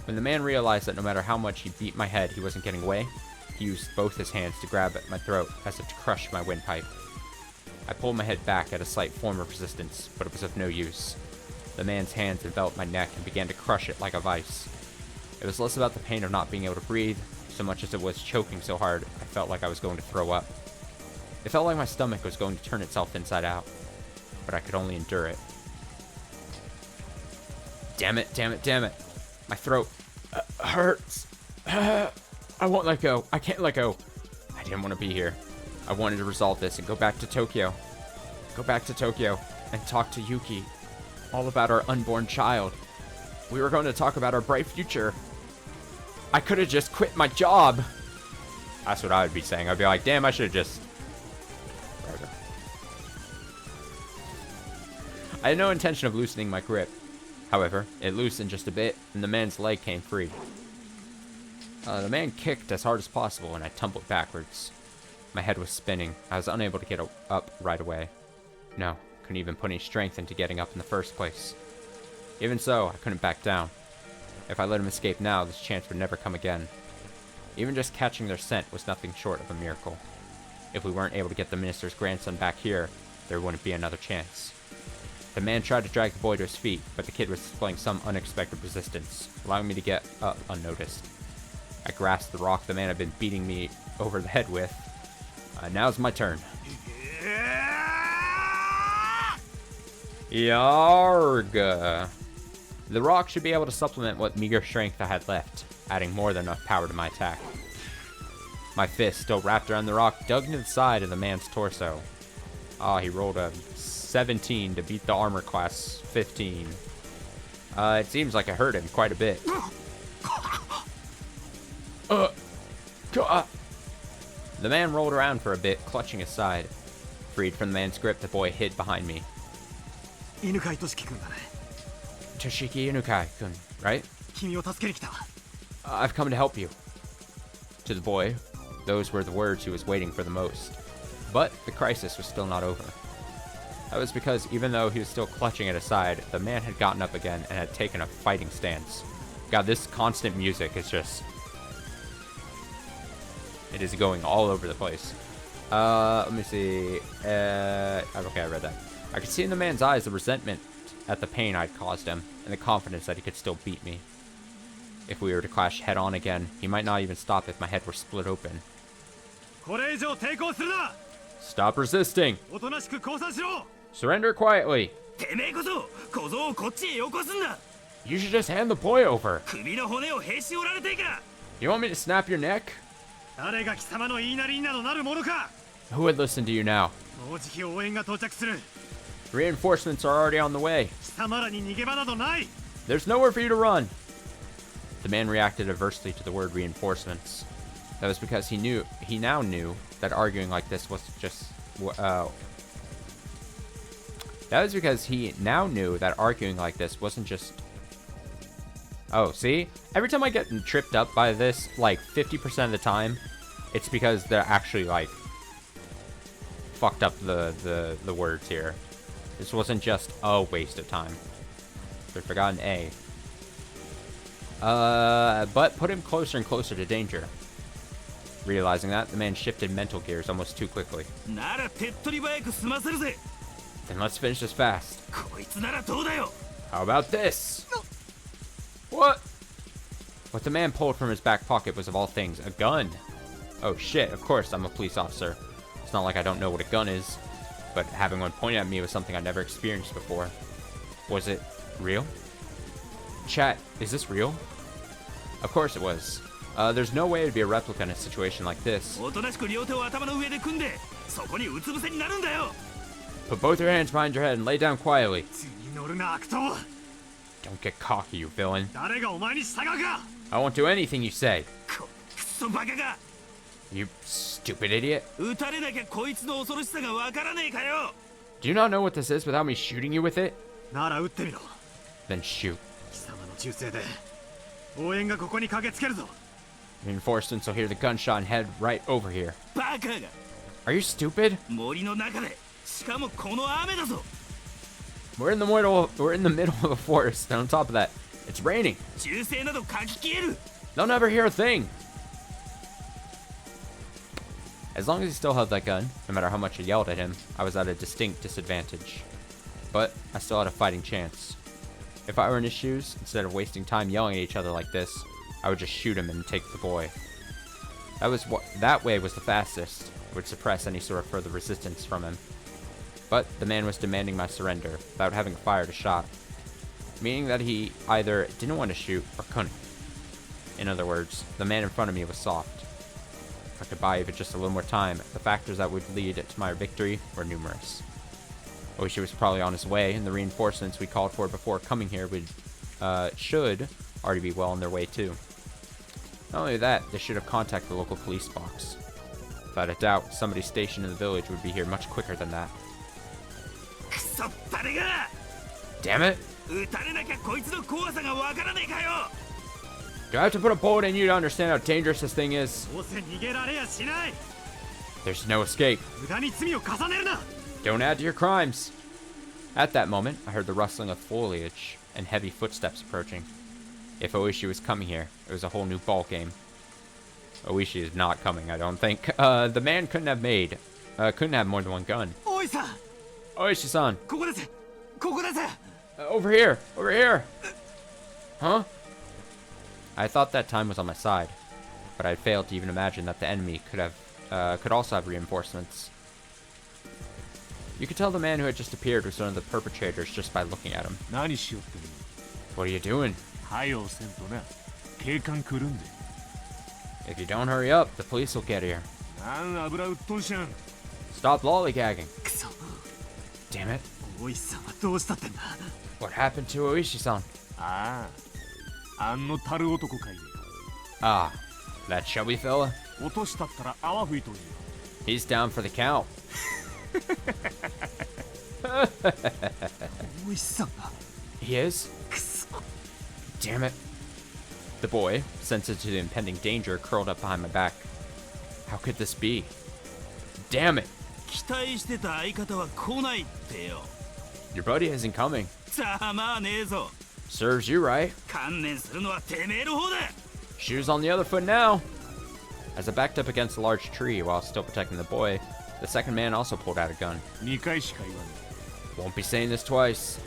When the man realized that no matter how much he beat my head, he wasn't getting away, he used both his hands to grab at my throat as if to crush my windpipe. I pulled my head back at a slight form of resistance, but it was of no use. The man's hands enveloped my neck and began to crush it like a vice. It was less about the pain of not being able to breathe, so much as it was choking so hard I felt like I was going to throw up. It felt like my stomach was going to turn itself inside out, but I could only endure it. Damn it, damn it, damn it. My throat hurts. I won't let go. I can't let go. I didn't want to be here. I wanted to resolve this and go back to Tokyo. Go back to Tokyo and talk to Yuki. All about our unborn child. We were going to talk about our bright future. I could have just quit my job. That's what I would be saying. I'd be like, damn, I should have just... I had no intention of loosening my grip. However, it loosened just a bit, and the man's leg came free. The man kicked as hard as possible, and I tumbled backwards. My head was spinning. I was unable to get up right away. No, couldn't even put any strength into getting up in the first place. Even so, I couldn't back down. If I let him escape now, this chance would never come again. Even just catching their scent was nothing short of a miracle. If we weren't able to get the minister's grandson back here, there wouldn't be another chance. The man tried to drag the boy to his feet, but the kid was displaying some unexpected resistance, allowing me to get up unnoticed. I grasped the rock the man had been beating me over the head with. Now's my turn. Yarg! The rock should be able to supplement what meager strength I had left, adding more than enough power to my attack. My fist, still wrapped around the rock, dug into the side of the man's torso. He rolled a 17 to beat the armor class 15. It seems like I hurt him quite a bit. The man rolled around for a bit, clutching his side. Freed from the man's grip, the boy hid behind me. Toshiki Inukai-kun, right? I've come to help you. To the boy, those were the words he was waiting for the most. But the crisis was still not over. That was because even though he was still clutching at his side, the man had gotten up again and had taken a fighting stance. God, this constant music is just... It is going all over the place. Let me see. Okay, I read that. I could see in the man's eyes the resentment at the pain I'd caused him, and the confidence that he could still beat me. If we were to clash head-on again, he might not even stop if my head were split open. Stop resisting! Surrender quietly! You should just hand the boy over! You want me to snap your neck? Who would listen to you now? Reinforcements are already on the way. There's nowhere for you to run. The man reacted adversely to the word reinforcements. That was because he now knew that arguing like this wasn't just... That was because he now knew that arguing like this wasn't just... Oh, see? Every time I get tripped up by this, like 50% of the time, it's because they're actually like fucked up the words here. This wasn't just a waste of time. They forgot an A. But put him closer and closer to danger. Realizing that, the man shifted mental gears almost too quickly. なら手っ取り早く済ませるぜ。 Then let's finish this fast. こいつならどうだよ。 How about this? What? What the man pulled from his back pocket was, of all things, a gun. Oh shit, of course, I'm a police officer. It's not like I don't know what a gun is, but having one pointed at me was something I never experienced before. Was it real? Chat, is this real? Of course it was. There's no way to be a replica in a situation like this. おとなしく両手を頭の上で組んで、そこにうつ伏せになるんだよ。 Put both your hands behind your head and lay down quietly. 乗るな悪党。 Don't get cocky, you villain. 誰がお前に従うか。 I won't do anything you say. くそバカが。 You stupid idiot. 撃たれなきゃこいつの恐ろしさがわからねえかよ。 Do you not know what this is without me shooting you with it? なら撃ってみろ。 Then shoot. 貴様の忠誠で応援がここに駆けつけるぞ。 Reinforcements will hear the gunshot and head right over here. バカが。 Are you stupid? 森の中で、しかもこの雨だぞ。 We're in the middle of a forest, and on top of that, it's raining. 銃声など書き消える。 They'll never hear a thing. As long as he still held that gun, no matter how much I yelled at him, I was at a distinct disadvantage. But I still had a fighting chance. If I were in his shoes, instead of wasting time yelling at each other like this, I would just shoot him and take the boy. That way was the fastest. It would suppress any sort of further resistance from him. But the man was demanding my surrender without having fired a shot, meaning that he either didn't want to shoot or couldn't. In other words, the man in front of me was soft. If I could buy even just a little more time, the factors that would lead to my victory were numerous. Oishi was probably on his way, and the reinforcements we called for before coming here should already be well on their way too. Not only that, they should have contacted the local police box. Without a doubt, somebody stationed in the village would be here much quicker than that. Damn it! Do I have to put a bullet in you to understand how dangerous this thing is? There's no escape. Don't add to your crimes. At that moment, I heard the rustling of foliage and heavy footsteps approaching. If Oishi was coming here, it was a whole new ball game. Oishi is not coming, I don't think. The man couldn't have more than one gun. Oishi-san! Over here! Over here! Huh? I thought that time was on my side, but I had failed to even imagine that the enemy could also have reinforcements. You could tell the man who had just appeared was one of the perpetrators just by looking at him. What are you doing? If you don't hurry up, the police will get here. Stop lollygagging. Damn it. What happened to Oishi-san? Ah, that chubby fella? He's down for the count. He is? Damn it. The boy, sensitive to the impending danger, curled up behind my back. How could this be? Damn it! Your buddy isn't coming. Serves you right. Shoes on the other foot now. As I backed up against a large tree while still protecting the boy, the second man also pulled out a gun. Won't be saying this twice.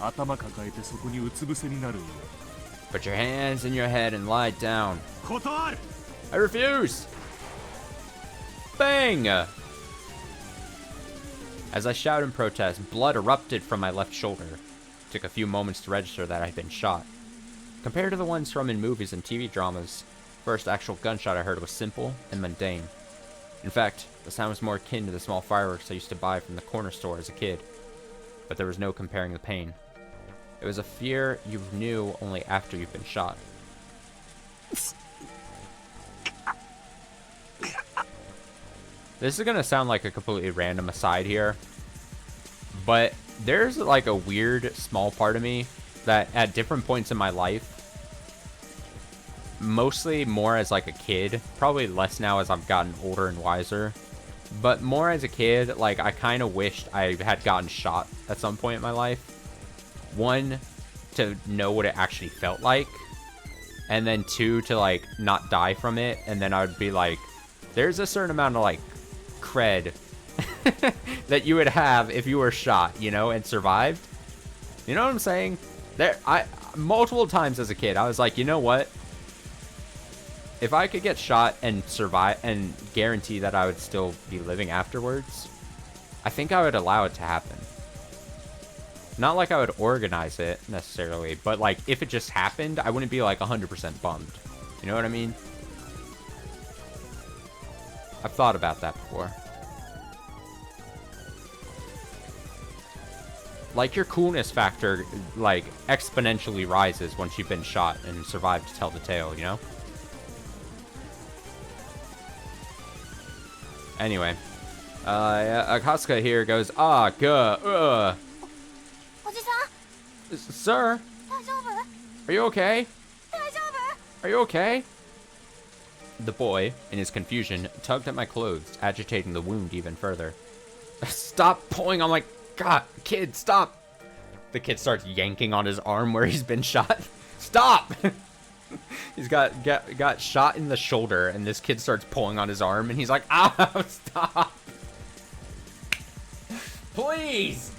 Put your hands in your head and lie down. I refuse! Bang! As I shouted in protest, blood erupted from my left shoulder. It took a few moments to register that I'd been shot. Compared to the ones from in movies and TV dramas, the first actual gunshot I heard was simple and mundane. In fact, the sound was more akin to the small fireworks I used to buy from the corner store as a kid. But there was no comparing the pain. It was a fear you knew only after you've been shot. This is gonna sound like a completely random aside here, but there's like a weird small part of me that at different points in my life, mostly more as like a kid, probably less now as I've gotten older and wiser, but more as a kid, like I kind of wished I had gotten shot at some point in my life. One, to know what it actually felt like, and then two, to like not die from it, and then I would be like there's a certain amount of, like, cred that you would have if you were shot, you know, and survived. You know what I'm saying? Multiple times as a kid, I was like, you know what? If I could get shot and survive and guarantee that I would still be living afterwards, I think I would allow it to happen. Not like I would organize it necessarily, but like if it just happened, I wouldn't be like 100% bummed. You know what I mean? I've thought about that before. Like, your coolness factor, like, exponentially rises once you've been shot and survived to tell the tale, you know? Anyway. Akatsuka here goes, Sir? Are you okay? Are you okay? The boy, in his confusion, tugged at my clothes, agitating the wound even further. Stop pulling on my... God, kid, stop! The kid starts yanking on his arm where he's been shot. Stop! He's got shot in the shoulder, and this kid starts pulling on his arm, and he's like, ow, stop! Please!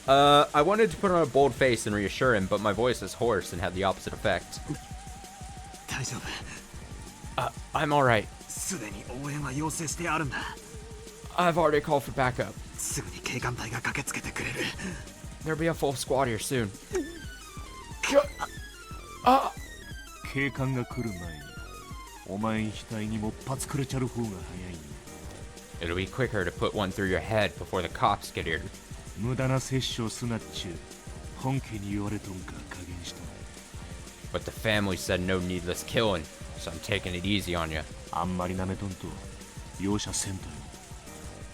I wanted to put on a bold face and reassure him, but my voice is hoarse and had the opposite effect. I'm alright. I've already called for backup. There'll be a full squad here soon. It'll be quicker to put one through your head before the cops get here. But the family said no needless killing, so I'm taking it easy on you.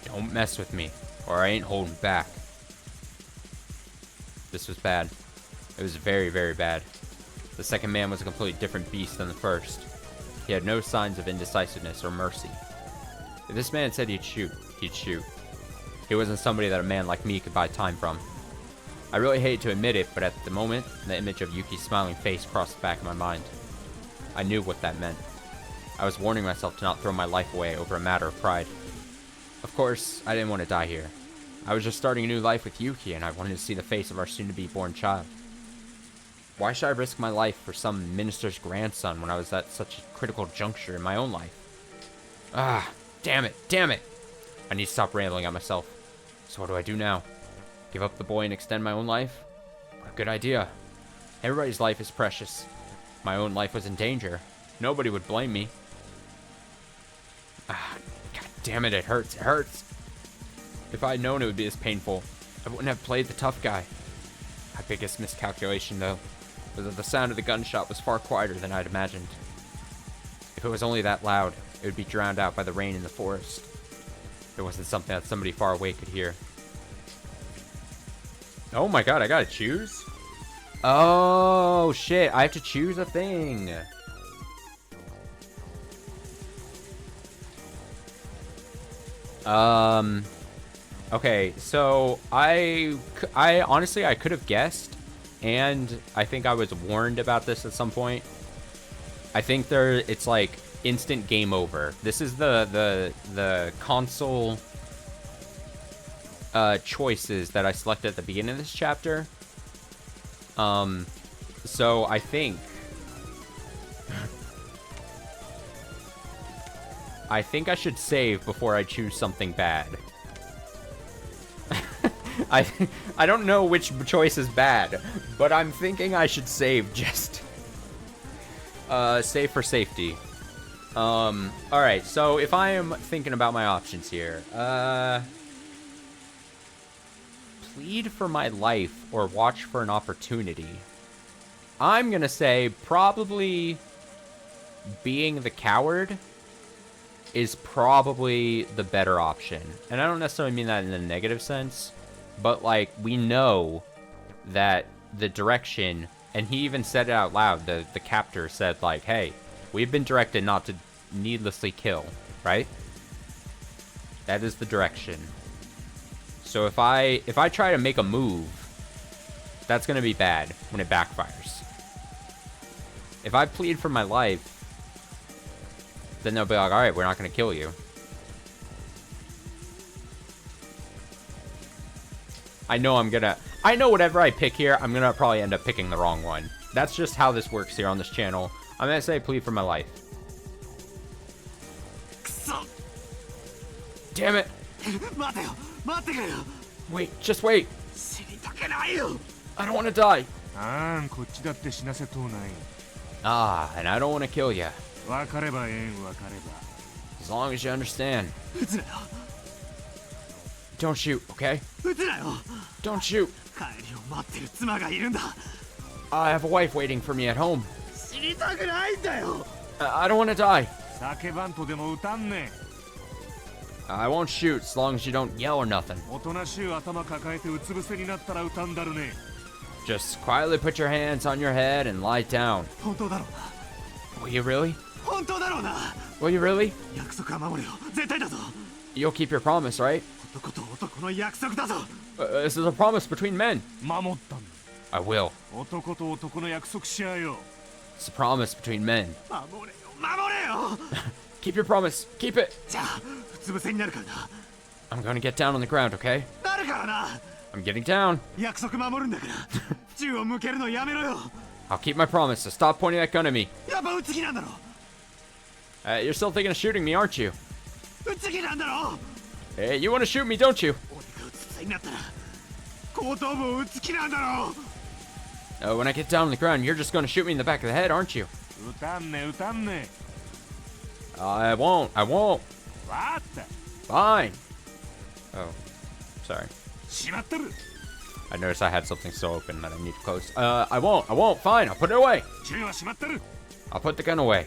Don't mess with me, or I ain't holding back. This was bad. It was very, very bad. The second man was a completely different beast than the first. He had no signs of indecisiveness or mercy. If this man said he'd shoot, he'd shoot. He wasn't somebody that a man like me could buy time from. I really hate to admit it, but at the moment, the image of Yuki's smiling face crossed the back of my mind. I knew what that meant. I was warning myself to not throw my life away over a matter of pride. Of course, I didn't want to die here. I was just starting a new life with Yuki, and I wanted to see the face of our soon-to-be-born child. Why should I risk my life for some minister's grandson when I was at such a critical juncture in my own life? Ah, damn it, damn it! I need to stop rambling at myself. So what do I do now? Give up the boy and extend my own life? What a good idea. Everybody's life is precious. My own life was in danger. Nobody would blame me. Ah, god damn it, it hurts, it hurts. If I had known it would be as painful, I wouldn't have played the tough guy. My biggest miscalculation, though, was that the sound of the gunshot was far quieter than I'd imagined. If it was only that loud, it would be drowned out by the rain in the forest. It wasn't something that somebody far away could hear. Oh my god, I gotta choose? Oh shit, I have to choose a thing. Okay, so I honestly, I could have guessed, and I think I was warned about this at some point. I think it's like instant game over. This is the console choices that I selected at the beginning of this chapter. So I think I should save before I choose something bad. I don't know which choice is bad, but I'm thinking I should save just save for safety. Alright, so if I am thinking about my options here, plead for my life or watch for an opportunity. I'm gonna say probably being the coward is probably the better option. And I don't necessarily mean that in a negative sense, but like, we know that the direction, and he even said it out loud, the captor said like, hey, we've been directed not to needlessly kill, right? That is the direction. So if I try to make a move, that's gonna be bad when it backfires. If I plead for my life, then they'll be like, all right, we're not going to kill you. I know whatever I pick here, I'm gonna probably end up picking the wrong one. That's just how this works here on this channel. I'm gonna say plead for my life. Damn it! Wait, just wait. I don't want to die. Ah, and I don't want to kill you. As long as you understand. Don't shoot, okay? Don't shoot. I have a wife waiting for me at home. I don't want to die. I won't shoot as long as you don't yell or nothing. Just quietly put your hands on your head and lie down. Will you really? Will you really? You'll keep your promise, right? This is a promise between men. I will. It's a promise between men. Keep your promise. Keep it. I'm gonna get down on the ground, okay? I'm getting down. I'll keep my promise, so stop pointing that gun at me. You're still thinking of shooting me, aren't you? Hey, you want to shoot me, don't you? When I get down on the ground, you're just going to shoot me in the back of the head, aren't you? I won't. Fine. Oh, sorry. I noticed I had something still open that I need to close. I won't. Fine, I'll put it away. I'll put the gun away.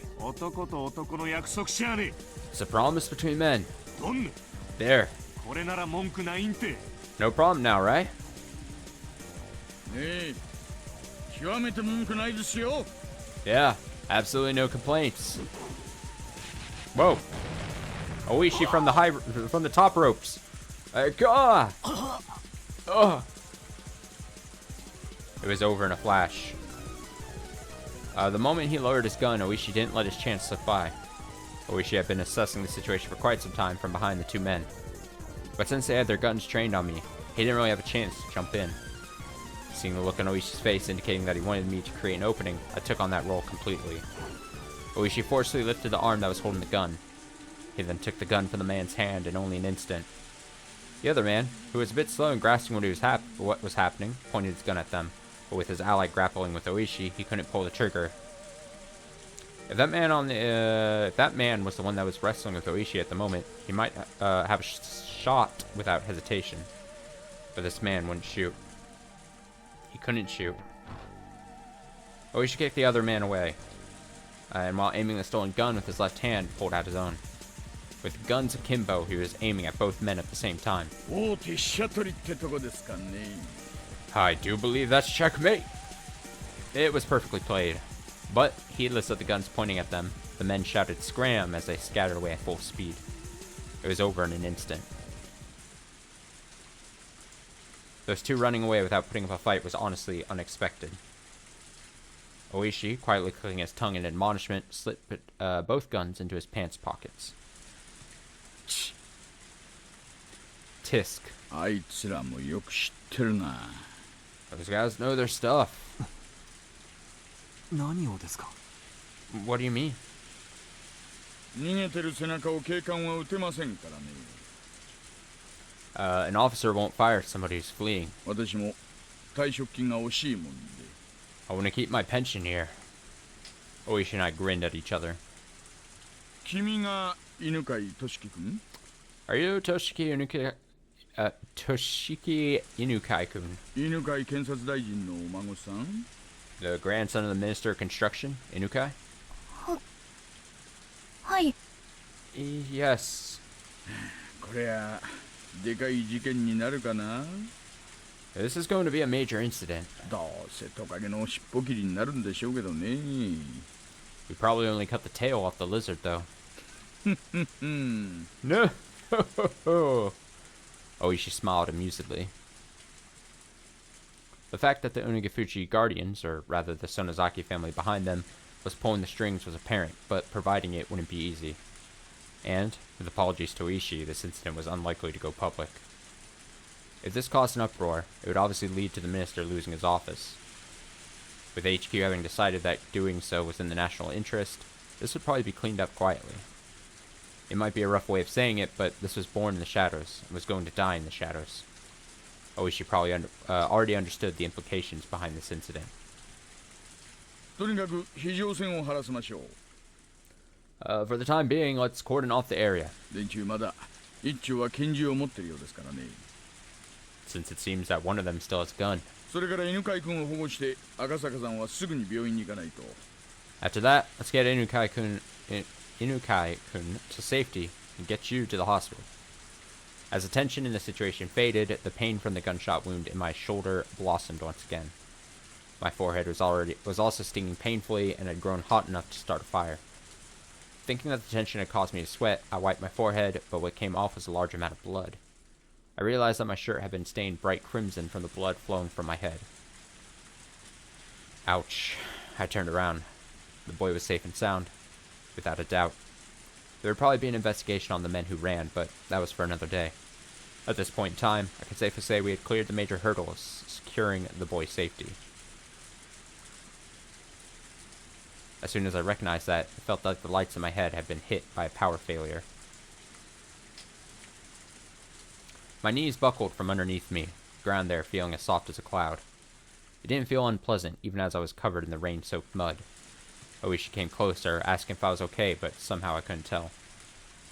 It's a promise between men. There. No problem now, right? Yeah, absolutely no complaints. Whoa. Oishi from the top ropes. God. It was over in a flash. The moment he lowered his gun, Oishi didn't let his chance slip by. Oishi had been assessing the situation for quite some time from behind the two men. But since they had their guns trained on me, he didn't really have a chance to jump in. Seeing the look on Oishi's face indicating that he wanted me to create an opening, I took on that role completely. Oishi forcefully lifted the arm that was holding the gun. He then took the gun from the man's hand in only an instant. The other man, who was a bit slow in grasping what was happening, pointed his gun at them, but with his ally grappling with Oishi, he couldn't pull the trigger. If that man was the one that was wrestling with Oishi at the moment, he might have a shot without hesitation. But this man wouldn't shoot. He couldn't shoot. Oishi kicked the other man away, and while aiming the stolen gun with his left hand, pulled out his own. With guns akimbo, he was aiming at both men at the same time. I do believe that's checkmate. It was perfectly played. But, heedless of the guns pointing at them, the men shouted scram as they scattered away at full speed. It was over in an instant. Those two running away without putting up a fight was honestly unexpected. Oishi, quietly clicking his tongue in admonishment, slipped both guns into his pants pockets. Tisk. Those guys know their stuff. What do you mean? An officer won't fire somebody who's fleeing. I want to keep my pension here. Oishi and I grinned at each other. Are you Toshiki Inukai? Toshiki Inukai-kun? The grandson of the Minister of Construction, Inukai? Hi. Yes. This is going to be a major incident. We probably only cut the tail off the lizard, though. No. Oishi smiled amusedly. The fact that the Onigafuchi Guardians, or rather the Sonozaki family behind them, was pulling the strings was apparent, but providing it wouldn't be easy. And, with apologies to Oishi, this incident was unlikely to go public. If this caused an uproar, it would obviously lead to the minister losing his office. With HQ having decided that doing so was in the national interest, this would probably be cleaned up quietly. It might be a rough way of saying it, but this was born in the shadows, and was going to die in the shadows. Oishi probably already understood the implications behind this incident. とにかく非常線を張らせましょう。For the time being, let's cordon off the area. 連中まだ一丁は拳銃を持ってるようですからね。Since it seems that one of them still has a gun. それから犬飼君を保護して赤坂さんはすぐに病院に行かないと。After that, let's get Inukai-kun to safety and get you to the hospital. As the tension in the situation faded, the pain from the gunshot wound in my shoulder blossomed once again. My forehead was also stinging painfully and had grown hot enough to start a fire. Thinking that the tension had caused me to sweat, I wiped my forehead, but what came off was a large amount of blood. I realized that my shirt had been stained bright crimson from the blood flowing from my head. Ouch. I turned around. The boy was safe and sound, without a doubt. There would probably be an investigation on the men who ran, but that was for another day. At this point in time, I could safely say we had cleared the major hurdles, securing the boy's safety. As soon as I recognized that, it felt like the lights in my head had been hit by a power failure. My knees buckled from underneath me, the ground there feeling as soft as a cloud. It didn't feel unpleasant, even as I was covered in the rain-soaked mud. Oishi came closer, asking if I was okay, but somehow I couldn't tell.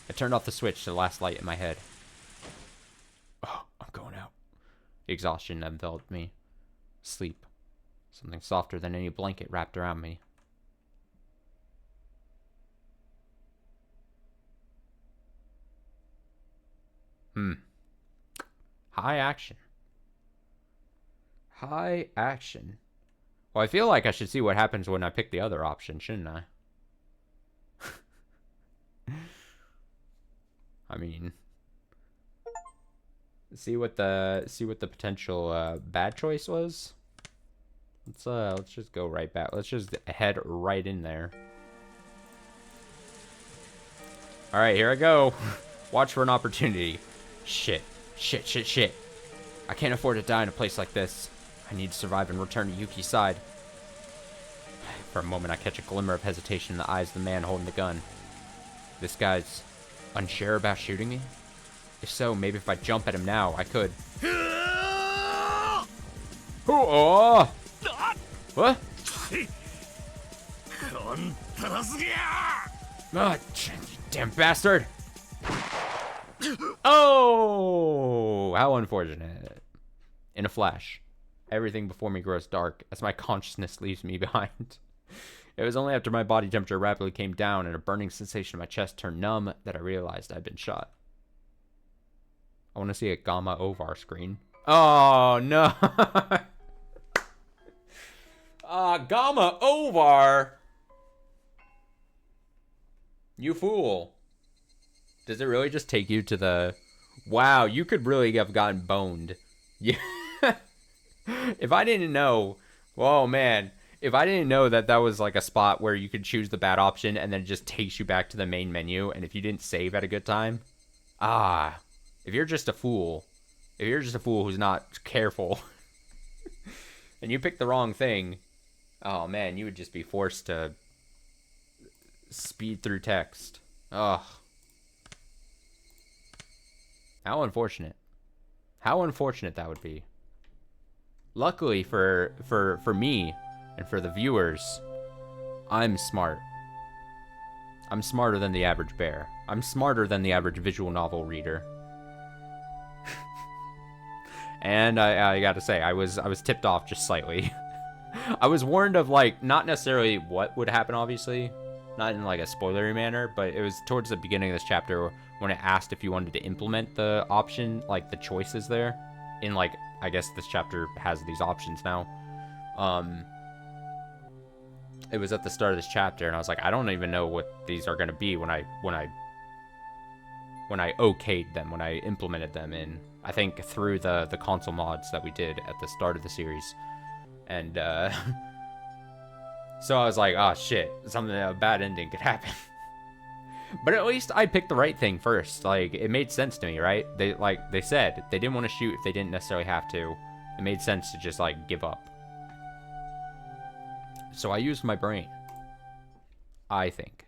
I turned off the switch to the last light in my head. Oh, I'm going out. Exhaustion enveloped me. Sleep. Something softer than any blanket wrapped around me. High action. High action. Well, I feel like I should see what happens when I pick the other option, shouldn't I? I mean, see what the potential bad choice was. Let's just go right back. Let's just head right in there. All right, here I go. Watch for an opportunity. Shit. I can't afford to die in a place like this. I need to survive and return to Yuki's side. For a moment, I catch a glimmer of hesitation in the eyes of the man holding the gun. This guy's unsure about shooting me? If so, maybe if I jump at him now, I could. Oh! What? Oh, damn bastard! Oh! How unfortunate. In a flash, everything before me grows dark as my consciousness leaves me behind. It was only after my body temperature rapidly came down and a burning sensation in my chest turned numb that I realized I'd been shot. I want to see a Gamma Ovar screen. Oh, no. Gamma Ovar. You fool. Does it really just take you to the... Wow, you could really have gotten boned. Yeah. If I didn't know... Whoa, man. If I didn't know that that was like a spot where you could choose the bad option and then it just takes you back to the main menu, and if you didn't save at a good time... If you're just a fool... If you're just a fool who's not careful... and you pick the wrong thing... Oh, man, you would just be forced to... speed through text. Ugh. How unfortunate. How unfortunate that would be. Luckily for me and for the viewers, I'm smart. I'm smarter than the average bear. I'm smarter than the average visual novel reader. And I gotta say, I was tipped off just slightly. I was warned of, like, not necessarily what would happen, obviously. Not in, like, a spoilery manner, but it was towards the beginning of this chapter when it asked if you wanted to implement the option, like, the choices there. In, like, I guess this chapter has these options now. It was at the start of this chapter, and I was like, I don't even know what these are going to be when I okayed them, when I implemented them in, I think, through the console mods that we did at the start of the series. And, so I was like, oh shit, a bad ending could happen. But at least I picked the right thing first. Like, it made sense to me, right? They said they didn't want to shoot if they didn't necessarily have to. It made sense to just, like, give up. So I used my brain. I think.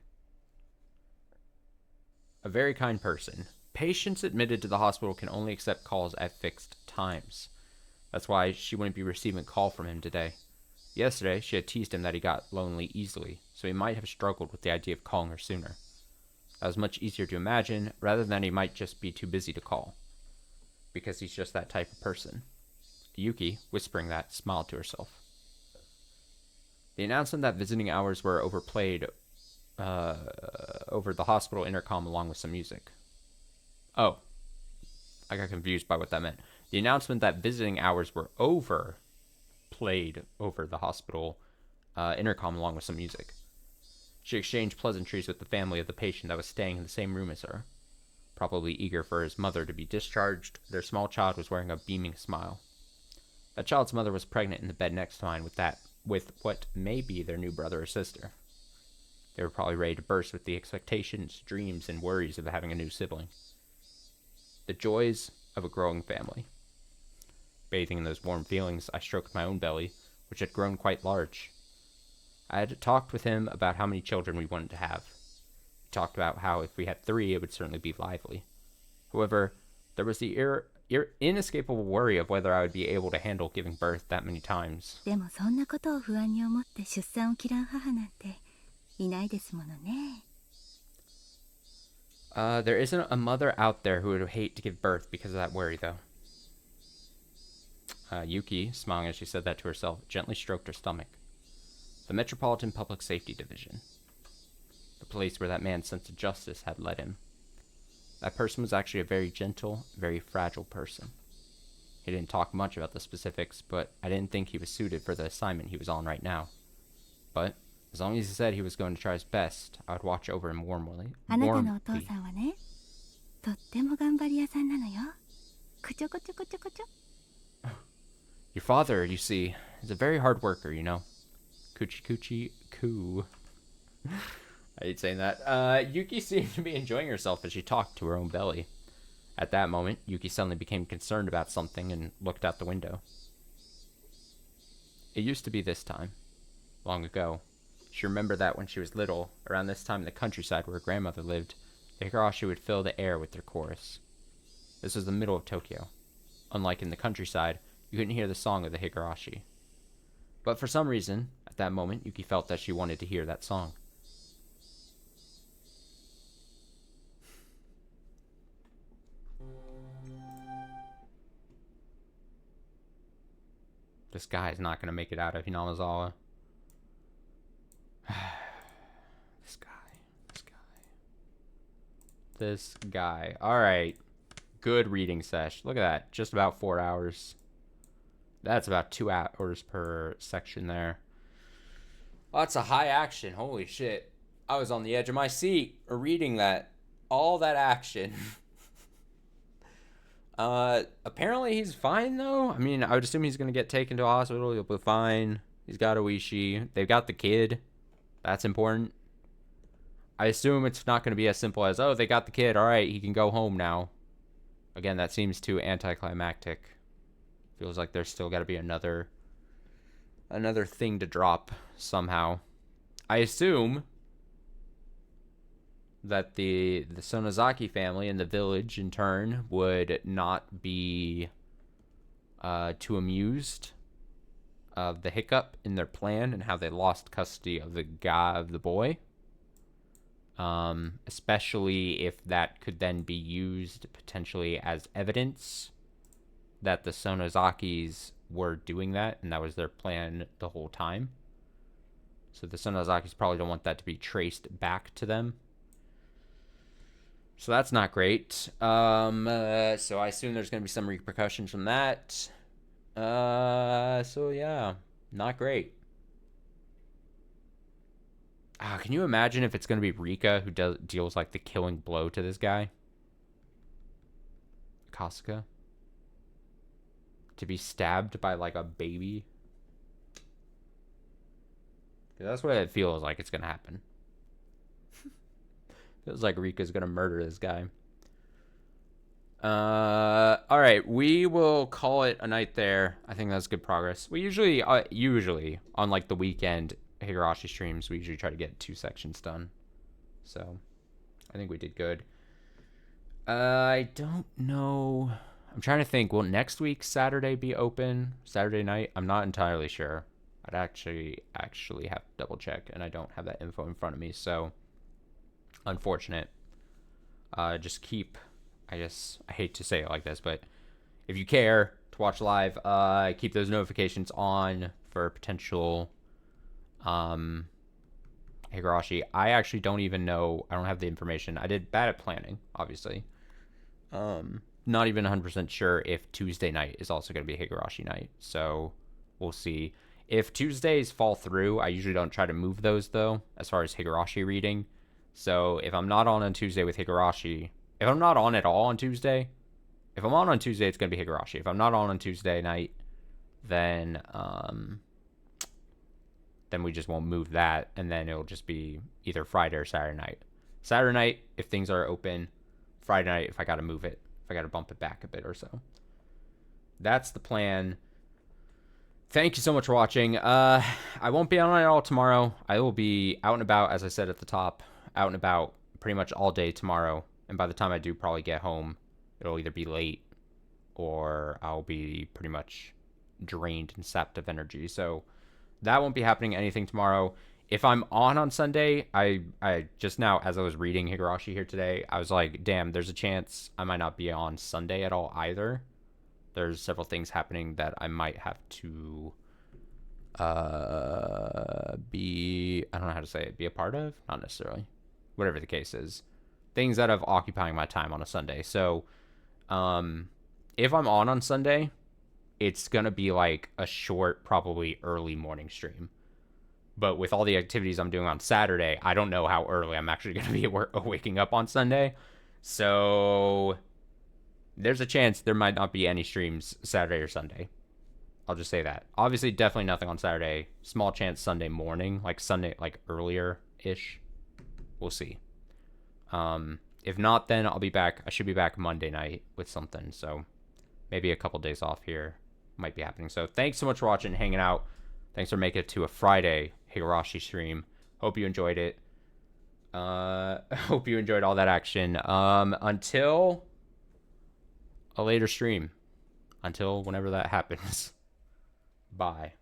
A very kind person. Patients admitted to the hospital can only accept calls at fixed times. That's why she wouldn't be receiving a call from him today. Yesterday, she had teased him that he got lonely easily, so he might have struggled with the idea of calling her sooner. That was much easier to imagine, rather than he might just be too busy to call. Because he's just that type of person. Yuki, whispering that, smiled to herself. The announcement that visiting hours were overplayed over the hospital intercom along with some music. Oh. I got confused by what that meant. The announcement that visiting hours were played over the hospital intercom along with some music. She exchanged pleasantries with the family of the patient that was staying in the same room as her. Probably eager for his mother to be discharged, their small child was wearing a beaming smile. That child's mother was pregnant in the bed next to mine with what may be their new brother or sister. They were probably ready to burst with the expectations, dreams, and worries of having a new sibling. The joys of a growing family. Bathing in those warm feelings, I stroked my own belly, which had grown quite large. I had talked with him about how many children we wanted to have. He talked about how if we had 3, it would certainly be lively. However, there was the inescapable worry of whether I would be able to handle giving birth that many times. でもそんなことを不安に思って出産を嫌う母なんていないですものね。There isn't a mother out there who would hate to give birth because of that worry, though. Yuki, smiling as she said that to herself, gently stroked her stomach. The Metropolitan Public Safety Division. The place where that man's sense of justice had led him. That person was actually a very gentle, very fragile person. He didn't talk much about the specifics, but I didn't think he was suited for the assignment he was on right now. But as long as he said he was going to try his best, I would watch over him warmly. あなたのお父さんはね、とっても頑張り屋さんなのよ。こちょこちょこちょこちょ。Your father, you see, is a very hard worker, you know. Coochie coochie coo. I hate saying that. Yuki seemed to be enjoying herself as she talked to her own belly. At that moment, Yuki suddenly became concerned about something and looked out the window. It used to be this time. Long ago. She remembered that when she was little, around this time in the countryside where her grandmother lived, the Higurashi would fill the air with their chorus. This was the middle of Tokyo. Unlike in the countryside, you couldn't hear the song of the Higurashi. But for some reason, at that moment, Yuki felt that she wanted to hear that song. This guy is not going to make it out of Hinamazawa. This guy. Alright. Good reading sesh. Look at that. Just about 4 hours. That's about 2 hours per section there. Oh, that's a high action. Holy shit. I was on the edge of my seat reading that. All that action. Apparently he's fine though. I mean, I would assume he's going to get taken to a hospital. He'll be fine. He's got Oishi. They've got the kid. That's important. I assume it's not going to be as simple as, oh, they got the kid. All right, he can go home now. Again, that seems too anticlimactic. Feels like there's still got to be another thing to drop somehow. I assume that the Sonozaki family and the village, in turn, would not be too amused of the hiccup in their plan and how they lost custody of the boy. Especially if that could then be used potentially as evidence that the Sonozakis were doing that, and that was their plan the whole time. So the Sonozakis probably don't want that to be traced back to them. So that's not great. So I assume there's going to be some repercussions from that. So yeah, not great. Can you imagine if it's going to be Rika who deals like the killing blow to this guy? Kasuga? To be stabbed by like a baby? That's what it feels like it's going to happen. Feels like Rika's gonna murder this guy. All right, we will call it a night there. I think that's good progress. We usually on like the weekend Higurashi streams, we usually try to get 2 sections done. So I think we did good. I don't know. I'm trying to think. Will next week Saturday be open? Saturday night? I'm not entirely sure. I'd actually have to double check, and I don't have that info in front of me. So unfortunate. Just keep. I hate to say it like this, but if you care to watch live, keep those notifications on for potential Higurashi. I actually don't even know. I don't have the information. I did bad at planning, obviously. Not even 100% sure if Tuesday night is also going to be Higurashi night. So we'll see. If Tuesdays fall through, I usually don't try to move those, though, as far as Higurashi reading. So if I'm not on Tuesday with Higurashi, if I'm not on at all on Tuesday, if I'm on Tuesday, it's going to be Higurashi. If I'm not on Tuesday night, then we just won't move that, and then it'll just be either Friday or Saturday night. Saturday night, if things are open. Friday night, if I got to move it, if I got to bump it back a bit or so. That's the plan. Thank you so much for watching. I won't be on at all tomorrow. I will be out and about, as I said at the top, out and about pretty much all day tomorrow. And by the time I do probably get home, it'll either be late or I'll be pretty much drained and sapped of energy. So that won't be happening anything tomorrow. If I'm on Sunday, I just now, as I was reading Higurashi here today, I was like, damn, there's a chance I might not be on Sunday at all either. There's several things happening that I might have to be, I don't know how to say it, be a part of? Not necessarily. Whatever the case is. Things that have occupying my time on a Sunday. So if I'm on Sunday, it's going to be like a short, probably early morning stream. But with all the activities I'm doing on Saturday, I don't know how early I'm actually going to be waking up on Sunday. So there's a chance there might not be any streams Saturday or Sunday. I'll just say that. Obviously, definitely nothing on Saturday. Small chance Sunday morning, like Sunday, like earlier-ish. We'll see. If not, then I'll be back. I should be back Monday night with something. So maybe a couple days off here might be happening. So thanks so much for watching, hanging out. Thanks for making it to a Friday Higurashi stream. Hope you enjoyed it. Hope you enjoyed all that action. Until a later stream. Until whenever that happens. Bye.